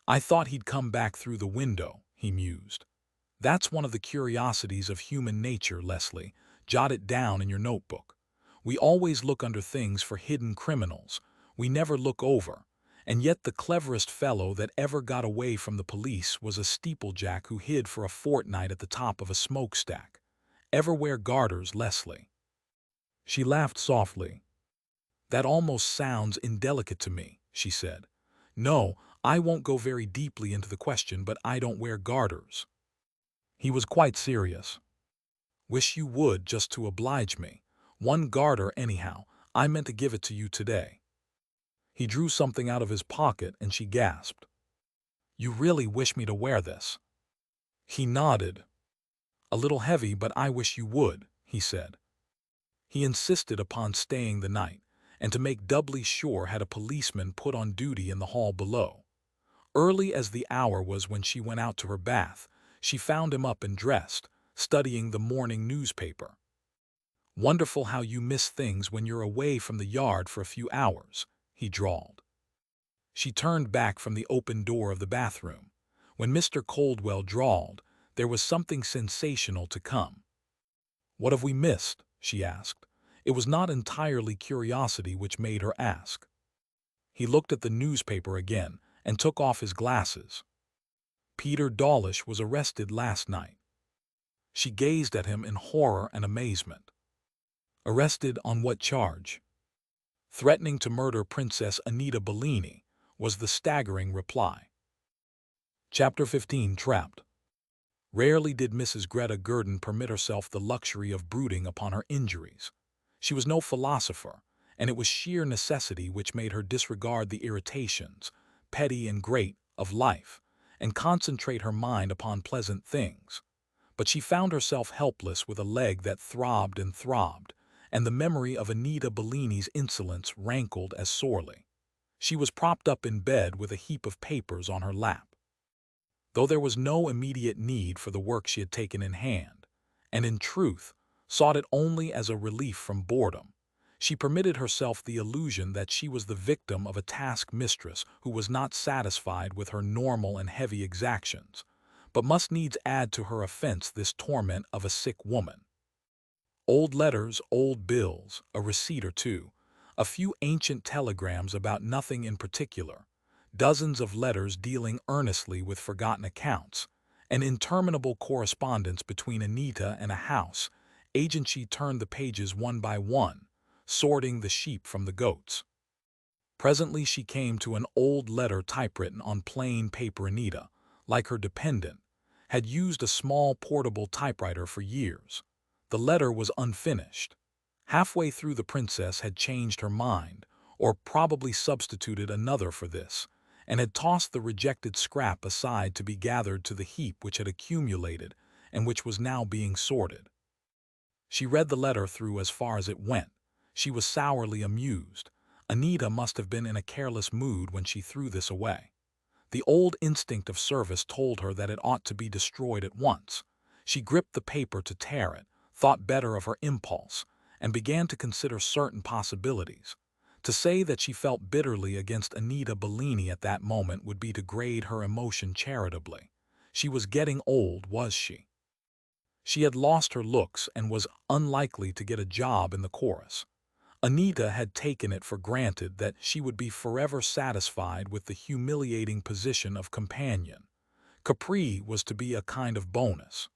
"I thought he'd come back through the window," he mused. "That's one of the curiosities of human nature, Leslie. Jot it down in your notebook. We always look under things for hidden criminals. We never look over. And yet the cleverest fellow that ever got away from the police was a steeplejack who hid for a fortnight at the top of a smokestack. Ever wear garters, Leslie?" She laughed softly. "That almost sounds indelicate to me," she said. "No, I won't go very deeply into the question, but I don't wear garters." He was quite serious. "Wish you would, just to oblige me. One garter anyhow. I meant to give it to you today." He drew something out of his pocket and she gasped. "You really wish me to wear this?" He nodded. "A little heavy, but I wish you would," he said. He insisted upon staying the night, and to make doubly sure had a policeman put on duty in the hall below. Early as the hour was when she went out to her bath, she found him up and dressed, studying the morning newspaper. "Wonderful how you miss things when you're away from the yard for a few hours," he drawled. She turned back from the open door of the bathroom. When Mr. Coldwell drawled, there was something sensational to come. "What have we missed?" she asked. It was not entirely curiosity which made her ask. He looked at the newspaper again and took off his glasses. "Peter Dawlish was arrested last night." She gazed at him in horror and amazement. "Arrested on what charge?" "Threatening to murder Princess Anita Bellini," was the staggering reply. Chapter 15. Trapped. Rarely did Mrs. Greta Gurdon permit herself the luxury of brooding upon her injuries. She was no philosopher, and it was sheer necessity which made her disregard the irritations, petty and great, of life, and concentrate her mind upon pleasant things. But she found herself helpless with a leg that throbbed, and the memory of Anita Bellini's insolence rankled as sorely. She was propped up in bed with a heap of papers on her lap. Though there was no immediate need for the work she had taken in hand, and in truth sought it only as a relief from boredom, she permitted herself the illusion that she was the victim of a task-mistress who was not satisfied with her normal and heavy exactions, but must needs add to her offense this torment of a sick woman. Old letters, old bills, a receipt or two, A few ancient telegrams about nothing in particular, dozens of letters dealing earnestly with forgotten accounts, an interminable correspondence between Anita and a house agent. She turned the pages one by one, sorting the sheep from the goats. Presently she came to an old letter typewritten on plain paper. Anita, like her dependent, had used a small portable typewriter for years. The letter was unfinished. Halfway through, the princess had changed her mind, or probably substituted another for this, and had tossed the rejected scrap aside to be gathered to the heap which had accumulated and which was now being sorted. She read the letter through as far as it went. She was sourly amused. Anita must have been in a careless mood when she threw this away. The old instinct of service told her that it ought to be destroyed at once. She gripped the paper to tear it, thought better of her impulse, and began to consider certain possibilities. To say that she felt bitterly against Anita Bellini at that moment would be to grade her emotion charitably. She was getting old, was she? She had lost her looks and was unlikely to get a job in the chorus. Anita had taken it for granted that she would be forever satisfied with the humiliating position of companion. Capri was to be a kind of bonus.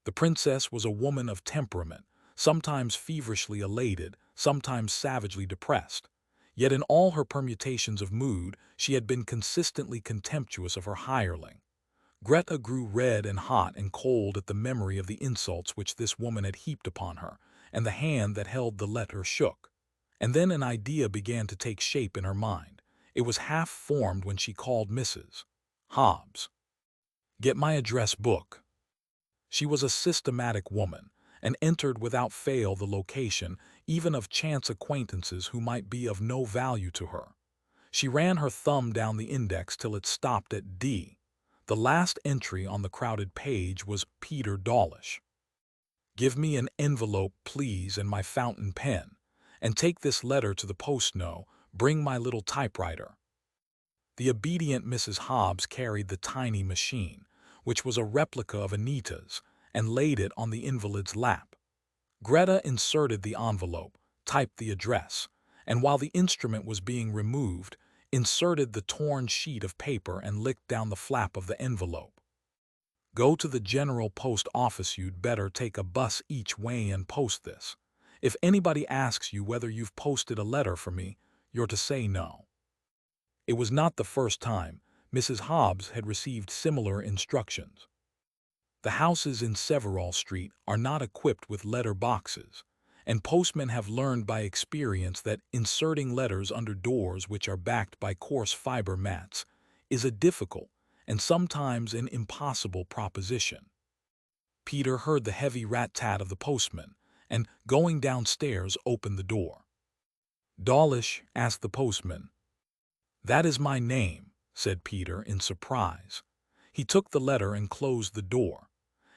The princess was a woman of temperament, sometimes feverishly elated, sometimes savagely depressed. Yet in all her permutations of mood, she had been consistently contemptuous of her hireling. Greta grew red and hot and cold at the memory of the insults which this woman had heaped upon her, and the hand that held the letter shook. And then an idea began to take shape in her mind. It was half formed when she called Mrs. Hobbs. "Get my address book." She was a systematic woman, and entered without fail the location even of chance acquaintances who might be of no value to her. She ran her thumb down the index till it stopped at D. The last entry on the crowded page was Peter Dawlish. "Give me an envelope, please, and my fountain pen, and take this letter to the post. No, bring my little typewriter." The obedient Mrs. Hobbs carried the tiny machine, which was a replica of Anita's, and laid it on the invalid's lap. Greta inserted the envelope, typed the address, and while the instrument was being removed, inserted the torn sheet of paper and licked down the flap of the envelope. "Go to the General Post Office. You'd better take a bus each way and post this. If anybody asks you whether you've posted a letter for me, you're to say no." It was not the first time Mrs. Hobbs had received similar instructions. The houses in Severall Street are not equipped with letter boxes, and postmen have learned by experience that inserting letters under doors which are backed by coarse fiber mats is a difficult and sometimes an impossible proposition. Peter heard the heavy rat-tat of the postman, and, going downstairs, opened the door. "Dawlish?" asked the postman. "That is my name," said Peter in surprise. He took the letter and closed the door.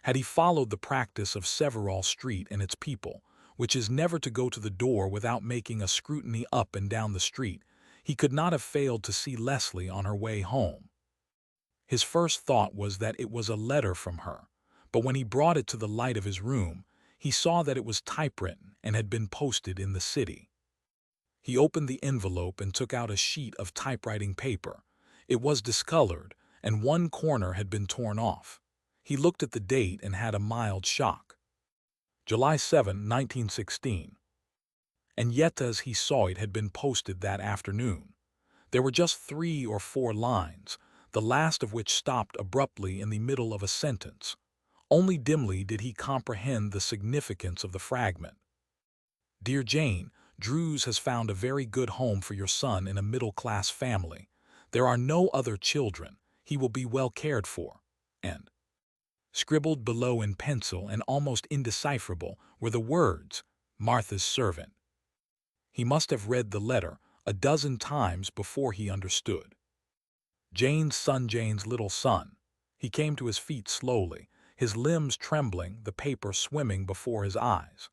Had he followed the practice of Severall Street and its people, which is never to go to the door without making a scrutiny up and down the street, he could not have failed to see Leslie on her way home. His first thought was that it was a letter from her, but when he brought it to the light of his room, he saw that it was typewritten and had been posted in the city. He opened the envelope and took out a sheet of typewriting paper. It was discolored, and one corner had been torn off. He looked at the date and had a mild shock. July 7, 1916. And yet as he saw it had been posted that afternoon. There were just 3 or 4 lines, the last of which stopped abruptly in the middle of a sentence. Only dimly did he comprehend the significance of the fragment. "Dear Jane, Druze has found a very good home for your son in a middle-class family. There are no other children. He will be well cared for." And scribbled below in pencil and almost indecipherable were the words, "Martha's servant." He must have read the letter a dozen times before he understood. Jane's son, Jane's little son. He came to his feet slowly, his limbs trembling, the paper swimming before his eyes.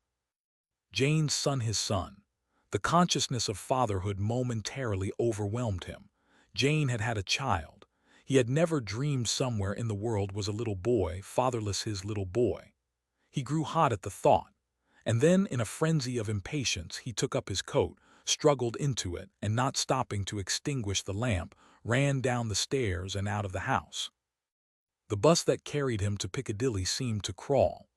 Jane's son, his son. The consciousness of fatherhood momentarily overwhelmed him. Jane had had a child. He had never dreamed somewhere in the world was a little boy, fatherless, his little boy. He grew hot at the thought, and then in a frenzy of impatience he took up his coat, struggled into it, and not stopping to extinguish the lamp, ran down the stairs and out of the house. The bus that carried him to Piccadilly seemed to crawl.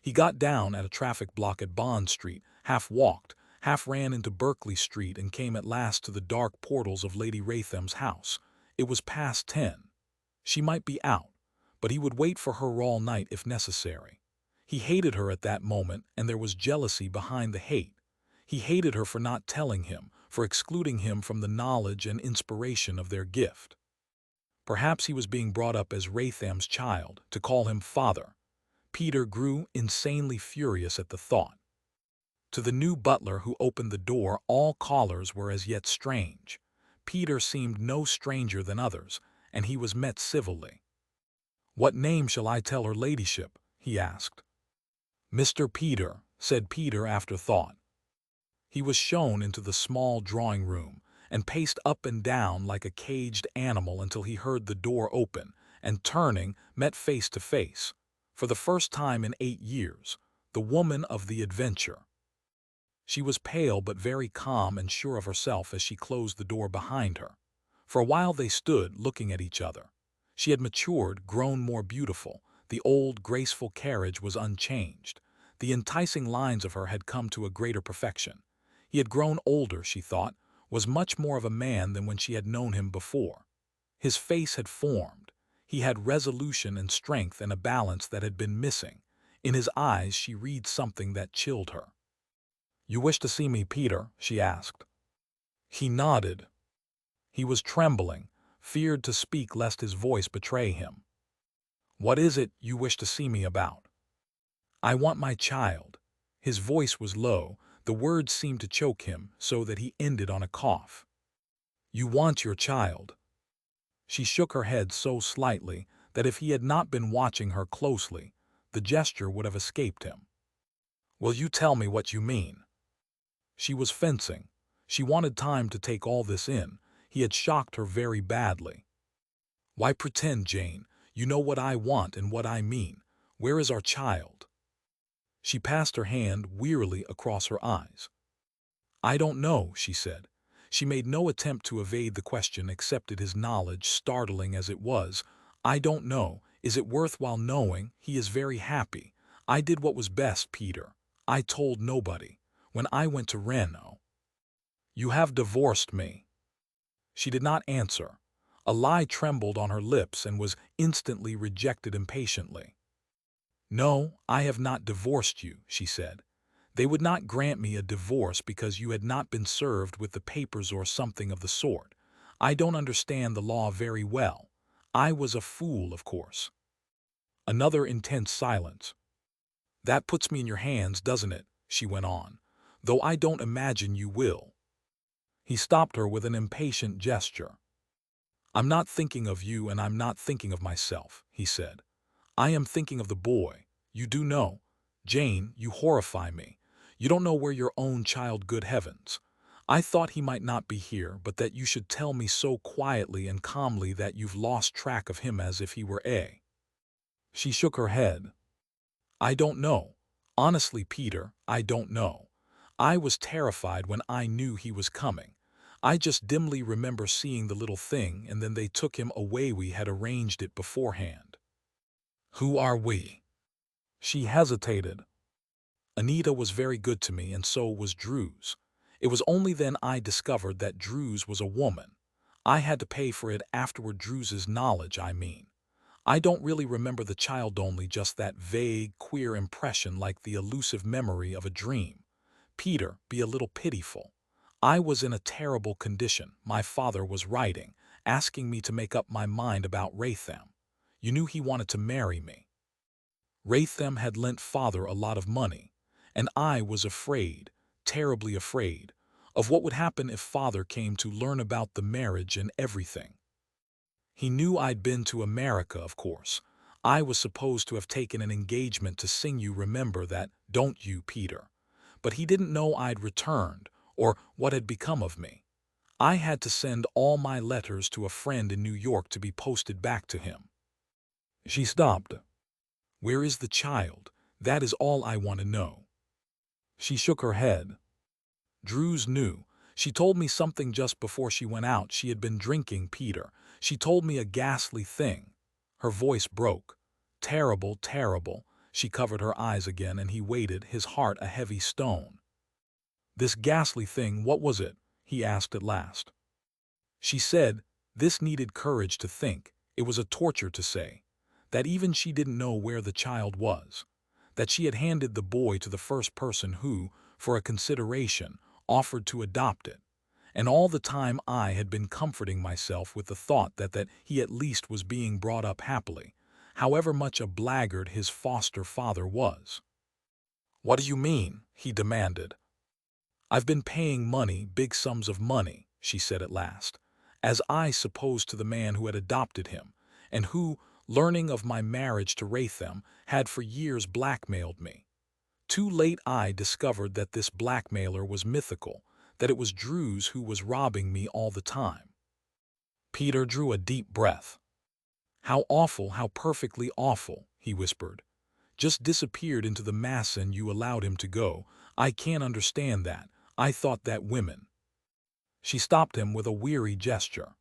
He got down at a traffic block at Bond Street, half walked, half ran into Berkeley Street, and came at last to the dark portals of Lady Raytham's house. It was past 10. She might be out, but he would wait for her all night if necessary. He hated her at that moment, and there was jealousy behind the hate. He hated her for not telling him, for excluding him from the knowledge and inspiration of their gift. Perhaps he was being brought up as Raytham's child, to call him father. Peter grew insanely furious at the thought. To the new butler who opened the door, all callers were as yet strange. Peter seemed no stranger than others, and he was met civilly. "What name shall I tell her ladyship?" he asked. "Mr. Peter," said Peter after thought. He was shown into the small drawing-room, and paced up and down like a caged animal until he heard the door open, and turning, met face to face, for the first time in 8 years, the woman of the adventure. She was pale but very calm and sure of herself as she closed the door behind her. For a while they stood, looking at each other. She had matured, grown more beautiful. The old, graceful carriage was unchanged. The enticing lines of her had come to a greater perfection. He had grown older, she thought, was much more of a man than when she had known him before. His face had formed. He had resolution and strength and a balance that had been missing. In his eyes she read something that chilled her. "You wish to see me, Peter?" she asked. He nodded. He was trembling, feared to speak lest his voice betray him. "What is it you wish to see me about?" "I want my child." His voice was low. The words seemed to choke him, so that he ended on a cough. "You want your child?" She shook her head so slightly that if he had not been watching her closely, the gesture would have escaped him. "Will you tell me what you mean?" She was fencing. She wanted time to take all this in. He had shocked her very badly. "Why pretend, Jane? You know what I want and what I mean. Where is our child?" She passed her hand wearily across her eyes. "I don't know," she said. She made no attempt to evade the question, accepted his knowledge, startling as it was. "I don't know. Is it worthwhile knowing? He is very happy. I did what was best, Peter. I told nobody. When I went to Reno—" "You have divorced me." She did not answer. A lie trembled on her lips and was instantly rejected impatiently. "No, I have not divorced you," she said. "They would not grant me a divorce because you had not been served with the papers or something of the sort. I don't understand the law very well. I was a fool, of course." Another intense silence. "That puts me in your hands, doesn't it?" she went on. "Though I don't imagine you will." He stopped her with an impatient gesture. "I'm not thinking of you and I'm not thinking of myself," he said. "I am thinking of the boy. You do know. Jane, you horrify me. You don't know where your own child, good heavens. I thought he might not be here, but that you should tell me so quietly and calmly that you've lost track of him as if he were a—" She shook her head. "I don't know. Honestly, Peter, I don't know. I was terrified when I knew he was coming. I just dimly remember seeing the little thing, and then they took him away. We had arranged it beforehand." "Who are we?" She hesitated. "Anita was very good to me, and so was Druze. It was only then I discovered that Druze was a woman. I had to pay for it afterward. Druze's knowledge, I mean. I don't really remember the child, only just that vague, queer impression like the elusive memory of a dream. Peter, be a little pitiful. I was in a terrible condition. My father was writing, asking me to make up my mind about Raytham. You knew he wanted to marry me. Raytham had lent father a lot of money, and I was afraid, terribly afraid, of what would happen if father came to learn about the marriage and everything. He knew I'd been to America, of course. I was supposed to have taken an engagement to sing You Remember That, Don't You, Peter? But he didn't know I'd returned, or what had become of me. I had to send all my letters to a friend in New York to be posted back to him." She stopped. "Where is the child? That is all I want to know." She shook her head. Druze knew. She told me something just before she went out. She had been drinking, Peter. She told me a ghastly thing." Her voice broke. "Terrible, terrible." She covered her eyes again, and he waited, his heart a heavy stone. "This ghastly thing, what was it?" he asked at last. She said, this needed courage to think, it was a torture to say, that even she didn't know where the child was, that she had handed the boy to the first person who, for a consideration, offered to adopt it. And all the time I had been comforting myself with the thought that he at least was being brought up happily, however much a blackguard his foster father was. "What do you mean?" he demanded. "I've been paying money, big sums of money," she said at last, "as I suppose to the man who had adopted him, and who, learning of my marriage to Raytham, had for years blackmailed me. Too late I discovered that this blackmailer was mythical, that it was Druze who was robbing me all the time." Peter drew a deep breath. "How awful, how perfectly awful," he whispered. "Just disappeared into the mass and you allowed him to go. I can't understand that. I thought that women—" She stopped him with a weary gesture.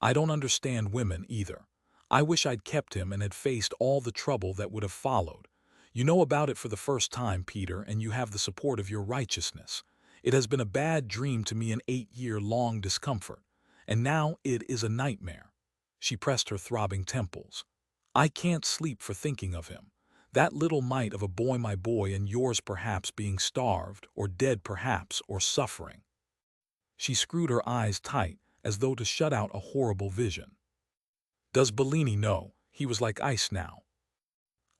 "I don't understand women either. I wish I'd kept him and had faced all the trouble that would have followed. You know about it for the first time, Peter, and you have the support of your righteousness. It has been a bad dream to me, an 8-year-long discomfort. And now it is a nightmare." She pressed her throbbing temples. "I can't sleep for thinking of him. That little mite of a boy, my boy, and yours perhaps being starved, or dead perhaps, or suffering." She screwed her eyes tight, as though to shut out a horrible vision. "Does Bellini know?" He was like ice now.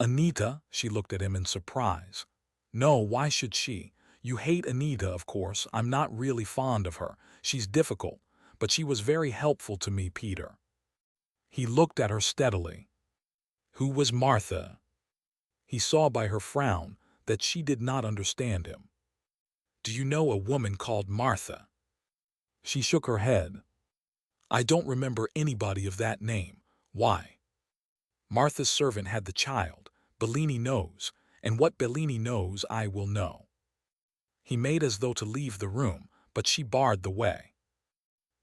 "Anita?" She looked at him in surprise. "No, why should she? You hate Anita, of course. I'm not really fond of her. She's difficult, but she was very helpful to me, Peter." He looked at her steadily. "Who was Martha?" He saw by her frown that she did not understand him. "Do you know a woman called Martha?" She shook her head. "I don't remember anybody of that name. Why?" "Martha's servant had the child. Bellini knows, and what Bellini knows I will know." He made as though to leave the room, but she barred the way.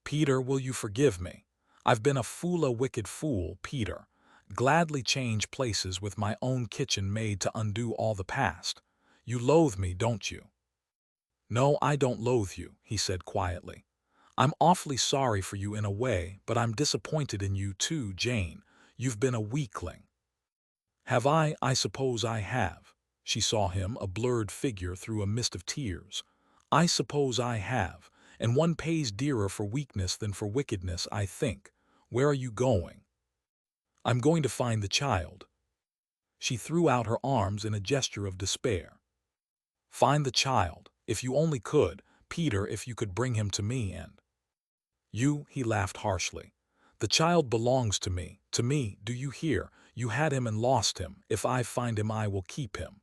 "Peter, will you forgive me? I've been a fool, a wicked fool, Peter. Gladly change places with my own kitchen maid to undo all the past. You loathe me, don't you?" "No, I don't loathe you," he said quietly. "I'm awfully sorry for you in a way, but I'm disappointed in you too, Jane. You've been a weakling." "Have I? I suppose I have." She saw him, a blurred figure through a mist of tears. "I suppose I have, and one pays dearer for weakness than for wickedness, I think. Where are you going?" "I'm going to find the child." She threw out her arms in a gesture of despair. "Find the child, if you only could, Peter, if you could bring him to me and—" "You," he laughed harshly. "The child belongs to me, do you hear? You had him and lost him. If I find him, I will keep him."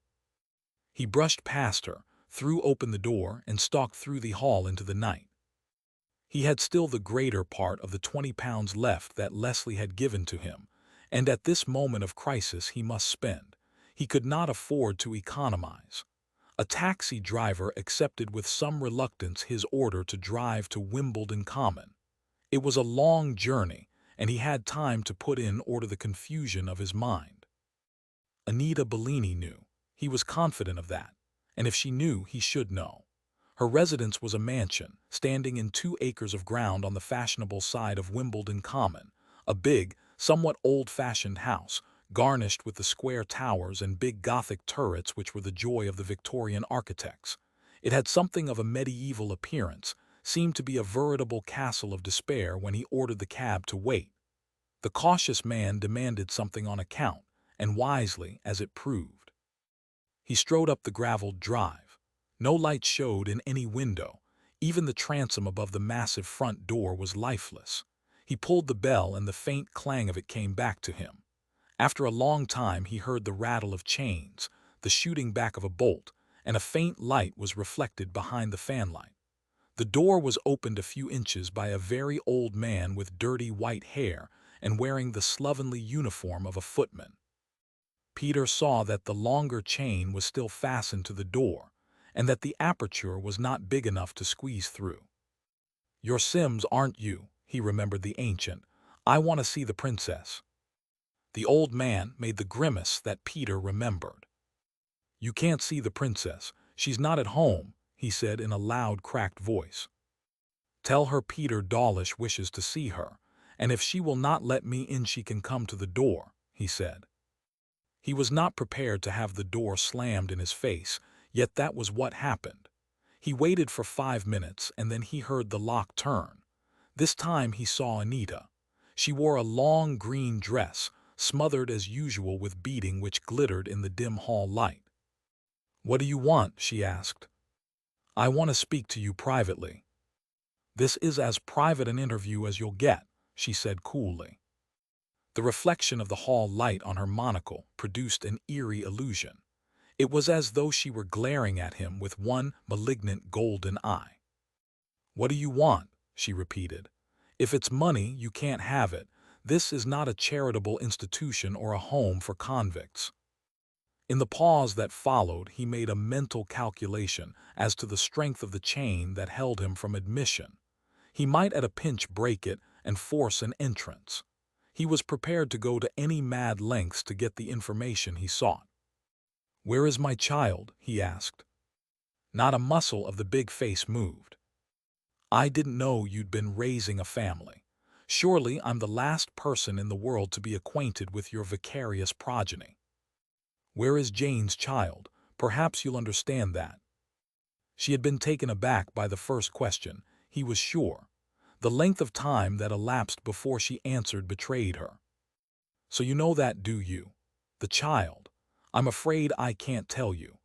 He brushed past her, threw open the door, and stalked through the hall into the night. He had still the greater part of the £20 left that Leslie had given to him, and at this moment of crisis he must spend. He could not afford to economize. A taxi driver accepted with some reluctance his order to drive to Wimbledon Common. It was a long journey, and he had time to put in order the confusion of his mind. Anita Bellini knew. He was confident of that, and if she knew, he should know. Her residence was a mansion, standing in 2 acres of ground on the fashionable side of Wimbledon Common, a big, somewhat old-fashioned house, garnished with the square towers and big Gothic turrets which were the joy of the Victorian architects. It had something of a medieval appearance, seemed to be a veritable castle of despair when he ordered the cab to wait. The cautious man demanded something on account, and wisely, as it proved. He strode up the gravelled drive. No light showed in any window. Even the transom above the massive front door was lifeless. He pulled the bell, and the faint clang of it came back to him. After a long time he heard the rattle of chains, the shooting back of a bolt, and a faint light was reflected behind the fanlight. The door was opened a few inches by a very old man with dirty white hair and wearing the slovenly uniform of a footman. Peter saw that the longer chain was still fastened to the door, and that the aperture was not big enough to squeeze through. Your Sims, aren't you? He remembered the ancient. I want to see the princess. The old man made the grimace that Peter remembered. You can't see the princess. She's not at home, he said in a loud, cracked voice. Tell her Peter Dawlish wishes to see her, and if she will not let me in she can come to the door, he said. He was not prepared to have the door slammed in his face, yet that was what happened. He waited for 5 minutes and then he heard the lock turn. This time he saw Anita. She wore a long green dress, smothered as usual with beading which glittered in the dim hall light. What do you want? She asked. I want to speak to you privately. This is as private an interview as you'll get, she said coolly. The reflection of the hall light on her monocle produced an eerie illusion. It was as though she were glaring at him with one malignant golden eye. What do you want? She repeated. If it's money, you can't have it. This is not a charitable institution or a home for convicts. In the pause that followed, he made a mental calculation as to the strength of the chain that held him from admission. He might at a pinch break it and force an entrance. He was prepared to go to any mad lengths to get the information he sought. Where is my child? He asked. Not a muscle of the big face moved. I didn't know you'd been raising a family. Surely I'm the last person in the world to be acquainted with your vicarious progeny. Where is Jane's child? Perhaps you'll understand that. She had been taken aback by the first question, he was sure. The length of time that elapsed before she answered betrayed her. So you know that, do you? The child. I'm afraid I can't tell you.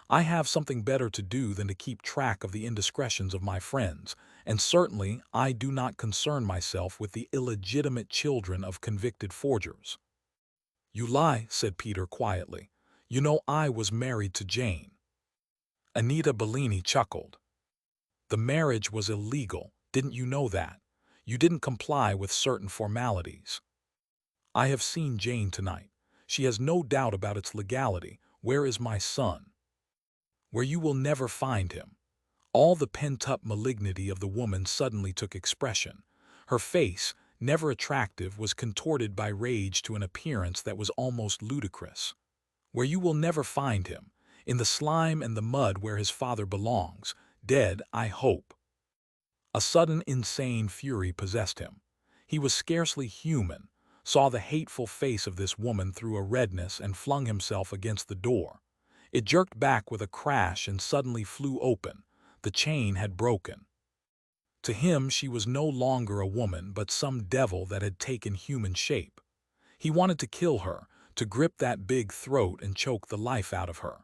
I have something better to do than to keep track of the indiscretions of my friends, and certainly I do not concern myself with the illegitimate children of convicted forgers. You lie, said Peter quietly. You know I was married to Jane. Anita Bellini chuckled. The marriage was illegal, didn't you know that? You didn't comply with certain formalities. I have seen Jane tonight. She has no doubt about its legality. Where is my son? Where you will never find him. All the pent-up malignity of the woman suddenly took expression. Her face, never attractive, was contorted by rage to an appearance that was almost ludicrous. Where you will never find him, in the slime and the mud where his father belongs, dead, I hope. A sudden insane fury possessed him. He was scarcely human, saw the hateful face of this woman through a redness and flung himself against the door. It jerked back with a crash and suddenly flew open. The chain had broken. To him she was no longer a woman but some devil that had taken human shape. He wanted to kill her, to grip that big throat and choke the life out of her.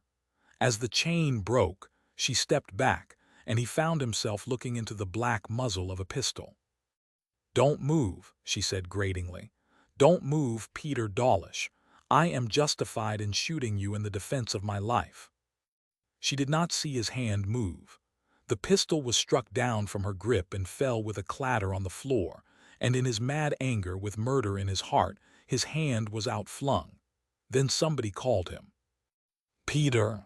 As the chain broke, she stepped back, and he found himself looking into the black muzzle of a pistol. Don't move, she said gratingly. Don't move, Peter Dawlish. I am justified in shooting you in the defense of my life. She did not see his hand move. The pistol was struck down from her grip and fell with a clatter on the floor, and in his mad anger, with murder in his heart, his hand was outflung. Then somebody called him. Peter!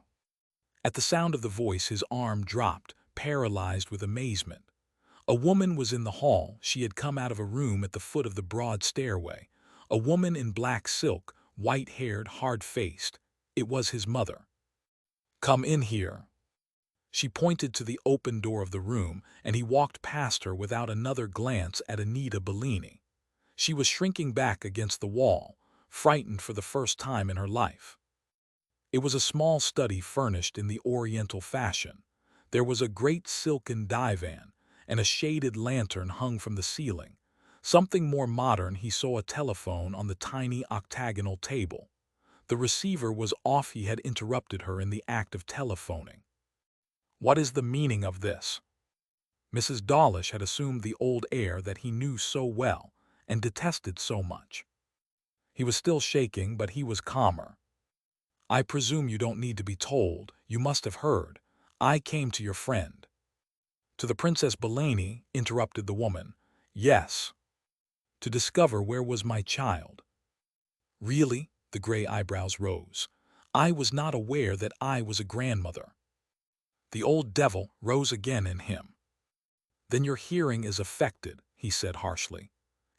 At the sound of the voice his arm dropped, paralyzed with amazement. A woman was in the hall. She had come out of a room at the foot of the broad stairway. A woman in black silk, white-haired, hard-faced. It was his mother. Come in here. She pointed to the open door of the room, and he walked past her without another glance at Anita Bellini. She was shrinking back against the wall, frightened for the first time in her life. It was a small study furnished in the Oriental fashion. There was a great silken divan, and a shaded lantern hung from the ceiling. Something more modern, he saw a telephone on the tiny octagonal table. The receiver was off. He had interrupted her in the act of telephoning. What is the meaning of this? Mrs. Dawlish had assumed the old air that he knew so well and detested so much. He was still shaking, but he was calmer. I presume you don't need to be told. You must have heard. I came to your friend. To the Princess Bellini, interrupted the woman. Yes. To discover where was my child. Really? The gray eyebrows rose. I was not aware that I was a grandmother. The old devil rose again in him. Then your hearing is affected, he said harshly.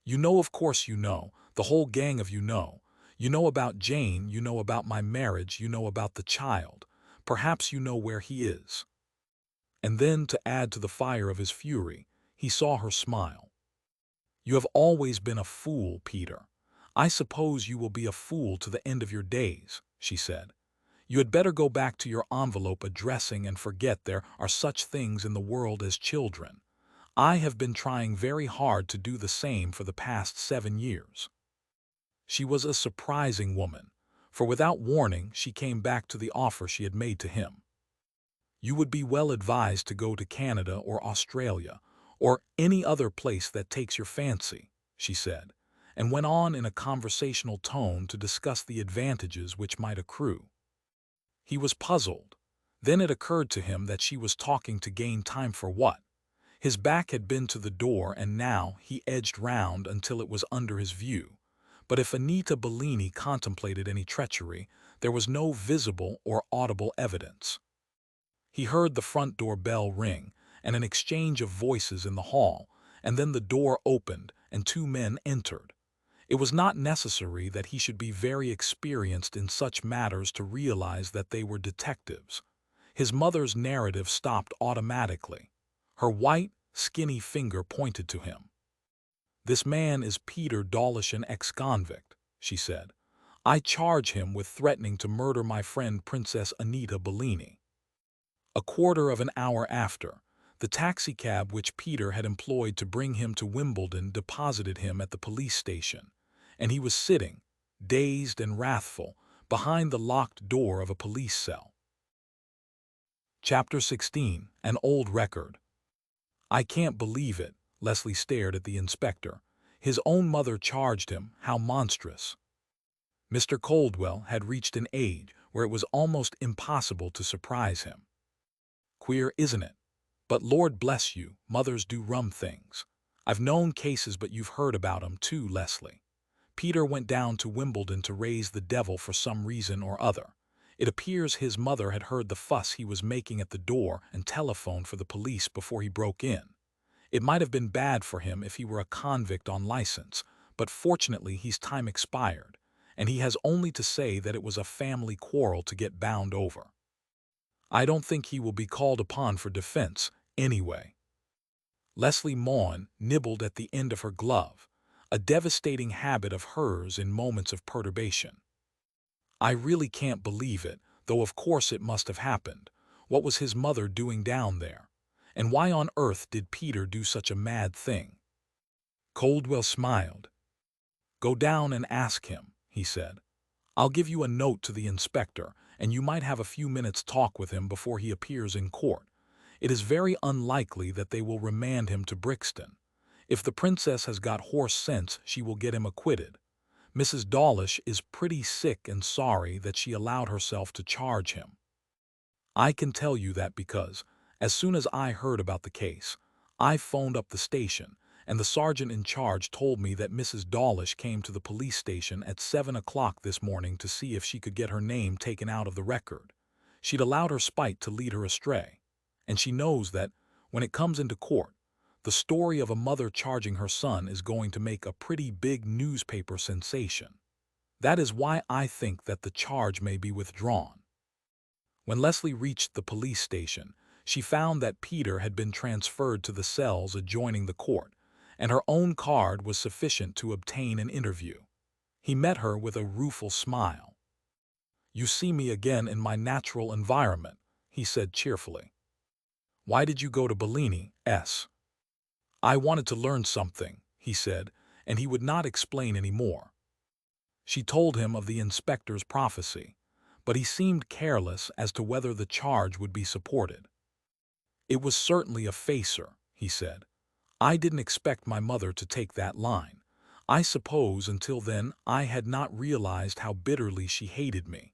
You know, of course you know, the whole gang of you know. You know about Jane, you know about my marriage, you know about the child. Perhaps you know where he is. And then, to add to the fire of his fury, he saw her smile. You have always been a fool, Peter. I suppose you will be a fool to the end of your days, she said. You had better go back to your envelope addressing and forget there are such things in the world as children. I have been trying very hard to do the same for the past 7 years. She was a surprising woman, for without warning she came back to the offer she had made to him. You would be well advised to go to Canada or Australia, or any other place that takes your fancy, she said, and went on in a conversational tone to discuss the advantages which might accrue. He was puzzled. Then it occurred to him that she was talking to gain time for what? His back had been to the door, and now he edged round until it was under his view. But if Anita Bellini contemplated any treachery, there was no visible or audible evidence. He heard the front door bell ring, and an exchange of voices in the hall, and then the door opened, and 2 men entered. It was not necessary that he should be very experienced in such matters to realize that they were detectives. His mother's narrative stopped automatically. Her white, skinny finger pointed to him. This man is Peter Dawlish, an ex-convict, she said. I charge him with threatening to murder my friend Princess Anita Bellini. A quarter of an hour after, the taxicab which Peter had employed to bring him to Wimbledon deposited him at the police station, and he was sitting, dazed and wrathful, behind the locked door of a police cell. Chapter 16. An Old Record. I can't believe it, Leslie stared at the inspector. His own mother charged him, how monstrous. Mr. Coldwell had reached an age where it was almost impossible to surprise him. Queer, isn't it? But Lord bless you, mothers do rum things. I've known cases, but you've heard about 'em too, Leslie. Peter went down to Wimbledon to raise the devil for some reason or other. It appears his mother had heard the fuss he was making at the door and telephoned for the police before he broke in. It might have been bad for him if he were a convict on license, but fortunately his time expired, and he has only to say that it was a family quarrel to get bound over. I don't think he will be called upon for defense, anyway. Leslie Maughan nibbled at the end of her glove, a devastating habit of hers in moments of perturbation. I really can't believe it, though of course it must have happened. What was his mother doing down there? And why on earth did Peter do such a mad thing? Coldwell smiled. Go down and ask him, he said. I'll give you a note to the inspector, and you might have a few minutes' talk with him before he appears in court. It is very unlikely that they will remand him to Brixton. If the princess has got horse sense, she will get him acquitted. Mrs. Dawlish is pretty sick and sorry that she allowed herself to charge him. I can tell you that because, as soon as I heard about the case, I phoned up the station, and the sergeant in charge told me that Mrs. Dawlish came to the police station at 7 o'clock this morning to see if she could get her name taken out of the record. She'd allowed her spite to lead her astray, and she knows that, when it comes into court, the story of a mother charging her son is going to make a pretty big newspaper sensation. That is why I think that the charge may be withdrawn. When Leslie reached the police station, she found that Peter had been transferred to the cells adjoining the court, and her own card was sufficient to obtain an interview. He met her with a rueful smile. You see me again in my natural environment, he said cheerfully. Why did you go to Bellini, S? I wanted to learn something, he said, and he would not explain any more. She told him of the inspector's prophecy, but he seemed careless as to whether the charge would be supported. It was certainly a facer, he said. I didn't expect my mother to take that line. I suppose until then I had not realized how bitterly she hated me.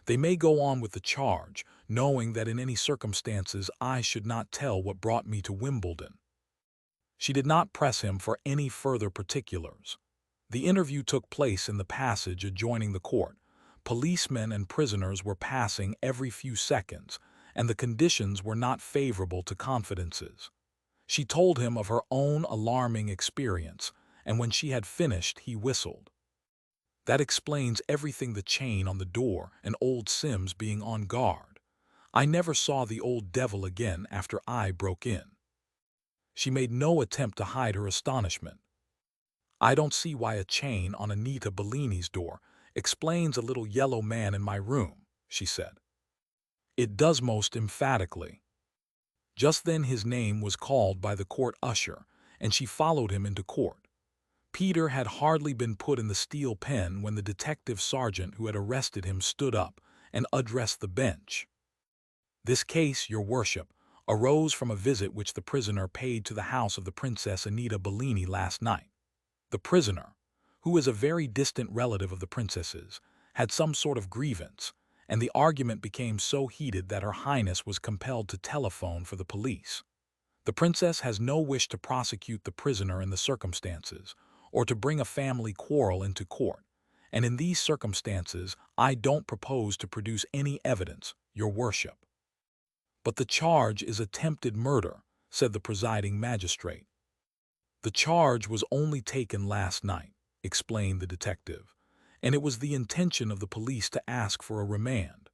They may go on with the charge, knowing that in any circumstances I should not tell what brought me to Wimbledon. She did not press him for any further particulars. The interview took place in the passage adjoining the court. Policemen and prisoners were passing every few seconds, and the conditions were not favorable to confidences. She told him of her own alarming experience, and when she had finished, he whistled. That explains everything, the chain on the door and old Sims being on guard. I never saw the old devil again after I broke in. She made no attempt to hide her astonishment. I don't see why a chain on Anita Bellini's door explains a little yellow man in my room, she said. It does, most emphatically. Just then his name was called by the court usher, and she followed him into court. Peter had hardly been put in the steel pen when the detective sergeant who had arrested him stood up and addressed the bench. This case, your worship, arose from a visit which the prisoner paid to the house of the Princess Anita Bellini last night. The prisoner, who is a very distant relative of the princess's, had some sort of grievance, and the argument became so heated that Her Highness was compelled to telephone for the police. The princess has no wish to prosecute the prisoner in the circumstances, or to bring a family quarrel into court, and in these circumstances I don't propose to produce any evidence, your worship. But the charge is attempted murder, said the presiding magistrate. The charge was only taken last night, explained the detective, and it was the intention of the police to ask for a remand.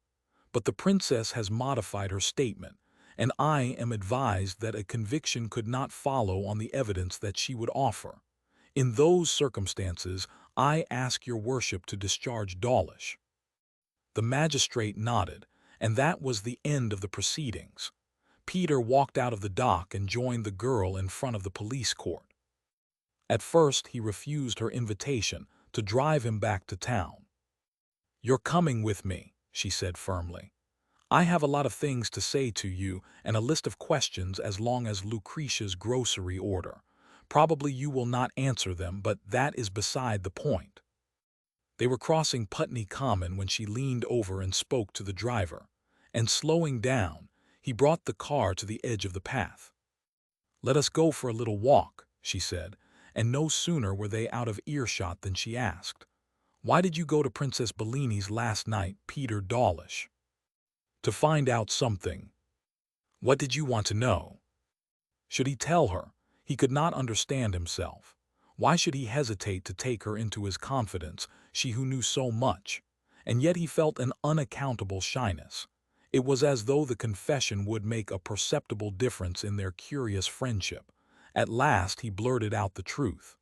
But the princess has modified her statement, and I am advised that a conviction could not follow on the evidence that she would offer. In those circumstances, I ask your worship to discharge Dawlish. The magistrate nodded, and that was the end of the proceedings. Peter walked out of the dock and joined the girl in front of the police court. At first, he refused her invitation to drive him back to town. "You're coming with me," she said firmly. "I have a lot of things to say to you and a list of questions as long as Lucretia's grocery order. Probably you will not answer them, but that is beside the point." They were crossing Putney Common when she leaned over and spoke to the driver, and slowing down, he brought the car to the edge of the path. "Let us go for a little walk," she said, and no sooner were they out of earshot than she asked, "Why did you go to Princess Bellini's last night, Peter Dawlish?" "To find out something." "What did you want to know?" Should he tell her? He could not understand himself. Why should he hesitate to take her into his confidence, she who knew so much? And yet he felt an unaccountable shyness. It was as though the confession would make a perceptible difference in their curious friendship. At last he blurted out the truth.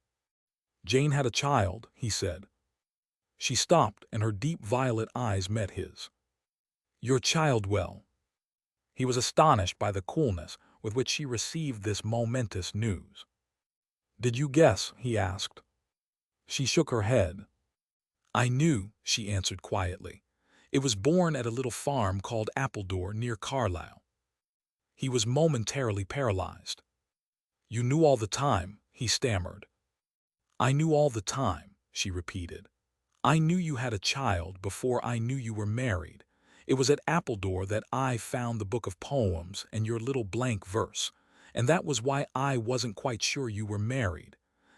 "Jane had a child," he said. She stopped, and her deep violet eyes met his. "Your child well?" He was astonished by the coolness with which she received this momentous news. "Did you guess?" he asked. She shook her head. "I knew," she answered quietly. "It was born at a little farm called Appledore near Carlisle." He was momentarily paralyzed. "You knew all the time," he stammered. "I knew all the time," she repeated. "I knew you had a child before I knew you were married. It was at Appledore that I found the book of poems and your little blank verse, and that was why I wasn't quite sure you were married.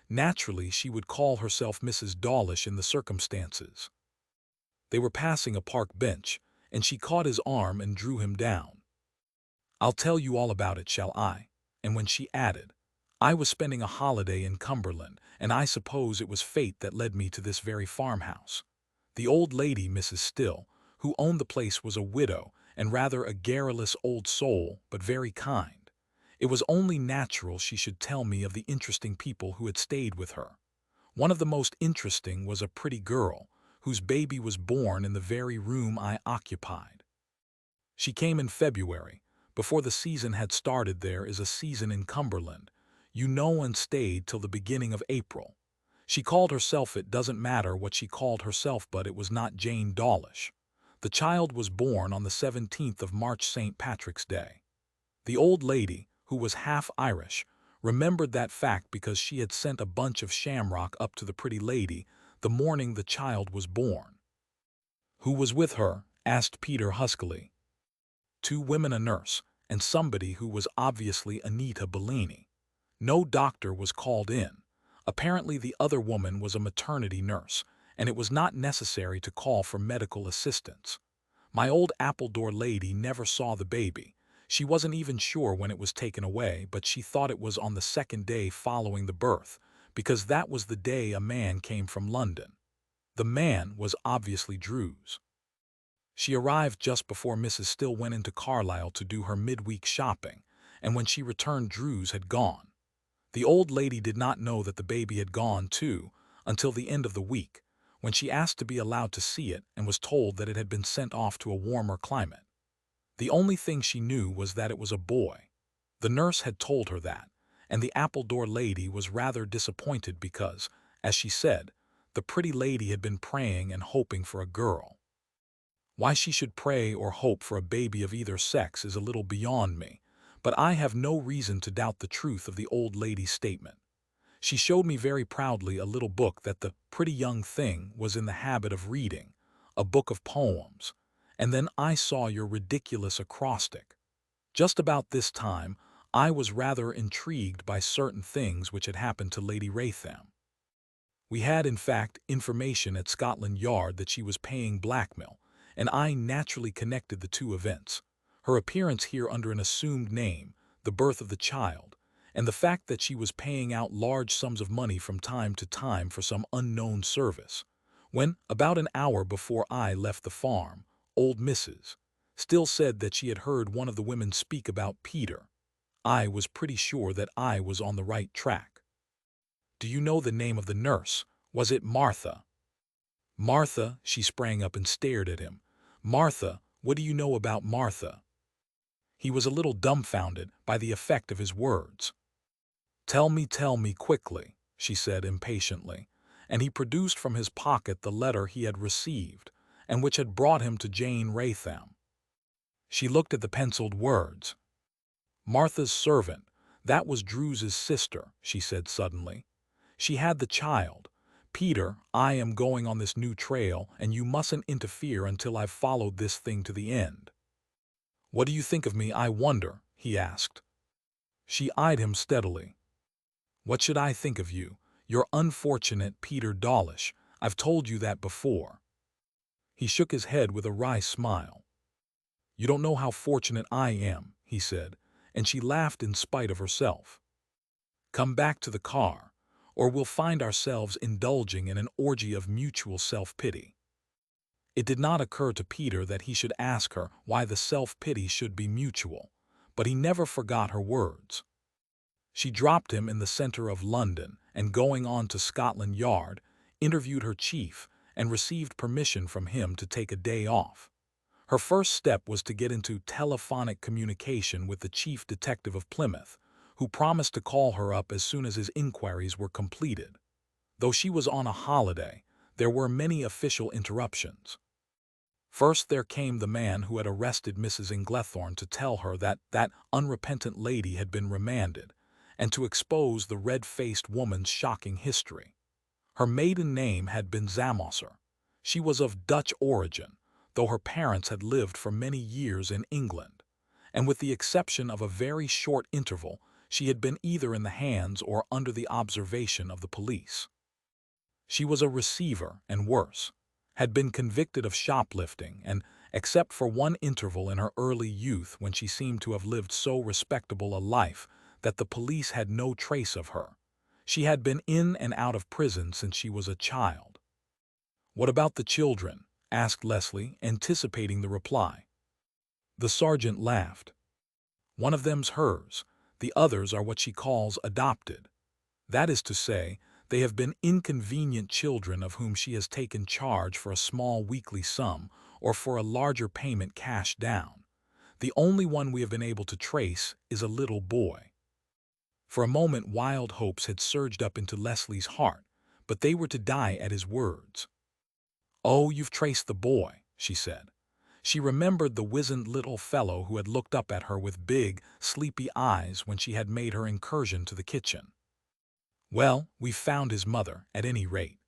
Naturally, she would call herself Mrs. Dawlish in the circumstances." They were passing a park bench, and she caught his arm and drew him down. "I'll tell you all about it, shall I?" And when she added, "I was spending a holiday in Cumberland, and I suppose it was fate that led me to this very farmhouse. The old lady, Mrs. Still, who owned the place, was a widow and rather a garrulous old soul, but very kind. It was only natural she should tell me of the interesting people who had stayed with her. One of the most interesting was a pretty girl, whose baby was born in the very room I occupied. She came in February, before the season had started. There is a season in Cumberland, you know, and stayed till the beginning of April. She called herself, it doesn't matter what she called herself, but it was not Jane Dawlish. The child was born on the 17th of March, St. Patrick's Day. The old lady, who was half Irish, remembered that fact because she had sent a bunch of shamrock up to the pretty lady the morning the child was born." "Who was with her?" asked Peter huskily. "Two women, a nurse, and somebody who was obviously Anita Bellini. No doctor was called in. Apparently the other woman was a maternity nurse, and it was not necessary to call for medical assistance. My old Appledore lady never saw the baby. She wasn't even sure when it was taken away, but she thought it was on the second day following the birth, because that was the day a man came from London. The man was obviously Druze. She arrived just before Mrs. Still went into Carlisle to do her midweek shopping, and when she returned, Druze had gone. The old lady did not know that the baby had gone, too, until the end of the week, when she asked to be allowed to see it and was told that it had been sent off to a warmer climate. The only thing she knew was that it was a boy. The nurse had told her that, and the Appledore lady was rather disappointed because, as she said, the pretty lady had been praying and hoping for a girl. Why she should pray or hope for a baby of either sex is a little beyond me, but I have no reason to doubt the truth of the old lady's statement. She showed me very proudly a little book that the pretty young thing was in the habit of reading, a book of poems, and then I saw your ridiculous acrostic. Just about this time, I was rather intrigued by certain things which had happened to Lady Raytham. We had, in fact, information at Scotland Yard that she was paying blackmail, and I naturally connected the two events: her appearance here under an assumed name, the birth of the child, and the fact that she was paying out large sums of money from time to time for some unknown service. When, about an hour before I left the farm, old Mrs. Still said that she had heard one of the women speak about Peter, I was pretty sure that I was on the right track. "Do you know the name of the nurse? Was it Martha?" "Martha?" She sprang up and stared at him. "Martha? What do you know about Martha?" He was a little dumbfounded by the effect of his words. Tell me quickly," she said impatiently, and he produced from his pocket the letter he had received, and which had brought him to Jane Raytham. She looked at the penciled words. "Martha's servant, that was Druze's sister," she said suddenly. "She had the child. Peter, I am going on this new trail, and you mustn't interfere until I've followed this thing to the end." "What do you think of me, I wonder?" he asked. She eyed him steadily. "What should I think of you? You're unfortunate Peter Dawlish. I've told you that before." He shook his head with a wry smile. "You don't know how fortunate I am," he said, and she laughed in spite of herself. "Come back to the car, or we'll find ourselves indulging in an orgy of mutual self-pity." It did not occur to Peter that he should ask her why the self-pity should be mutual, but he never forgot her words. She dropped him in the center of London and, going on to Scotland Yard, interviewed her chief and received permission from him to take a day off. Her first step was to get into telephonic communication with the chief detective of Plymouth, who promised to call her up as soon as his inquiries were completed. Though she was on a holiday, there were many official interruptions. First there came the man who had arrested Mrs. Inglethorne to tell her that that unrepentant lady had been remanded, and to expose the red-faced woman's shocking history. Her maiden name had been Zamosser. She was of Dutch origin, though her parents had lived for many years in England, and with the exception of a very short interval, she had been either in the hands or under the observation of the police. She was a receiver, and worse, had been convicted of shoplifting, and, except for one interval in her early youth when she seemed to have lived so respectable a life that the police had no trace of her, she had been in and out of prison since she was a child. "What about the children?" asked Leslie, anticipating the reply. The sergeant laughed. "One of them's hers, the others are what she calls adopted. That is to say, they have been inconvenient children of whom she has taken charge for a small weekly sum or for a larger payment cash down. The only one we have been able to trace is a little boy." For a moment wild hopes had surged up into Leslie's heart, but they were to die at his words. "Oh, you've traced the boy," she said. She remembered the wizened little fellow who had looked up at her with big, sleepy eyes when she had made her incursion to the kitchen. "Well, we've found his mother, at any rate.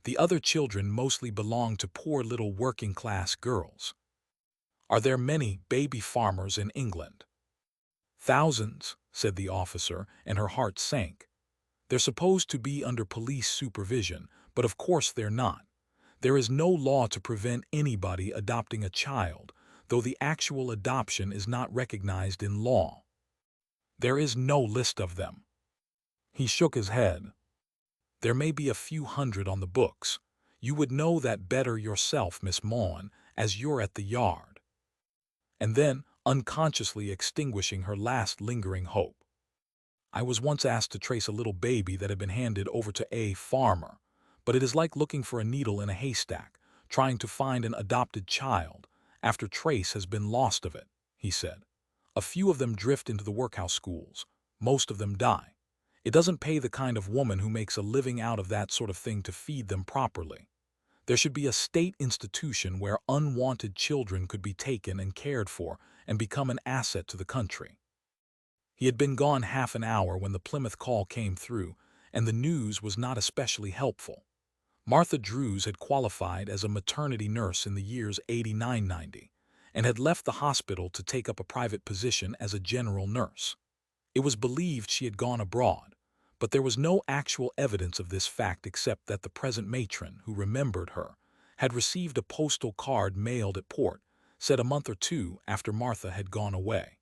The other children mostly belong to poor little working-class girls." "Are there many baby farmers in England?" "Thousands," said the officer, and her heart sank. "They're supposed to be under police supervision, but of course they're not. There is no law to prevent anybody adopting a child, though the actual adoption is not recognized in law. There is no list of them. He shook his head. There may be a few hundred on the books. You would know that better yourself, Miss Maughan, as you're at the yard. And then, unconsciously extinguishing her last lingering hope. I was once asked to trace a little baby that had been handed over to a farmer, but it is like looking for a needle in a haystack, trying to find an adopted child after trace has been lost of it, he said. A few of them drift into the workhouse schools. Most of them die. It doesn't pay the kind of woman who makes a living out of that sort of thing to feed them properly. There should be a state institution where unwanted children could be taken and cared for and become an asset to the country. He had been gone half an hour when the Plymouth call came through, and the news was not especially helpful. Martha Druze had qualified as a maternity nurse in the years 89-90 and had left the hospital to take up a private position as a general nurse. It was believed she had gone abroad, but there was no actual evidence of this fact except that the present matron, who remembered her, had received a postal card mailed at port, said a month or two after Martha had gone away.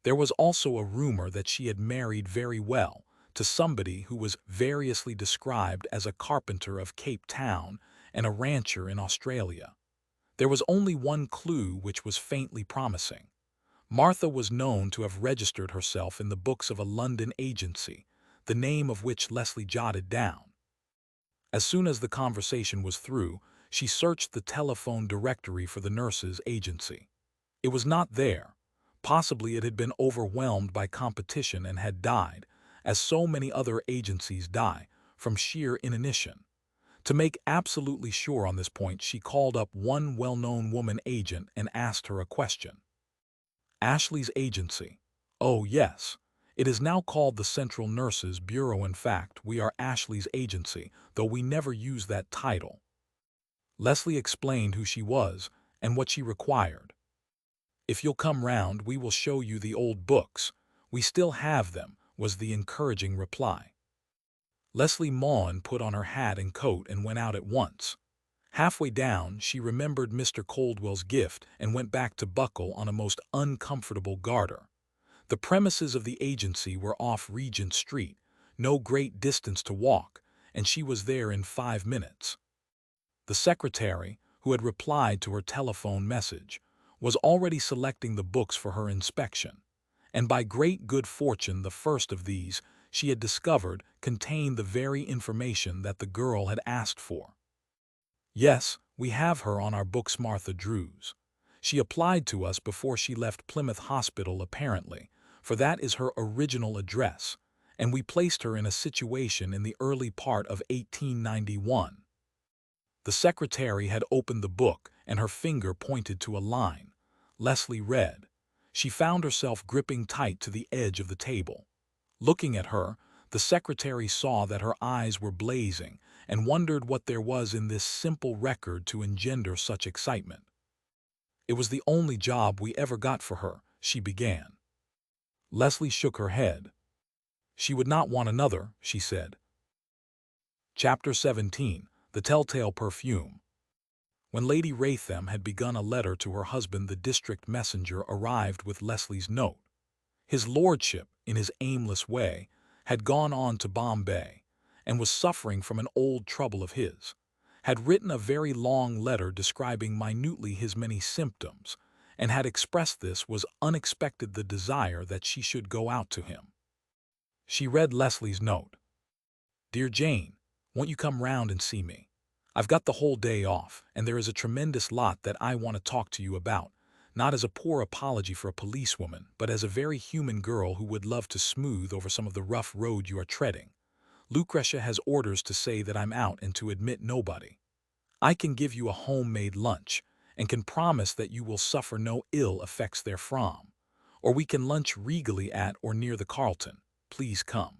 There was also a rumor that she had married very well to somebody who was variously described as a carpenter of Cape Town and a rancher in Australia. There was only one clue which was faintly promising. Martha was known to have registered herself in the books of a London agency, the name of which Leslie jotted down. As soon as the conversation was through, she searched the telephone directory for the nurses' agency. It was not there. Possibly it had been overwhelmed by competition and had died, as so many other agencies die, from sheer inanition. To make absolutely sure on this point, she called up one well-known woman agent and asked her a question. Ashley's agency. Oh, yes. It is now called the Central Nurses Bureau. In fact, we are Ashley's agency, though we never use that title. Leslie explained who she was and what she required. If you'll come round, we will show you the old books. We still have them, was the encouraging reply. Leslie Maughan put on her hat and coat and went out at once. Halfway down, she remembered Mr. Coldwell's gift and went back to buckle on a most uncomfortable garter. The premises of the agency were off Regent Street, no great distance to walk, and she was there in 5 minutes. The secretary, who had replied to her telephone message, was already selecting the books for her inspection, and by great good fortune the first of these, she had discovered, contained the very information that the girl had asked for. Yes, we have her on our books, Martha Druze. She applied to us before she left Plymouth Hospital apparently, for that is her original address, and we placed her in a situation in the early part of 1891. The secretary had opened the book, and her finger pointed to a line. Leslie read. She found herself gripping tight to the edge of the table. Looking at her, the secretary saw that her eyes were blazing and wondered what there was in this simple record to engender such excitement. It was the only job we ever got for her, she began. Leslie shook her head. She would not want another, she said. Chapter 17. The Telltale Perfume. When Lady Raytham had begun a letter to her husband, the district messenger arrived with Leslie's note. His lordship, in his aimless way, had gone on to Bombay, and was suffering from an old trouble of his, had written a very long letter describing minutely his many symptoms, and had expressed this was unexpected the desire that she should go out to him. She read Leslie's note. Dear Jane, won't you come round and see me? I've got the whole day off, and there is a tremendous lot that I want to talk to you about, not as a poor apology for a policewoman, but as a very human girl who would love to smooth over some of the rough road you are treading. Lucretia has orders to say that I'm out and to admit nobody. I can give you a homemade lunch, and can promise that you will suffer no ill effects therefrom. Or we can lunch regally at or near the Carlton. Please come.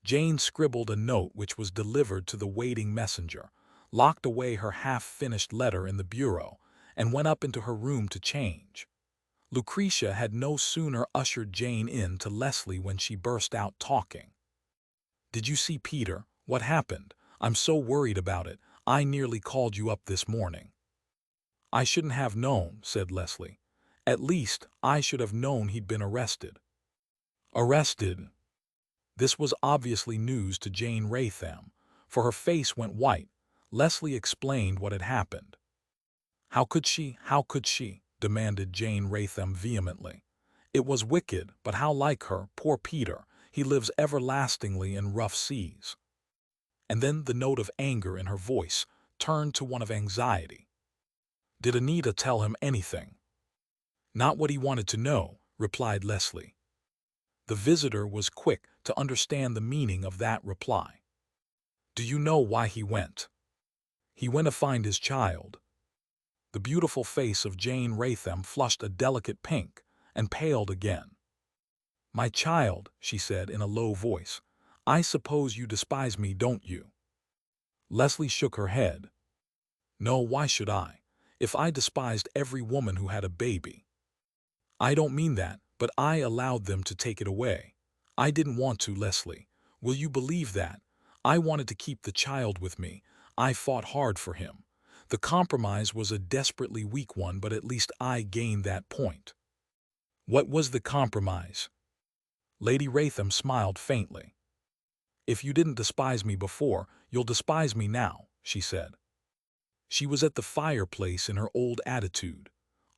Jane scribbled a note which was delivered to the waiting messenger, locked away her half-finished letter in the bureau, and went up into her room to change. Lucretia had no sooner ushered Jane in to Leslie when she burst out talking. Did you see Peter? What happened? I'm so worried about it. I nearly called you up this morning. I shouldn't have known, said Leslie. At least, I should have known he'd been arrested. Arrested? This was obviously news to Jane Raytham, for her face went white. Leslie explained what had happened. How could she? How could she? Demanded Jane Raytham vehemently. It was wicked, but how like her, poor Peter, he lives everlastingly in rough seas. And then the note of anger in her voice turned to one of anxiety. Did Anita tell him anything? Not what he wanted to know, replied Leslie. The visitor was quick to understand the meaning of that reply. Do you know why he went? He went to find his child. The beautiful face of Jane Raytham flushed a delicate pink and paled again. My child, she said in a low voice, I suppose you despise me, don't you? Leslie shook her head. No, why should I? If I despised every woman who had a baby. I don't mean that, but I allowed them to take it away. I didn't want to, Leslie. Will you believe that? I wanted to keep the child with me. I fought hard for him. The compromise was a desperately weak one, but at least I gained that point. What was the compromise? Lady Raytham smiled faintly. If you didn't despise me before, you'll despise me now, she said. She was at the fireplace in her old attitude,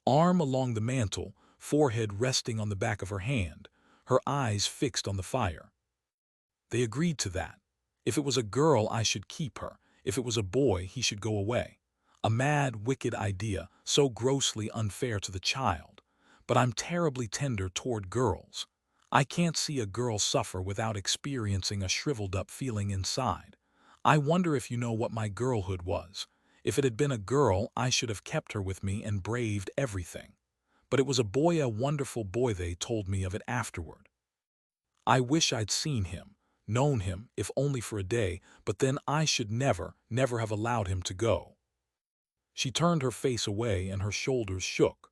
arm along the mantel, forehead resting on the back of her hand, her eyes fixed on the fire. They agreed to that. If it was a girl, I should keep her. If it was a boy, he should go away. A mad, wicked idea, so grossly unfair to the child. But I'm terribly tender toward girls. I can't see a girl suffer without experiencing a shriveled-up feeling inside. I wonder if you know what my girlhood was. If it had been a girl, I should have kept her with me and braved everything. But it was a boy, a wonderful boy. They told me of it afterward. I wish I'd seen him, known him, if only for a day, but then I should never have allowed him to go. She turned her face away and her shoulders shook.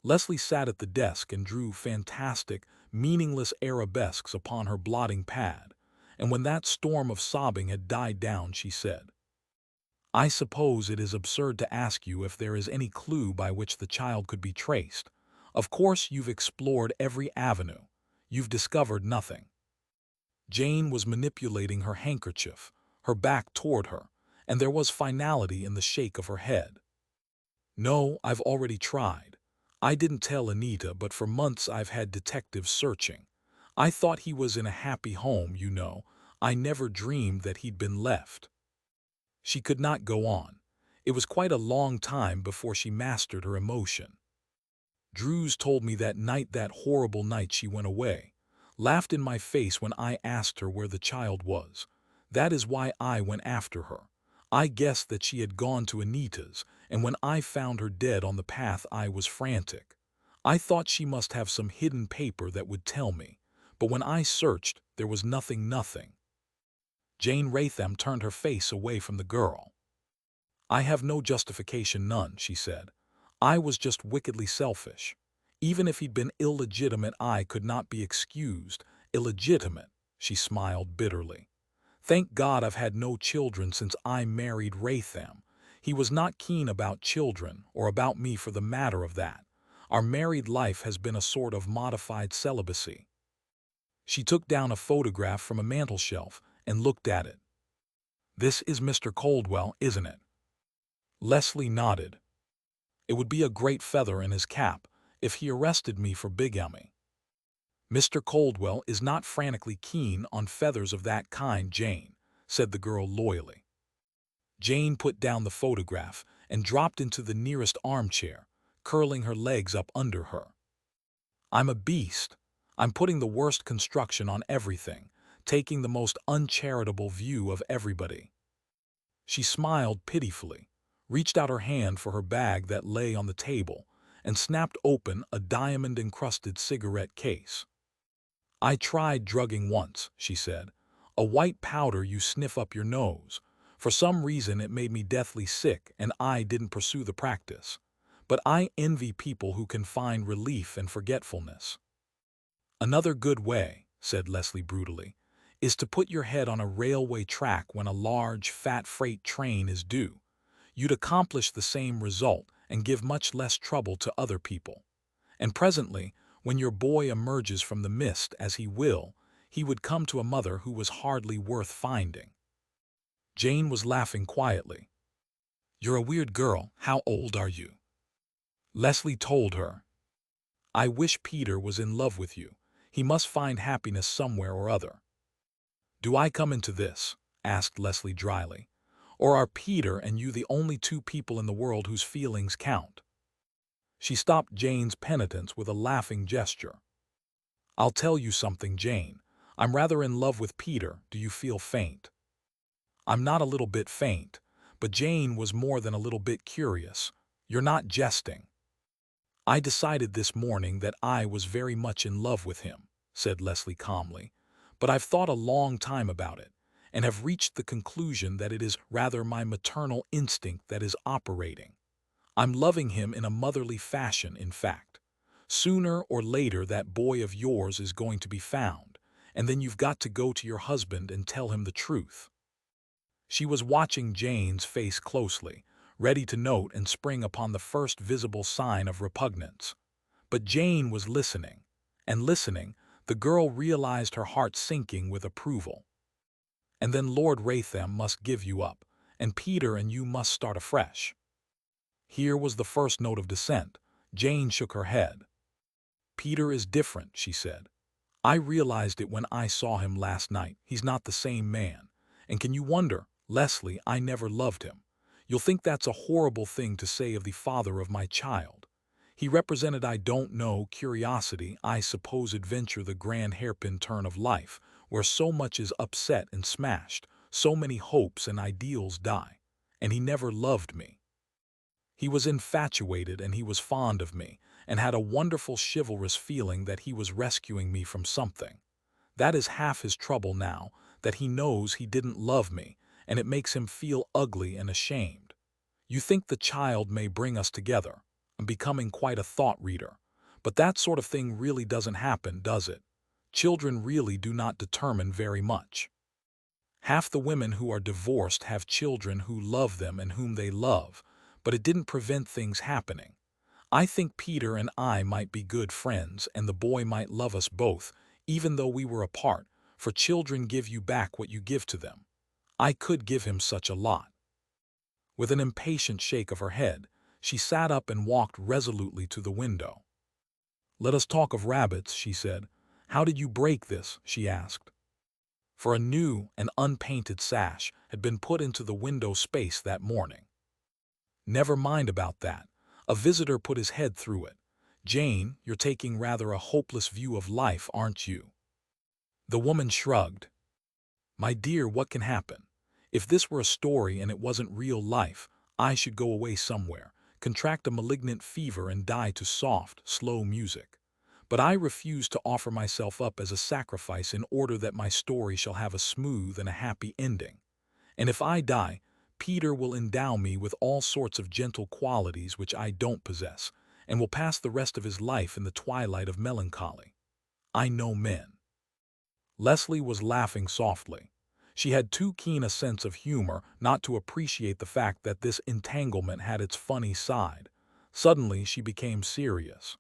Leslie sat at the desk and drew fantastic, meaningless arabesques upon her blotting pad, and when that storm of sobbing had died down, she said, I suppose it is absurd to ask you if there is any clue by which the child could be traced. Of course you've explored every avenue. You've discovered nothing. Jane was manipulating her handkerchief, her back toward her, and there was finality in the shake of her head. No, I've already tried. I didn't tell Anita, but for months I've had detectives searching. I thought he was in a happy home, you know. I never dreamed that he'd been left. She could not go on. It was quite a long time before she mastered her emotion. Druze told me that night, that horrible night she went away, laughed in my face when I asked her where the child was. That is why I went after her. I guessed that she had gone to Anita's, and when I found her dead on the path, I was frantic. I thought she must have some hidden paper that would tell me, but when I searched, there was nothing. Jane Raytham turned her face away from the girl. I have no justification, none, she said. I was just wickedly selfish. Even if he'd been illegitimate, I could not be excused. Illegitimate, she smiled bitterly. Thank God I've had no children since I married Raytham. He was not keen about children, or about me for the matter of that. Our married life has been a sort of modified celibacy. She took down a photograph from a mantelshelf and looked at it. This is Mr. Coldwell, isn't it? Leslie nodded. It would be a great feather in his cap if he arrested me for bigamy. Mr. Coldwell is not frantically keen on feathers of that kind, Jane, said the girl loyally. Jane put down the photograph and dropped into the nearest armchair, curling her legs up under her. I'm a beast. I'm putting the worst construction on everything, taking the most uncharitable view of everybody. She smiled pitifully, reached out her hand for her bag that lay on the table, and snapped open a diamond-encrusted cigarette case. I tried drugging once, she said. A white powder you sniff up your nose. For some reason it made me deathly sick, and I didn't pursue the practice. But I envy people who can find relief in forgetfulness. Another good way, said Leslie brutally, is to put your head on a railway track when a large, fat freight train is due. You'd accomplish the same result, and give much less trouble to other people. And presently, when your boy emerges from the mist, as he will, he would come to a mother who was hardly worth finding." Jane was laughing quietly. "You're a weird girl. How old are you?" Leslie told her. "I wish Peter was in love with you. He must find happiness somewhere or other." "Do I come into this?" asked Leslie dryly. "Or are Peter and you the only two people in the world whose feelings count?" She stopped Jane's penitence with a laughing gesture. "I'll tell you something, Jane. I'm rather in love with Peter. Do you feel faint?" "I'm not a little bit faint." But Jane was more than a little bit curious. "You're not jesting?" "I decided this morning that I was very much in love with him," said Leslie calmly. "But I've thought a long time about it, and have reached the conclusion that it is rather my maternal instinct that is operating. I'm loving him in a motherly fashion, in fact. Sooner or later that boy of yours is going to be found, and then you've got to go to your husband and tell him the truth." She was watching Jane's face closely, ready to note and spring upon the first visible sign of repugnance. But Jane was listening, and listening, the girl realized her heart sinking with approval. "And then Lord Raytham must give you up, and Peter and you must start afresh." Here was the first note of dissent. Jane shook her head. "Peter is different," she said. "I realized it when I saw him last night. He's not the same man. And can you wonder, Leslie, I never loved him. You'll think that's a horrible thing to say of the father of my child. He represented, I don't know, curiosity, I suppose adventure, the grand hairpin turn of life, where so much is upset and smashed, so many hopes and ideals die. And he never loved me. He was infatuated, and he was fond of me, and had a wonderful chivalrous feeling that he was rescuing me from something. That is half his trouble now, that he knows he didn't love me, and it makes him feel ugly and ashamed. You think the child may bring us together. I'm becoming quite a thought reader. But that sort of thing really doesn't happen, does it? Children really do not determine very much. Half the women who are divorced have children who love them and whom they love, but it didn't prevent things happening. I think Peter and I might be good friends, and the boy might love us both, even though we were apart, for children give you back what you give to them. I could give him such a lot." With an impatient shake of her head, she sat up and walked resolutely to the window. "Let us talk of rabbits," she said. "How did you break this?" she asked. For a new and unpainted sash had been put into the window space that morning. "Never mind about that. A visitor put his head through it. Jane, you're taking rather a hopeless view of life, aren't you?" The woman shrugged. "My dear, what can happen? If this were a story and it wasn't real life, I should go away somewhere, contract a malignant fever and die to soft, slow music. But I refuse to offer myself up as a sacrifice in order that my story shall have a smooth and a happy ending. And if I die, Peter will endow me with all sorts of gentle qualities which I don't possess, and will pass the rest of his life in the twilight of melancholy. I know men." Leslie was laughing softly. She had too keen a sense of humor not to appreciate the fact that this entanglement had its funny side. Suddenly she became serious.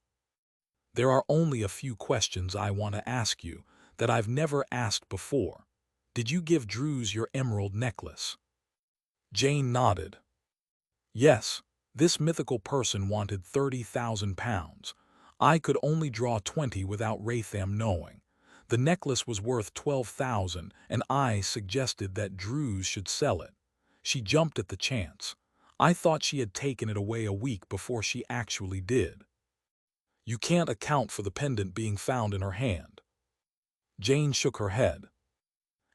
"There are only a few questions I want to ask you that I've never asked before. Did you give Druze your emerald necklace?" Jane nodded. "Yes, this mythical person wanted £30,000. I could only draw 20 without Raytham knowing. The necklace was worth 12,000, and I suggested that Druze should sell it. She jumped at the chance. I thought she had taken it away a week before she actually did." "You can't account for the pendant being found in her hand." Jane shook her head.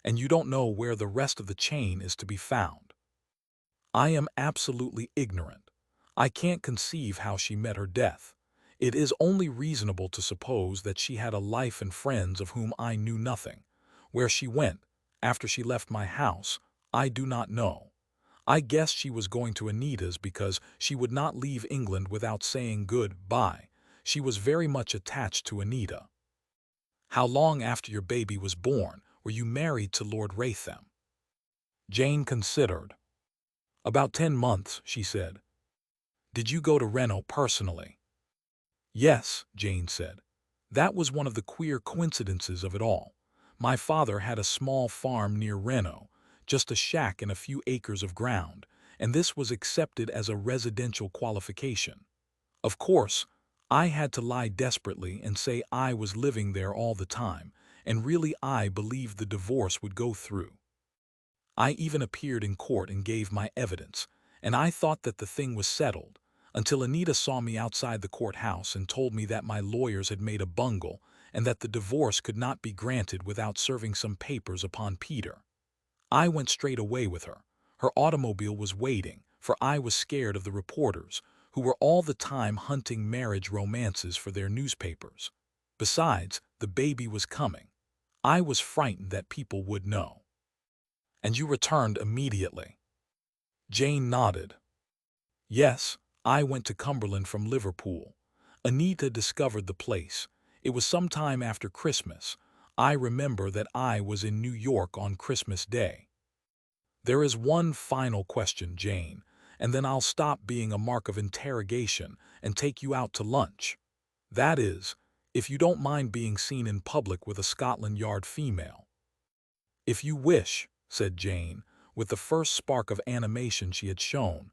"And you don't know where the rest of the chain is to be found." "I am absolutely ignorant. I can't conceive how she met her death. It is only reasonable to suppose that she had a life and friends of whom I knew nothing. Where she went, after she left my house, I do not know. I guess she was going to Anita's because she would not leave England without saying good-bye. She was very much attached to Anita." "How long after your baby was born were you married to Lord Raytham?" Jane considered. "About 10 months, she said." Did you go to Reno personally? Yes, Jane said. That was one of the queer coincidences of it all. My father had a small farm near Reno, just a shack and a few acres of ground, and this was accepted as a residential qualification. Of course, I had to lie desperately and say I was living there all the time, and really I believed the divorce would go through. I even appeared in court and gave my evidence, and I thought that the thing was settled, until Anita saw me outside the courthouse and told me that my lawyers had made a bungle and that the divorce could not be granted without serving some papers upon Peter. I went straight away with her. Her automobile was waiting, for I was scared of the reporters, who were all the time hunting marriage romances for their newspapers. Besides, the baby was coming. I was frightened that people would know. And you returned immediately. Jane nodded. Yes, I went to Cumberland from Liverpool. Anita discovered the place. It was some time after Christmas. I remember that I was in New York on Christmas Day. There is one final question, Jane, and then I'll stop being a mark of interrogation and take you out to lunch. That is, if you don't mind being seen in public with a Scotland Yard female. If you wish, said Jane, with the first spark of animation she had shown,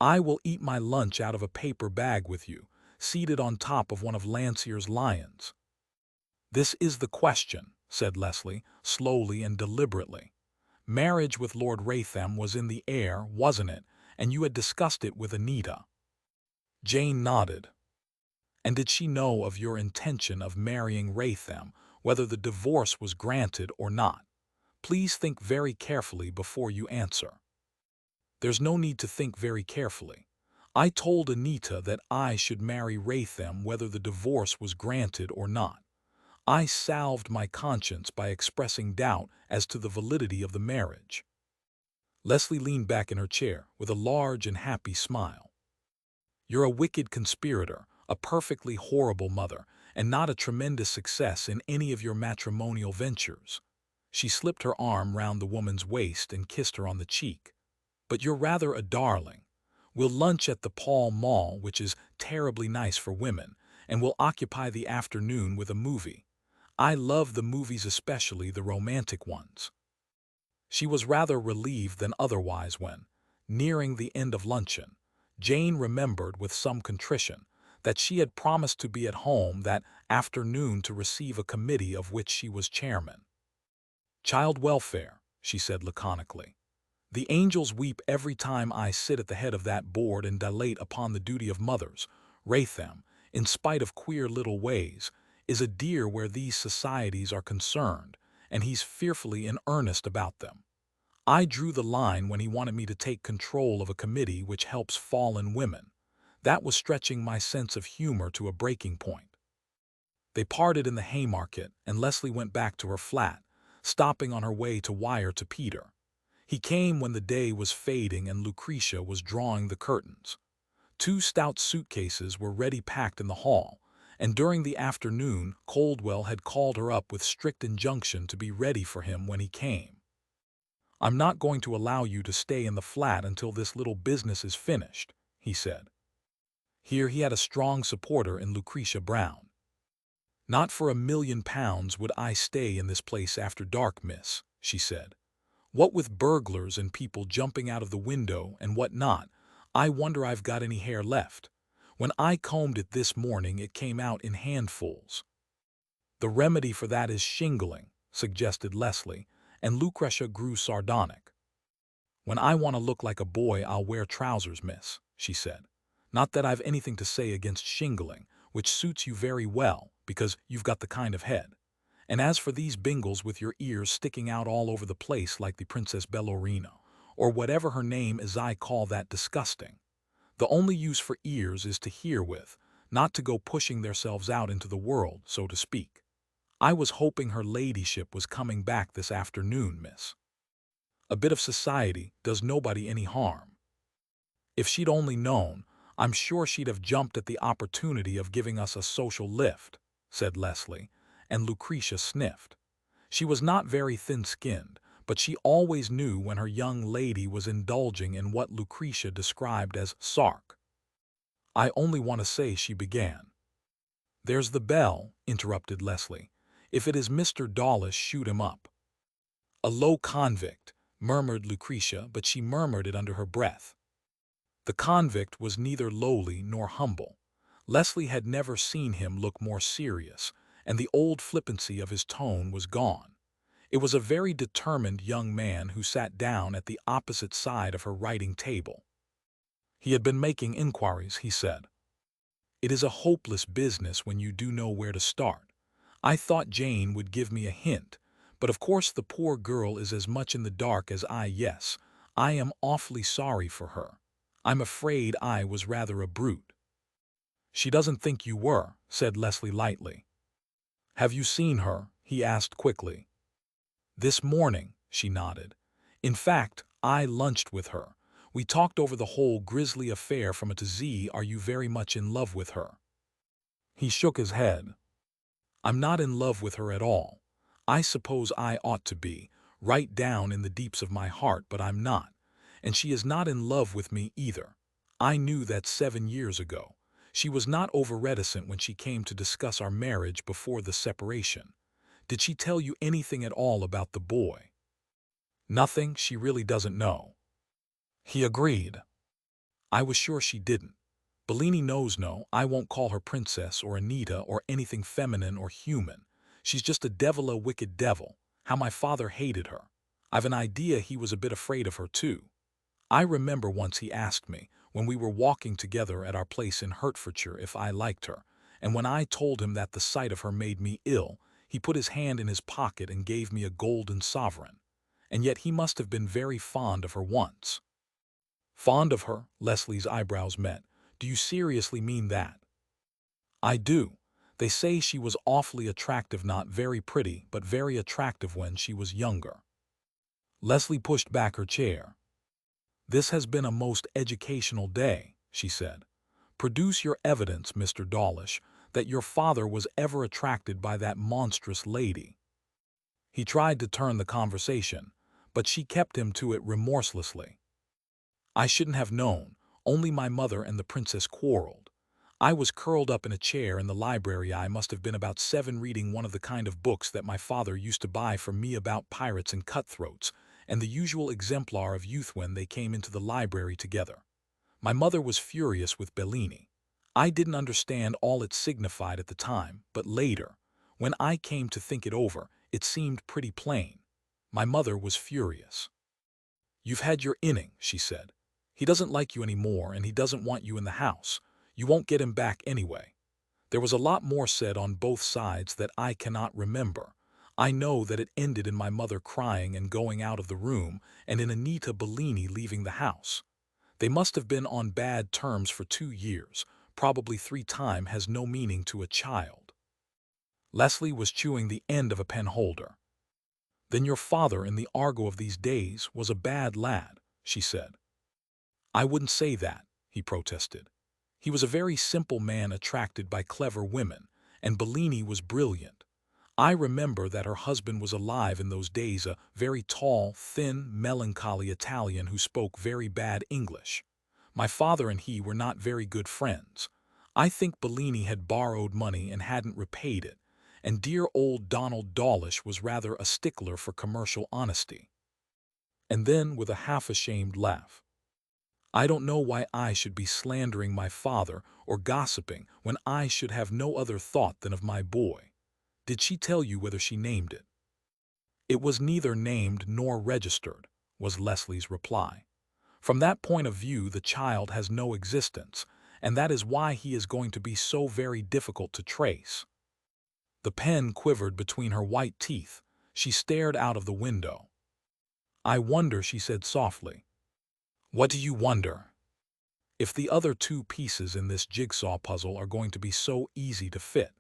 I will eat my lunch out of a paper bag with you, seated on top of one of Landseer's lions. This is the question, said Leslie, slowly and deliberately. Marriage with Lord Raytham was in the air, wasn't it, and you had discussed it with Anita. Jane nodded. And did she know of your intention of marrying Raytham, whether the divorce was granted or not? Please think very carefully before you answer. There's no need to think very carefully. I told Anita that I should marry Raytham whether the divorce was granted or not. I salved my conscience by expressing doubt as to the validity of the marriage. Leslie leaned back in her chair with a large and happy smile. You're a wicked conspirator, a perfectly horrible mother, and not a tremendous success in any of your matrimonial ventures. She slipped her arm round the woman's waist and kissed her on the cheek. But you're rather a darling. We'll lunch at the Pall Mall, which is terribly nice for women, and we'll occupy the afternoon with a movie. I love the movies, especially the romantic ones. She was rather relieved than otherwise when, nearing the end of luncheon, Jane remembered with some contrition that she had promised to be at home that afternoon to receive a committee of which she was chairman. Child welfare, she said laconically. The angels weep every time I sit at the head of that board and dilate upon the duty of mothers. Raytham, in spite of queer little ways, is a dear where these societies are concerned, and he's fearfully in earnest about them. I drew the line when he wanted me to take control of a committee which helps fallen women. That was stretching my sense of humor to a breaking point. They parted in the Haymarket, and Leslie went back to her flat, stopping on her way to wire to Peter. He came when the day was fading and Lucretia was drawing the curtains. 2 stout suitcases were ready packed in the hall, and during the afternoon Coldwell had called her up with strict injunction to be ready for him when he came. I'm not going to allow you to stay in the flat until this little business is finished, he said. Here he had a strong supporter in Lucretia Brown. Not for £1,000,000 would I stay in this place after dark, miss, she said. What with burglars and people jumping out of the window and what not, I wonder I've got any hair left. When I combed it this morning, it came out in handfuls. The remedy for that is shingling, suggested Leslie, and Lucretia grew sardonic. When I want to look like a boy, I'll wear trousers, miss, she said. Not that I've anything to say against shingling, which suits you very well, because you've got the kind of head. And as for these bingles with your ears sticking out all over the place like the Princess Bellorino, or whatever her name is, I call that disgusting. The only use for ears is to hear with, not to go pushing theirselves out into the world, so to speak. I was hoping her ladyship was coming back this afternoon, miss. A bit of society does nobody any harm. If she'd only known, I'm sure she'd have jumped at the opportunity of giving us a social lift, said Leslie, and Lucretia sniffed. She was not very thin-skinned, but she always knew when her young lady was indulging in what Lucretia described as sark. I only want to say," she began. "There's the bell," interrupted Leslie. "If it is Mr. Dawlish, shoot him up." "A low convict," murmured Lucretia, but she murmured it under her breath. The convict was neither lowly nor humble. Leslie had never seen him look more serious, and the old flippancy of his tone was gone. It was a very determined young man who sat down at the opposite side of her writing table. He had been making inquiries, he said. "It is a hopeless business when you do know where to start. I thought Jane would give me a hint, but of course the poor girl is as much in the dark as I. Yes, I am awfully sorry for her. I'm afraid I was rather a brute." "She doesn't think you were," said Leslie lightly. "Have you seen her?" he asked quickly. "This morning," she nodded. "In fact, I lunched with her. We talked over the whole grisly affair from A to Z. Are you very much in love with her?" He shook his head. "I'm not in love with her at all. I suppose I ought to be, right down in the deeps of my heart, but I'm not. And she is not in love with me either. I knew that 7 years ago. She was not over-reticent when she came to discuss our marriage before the separation. Did she tell you anything at all about the boy?" "Nothing. She really doesn't know." He agreed. "I was sure she didn't. Bellini knows no, I won't call her Princess or Anita or anything feminine or human. She's just a devil, a wicked devil. How my father hated her. I've an idea he was a bit afraid of her too. I remember once he asked me, when we were walking together at our place in Hertfordshire, if I liked her, and when I told him that the sight of her made me ill, he put his hand in his pocket and gave me a golden sovereign. And yet he must have been very fond of her once." "Fond of her?" Leslie's eyebrows met. "Do you seriously mean that?" "I do. They say she was awfully attractive, not very pretty, but very attractive when she was younger." Leslie pushed back her chair. "This has been a most educational day," she said. "Produce your evidence, Mr. Dawlish, that your father was ever attracted by that monstrous lady." He tried to turn the conversation, but she kept him to it remorselessly. "I shouldn't have known. Only my mother and the princess quarreled. I was curled up in a chair in the library. I must have been about 7, reading one of the kind of books that my father used to buy for me about pirates and cutthroats, and the usual exemplar of youth when they came into the library together. My mother was furious with Bellini. I didn't understand all it signified at the time, but later, when I came to think it over, it seemed pretty plain. My mother was furious. 'You've had your inning,' she said. 'He doesn't like you anymore, and he doesn't want you in the house. You won't get him back anyway.' There was a lot more said on both sides that I cannot remember. I know that it ended in my mother crying and going out of the room, and in Anita Bellini leaving the house. They must have been on bad terms for 2 years. Probably 3 times has no meaning to a child." Leslie was chewing the end of a pen holder. "Then your father, in the argot of these days, was a bad lad," she said. "I wouldn't say that," he protested. "He was a very simple man attracted by clever women, and Bellini was brilliant. I remember that her husband was alive in those days, a very tall, thin, melancholy Italian who spoke very bad English. My father and he were not very good friends. I think Bellini had borrowed money and hadn't repaid it, and dear old Donald Dawlish was rather a stickler for commercial honesty." And then, with a half-ashamed laugh, "I don't know why I should be slandering my father or gossiping when I should have no other thought than of my boy. Did she tell you whether she named it?" "It was neither named nor registered," was Leslie's reply. "From that point of view the child has no existence, and that is why he is going to be so very difficult to trace." The pen quivered between her white teeth. She stared out of the window. "I wonder," she said softly. "What do you wonder?" "If the other 2 pieces in this jigsaw puzzle are going to be so easy to fit.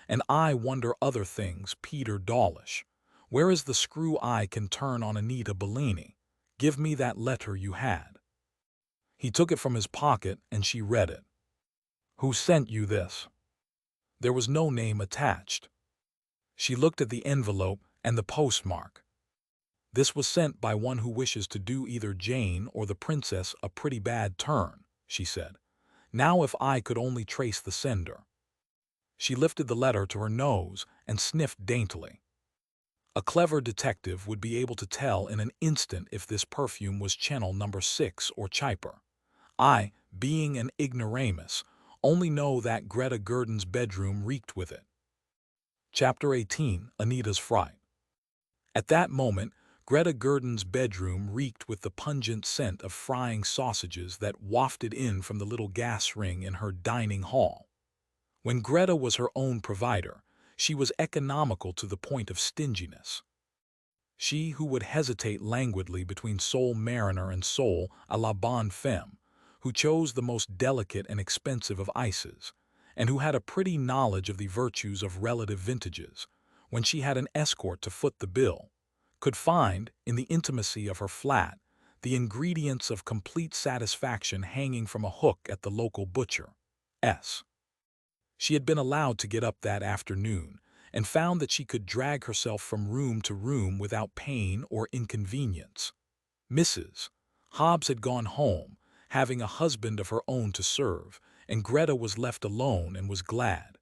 And I wonder other things, Peter Dawlish. Where is the screw I can turn on Anita Bellini? Give me that letter you had." He took it from his pocket, and she read it. "Who sent you this?" There was no name attached. She looked at the envelope and the postmark. "This was sent by one who wishes to do either Jane or the princess a pretty bad turn," she said. Now if I could only trace the sender. She lifted the letter to her nose and sniffed daintily. A clever detective would be able to tell in an instant if this perfume was Channel number 6 or Chiper. I, being an ignoramus, only know that Greta Gurdon's bedroom reeked with it. Chapter 18, Anita's Fright. At that moment, Greta Gurdon's bedroom reeked with the pungent scent of frying sausages that wafted in from the little gas ring in her dining hall. When Greta was her own provider, she was economical to the point of stinginess. She who would hesitate languidly between Soul Mariner and Soul à la bonne femme, who chose the most delicate and expensive of ices, and who had a pretty knowledge of the virtues of relative vintages, when she had an escort to foot the bill, could find, in the intimacy of her flat, the ingredients of complete satisfaction hanging from a hook at the local butcher. She had been allowed to get up that afternoon, and found that she could drag herself from room to room without pain or inconvenience. Mrs. Hobbs had gone home, having a husband of her own to serve, and Greta was left alone and was glad.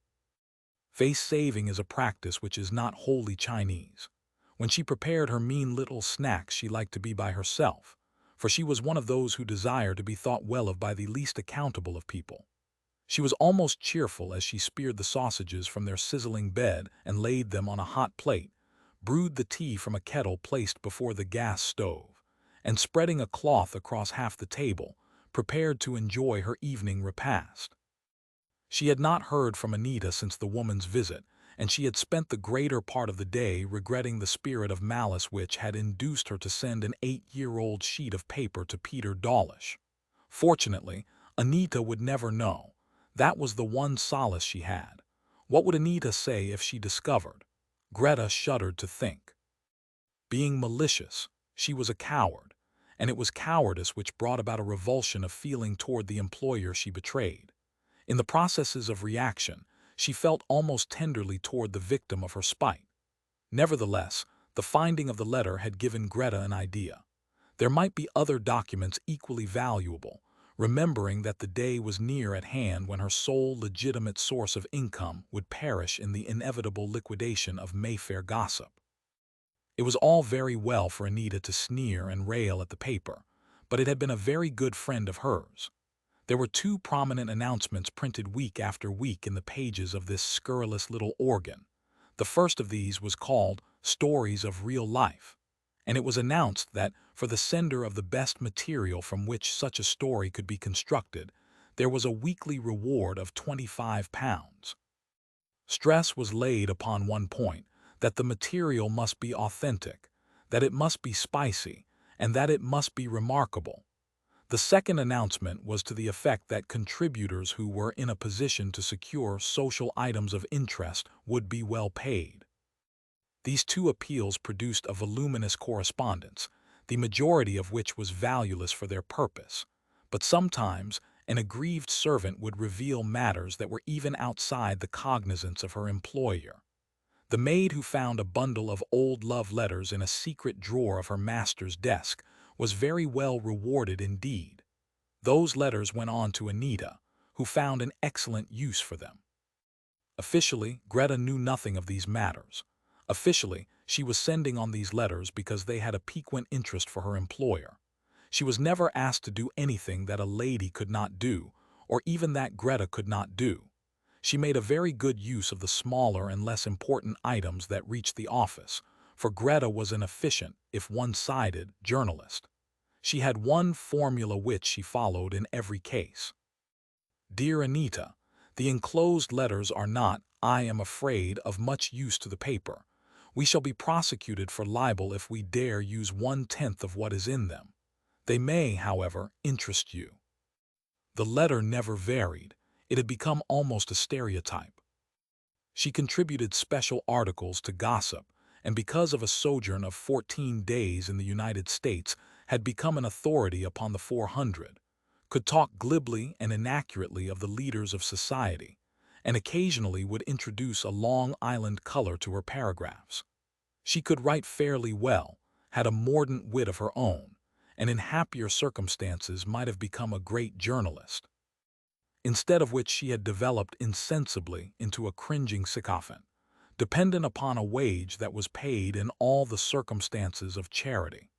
Face-saving is a practice which is not wholly Chinese. When she prepared her mean little snacks she liked to be by herself, for she was one of those who desire to be thought well of by the least accountable of people. She was almost cheerful as she speared the sausages from their sizzling bed and laid them on a hot plate, brewed the tea from a kettle placed before the gas stove, and spreading a cloth across half the table, prepared to enjoy her evening repast. She had not heard from Anita since the woman's visit, and she had spent the greater part of the day regretting the spirit of malice which had induced her to send an 8-year-old sheet of paper to Peter Dawlish. Fortunately, Anita would never know. That was the one solace she had. What would Anita say if she discovered? Greta shuddered to think. Being malicious, she was a coward, and it was cowardice which brought about a revulsion of feeling toward the employer she betrayed. In the processes of reaction, she felt almost tenderly toward the victim of her spite. Nevertheless, the finding of the letter had given Greta an idea. There might be other documents equally valuable, remembering that the day was near at hand when her sole legitimate source of income would perish in the inevitable liquidation of Mayfair gossip. It was all very well for Anita to sneer and rail at the paper, but it had been a very good friend of hers. There were 2 prominent announcements printed week after week in the pages of this scurrilous little organ. The first of these was called Stories of Real Life, and it was announced that, for the sender of the best material from which such a story could be constructed, there was a weekly reward of £25. Stress was laid upon one point, that the material must be authentic, that it must be spicy, and that it must be remarkable. The second announcement was to the effect that contributors who were in a position to secure social items of interest would be well paid. These 2 appeals produced a voluminous correspondence, the majority of which was valueless for their purpose, but sometimes an aggrieved servant would reveal matters that were even outside the cognizance of her employer. The maid who found a bundle of old love letters in a secret drawer of her master's desk was very well rewarded indeed. Those letters went on to Anita, who found an excellent use for them. Officially, Greta knew nothing of these matters. Officially, she was sending on these letters because they had a piquant interest for her employer. She was never asked to do anything that a lady could not do, or even that Greta could not do. She made a very good use of the smaller and less important items that reached the office, for Greta was an efficient, if one-sided, journalist. She had one formula which she followed in every case. Dear Anita, the enclosed letters are not, I am afraid, of much use to the paper. We shall be prosecuted for libel if we dare use 1/10 of what is in them. They may, however, interest you. The letter never varied. It had become almost a stereotype. She contributed special articles to gossip, and because of a sojourn of 14 days in the United States, had become an authority upon the 400, could talk glibly and inaccurately of the leaders of society, and occasionally would introduce a Long Island color to her paragraphs. She could write fairly well, had a mordant wit of her own, and in happier circumstances might have become a great journalist. instead of which she had developed insensibly into a cringing sycophant, dependent upon a wage that was paid in all the circumstances of charity.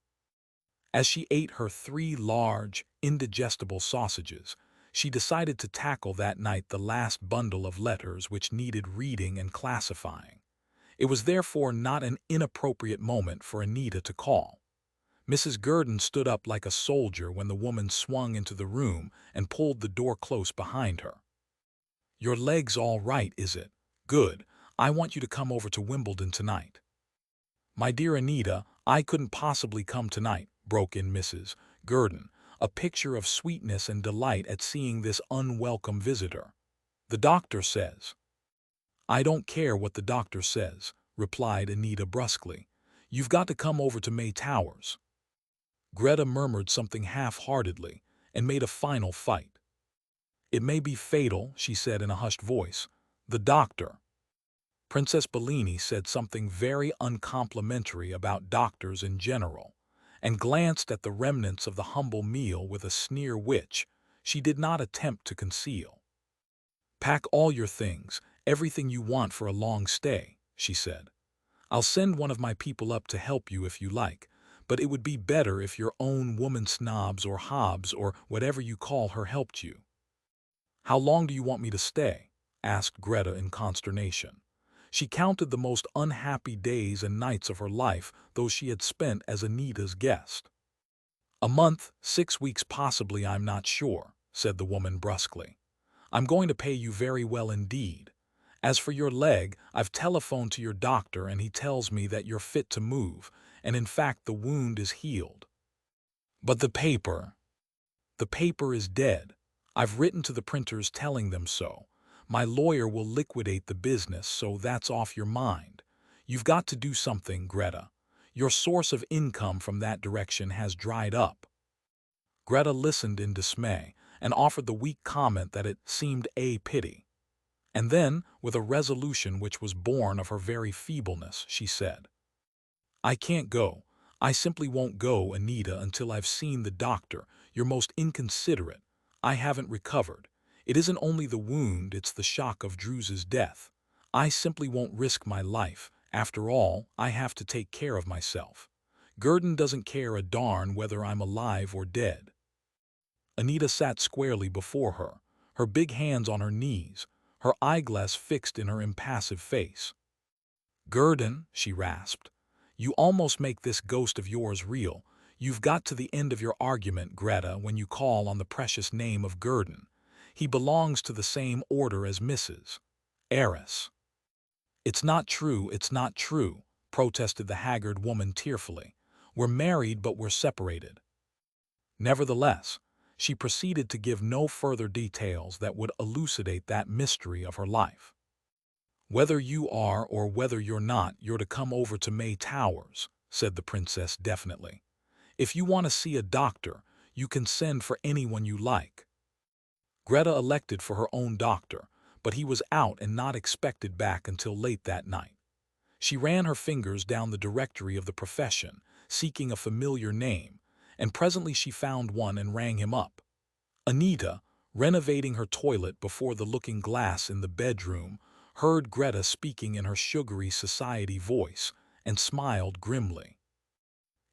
As she ate her 3 large, indigestible sausages, she decided to tackle that night the last bundle of letters which needed reading and classifying. It was therefore not an inappropriate moment for Anita to call. Mrs. Gurdon stood up like a soldier when the woman swung into the room and pulled the door close behind her. "Your leg's all right, is it? Good. I want you to come over to Wimbledon tonight." "My dear Anita, I couldn't possibly come tonight," broke in Mrs. Gurdon, a picture of sweetness and delight at seeing this unwelcome visitor. "The doctor says—" "I don't care what the doctor says," replied Anita brusquely. "You've got to come over to May Towers." Greta murmured something half-heartedly and made a final fight. "It may be fatal," she said in a hushed voice. "The doctor—" Princess Bellini said something very uncomplimentary about doctors in general, and glanced at the remnants of the humble meal with a sneer which she did not attempt to conceal. "Pack all your things, everything you want for a long stay," she said. "I'll send one of my people up to help you if you like, but it would be better if your own woman snobs or Hobbs or whatever you call her helped you." "How long do you want me to stay?" asked Greta in consternation. She counted the most unhappy days and nights of her life those she had spent as Anita's guest. "A month, 6 weeks possibly, I'm not sure," said the woman brusquely. "I'm going to pay you very well indeed. As for your leg, I've telephoned to your doctor and he tells me that you're fit to move, and in fact the wound is healed." "But the paper—" "The paper is dead. I've written to the printers telling them so. My lawyer will liquidate the business, so that's off your mind. You've got to do something, Greta. Your source of income from that direction has dried up." Greta listened in dismay and offered the weak comment that it seemed a pity. And then, with a resolution which was born of her very feebleness, she said, "I can't go. I simply won't go, Anita, until I've seen the doctor. You're most inconsiderate. I haven't recovered. It isn't only the wound, it's the shock of Druze's death. I simply won't risk my life. After all, I have to take care of myself. Gurdon doesn't care a darn whether I'm alive or dead." Anita sat squarely before her, her big hands on her knees, her eyeglass fixed in her impassive face. "Gurdon," she rasped, "you almost make this ghost of yours real. You've got to the end of your argument, Greta, when you call on the precious name of Gurdon. He belongs to the same order as Mrs. Heiress." "It's not true, it's not true," protested the haggard woman tearfully. "We're married, but we're separated." Nevertheless, she proceeded to give no further details that would elucidate that mystery of her life. "Whether you are or whether you're not, you're to come over to May Towers," said the princess definitely. "If you want to see a doctor, you can send for anyone you like." Greta elected for her own doctor, but he was out and not expected back until late that night. She ran her fingers down the directory of the profession, seeking a familiar name, and presently she found one and rang him up. Anita, renovating her toilet before the looking-glass in the bedroom, heard Greta speaking in her sugary society voice and smiled grimly.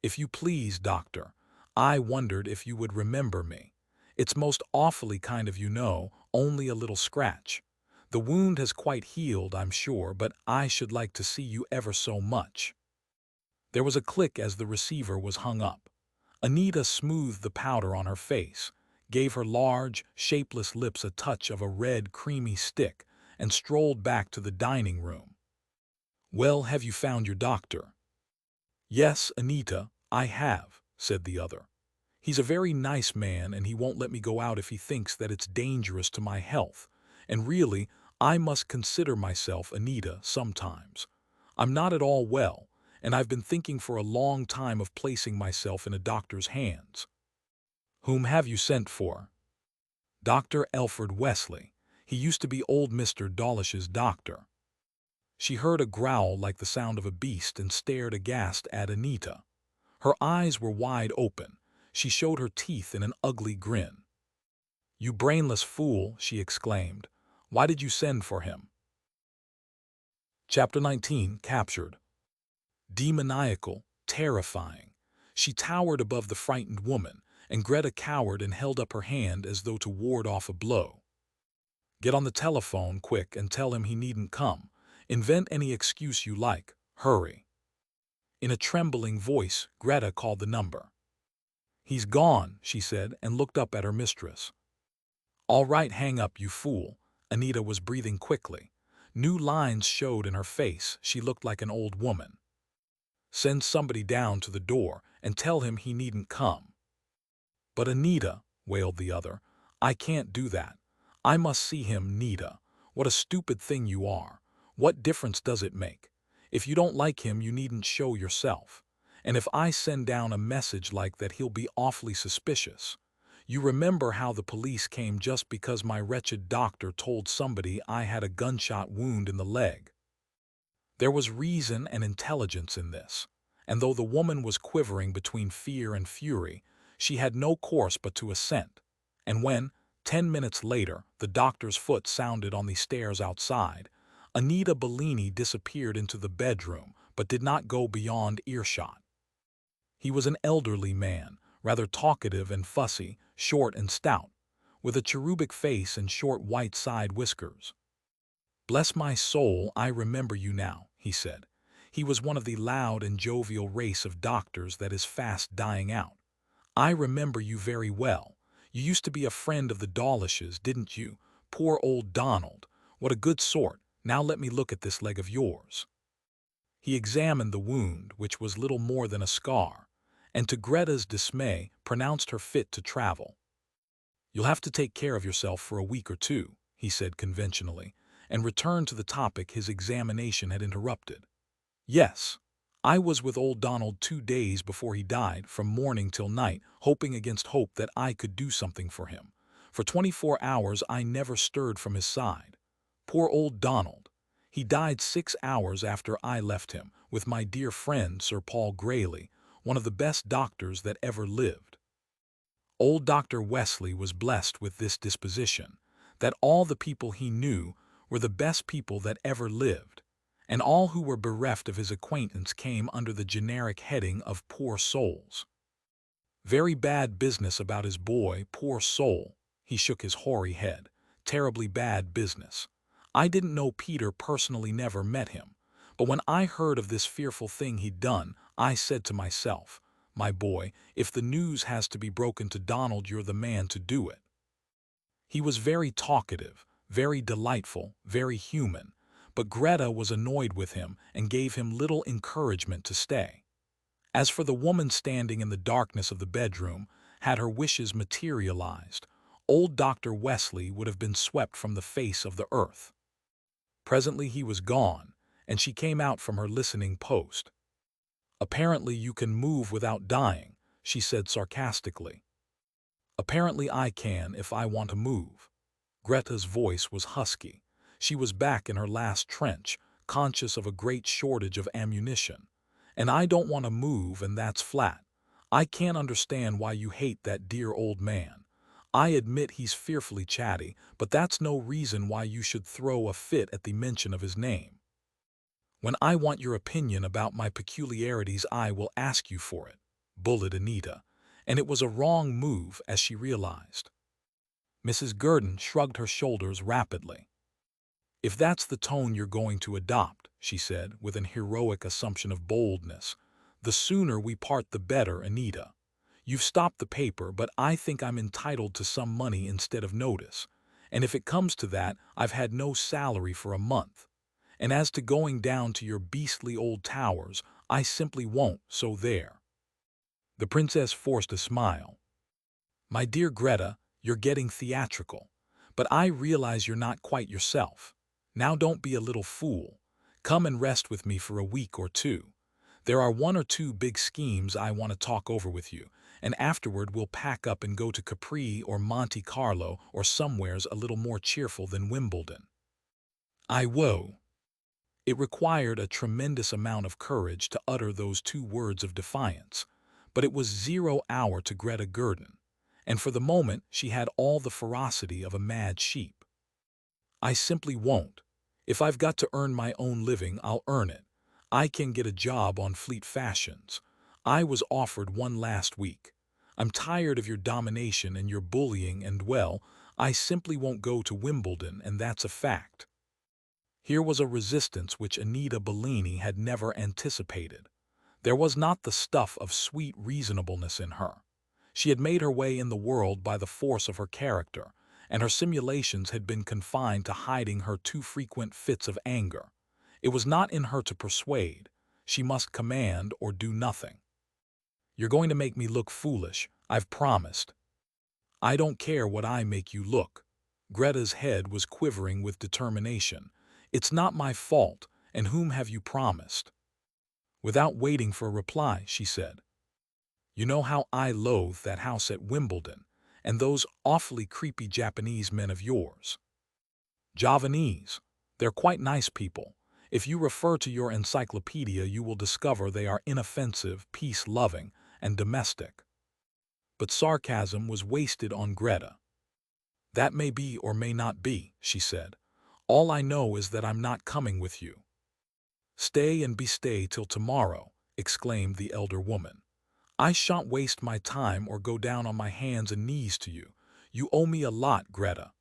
"If you please, doctor, I wondered if you would remember me. It's most awfully kind of you know, only a little scratch. The wound has quite healed, I'm sure, but I should like to see you ever so much." There was a click as the receiver was hung up. Anita smoothed the powder on her face, gave her large, shapeless lips a touch of a red, creamy stick, and strolled back to the dining room. "Well, have you found your doctor?" "Yes, Anita, I have," said the other. "He's a very nice man, and he won't let me go out if he thinks that it's dangerous to my health. And really, I must consider myself, Anita, sometimes. I'm not at all well, and I've been thinking for a long time of placing myself in a doctor's hands." "Whom have you sent for?" "Dr. Elford Wesley. He used to be old Mr. Dawlish's doctor." She heard a growl like the sound of a beast and stared aghast at Anita. Her eyes were wide open. She showed her teeth in an ugly grin. "You brainless fool," she exclaimed. "Why did you send for him?" Chapter 19. Captured. Demoniacal, terrifying. She towered above the frightened woman, and Greta cowered and held up her hand as though to ward off a blow. "Get on the telephone, quick, and tell him he needn't come. Invent any excuse you like. Hurry." In a trembling voice, Greta called the number. "He's gone," she said, and looked up at her mistress. "All right, hang up, you fool." Anita was breathing quickly. New lines showed in her face. She looked like an old woman. "Send somebody down to the door and tell him he needn't come." "But Anita," wailed the other, "I can't do that. I must see him, Nita. What a stupid thing you are. What difference does it make? If you don't like him, you needn't show yourself. And if I send down a message like that, he'll be awfully suspicious. You remember how the police came just because my wretched doctor told somebody I had a gunshot wound in the leg." There was reason and intelligence in this, and though the woman was quivering between fear and fury, she had no course but to assent. And when, 10 minutes later, the doctor's foot sounded on the stairs outside, Anita Bellini disappeared into the bedroom but did not go beyond earshot. He was an elderly man, rather talkative and fussy, short and stout, with a cherubic face and short white side whiskers. "Bless my soul, I remember you now," he said. He was one of the loud and jovial race of doctors that is fast dying out. "I remember you very well. You used to be a friend of the Dawlishes, didn't you? Poor old Donald. What a good sort. Now let me look at this leg of yours." He examined the wound, which was little more than a scar, and to Greta's dismay pronounced her fit to travel. "You'll have to take care of yourself for a week or two," he said conventionally, and returned to the topic his examination had interrupted. "Yes, I was with old Donald 2 days before he died, from morning till night, hoping against hope that I could do something for him. For 24 hours I never stirred from his side. Poor old Donald. He died 6 hours after I left him, with my dear friend Sir Paul Grayley, one of the best doctors that ever lived." Old Dr. Wesley was blessed with this disposition, that all the people he knew were the best people that ever lived, and all who were bereft of his acquaintance came under the generic heading of poor souls. "Very bad business about his boy, poor soul." He shook his hoary head. "Terribly bad business. I didn't know Peter personally, never met him, but when I heard of this fearful thing he'd done, I said to myself, 'My boy, if the news has to be broken to Donald, you're the man to do it.'" He was very talkative, very delightful, very human, but Greta was annoyed with him and gave him little encouragement to stay. As for the woman standing in the darkness of the bedroom, had her wishes materialized, old Dr. Wesley would have been swept from the face of the earth. Presently he was gone, and she came out from her listening post. "Apparently you can move without dying," she said sarcastically. "Apparently I can if I want to move." Greta's voice was husky. She was back in her last trench, conscious of a great shortage of ammunition. "And I don't want to move, and that's flat. I can't understand why you hate that dear old man. I admit he's fearfully chatty, but that's no reason why you should throw a fit at the mention of his name. When I want your opinion about my peculiarities, I will ask you for it," bullied Anita, and it was a wrong move, as she realized. Mrs. Gurdon shrugged her shoulders rapidly. "If that's the tone you're going to adopt," she said, with an heroic assumption of boldness, "the sooner we part the better, Anita. You've stopped the paper, but I think I'm entitled to some money instead of notice, and if it comes to that, I've had no salary for a month. And as to going down to your beastly old towers, I simply won't, so there." The princess forced a smile. "My dear Greta, you're getting theatrical, but I realize you're not quite yourself. Now don't be a little fool. Come and rest with me for a week or two. There are 1 or 2 big schemes I want to talk over with you, and afterward we'll pack up and go to Capri or Monte Carlo or somewheres a little more cheerful than Wimbledon." "I woe." It required a tremendous amount of courage to utter those 2 words of defiance, but it was 0 hour to Greta Gurdon, and for the moment she had all the ferocity of a mad sheep. "I simply won't. If I've got to earn my own living, I'll earn it. I can get a job on Fleet Fashions. I was offered one last week. I'm tired of your domination and your bullying and, well, I simply won't go to Wimbledon, and that's a fact." Here was a resistance which Anita Bellini had never anticipated. There was not the stuff of sweet reasonableness in her. She had made her way in the world by the force of her character, and her simulations had been confined to hiding her too frequent fits of anger. It was not in her to persuade. She must command or do nothing. "You're going to make me look foolish, I've promised." "I don't care what I make you look." Greta's head was quivering with determination. "It's not my fault, and whom have you promised?" Without waiting for a reply, she said, "You know how I loathe that house at Wimbledon, and those awfully creepy Japanese men of yours." "Javanese. They're quite nice people. If you refer to your encyclopedia, you will discover they are inoffensive, peace-loving, and domestic." But sarcasm was wasted on Greta. "That may be or may not be," she said. "All I know is that I'm not coming with you." "Stay and be stay till tomorrow," exclaimed the elder woman. "I shan't waste my time or go down on my hands and knees to you. You owe me a lot, Greta."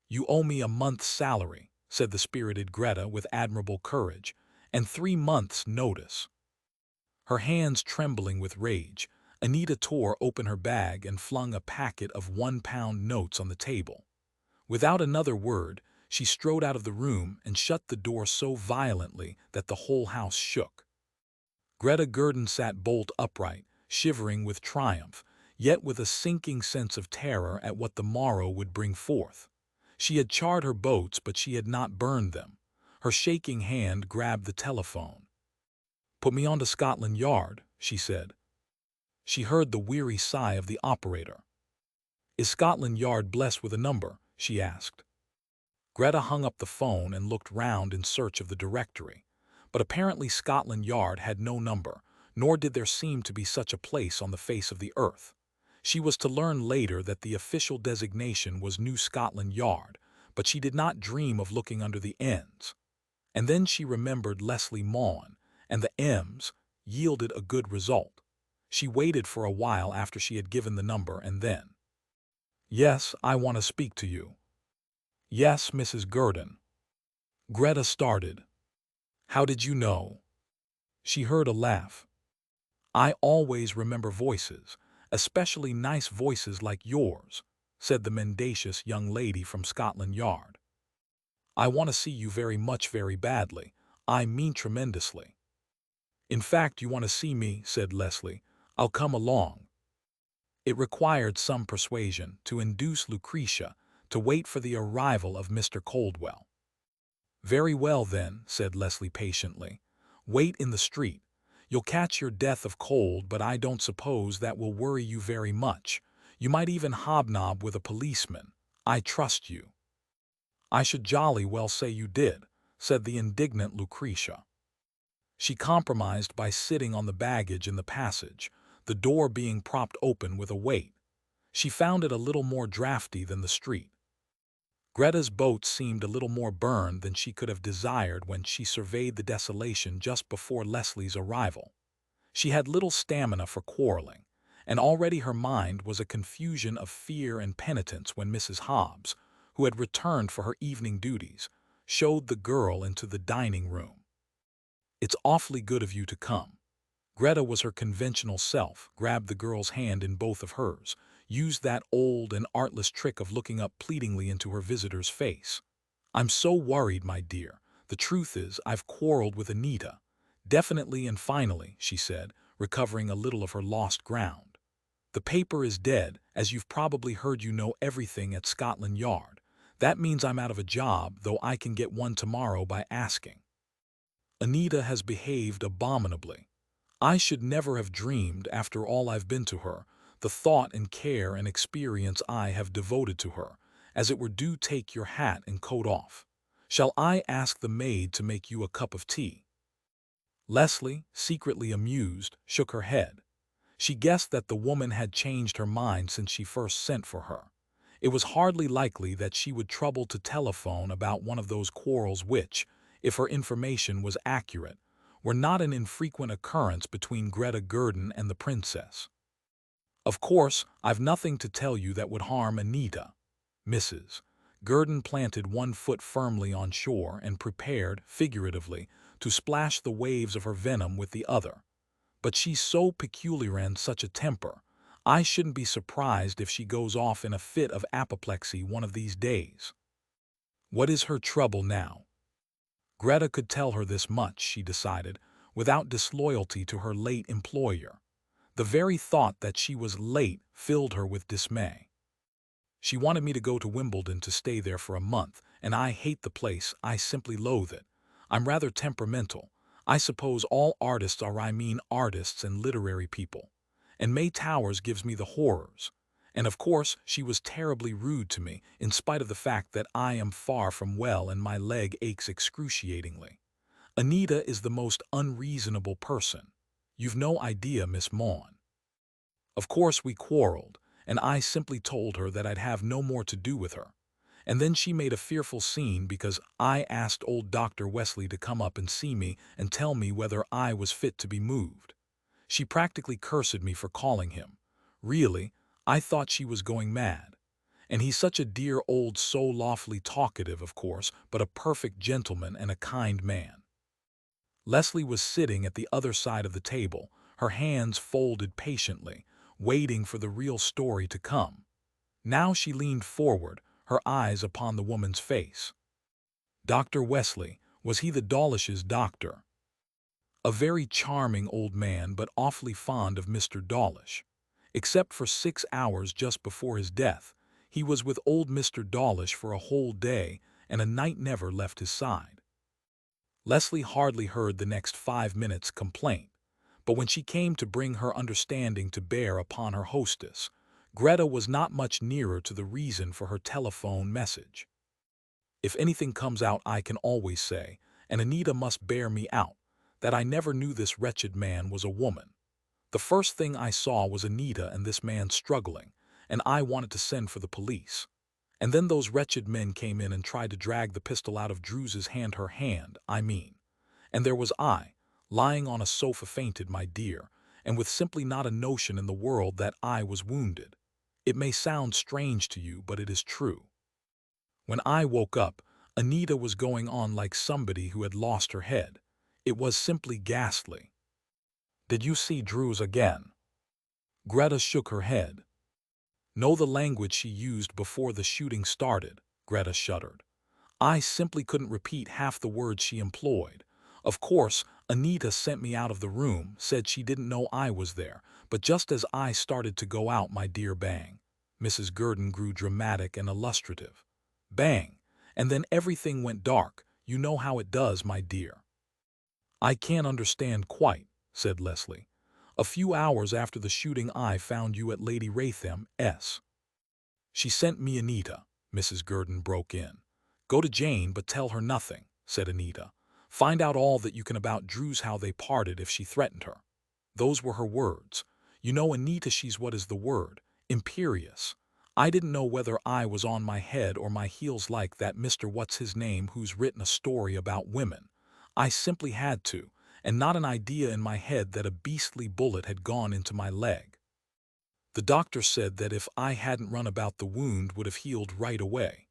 "You owe me a month's salary," said the spirited Greta with admirable courage, "and 3 months' notice." Her hands trembling with rage, Anita tore open her bag and flung a packet of £1 notes on the table. Without another word, she strode out of the room and shut the door so violently that the whole house shook. Greta Gurdon sat bolt upright, shivering with triumph, yet with a sinking sense of terror at what the morrow would bring forth. She had charred her boats, but she had not burned them. Her shaking hand grabbed the telephone. "Put me on to Scotland Yard," she said. She heard the weary sigh of the operator. "Is Scotland Yard blessed with a number?" she asked. Greta hung up the phone and looked round in search of the directory. But apparently Scotland Yard had no number, nor did there seem to be such a place on the face of the earth. She was to learn later that the official designation was New Scotland Yard, but she did not dream of looking under the N's. And then she remembered Leslie Maughan, and the M's yielded a good result. She waited for a while after she had given the number, and then, "Yes, I want to speak to you." "Yes, Mrs. Gurdon." Greta started. "How did you know?" She heard a laugh. "I always remember voices, especially nice voices like yours," said the mendacious young lady from Scotland Yard. "I want to see you very much, very badly. I mean tremendously." "In fact, you want to see me," said Leslie. "I'll come along." It required some persuasion to induce Lucretia to wait for the arrival of Mr. Coldwell. "Very well, then," said Leslie patiently. "Wait in the street. You'll catch your death of cold, but I don't suppose that will worry you very much. You might even hobnob with a policeman. I trust you." "I should jolly well say you did," said the indignant Lucretia. She compromised by sitting on the baggage in the passage, the door being propped open with a weight. She found it a little more draughty than the street. Greta's boat seemed a little more burned than she could have desired when she surveyed the desolation just before Leslie's arrival. She had little stamina for quarreling, and already her mind was a confusion of fear and penitence when Mrs. Hobbs, who had returned for her evening duties, showed the girl into the dining room. "It's awfully good of you to come." Greta was her conventional self, grabbed the girl's hand in both of hers, used that old and artless trick of looking up pleadingly into her visitor's face. "I'm so worried, my dear. The truth is, I've quarreled with Anita. Definitely and finally," she said, recovering a little of her lost ground. "The paper is dead, as you've probably heard. You know everything at Scotland Yard. That means I'm out of a job, though I can get one tomorrow by asking. Anita has behaved abominably. I should never have dreamed, after all I've been to her, the thought and care and experience I have devoted to her, as it were. Do take your hat and coat off. Shall I ask the maid to make you a cup of tea?" Leslie, secretly amused, shook her head. She guessed that the woman had changed her mind since she first sent for her. It was hardly likely that she would trouble to telephone about one of those quarrels which, if her information was accurate, were not an infrequent occurrence between Greta Gurdon and the princess. Of course, I've nothing to tell you that would harm Anita. Mrs. Gurdon planted one foot firmly on shore and prepared, figuratively, to splash the waves of her venom with the other. But she's so peculiar and such a temper. I shouldn't be surprised if she goes off in a fit of apoplexy one of these days. What is her trouble now? Greta could tell her this much, she decided, without disloyalty to her late employer. The very thought that she was late filled her with dismay. She wanted me to go to Wimbledon to stay there for a month, and I hate the place, I simply loathe it. I'm rather temperamental. I suppose all artists are, artists and literary people. And May Towers gives me the horrors. And of course, she was terribly rude to me, in spite of the fact that I am far from well and my leg aches excruciatingly. Anita is the most unreasonable person. You've no idea, Miss Maughan. Of course we quarreled, and I simply told her that I'd have no more to do with her. And then she made a fearful scene because I asked old Dr. Wesley to come up and see me and tell me whether I was fit to be moved. She practically cursed me for calling him. Really, I thought she was going mad. And he's such a dear old soul, lawfully talkative, of course, but a perfect gentleman and a kind man. Leslie was sitting at the other side of the table, her hands folded patiently, waiting for the real story to come. Now she leaned forward, her eyes upon the woman's face. Dr. Wesley, was he the Dawlish's doctor? A very charming old man, but awfully fond of Mr. Dawlish. Except for 6 hours just before his death, he was with old Mr. Dawlish for a whole day, and a night never left his side. Leslie hardly heard the next 5 minutes' complaint, but when she came to bring her understanding to bear upon her hostess, Greta was not much nearer to the reason for her telephone message. If anything comes out, I can always say, and Anita must bear me out, that I never knew this wretched man was a woman. The first thing I saw was Anita and this man struggling, and I wanted to send for the police. And then those wretched men came in and tried to drag the pistol out of Druze's hand, and there was I, lying on a sofa, fainted, my dear, and with simply not a notion in the world that I was wounded. It may sound strange to you, but it is true. When I woke up, Anita was going on like somebody who had lost her head. It was simply ghastly. Did you see Druze again? Greta shook her head. Know the language she used before the shooting started? Greta shuddered. I simply couldn't repeat half the words she employed. Of course, Anita sent me out of the room, said she didn't know I was there, but just as I started to go out, my dear, bang. Mrs. Gurdon grew dramatic and illustrative. Bang, and then everything went dark. You know how it does, my dear. I can't understand quite, said Leslie. A few hours after the shooting I found you at Lady Raytham's. She sent me Anita, Mrs. Gurdon broke in. Go to Jane, but tell her nothing, said Anita. Find out all that you can about Druze, how they parted, if she threatened her. Those were her words. You know, Anita, she's what is the word? Imperious. I didn't know whether I was on my head or my heels like that Mr. What's-his-name who's written a story about women. I simply had to, and not an idea in my head that a beastly bullet had gone into my leg. The doctor said that if I hadn't run about, the wound would have healed right away.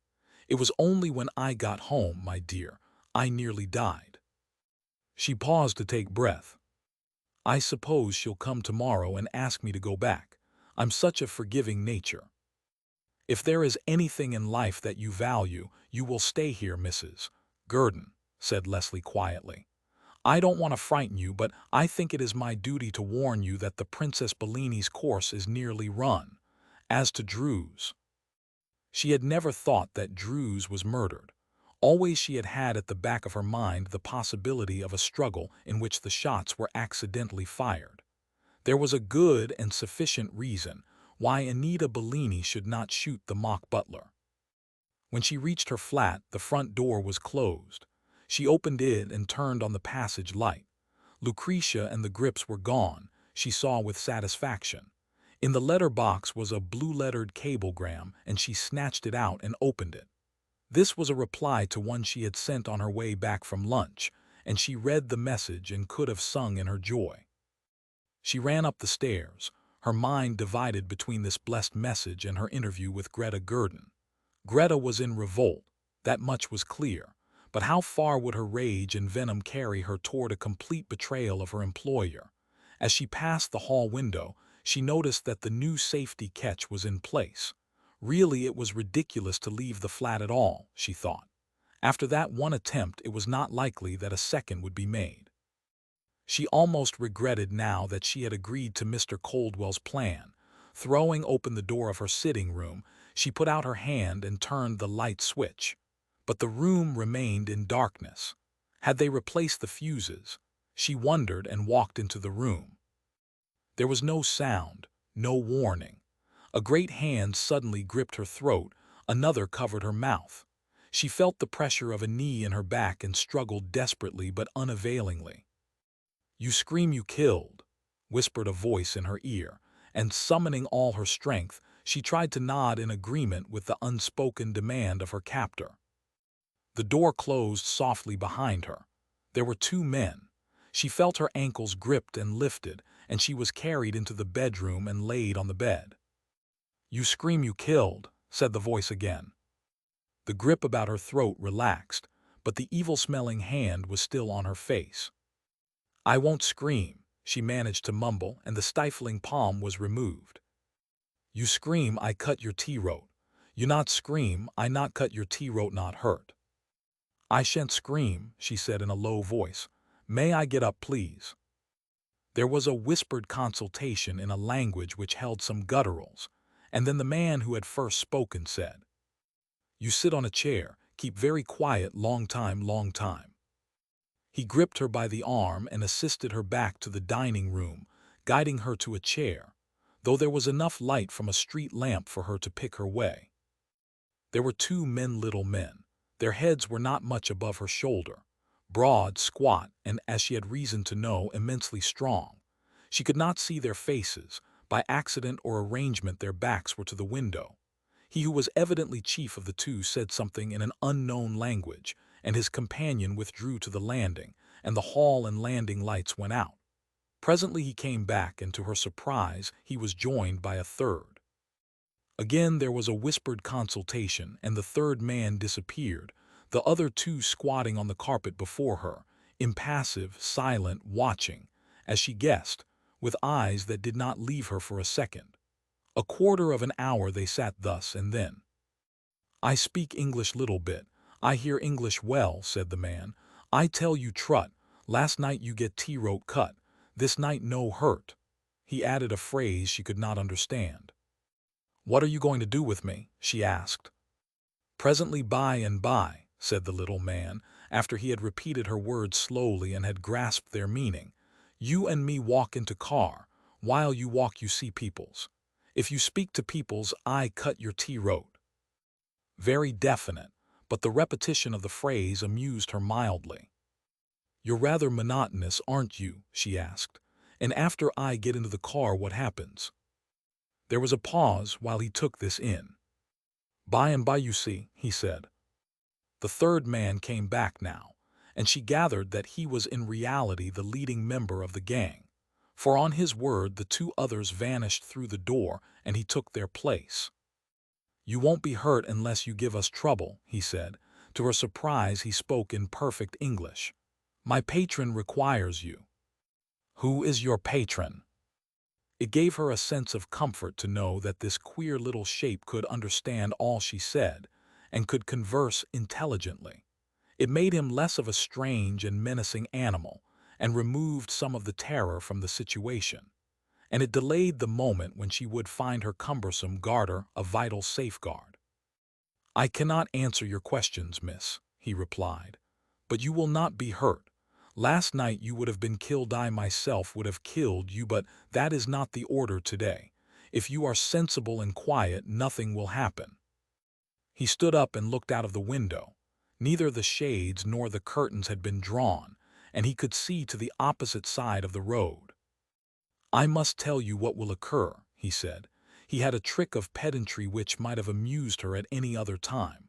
It was only when I got home, my dear, I nearly died. She paused to take breath. I suppose she'll come tomorrow and ask me to go back. I'm such a forgiving nature. If there is anything in life that you value, you will stay here, Mrs. Gurdon, said Leslie quietly. I don't want to frighten you, but I think it is my duty to warn you that the Princess Bellini's course is nearly run. As to Druze, she had never thought that Druze was murdered. Always she had had at the back of her mind the possibility of a struggle in which the shots were accidentally fired. There was a good and sufficient reason why Anita Bellini should not shoot the mock butler. When she reached her flat, the front door was closed. She opened it and turned on the passage light. Lucretia and the grips were gone. she saw with satisfaction. In the letter box was a blue-lettered cablegram, and she snatched it out and opened it. This was a reply to one she had sent on her way back from lunch, and she read the message and could have sung in her joy. She ran up the stairs, her mind divided between this blessed message and her interview with Greta Gurdon. Greta was in revolt, that much was clear, but how far would her rage and venom carry her toward a complete betrayal of her employer? As she passed the hall window, she noticed that the new safety catch was in place. Really, it was ridiculous to leave the flat at all, she thought. After that one attempt, it was not likely that a second would be made. She almost regretted now that she had agreed to Mr. Coldwell's plan. Throwing open the door of her sitting room, she put out her hand and turned the light switch. But the room remained in darkness. Had they replaced the fuses? She wondered and walked into the room. There was no sound, no warning. A great hand suddenly gripped her throat, another covered her mouth. She felt the pressure of a knee in her back and struggled desperately but unavailingly. "You scream you killed," whispered a voice in her ear, and summoning all her strength, she tried to nod in agreement with the unspoken demand of her captor. The door closed softly behind her. There were two men. She felt her ankles gripped and lifted, and she was carried into the bedroom and laid on the bed. "You scream you killed," said the voice again. The grip about her throat relaxed, but the evil-smelling hand was still on her face. "I won't scream," she managed to mumble, and the stifling palm was removed. "You scream I cut your T-roat. You not scream I not cut your T-roat not hurt." "I shan't scream," she said in a low voice. "May I get up, please?" There was a whispered consultation in a language which held some gutturals, and then the man who had first spoken said, "You sit on a chair, keep very quiet, long time, long time." He gripped her by the arm and assisted her back to the dining room, guiding her to a chair, though there was enough light from a street lamp for her to pick her way. There were two little men. Their heads were not much above her shoulder, broad, squat, and, as she had reason to know, immensely strong. She could not see their faces. By accident or arrangement their backs were to the window. He who was evidently chief of the two said something in an unknown language, and his companion withdrew to the landing, and the hall and landing lights went out. Presently he came back, and to her surprise he was joined by a third. Again there was a whispered consultation, and the third man disappeared, the other two squatting on the carpet before her, impassive, silent, watching, as she guessed, with eyes that did not leave her for a second. A quarter of an hour they sat thus, and then, "I speak English little bit. I hear English well," said the man. "I tell you trut, last night you get T-roat cut, this night no hurt." He added a phrase she could not understand. "What are you going to do with me?" she asked. "Presently by and by," said the little man, after he had repeated her words slowly and had grasped their meaning. "You and me walk into car. While you walk you see peoples. If you speak to peoples, I cut your T-roat." Very definite, but the repetition of the phrase amused her mildly. "You're rather monotonous, aren't you?" she asked. "And after I get into the car, what happens?" There was a pause while he took this in. "By and by you see," he said. The third man came back now, and she gathered that he was in reality the leading member of the gang, for on his word the two others vanished through the door and he took their place. "You won't be hurt unless you give us trouble," he said. To her surprise he spoke in perfect English. "My patron requires you." "Who is your patron?" It gave her a sense of comfort to know that this queer little shape could understand all she said, and could converse intelligently. It made him less of a strange and menacing animal, and removed some of the terror from the situation. And it delayed the moment when she would find her cumbersome garter a vital safeguard. "I cannot answer your questions, miss," he replied. "But you will not be hurt. Last night you would have been killed. I myself would have killed you, but that is not the order today. If you are sensible and quiet, nothing will happen." He stood up and looked out of the window. Neither the shades nor the curtains had been drawn, and he could see to the opposite side of the road. "I must tell you what will occur," he said. He had a trick of pedantry which might have amused her at any other time.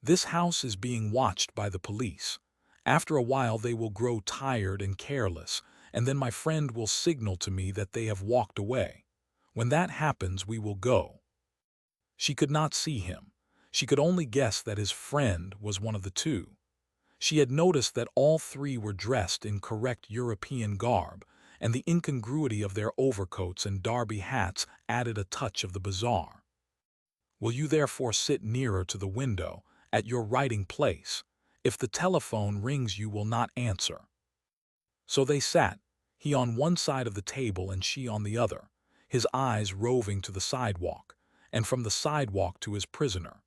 "This house is being watched by the police. After a while they will grow tired and careless, and then my friend will signal to me that they have walked away. When that happens, we will go." She could not see him. She could only guess that his friend was one of the two. She had noticed that all three were dressed in correct European garb, and the incongruity of their overcoats and derby hats added a touch of the bizarre. "Will you therefore sit nearer to the window, at your writing place? If the telephone rings you will not answer." So they sat, he on one side of the table and she on the other, his eyes roving to the sidewalk, and from the sidewalk to his prisoner.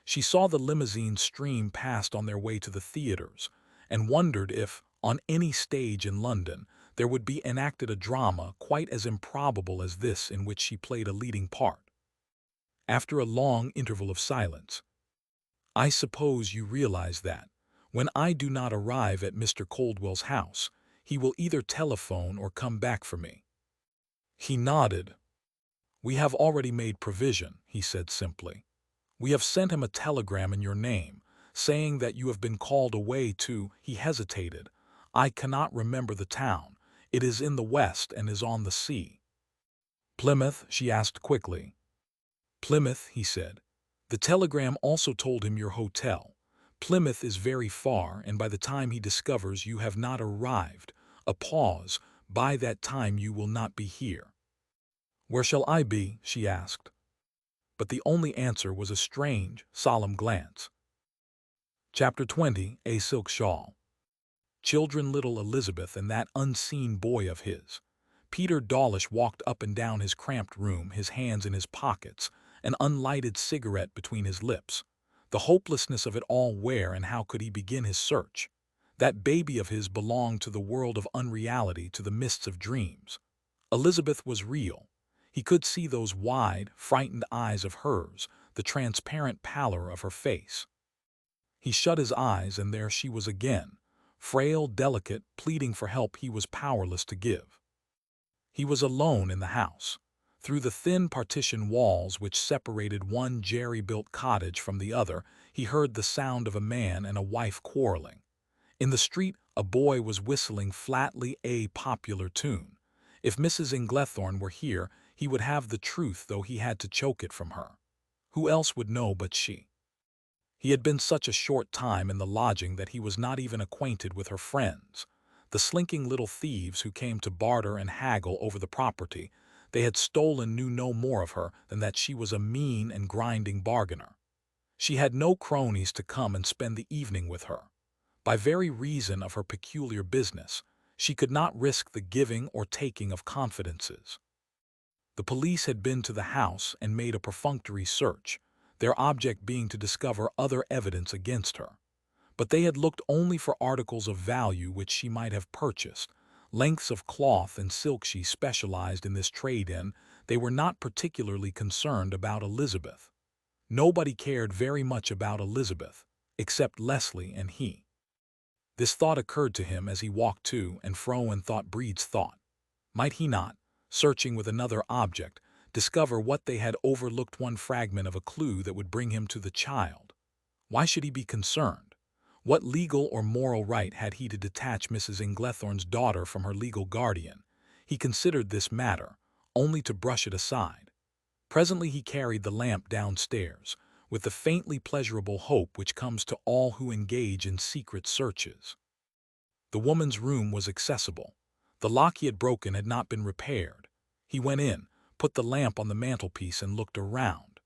She saw the limousine stream past on their way to the theaters, and wondered if, on any stage in London, there would be enacted a drama quite as improbable as this in which she played a leading part. After a long interval of silence, "I suppose you realize that, when I do not arrive at Mr. Coldwell's house, he will either telephone or come back for me." He nodded. "We have already made provision," he said simply. "We have sent him a telegram in your name, saying that you have been called away to—" He hesitated. "I cannot remember the town. It is in the west and is on the sea." "Plymouth?" she asked quickly. "Plymouth," he said. The telegram also told him your hotel. Plymouth is very far, and by the time he discovers you have not arrived, a pause, by that time you will not be here." "Where shall I be?" she asked. But the only answer was a strange, solemn glance. Chapter 20. A Silk Shawl. Children, little Elizabeth and that unseen boy of his. Peter Dawlish walked up and down his cramped room, his hands in his pockets, an unlighted cigarette between his lips. The hopelessness of it all, where and how could he begin his search? That baby of his belonged to the world of unreality, to the mists of dreams. Elizabeth was real. He could see those wide, frightened eyes of hers, the transparent pallor of her face. He shut his eyes, and there she was again, frail, delicate, pleading for help he was powerless to give. He was alone in the house. Through the thin partition walls which separated one jerry-built cottage from the other, he heard the sound of a man and a wife quarreling. In the street, a boy was whistling flatly a popular tune. If Mrs. Inglethorne were here, he would have the truth, though he had to choke it from her. Who else would know but she? He had been such a short time in the lodging that he was not even acquainted with her friends. The slinking little thieves who came to barter and haggle over the property they had stolen knew no more of her than that she was a mean and grinding bargainer. She had no cronies to come and spend the evening with her. By very reason of her peculiar business, she could not risk the giving or taking of confidences. The police had been to the house and made a perfunctory search, their object being to discover other evidence against her. But they had looked only for articles of value which she might have purchased, lengths of cloth and silk she specialized in this trade in. They were not particularly concerned about Elizabeth. Nobody cared very much about Elizabeth, except Leslie and he. This thought occurred to him as he walked to and fro, and thought breeds thought. Might he not, searching with another object, discover what they had overlooked, one fragment of a clue that would bring him to the child? Why should he be concerned? What legal or moral right had he to detach Mrs. Inglethorne's daughter from her legal guardian? He considered this matter, only to brush it aside. Presently he carried the lamp downstairs, with the faintly pleasurable hope which comes to all who engage in secret searches. The woman's room was accessible. The lock he had broken had not been repaired. He went in, put the lamp on the mantelpiece, and looked around.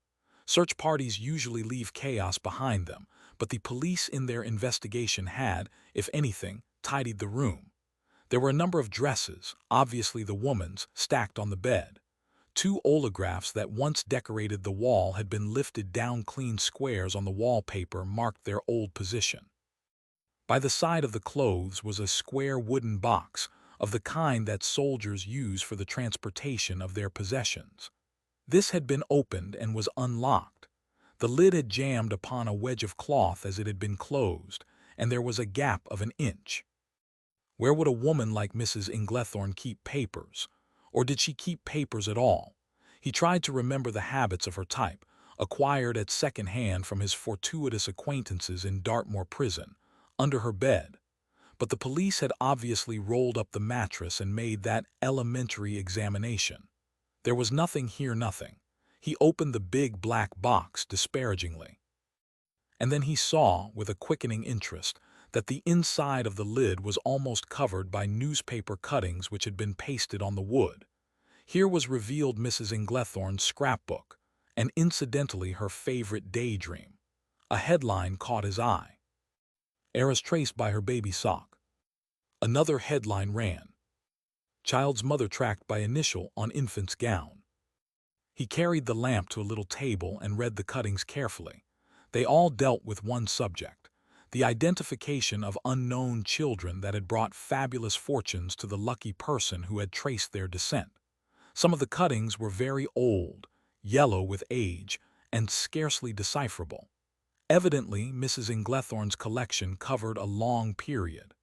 Search parties usually leave chaos behind them, but the police in their investigation had, if anything, tidied the room. There were a number of dresses, obviously the woman's, stacked on the bed. 2 oleographs that once decorated the wall had been lifted down. Clean squares on the wallpaper marked their old position. By the side of the clothes was a square wooden box, of the kind that soldiers use for the transportation of their possessions. This had been opened and was unlocked. The lid had jammed upon a wedge of cloth as it had been closed, and there was a gap of an inch. Where would a woman like Mrs. Inglethorne keep papers? Or did she keep papers at all? He tried to remember the habits of her type, acquired at second hand from his fortuitous acquaintances in Dartmoor prison, under her bed. But the police had obviously rolled up the mattress and made that elementary examination. There was nothing here, nothing. He opened the big black box disparagingly. And then he saw, with a quickening interest, that the inside of the lid was almost covered by newspaper cuttings which had been pasted on the wood. Here was revealed Mrs. Inglethorne's scrapbook, and incidentally her favorite daydream. A headline caught his eye. Heiress traced by her baby sock. Another headline ran, Child's mother tracked by initial on infant's gown. He carried the lamp to a little table and read the cuttings carefully. They all dealt with one subject, the identification of unknown children that had brought fabulous fortunes to the lucky person who had traced their descent. Some of the cuttings were very old, yellow with age, and scarcely decipherable. Evidently, Mrs. Inglethorne's collection covered a long period.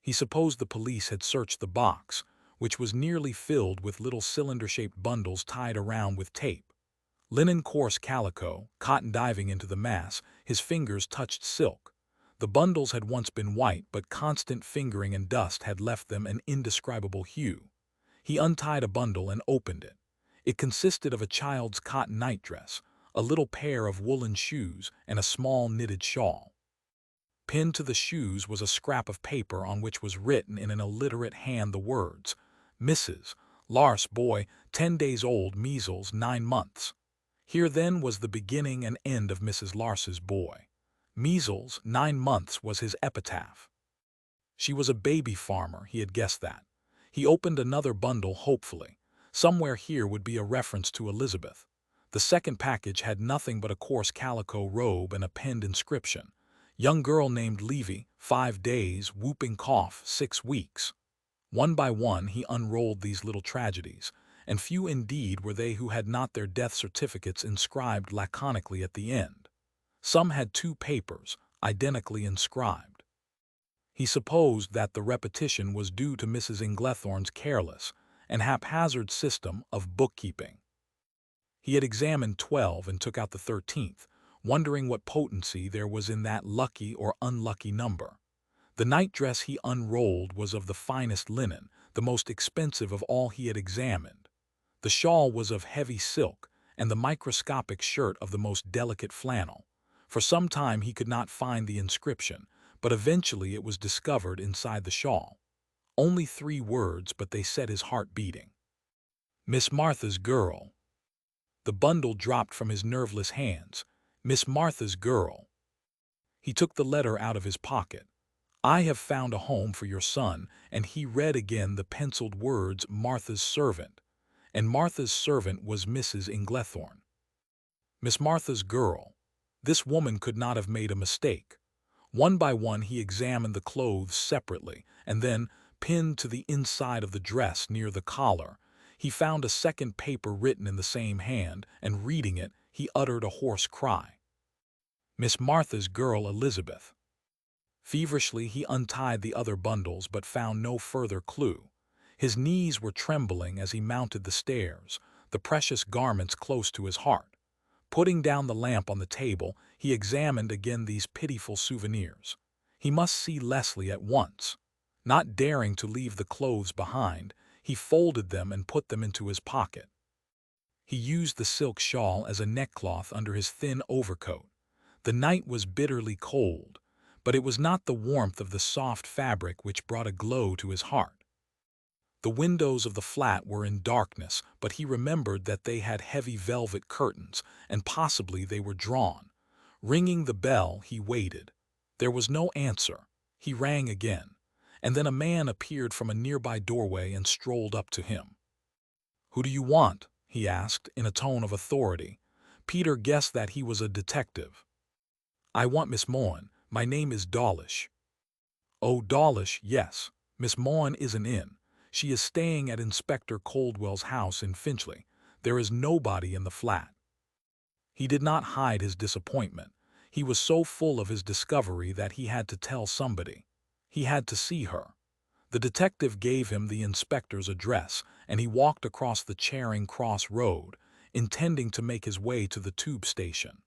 He supposed the police had searched the box, which was nearly filled with little cylinder-shaped bundles tied around with tape. Linen coarse calico, cotton diving into the mass, his fingers touched silk. The bundles had once been white, but constant fingering and dust had left them an indescribable hue. He untied a bundle and opened it. It consisted of a child's cotton nightdress, a little pair of woolen shoes, and a small knitted shawl. Pinned to the shoes was a scrap of paper on which was written in an illiterate hand the words, Mrs. Lars boy, 10 days old, measles, 9 months. Here then was the beginning and end of Mrs. Lars's boy. Measles, 9 months was his epitaph. She was a baby farmer, he had guessed that. He opened another bundle hopefully. Somewhere here would be a reference to Elizabeth. The second package had nothing but a coarse calico robe and a penned inscription. Young girl named Levy, 5 days, whooping cough, 6 weeks. One by one he unrolled these little tragedies, and few indeed were they who had not their death certificates inscribed laconically at the end. Some had 2 papers, identically inscribed. He supposed that the repetition was due to Mrs. Inglethorne's careless and haphazard system of bookkeeping. He had examined 12 and took out the 13th, wondering what potency there was in that lucky or unlucky number. The nightdress he unrolled was of the finest linen, the most expensive of all he had examined. The shawl was of heavy silk, and the microscopic shirt of the most delicate flannel. For some time he could not find the inscription, but eventually it was discovered inside the shawl. Only 3 words, but they set his heart beating. Miss Martha's girl. The bundle dropped from his nerveless hands. Miss Martha's girl. He took the letter out of his pocket. I have found a home for your son, and he read again the penciled words Martha's servant. And Martha's servant was Mrs. Inglethorne. Miss Martha's girl. This woman could not have made a mistake. One by one he examined the clothes separately, and then, pinned to the inside of the dress near the collar, he found a second paper written in the same hand, and reading it, he uttered a hoarse cry. Miss Martha's girl Elizabeth. Feverishly he untied the other bundles but found no further clue. His knees were trembling as he mounted the stairs, the precious garments close to his heart. Putting down the lamp on the table, he examined again these pitiful souvenirs. He must see Leslie at once. Not daring to leave the clothes behind, he folded them and put them into his pocket. He used the silk shawl as a neckcloth under his thin overcoat. The night was bitterly cold, but it was not the warmth of the soft fabric which brought a glow to his heart. The windows of the flat were in darkness, but he remembered that they had heavy velvet curtains, and possibly they were drawn. Ringing the bell, he waited. There was no answer. He rang again, and then a man appeared from a nearby doorway and strolled up to him. "Who do you want?" he asked, in a tone of authority. Peter guessed that he was a detective. "I want Miss Maughan. My name is Dawlish." "Oh, Dawlish, yes. Miss Maughan isn't in. She is staying at Inspector Coldwell's house in Finchley. There is nobody in the flat." He did not hide his disappointment. He was so full of his discovery that he had to tell somebody. He had to see her. The detective gave him the inspector's address, and he walked across the Charing Cross Road, intending to make his way to the tube station.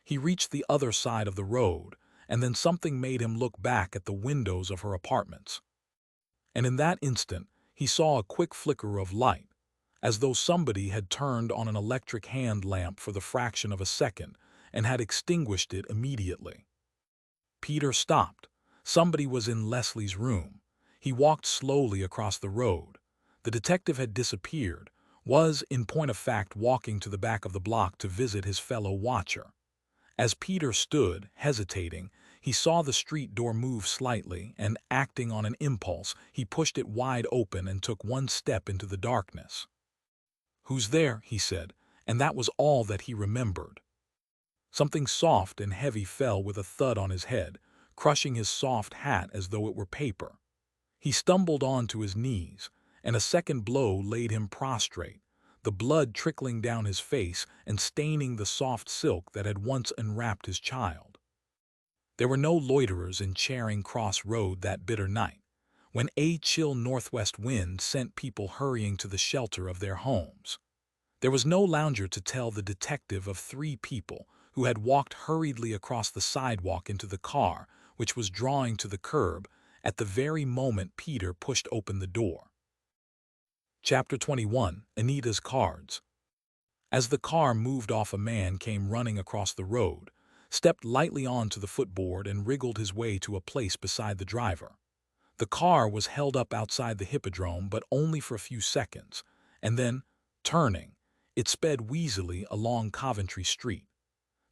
He reached the other side of the road, and then something made him look back at the windows of her apartments. And in that instant, he saw a quick flicker of light, as though somebody had turned on an electric hand lamp for the fraction of a second and had extinguished it immediately. Peter stopped. Somebody was in Leslie's room. He walked slowly across the road. The detective had disappeared, was, in point of fact, walking to the back of the block to visit his fellow watcher. As Peter stood, hesitating, he saw the street door move slightly, and, acting on an impulse, he pushed it wide open and took one step into the darkness. "Who's there?" he said, and that was all that he remembered. Something soft and heavy fell with a thud on his head, crushing his soft hat as though it were paper. He stumbled on to his knees, and a second blow laid him prostrate, the blood trickling down his face and staining the soft silk that had once enwrapped his child. There were no loiterers in Charing Cross Road that bitter night, when a chill northwest wind sent people hurrying to the shelter of their homes. There was no lounger to tell the detective of three people who had walked hurriedly across the sidewalk into the car, which was drawing to the curb at the very moment Peter pushed open the door. Chapter 21. Anita's Cards. As the car moved off, a man came running across the road, stepped lightly onto the footboard and wriggled his way to a place beside the driver. The car was held up outside the hippodrome, but only for a few seconds, and then, turning, it sped wheezily along Coventry Street.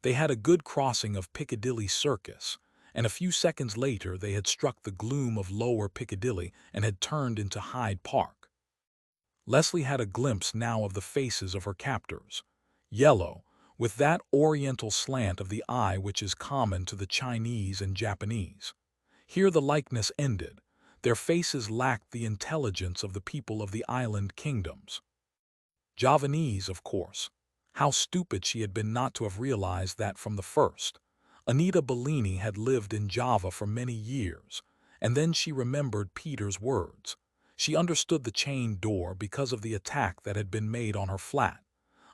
They had a good crossing of Piccadilly Circus, and a few seconds later they had struck the gloom of Lower Piccadilly and had turned into Hyde Park. Leslie had a glimpse now of the faces of her captors, yellow, with that oriental slant of the eye which is common to the Chinese and Japanese. Here the likeness ended. Their faces lacked the intelligence of the people of the island kingdoms. Javanese, of course. How stupid she had been not to have realized that from the first. Anita Bellini had lived in Java for many years, and then she remembered Peter's words. She understood the chain door because of the attack that had been made on her flat.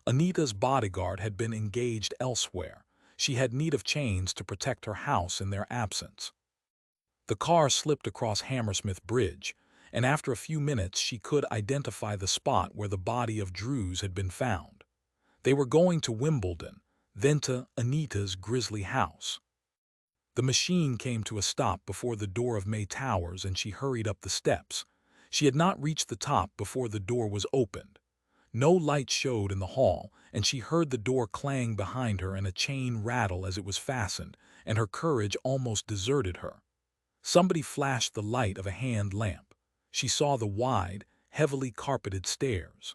Anita's bodyguard had been engaged elsewhere. She had need of chains to protect her house in their absence. The car slipped across Hammersmith Bridge, and after a few minutes she could identify the spot where the body of Druze had been found. They were going to Wimbledon, then to Anita's grisly house. The machine came to a stop before the door of May Towers, and she hurried up the steps. She had not reached the top before the door was opened. No light showed in the hall, and she heard the door clang behind her and a chain rattle as it was fastened, and her courage almost deserted her. Somebody flashed the light of a hand lamp. She saw the wide, heavily carpeted stairs.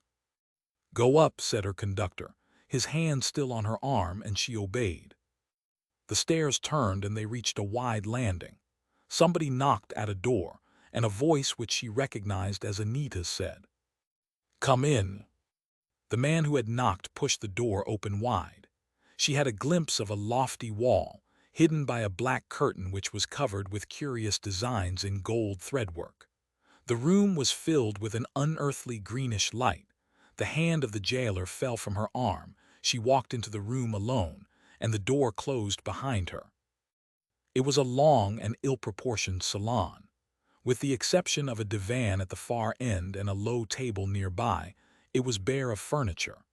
"Go up," said her conductor, his hand still on her arm, and she obeyed. The stairs turned and they reached a wide landing. Somebody knocked at a door, and a voice which she recognized as Anita's said, "Come in." The man who had knocked pushed the door open wide. She had a glimpse of a lofty wall, hidden by a black curtain which was covered with curious designs in gold threadwork. The room was filled with an unearthly greenish light. The hand of the jailer fell from her arm. She walked into the room alone, and the door closed behind her. It was a long and ill-proportioned salon. With the exception of a divan at the far end and a low table nearby, it was bare of furniture.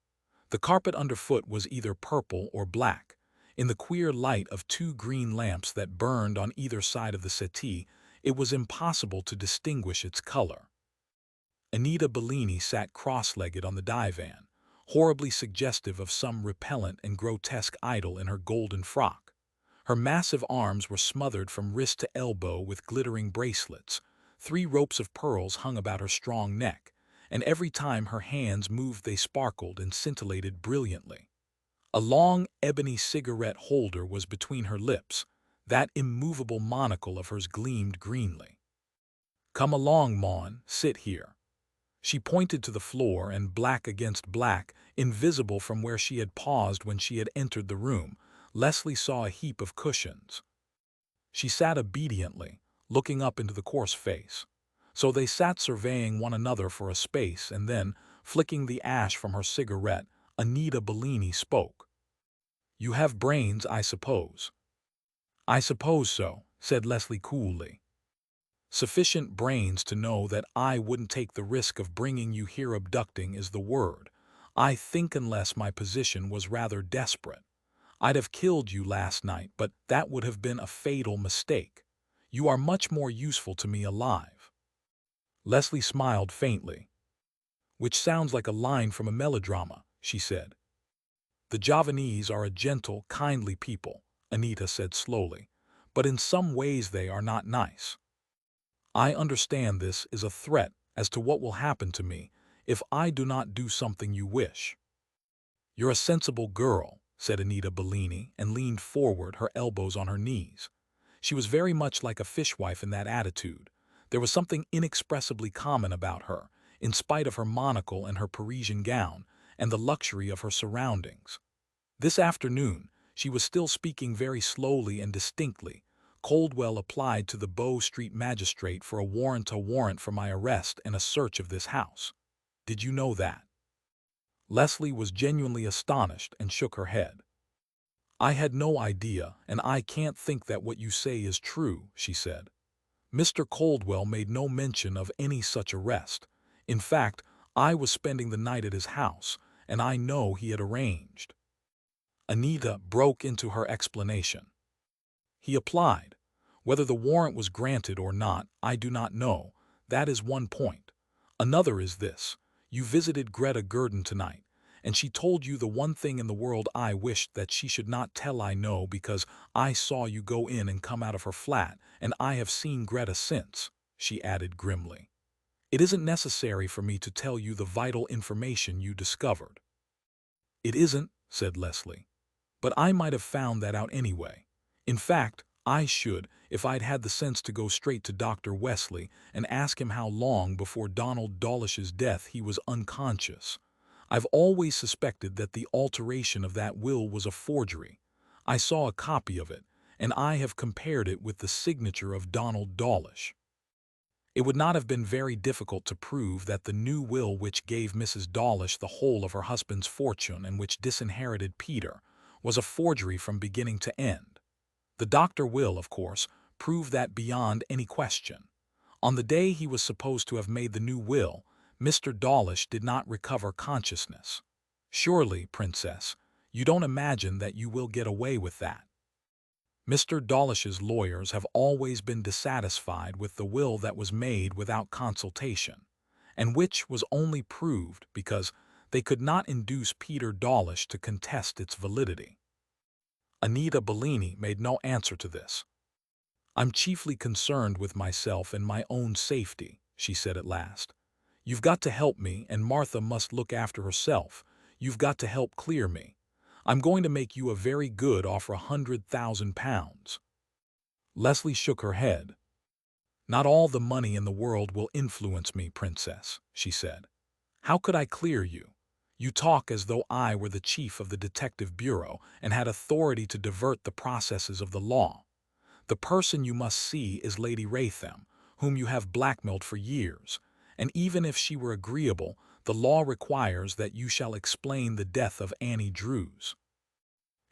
The carpet underfoot was either purple or black. In the queer light of two green lamps that burned on either side of the settee, it was impossible to distinguish its color. Anita Bellini sat cross-legged on the divan, horribly suggestive of some repellent and grotesque idol in her golden frock. Her massive arms were smothered from wrist to elbow with glittering bracelets. 3 ropes of pearls hung about her strong neck, and every time her hands moved they sparkled and scintillated brilliantly. A long ebony cigarette holder was between her lips. That immovable monocle of hers gleamed greenly. "Come along, Maughan, sit here." She pointed to the floor, and black against black, invisible from where she had paused when she had entered the room, Leslie saw a heap of cushions. She sat obediently, looking up into the coarse face. So they sat surveying one another for a space, and then, flicking the ash from her cigarette, Anita Bellini spoke. "You have brains, I suppose." "I suppose so," said Leslie coolly. "Sufficient brains to know that I wouldn't take the risk of bringing you here. Abducting is the word. I think unless my position was rather desperate, I'd have killed you last night, but that would have been a fatal mistake. You are much more useful to me alive." Leslie smiled faintly. "Which sounds like a line from a melodrama," she said. "The Javanese are a gentle, kindly people," Anita said slowly, "but in some ways they are not nice. I understand this is a threat as to what will happen to me if I do not do something you wish." "You're a sensible girl," said Anita Bellini, and leaned forward, her elbows on her knees. She was very much like a fishwife in that attitude. There was something inexpressibly common about her, in spite of her monocle and her Parisian gown, and the luxury of her surroundings. This afternoon, she was still speaking very slowly and distinctly. "Coldwell applied to the Bow Street magistrate for a warrant for my arrest and a search of this house. Did you know that?" Leslie was genuinely astonished and shook her head. "I had no idea, and I can't think that what you say is true," she said. "Mr. Coldwell made no mention of any such arrest. In fact, I was spending the night at his house, and I know he had arranged." Anita broke into her explanation. "He applied. Whether the warrant was granted or not, I do not know. That is one point. Another is this. You visited Greta Gurdon tonight, and she told you the one thing in the world I wished that she should not tell. I know because I saw you go in and come out of her flat, and I have seen Greta since," she added grimly. "It isn't necessary for me to tell you the vital information you discovered." "It isn't," said Leslie. "But I might have found that out anyway. In fact, I should, if I'd had the sense to go straight to Dr. Wesley and ask him how long before Donald Dawlish's death he was unconscious. I've always suspected that the alteration of that will was a forgery. I saw a copy of it, and I have compared it with the signature of Donald Dawlish. It would not have been very difficult to prove that the new will which gave Mrs. Dawlish the whole of her husband's fortune and which disinherited Peter was a forgery from beginning to end. The doctor will, of course, prove that beyond any question. On the day he was supposed to have made the new will, Mr. Dawlish did not recover consciousness. Surely, Princess, you don't imagine that you will get away with that. Mr. Dawlish's lawyers have always been dissatisfied with the will that was made without consultation, and which was only proved because they could not induce Peter Dawlish to contest its validity." Anita Bellini made no answer to this. "I'm chiefly concerned with myself and my own safety," she said at last. "You've got to help me, and Martha must look after herself. You've got to help clear me. I'm going to make you a very good offer, £100,000. Leslie shook her head. "Not all the money in the world will influence me, Princess," she said. "How could I clear you? You talk as though I were the chief of the detective bureau and had authority to divert the processes of the law. The person you must see is Lady Raytham, whom you have blackmailed for years, and even if she were agreeable, the law requires that you shall explain the death of Annie Druze."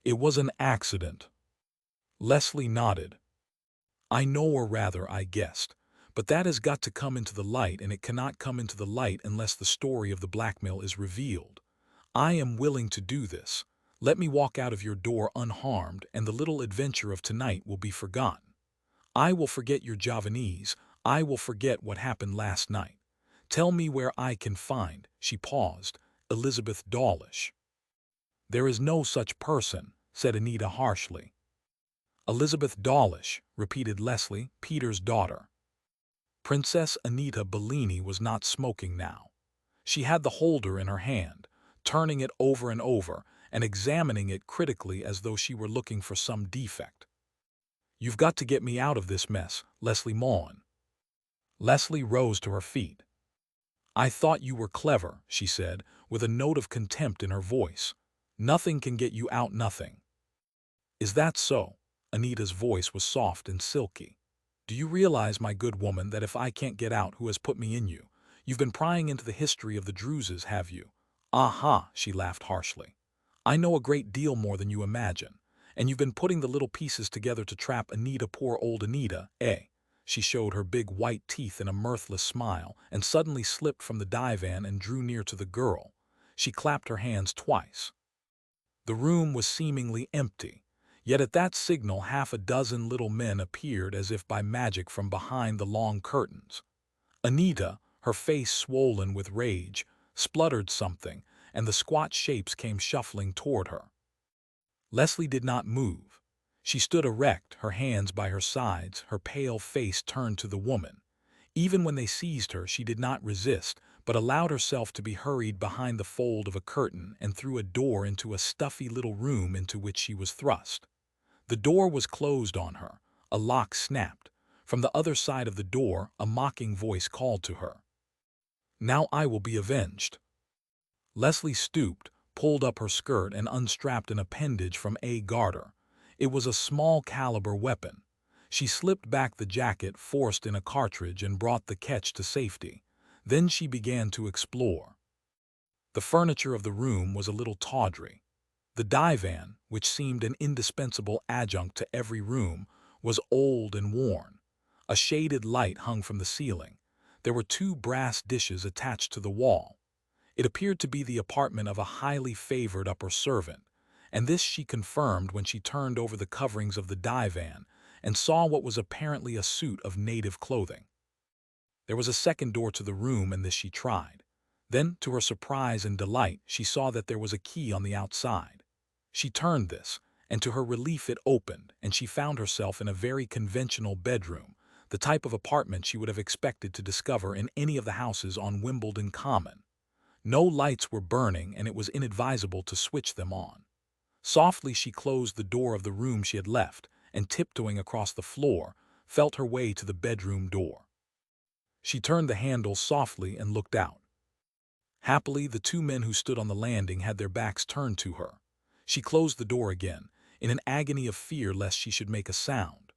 "It was an accident." Leslie nodded. "I know, or rather I guessed, but that has got to come into the light, and it cannot come into the light unless the story of the blackmail is revealed. I am willing to do this. Let me walk out of your door unharmed, and the little adventure of tonight will be forgotten. I will forget your Javanese. I will forget what happened last night. Tell me where I can find," she paused, "Elizabeth Dawlish." "There is no such person," said Anita harshly. "Elizabeth Dawlish," repeated Leslie, "Peter's daughter." Princess Anita Bellini was not smoking now. She had the holder in her hand, turning it over and over and examining it critically as though she were looking for some defect. "You've got to get me out of this mess, Leslie Maughan." Leslie rose to her feet. "I thought you were clever," she said, with a note of contempt in her voice. "Nothing can get you out, nothing." "Is that so?" Anita's voice was soft and silky. Do you realize, my good woman, that if I can't get out who has put me in you? You've been prying into the history of the Druzes, have you? Aha, she laughed harshly. I know a great deal more than you imagine. And you've been putting the little pieces together to trap Anita, poor old Anita, eh? She showed her big white teeth in a mirthless smile and suddenly slipped from the divan and drew near to the girl. She clapped her hands twice. The room was seemingly empty, yet at that signal half a dozen little men appeared as if by magic from behind the long curtains. Anita, her face swollen with rage, spluttered something, and the squat shapes came shuffling toward her. Leslie did not move. She stood erect, her hands by her sides, her pale face turned to the woman. Even when they seized her, she did not resist, but allowed herself to be hurried behind the fold of a curtain and through a door into a stuffy little room into which she was thrust. The door was closed on her. A lock snapped. From the other side of the door, a mocking voice called to her. Now I will be avenged. Leslie stooped, pulled up her skirt and unstrapped an appendage from a garter. It was a small-caliber weapon. She slipped back the jacket, forced in a cartridge, and brought the catch to safety. Then she began to explore. The furniture of the room was a little tawdry. The divan, which seemed an indispensable adjunct to every room, was old and worn. A shaded light hung from the ceiling. There were 2 brass dishes attached to the wall. It appeared to be the apartment of a highly favored upper servant, and this she confirmed when she turned over the coverings of the divan and saw what was apparently a suit of native clothing. There was a second door to the room, and this she tried. Then, to her surprise and delight, she saw that there was a key on the outside. She turned this, and to her relief it opened, and she found herself in a very conventional bedroom, the type of apartment she would have expected to discover in any of the houses on Wimbledon Common. No lights were burning, and it was inadvisable to switch them on. Softly she closed the door of the room she had left, and tiptoeing across the floor, felt her way to the bedroom door. She turned the handle softly and looked out. Happily, the 2 men who stood on the landing had their backs turned to her. She closed the door again, in an agony of fear lest she should make a sound.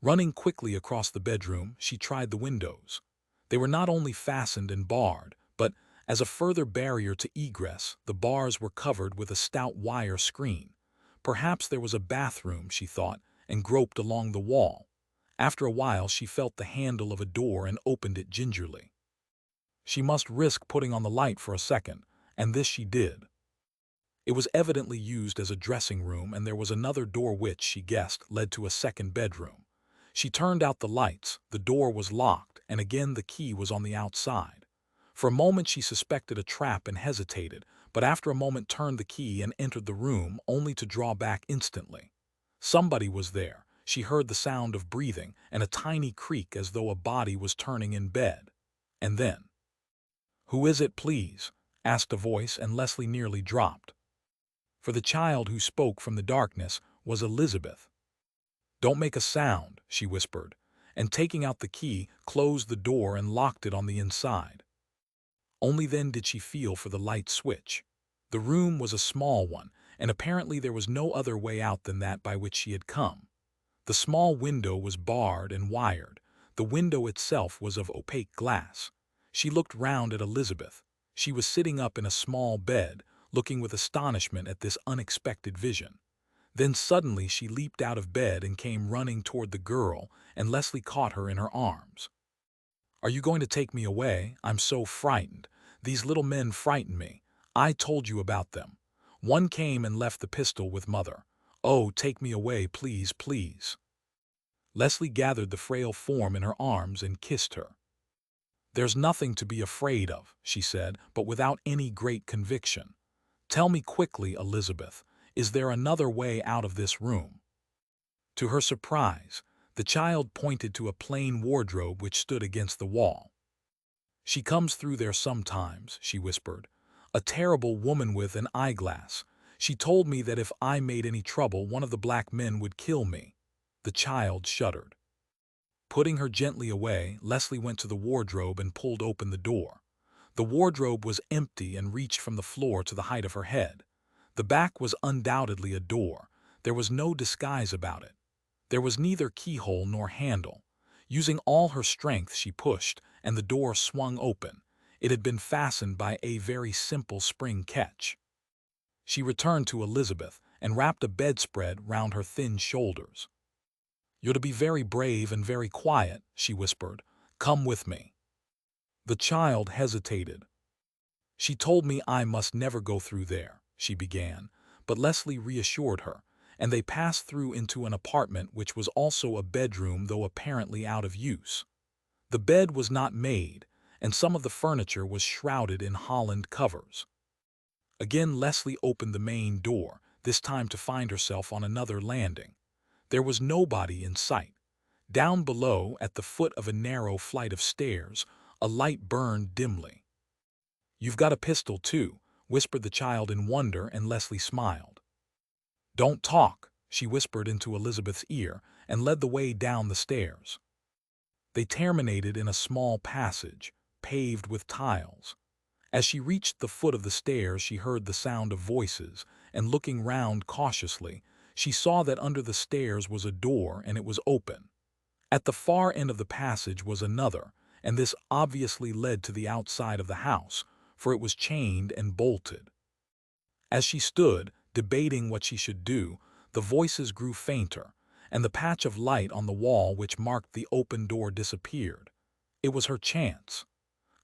Running quickly across the bedroom, she tried the windows. They were not only fastened and barred, but, as a further barrier to egress, the bars were covered with a stout wire screen. Perhaps there was a bathroom, she thought, and groped along the wall. After a while she felt the handle of a door and opened it gingerly. She must risk putting on the light for a second, and this she did. It was evidently used as a dressing room, and there was another door which, she guessed, led to a second bedroom. She turned out the lights, the door was locked, and again the key was on the outside. For a moment she suspected a trap and hesitated, but after a moment turned the key and entered the room, only to draw back instantly. Somebody was there. She heard the sound of breathing and a tiny creak as though a body was turning in bed. And then, "Who is it, please?" asked a voice, and Leslie nearly dropped. For the child who spoke from the darkness was Elizabeth. "Don't make a sound," she whispered, and taking out the key, closed the door and locked it on the inside. Only then did she feel for the light switch. The room was a small one, and apparently there was no other way out than that by which she had come. The small window was barred and wired. The window itself was of opaque glass. She looked round at Elizabeth. She was sitting up in a small bed, looking with astonishment at this unexpected vision. Then suddenly she leaped out of bed and came running toward the girl, and Leslie caught her in her arms. "Are you going to take me away? I'm so frightened. These little men frighten me. I told you about them. One came and left the pistol with Mother. Oh, take me away, please, please." Leslie gathered the frail form in her arms and kissed her. "There's nothing to be afraid of," she said, but without any great conviction. "Tell me quickly, Elizabeth, is there another way out of this room?" To her surprise, the child pointed to a plain wardrobe which stood against the wall. "She comes through there sometimes," she whispered. "A terrible woman with an eyeglass. She told me that if I made any trouble, one of the black men would kill me." The child shuddered. Putting her gently away, Leslie went to the wardrobe and pulled open the door. The wardrobe was empty and reached from the floor to the height of her head. The back was undoubtedly a door. There was no disguise about it. There was neither keyhole nor handle. Using all her strength, she pushed, and the door swung open. It had been fastened by a very simple spring catch. She returned to Elizabeth and wrapped a bedspread round her thin shoulders. "You're to be very brave and very quiet," she whispered. "Come with me." The child hesitated. "She told me I must never go through there," she began, but Leslie reassured her, and they passed through into an apartment which was also a bedroom, though apparently out of use. The bed was not made, and some of the furniture was shrouded in Holland covers. Again Leslie opened the main door, this time to find herself on another landing. There was nobody in sight. Down below, at the foot of a narrow flight of stairs, a light burned dimly. "You've got a pistol, too," whispered the child in wonder, and Leslie smiled. "Don't talk," she whispered into Elizabeth's ear, and led the way down the stairs. They terminated in a small passage, paved with tiles. As she reached the foot of the stairs, she heard the sound of voices, and looking round cautiously, she saw that under the stairs was a door, and it was open. At the far end of the passage was another, and this obviously led to the outside of the house, for it was chained and bolted. As she stood, debating what she should do, the voices grew fainter, and the patch of light on the wall which marked the open door disappeared. It was her chance.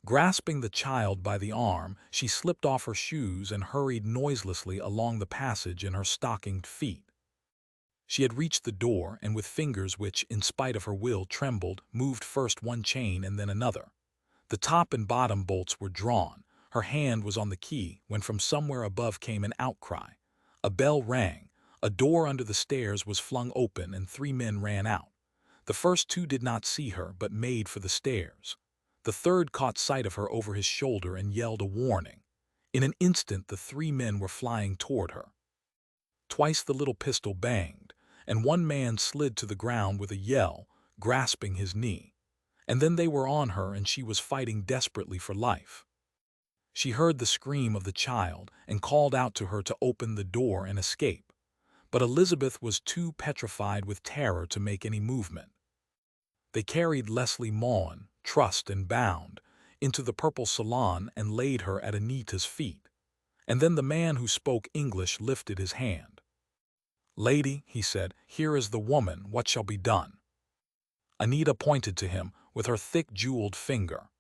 Grasping the child by the arm, she slipped off her shoes and hurried noiselessly along the passage in her stockinged feet. She had reached the door, and with fingers which, in spite of her will, trembled, moved first one chain and then another. The top and bottom bolts were drawn. Her hand was on the key when from somewhere above came an outcry. A bell rang, a door under the stairs was flung open, and 3 men ran out. The first 2 did not see her, but made for the stairs. The third caught sight of her over his shoulder and yelled a warning. In an instant the 3 men were flying toward her. Twice the little pistol banged, and one man slid to the ground with a yell, grasping his knee. And then they were on her, and she was fighting desperately for life. She heard the scream of the child and called out to her to open the door and escape. But Elizabeth was too petrified with terror to make any movement. They carried Leslie Maughan, trussed and bound, into the purple salon and laid her at Anita's feet. And then the man who spoke English lifted his hand. "Lady," he said, "here is the woman. What shall be done?" Anita pointed to him with her thick jeweled finger.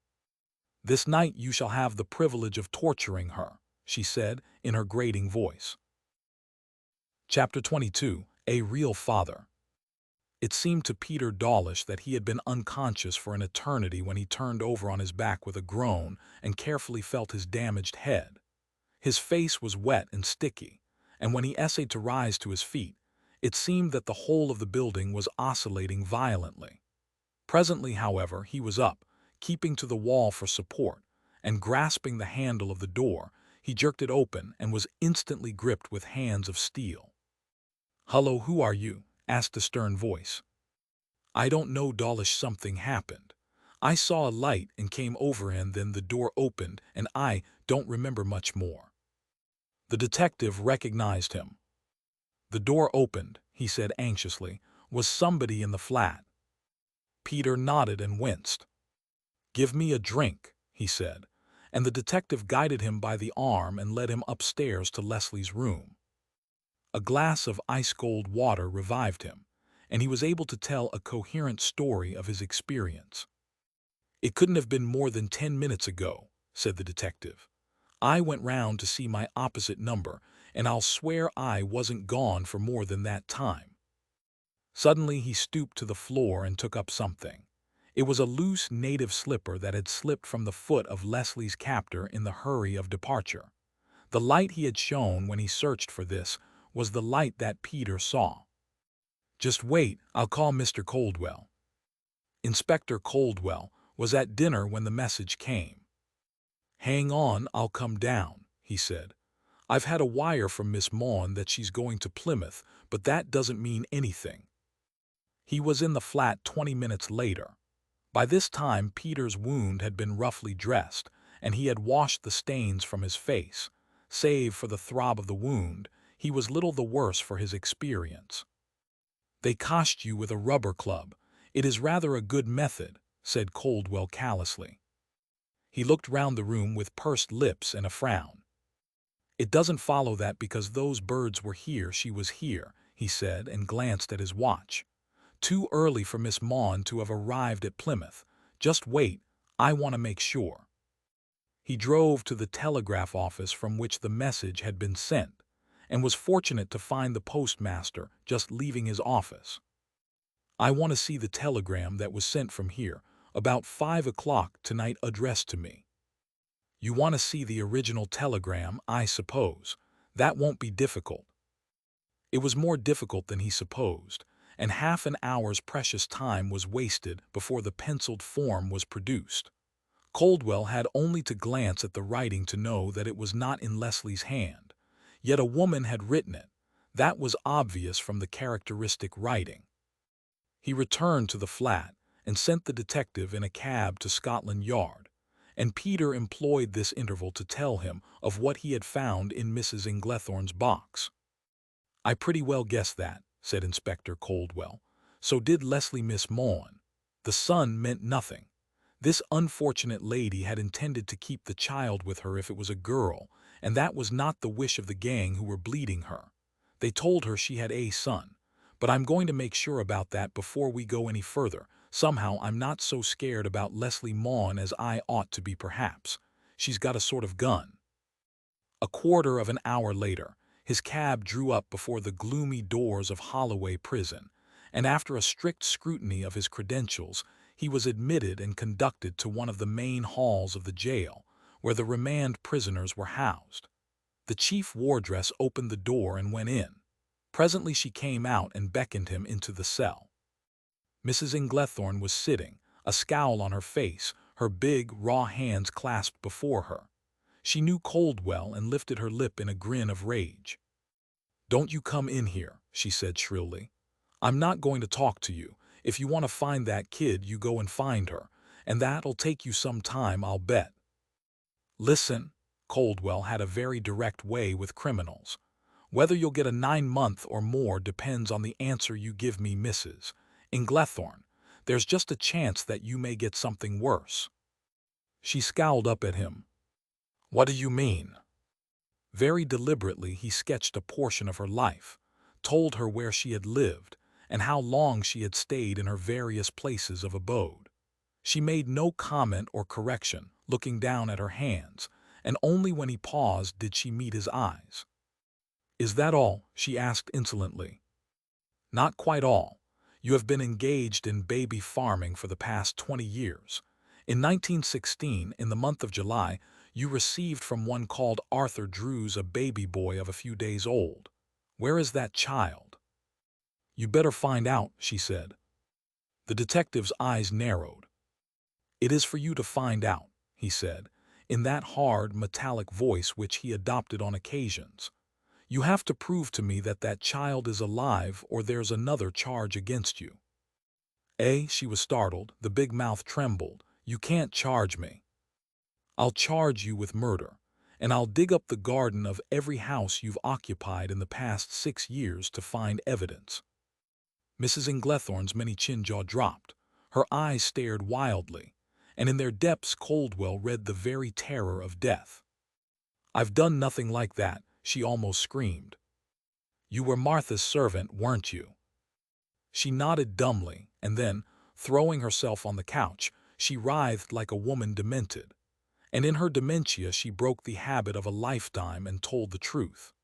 "This night you shall have the privilege of torturing her," she said in her grating voice. Chapter 22. A Real Father. It seemed to Peter Dawlish that he had been unconscious for an eternity when he turned over on his back with a groan and carefully felt his damaged head. His face was wet and sticky, and when he essayed to rise to his feet, it seemed that the whole of the building was oscillating violently. Presently, however, he was up, keeping to the wall for support, and grasping the handle of the door, he jerked it open and was instantly gripped with hands of steel. "Hullo, who are you?" asked a stern voice. "I don't know, Dawlish. Something happened. I saw a light and came over, and then the door opened, and I don't remember much more." The detective recognized him. "The door opened," he said anxiously. "Was somebody in the flat?" Peter nodded and winced. "Give me a drink," he said, and the detective guided him by the arm and led him upstairs to Leslie's room. A glass of ice-cold water revived him, and he was able to tell a coherent story of his experience. "It couldn't have been more than 10 minutes ago," said the detective. "I went round to see my opposite number, and I'll swear I wasn't gone for more than that time." Suddenly he stooped to the floor and took up something. It was a loose native slipper that had slipped from the foot of Leslie's captor in the hurry of departure. The light he had shown when he searched for this was the light that Peter saw. "Just wait, I'll call Mr. Coldwell." Inspector Coldwell was at dinner when the message came. "Hang on, I'll come down," he said. "I've had a wire from Miss Maughan that she's going to Plymouth, but that doesn't mean anything." He was in the flat 20 minutes later. By this time Peter's wound had been roughly dressed, and he had washed the stains from his face. Save for the throb of the wound, he was little the worse for his experience. "They coshed you with a rubber club. "It is rather a good method," said Coldwell callously. He looked round the room with pursed lips and a frown. "It doesn't follow that because those birds were here she was here," he said, and glanced at his watch. "Too early for Miss Maughan to have arrived at Plymouth. Just wait, I want to make sure." He drove to the telegraph office from which the message had been sent, and was fortunate to find the postmaster just leaving his office. "I want to see the telegram that was sent from here, about 5 o'clock tonight, addressed to me." "You want to see the original telegram, I suppose. That won't be difficult." It was more difficult than he supposed, and half an hour's precious time was wasted before the penciled form was produced. Coldwell had only to glance at the writing to know that it was not in Leslie's hand. Yet a woman had written it. That was obvious from the characteristic writing. He returned to the flat and sent the detective in a cab to Scotland Yard, and Peter employed this interval to tell him of what he had found in Mrs. Inglethorne's box. "I pretty well guessed that," said Inspector Coldwell. "So did Leslie, Miss Maughan. The son meant nothing. This unfortunate lady had intended to keep the child with her if it was a girl, and that was not the wish of the gang who were bleeding her. They told her she had a son. But I'm going to make sure about that before we go any further. Somehow I'm not so scared about Leslie Maughan as I ought to be, perhaps. She's got a sort of gun." A quarter of an hour later, his cab drew up before the gloomy doors of Holloway Prison, and after a strict scrutiny of his credentials, he was admitted and conducted to one of the main halls of the jail, where the remand prisoners were housed. The chief wardress opened the door and went in. Presently she came out and beckoned him into the cell. Mrs. Inglethorne was sitting, a scowl on her face, her big, raw hands clasped before her. She knew Coldwell and lifted her lip in a grin of rage. "Don't you come in here," she said shrilly. "I'm not going to talk to you. If you want to find that kid, you go and find her, and that'll take you some time, I'll bet." "Listen," Coldwell had a very direct way with criminals. "Whether you'll get a 9-month or more depends on the answer you give me, Mrs. Inglethorne. There's just a chance that you may get something worse." She scowled up at him. "What do you mean?" Very deliberately he sketched a portion of her life, told her where she had lived, and how long she had stayed in her various places of abode. She made no comment or correction, looking down at her hands, and only when he paused did she meet his eyes. "Is that all?" she asked insolently. "Not quite all. You have been engaged in baby farming for the past 20 years. In 1916, in the month of July, you received from one called Arthur Druze a baby boy of a few days old. Where is that child?" "You better find out," she said. The detective's eyes narrowed. "It is for you to find out," he said, in that hard, metallic voice which he adopted on occasions. "You have to prove to me that that child is alive, or there's another charge against you." She was startled. The big mouth trembled. "You can't charge me." "I'll charge you with murder, and I'll dig up the garden of every house you've occupied in the past 6 years to find evidence." Mrs. Inglethorne's many-chinned jaw dropped. Her eyes stared wildly, and in their depths Coldwell read the very terror of death. "I've done nothing like that," she almost screamed. "You were Martha's servant, weren't you?" She nodded dumbly, and then, throwing herself on the couch, she writhed like a woman demented. And in her dementia she broke the habit of a lifetime and told the truth.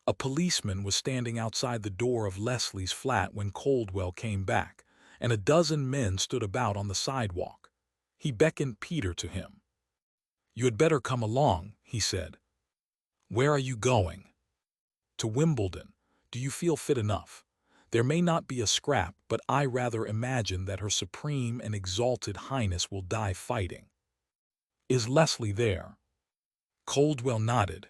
A policeman was standing outside the door of Leslie's flat when Coldwell came back, and a dozen men stood about on the sidewalk. He beckoned Peter to him. "You had better come along," he said. "Where are you going?" "To Wimbledon. Do you feel fit enough? There may not be a scrap, but I rather imagine that Her Supreme and Exalted Highness will die fighting." "Is Leslie there?" Coldwell nodded.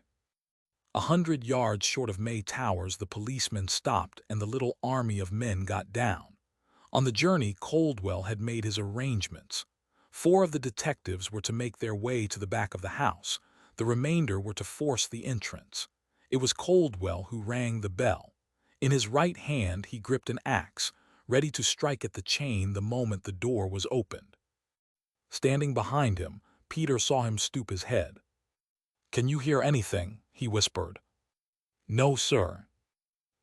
100 yards short of May Towers the policeman stopped and the little army of men got down. On the journey Coldwell had made his arrangements. 4 of the detectives were to make their way to the back of the house. The remainder were to force the entrance. It was Coldwell who rang the bell. In his right hand he gripped an axe, ready to strike at the chain the moment the door was opened. Standing behind him, Peter saw him stoop his head. "Can you hear anything?" he whispered. "No, sir."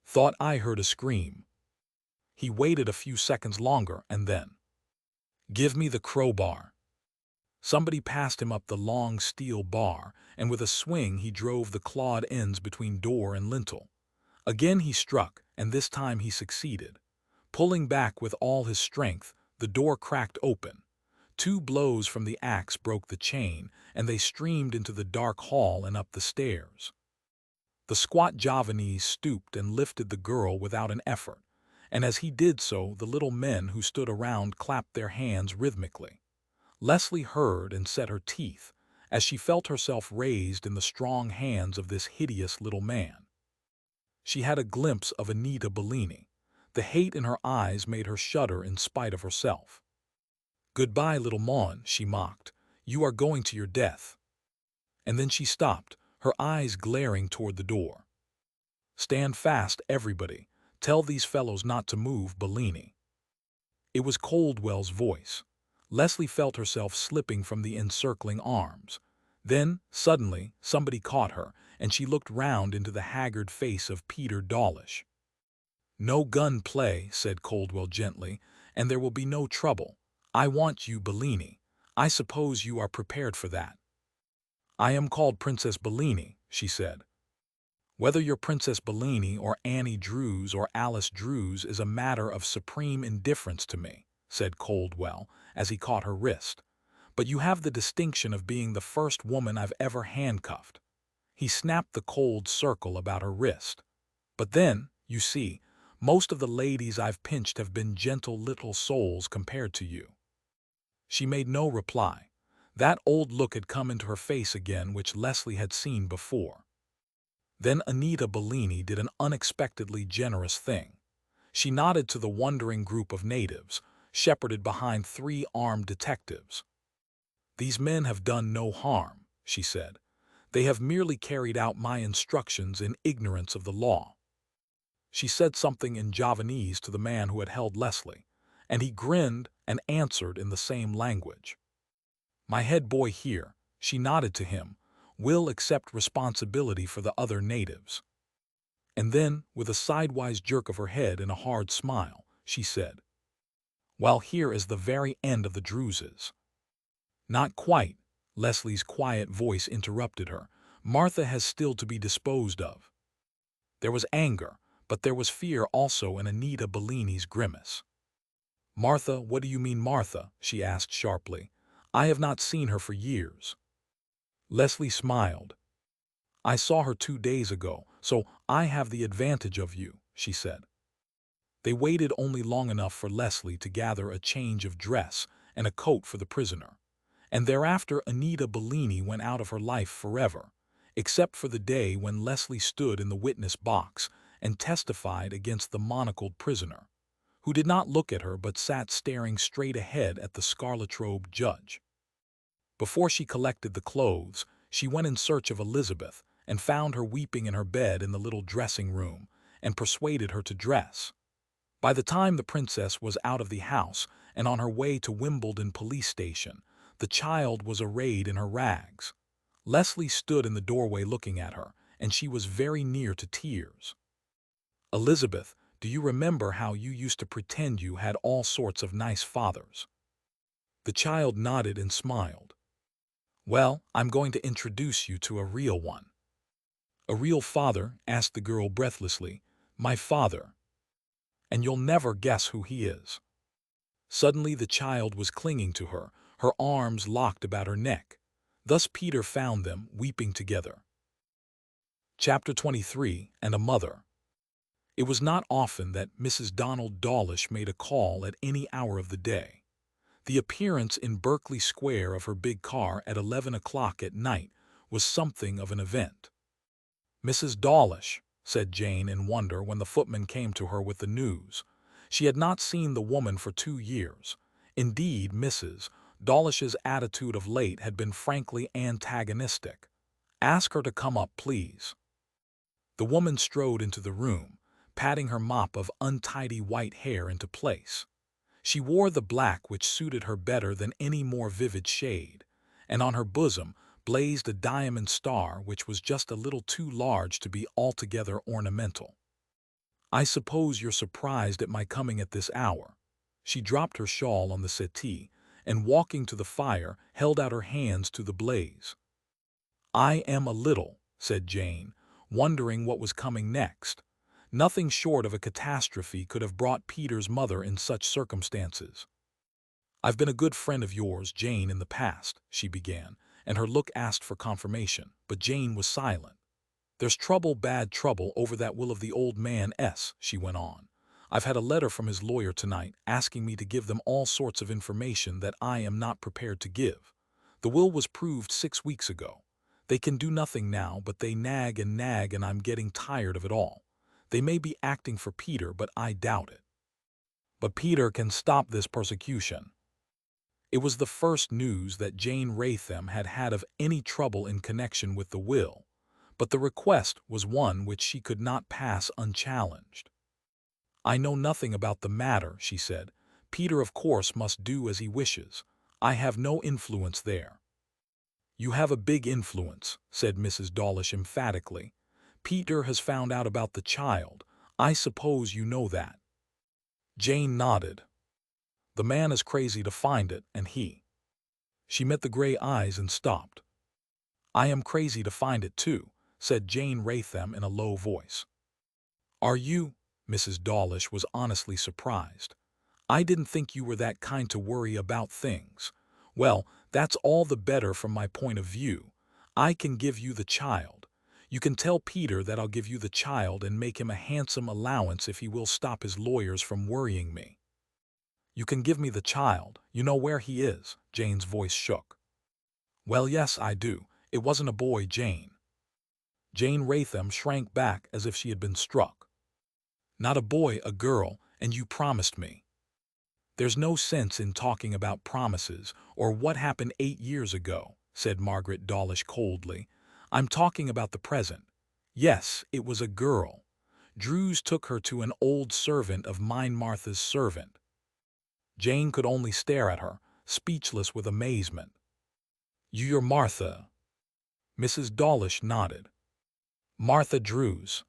"Thought I heard a scream." He waited a few seconds longer and then, "Give me the crowbar." Somebody passed him up the long steel bar, and with a swing he drove the clawed ends between door and lintel. Again he struck, and this time he succeeded. Pulling back with all his strength, the door cracked open. 2 blows from the axe broke the chain, and they streamed into the dark hall and up the stairs. The squat Javanese stooped and lifted the girl without an effort, and as he did so, the little men who stood around clapped their hands rhythmically. Leslie heard and set her teeth as she felt herself raised in the strong hands of this hideous little man. She had a glimpse of Anita Bellini. The hate in her eyes made her shudder in spite of herself. "Goodbye, little Maughan," she mocked. "You are going to your death." And then she stopped, her eyes glaring toward the door. "Stand fast, everybody. Tell these fellows not to move, Bellini." It was Coldwell's voice. Leslie felt herself slipping from the encircling arms. Then, suddenly, somebody caught her, and she looked round into the haggard face of Peter Dawlish. "No gun play," said Coldwell gently, "and there will be no trouble. I want you, Bellini. I suppose you are prepared for that." "I am called Princess Bellini," she said. "Whether you're Princess Bellini or Annie Druze or Alice Druze is a matter of supreme indifference to me," said Coldwell, as he caught her wrist. "But you have the distinction of being the first woman I've ever handcuffed." He snapped the cold circle about her wrist. "But then, you see, most of the ladies I've pinched have been gentle little souls compared to you." She made no reply. That old look had come into her face again which Leslie had seen before. Then Anita Bellini did an unexpectedly generous thing. She nodded to the wondering group of natives, shepherded behind 3 armed detectives. "These men have done no harm," she said. "They have merely carried out my instructions in ignorance of the law." She said something in Javanese to the man who had held Leslie, and he grinned and answered in the same language. "My head boy here," she nodded to him, "will accept responsibility for the other natives." And then, with a sidewise jerk of her head and a hard smile, she said, "Well, here is the very end of the Druzes." "Not quite," Leslie's quiet voice interrupted her. "Martha has still to be disposed of." There was anger, but there was fear also in Anita Bellini's grimace. "Martha, what do you mean Martha?" she asked sharply. "I have not seen her for years." Leslie smiled. "I saw her 2 days ago, so I have the advantage of you," she said. They waited only long enough for Leslie to gather a change of dress and a coat for the prisoner. And thereafter Anita Bellini went out of her life forever, except for the day when Leslie stood in the witness box and testified against the monocled prisoner, who did not look at her but sat staring straight ahead at the scarlet-robed judge. Before she collected the clothes, she went in search of Elizabeth and found her weeping in her bed in the little dressing room and persuaded her to dress. By the time the princess was out of the house and on her way to Wimbledon police station, the child was arrayed in her rags. Leslie stood in the doorway looking at her, and she was very near to tears. "Elizabeth, do you remember how you used to pretend you had all sorts of nice fathers?" The child nodded and smiled. "Well, I'm going to introduce you to a real one." "A real father?" asked the girl breathlessly. "My father. And you'll never guess who he is." Suddenly the child was clinging to her, her arms locked about her neck. Thus Peter found them, weeping together. Chapter 23, and a Mother. It was not often that Mrs. Donald Dawlish made a call at any hour of the day. The appearance in Berkeley Square of her big car at 11 o'clock at night was something of an event. "Mrs. Dawlish," said Jane in wonder when the footman came to her with the news. She had not seen the woman for 2 years. Indeed, Mrs. Dawlish's attitude of late had been frankly antagonistic. "Ask her to come up, please." The woman strode into the room. patting her mop of untidy white hair into place. She wore the black which suited her better than any more vivid shade, and on her bosom blazed a diamond star which was just a little too large to be altogether ornamental. "I suppose you're surprised at my coming at this hour." She dropped her shawl on the settee, and walking to the fire, held out her hands to the blaze. "I am a little," said Jane, wondering what was coming next. Nothing short of a catastrophe could have brought Peter's mother in such circumstances. "I've been a good friend of yours, Jane, in the past," she began, and her look asked for confirmation, but Jane was silent. "There's trouble, bad trouble, over that will of the old man's," she went on. "I've had a letter from his lawyer tonight asking me to give them all sorts of information that I am not prepared to give. The will was proved 6 weeks ago. They can do nothing now, but they nag, and I'm getting tired of it all. They may be acting for Peter, but I doubt it. But Peter can stop this persecution." It was the first news that Jane Raytham had had of any trouble in connection with the will, but the request was one which she could not pass unchallenged. "I know nothing about the matter," she said. "Peter of course must do as he wishes. I have no influence there." "You have a big influence," said Mrs. Dawlish emphatically. "Peter has found out about the child. I suppose you know that." Jane nodded. "The man is crazy to find it, and he—" She met the gray eyes and stopped. "I am crazy to find it too," said Jane Raytham in a low voice. "Are you?" Mrs. Dawlish was honestly surprised. "I didn't think you were that kind to worry about things. Well, that's all the better from my point of view. I can give you the child. You can tell Peter that I'll give you the child and make him a handsome allowance if he will stop his lawyers from worrying me." "You can give me the child. You know where he is?" Jane's voice shook. "Well, yes, I do. It wasn't a boy, Jane." Jane Raytham shrank back as if she had been struck. "Not a boy, a girl, and you promised me." "There's no sense in talking about promises or what happened 8 years ago," said Margaret Dawlish coldly. "I'm talking about the present. Yes, it was a girl. Druze took her to an old servant of mine, Martha's servant." Jane could only stare at her, speechless with amazement. "You're Martha?" Mrs. Dawlish nodded. "Martha Druze."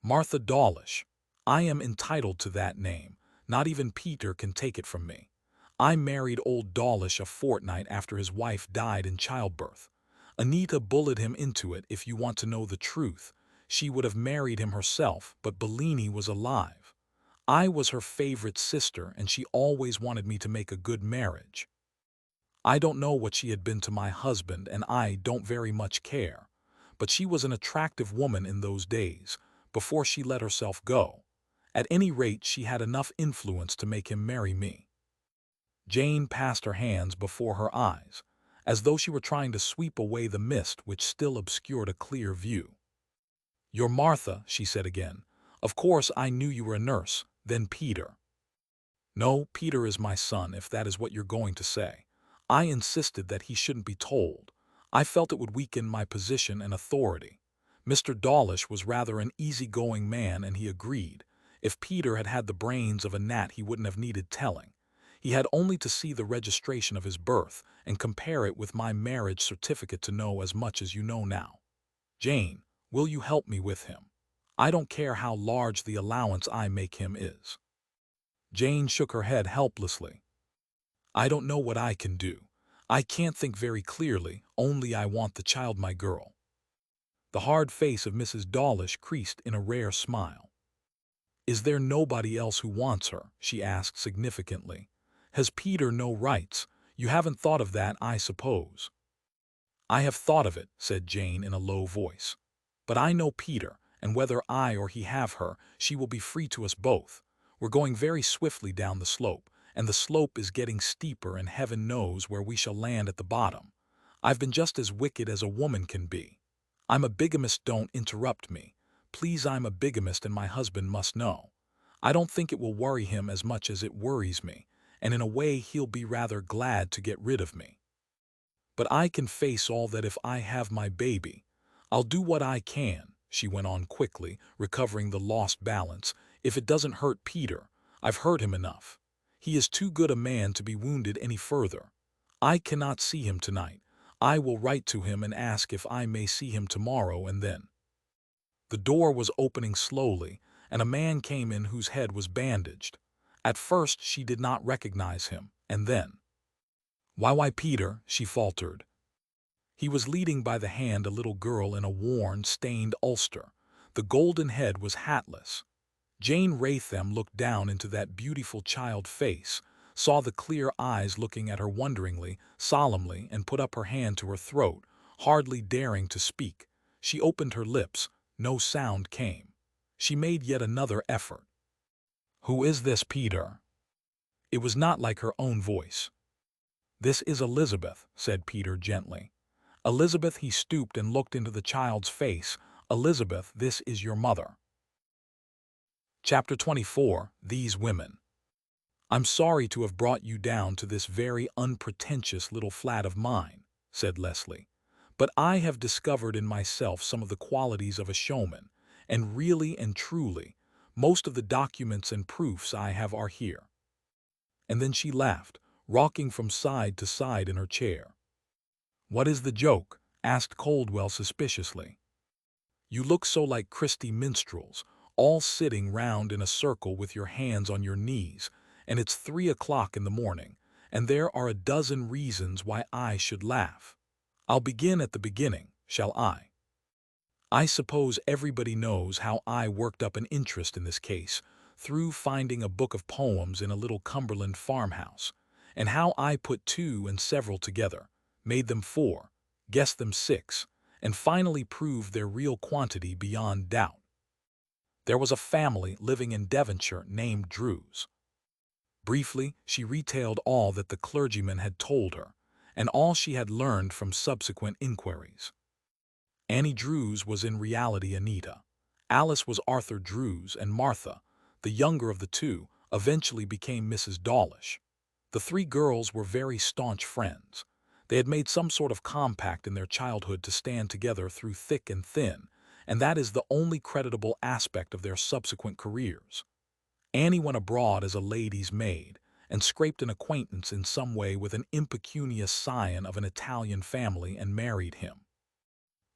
"Martha Dawlish. I am entitled to that name. Not even Peter can take it from me. I married old Dawlish a fortnight after his wife died in childbirth. Anita bullied him into it, if you want to know the truth. She would have married him herself, but Bellini was alive. I was her favorite sister, and she always wanted me to make a good marriage. I don't know what she had been to my husband, and I don't very much care. But she was an attractive woman in those days, before she let herself go. At any rate, she had enough influence to make him marry me." Jane passed her hands before her eyes, as though she were trying to sweep away the mist which still obscured a clear view. "You're Martha," she said again. "Of course I knew you were a nurse, then Peter." "No, Peter is my son, if that is what you're going to say. I insisted that he shouldn't be told. I felt it would weaken my position and authority. Mr. Dawlish was rather an easy-going man, and he agreed. If Peter had had the brains of a gnat, he wouldn't have needed telling. He had only to see the registration of his birth and compare it with my marriage certificate to know as much as you know now. Jane, will you help me with him? I don't care how large the allowance I make him is." Jane shook her head helplessly. "I don't know what I can do. I can't think very clearly, only I want the child, my girl." The hard face of Mrs. Dawlish creased in a rare smile. "Is there nobody else who wants her?" she asked significantly. "Has Peter no rights? You haven't thought of that, I suppose." "I have thought of it," said Jane in a low voice. "But I know Peter, and whether I or he have her, she will be free to us both. We're going very swiftly down the slope, and the slope is getting steeper, and heaven knows where we shall land at the bottom. I've been just as wicked as a woman can be. I'm a bigamist, don't interrupt me. Please, I'm a bigamist, and my husband must know. I don't think it will worry him as much as it worries me, and in a way he'll be rather glad to get rid of me. But I can face all that if I have my baby. I'll do what I can," she went on quickly, recovering the lost balance. If it doesn't hurt Peter, I've hurt him enough. He is too good a man to be wounded any further. I cannot see him tonight. I will write to him and ask if I may see him tomorrow, and then. The door was opening slowly, and a man came in whose head was bandaged. At first she did not recognize him, and then, Why, Peter," she faltered. He was leading by the hand a little girl in a worn, stained ulster. The golden head was hatless. Jane Raytham looked down into that beautiful child face, saw the clear eyes looking at her wonderingly, solemnly, and put up her hand to her throat, hardly daring to speak. She opened her lips. No sound came. She made yet another effort. "Who is this, Peter?" It was not like her own voice. "This is Elizabeth," said Peter gently. "Elizabeth," he stooped and looked into the child's face. "Elizabeth, this is your mother." Chapter 24. These Women. "I'm sorry to have brought you down to this very unpretentious little flat of mine," said Leslie, "but I have discovered in myself some of the qualities of a showman, and really and truly, most of the documents and proofs I have are here." And then she laughed, rocking from side to side in her chair. "What is the joke?" asked Coldwell suspiciously. "You look so like Christy minstrels, all sitting round in a circle with your hands on your knees, and it's 3 o'clock in the morning, and there are a dozen reasons why I should laugh. I'll begin at the beginning, shall I? I suppose everybody knows how I worked up an interest in this case, through finding a book of poems in a little Cumberland farmhouse, and how I put two and several together, made them four, guessed them six, and finally proved their real quantity beyond doubt. There was a family living in Devonshire named Druze." Briefly, she retailed all that the clergyman had told her, and all she had learned from subsequent inquiries. Annie Druze was in reality Anita. Alice was Arthur Druze, and Martha, the younger of the two, eventually became Mrs. Dawlish. The three girls were very staunch friends. They had made some sort of compact in their childhood to stand together through thick and thin, and that is the only creditable aspect of their subsequent careers. Annie went abroad as a lady's maid, and scraped an acquaintance in some way with an impecunious scion of an Italian family and married him.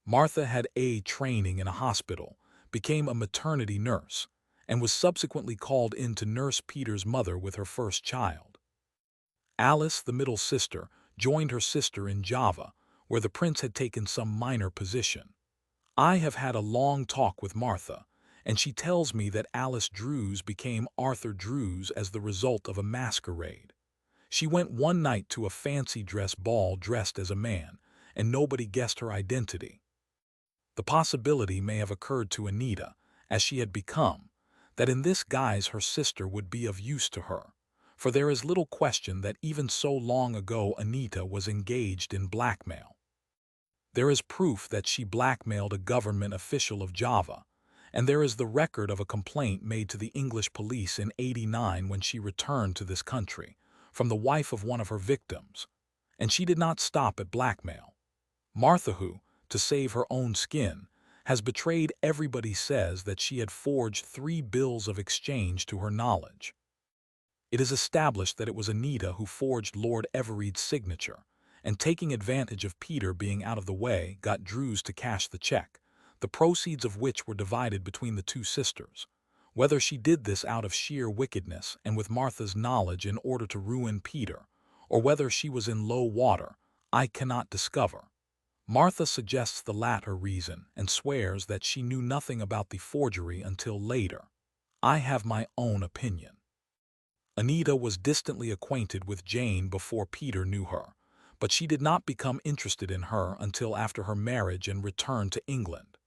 Martha had a training in a hospital, became a maternity nurse, and was subsequently called in to nurse Peter's mother with her first child. Alice, the middle sister, joined her sister in Java, where the prince had taken some minor position. I have had a long talk with Martha, and she tells me that Alice Druze became Arthur Druze as the result of a masquerade. She went one night to a fancy dress ball dressed as a man, and nobody guessed her identity. The possibility may have occurred to Anita, as she had become, that in this guise her sister would be of use to her, for there is little question that even so long ago Anita was engaged in blackmail. There is proof that she blackmailed a government official of Java, and there is the record of a complaint made to the English police in '89 when she returned to this country, from the wife of one of her victims. And she did not stop at blackmail. Martha, who, to save her own skin, has betrayed everybody, says that she had forged 3 bills of exchange to her knowledge. It is established that it was Anita who forged Lord Everead's signature, and taking advantage of Peter being out of the way, got Druze to cash the check, the proceeds of which were divided between the two sisters. Whether she did this out of sheer wickedness and with Martha's knowledge in order to ruin Peter, or whether she was in low water, I cannot discover. Martha suggests the latter reason and swears that she knew nothing about the forgery until later. I have my own opinion. Anita was distantly acquainted with Jane before Peter knew her, but she did not become interested in her until after her marriage and return to England.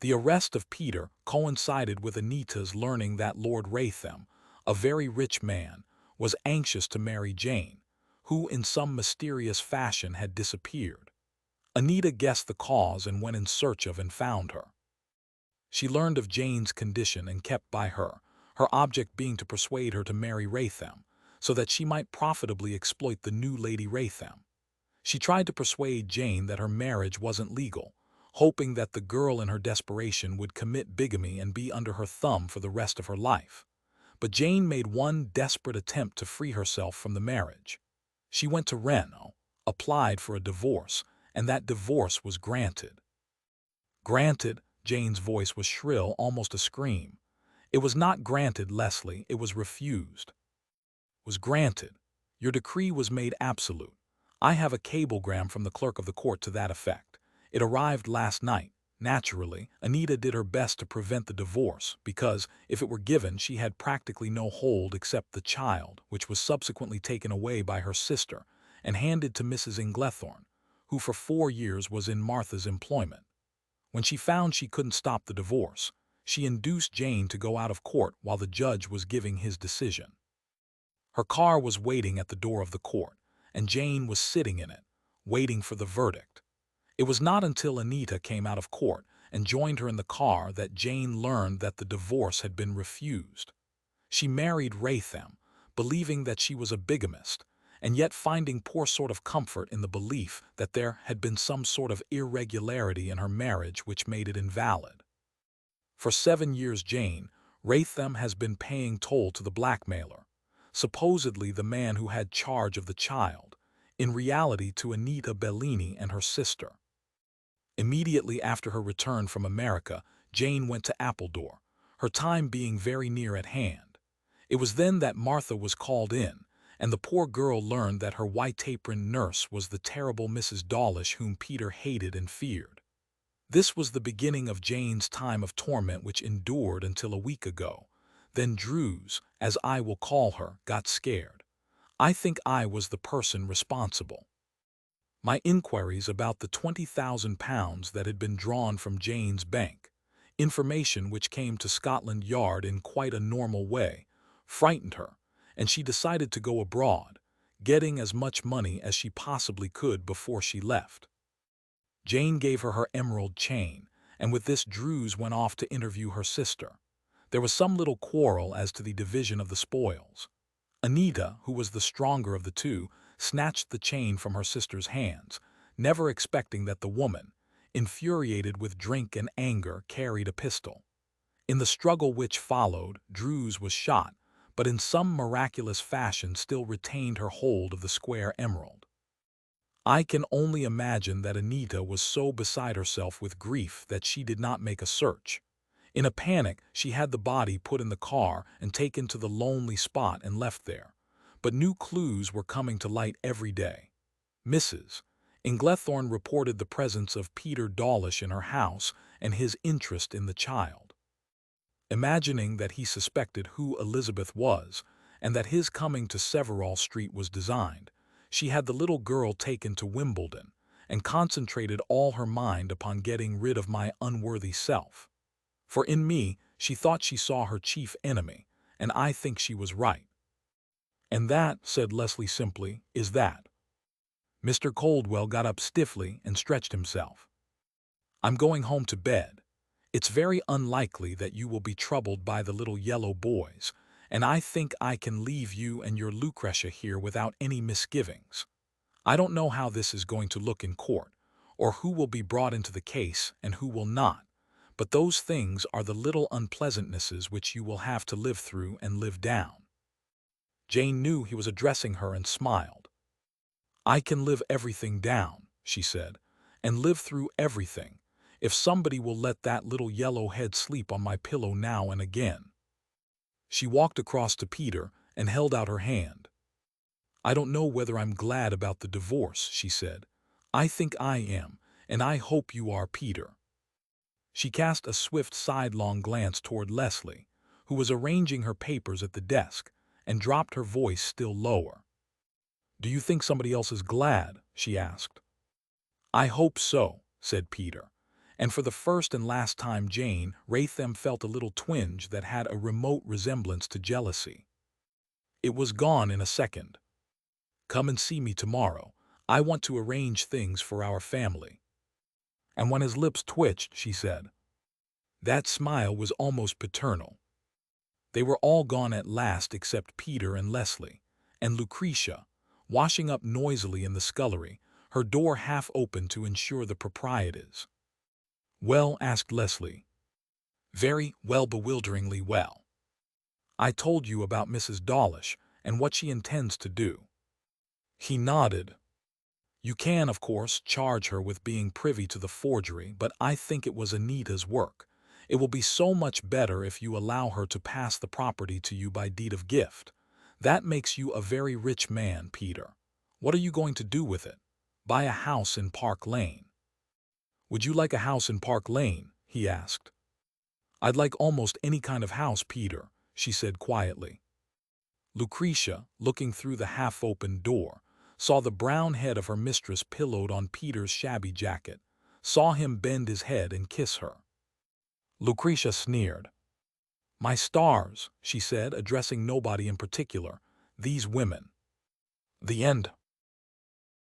The arrest of Peter coincided with Anita's learning that Lord Raytham, a very rich man, was anxious to marry Jane, who in some mysterious fashion had disappeared. Anita guessed the cause and went in search of and found her. She learned of Jane's condition and kept by her, her object being to persuade her to marry Raytham, so that she might profitably exploit the new Lady Raytham. She tried to persuade Jane that her marriage wasn't legal, hoping that the girl in her desperation would commit bigamy and be under her thumb for the rest of her life. But Jane made one desperate attempt to free herself from the marriage. She went to Reno, applied for a divorce, and that divorce was granted. Granted, Jane's voice was shrill, almost a scream. It was not granted, Leslie, it was refused. Was granted. Your decree was made absolute. I have a cablegram from the clerk of the court to that effect. It arrived last night. Naturally, Anita did her best to prevent the divorce because, if it were given, she had practically no hold except the child, which was subsequently taken away by her sister and handed to Mrs. Inglethorne, who for 4 years was in Martha's employment. When she found she couldn't stop the divorce, she induced Jane to go out of court while the judge was giving his decision. Her car was waiting at the door of the court, and Jane was sitting in it, waiting for the verdict. It was not until Anita came out of court and joined her in the car that Jane learned that the divorce had been refused. She married Raytham, believing that she was a bigamist, and yet finding poor sort of comfort in the belief that there had been some sort of irregularity in her marriage which made it invalid. For 7 years Raytham has been paying toll to the blackmailer, supposedly the man who had charge of the child, in reality to Anita Bellini and her sister. Immediately after her return from America, Jane went to Appledore, her time being very near at hand. It was then that Martha was called in, and the poor girl learned that her white-aproned nurse was the terrible Mrs. Dawlish whom Peter hated and feared. This was the beginning of Jane's time of torment, which endured until a week ago. Then Druze, as I will call her, got scared. I think I was the person responsible. My inquiries about the £20,000 that had been drawn from Jane's bank, information which came to Scotland Yard in quite a normal way, frightened her, and she decided to go abroad, getting as much money as she possibly could before she left. Jane gave her emerald chain, and with this Druze went off to interview her sister. There was some little quarrel as to the division of the spoils. Anita, who was the stronger of the two, snatched the chain from her sister's hands, never expecting that the woman, infuriated with drink and anger, carried a pistol. In the struggle which followed, Druze was shot, but in some miraculous fashion still retained her hold of the square emerald. I can only imagine that Anita was so beside herself with grief that she did not make a search. In a panic, she had the body put in the car and taken to the lonely spot and left there. But new clues were coming to light every day. Mrs. Inglethorne reported the presence of Peter Dawlish in her house and his interest in the child. Imagining that he suspected who Elizabeth was and that his coming to Severall Street was designed, she had the little girl taken to Wimbledon and concentrated all her mind upon getting rid of my unworthy self. For in me, she thought she saw her chief enemy, and I think she was right. And that, said Leslie simply, is that. Mr. Coldwell got up stiffly and stretched himself. I'm going home to bed. It's very unlikely that you will be troubled by the little yellow boys, and I think I can leave you and your Lucretia here without any misgivings. I don't know how this is going to look in court, or who will be brought into the case and who will not, but those things are the little unpleasantnesses which you will have to live through and live down. Jane knew he was addressing her and smiled. I can live everything down, she said, and live through everything, if somebody will let that little yellow head sleep on my pillow now and again. She walked across to Peter and held out her hand. I don't know whether I'm glad about the divorce, she said. I think I am, and I hope you are, Peter. She cast a swift sidelong glance toward Leslie, who was arranging her papers at the desk, and dropped her voice still lower. Do you think somebody else is glad? She asked. I hope so, said Peter, and for the first and last time Jane Raytham felt a little twinge that had a remote resemblance to jealousy. It was gone in a second. Come and see me tomorrow. I want to arrange things for our family. And when his lips twitched, she said. That smile was almost paternal. They were all gone at last except Peter and Leslie, and Lucretia, washing up noisily in the scullery, her door half open to ensure the proprieties. Well, asked Leslie. Very well, bewilderingly well. I told you about Mrs. Dawlish and what she intends to do. He nodded. You can, of course, charge her with being privy to the forgery, but I think it was Anita's work. It will be so much better if you allow her to pass the property to you by deed of gift. That makes you a very rich man, Peter. What are you going to do with it? Buy a house in Park Lane. Would you like a house in Park Lane? He asked. I'd like almost any kind of house, Peter, she said quietly. Lucretia, looking through the half-opened door, saw the brown head of her mistress pillowed on Peter's shabby jacket, saw him bend his head and kiss her. Lucretia sneered. My stars, she said, addressing nobody in particular, these women. The end.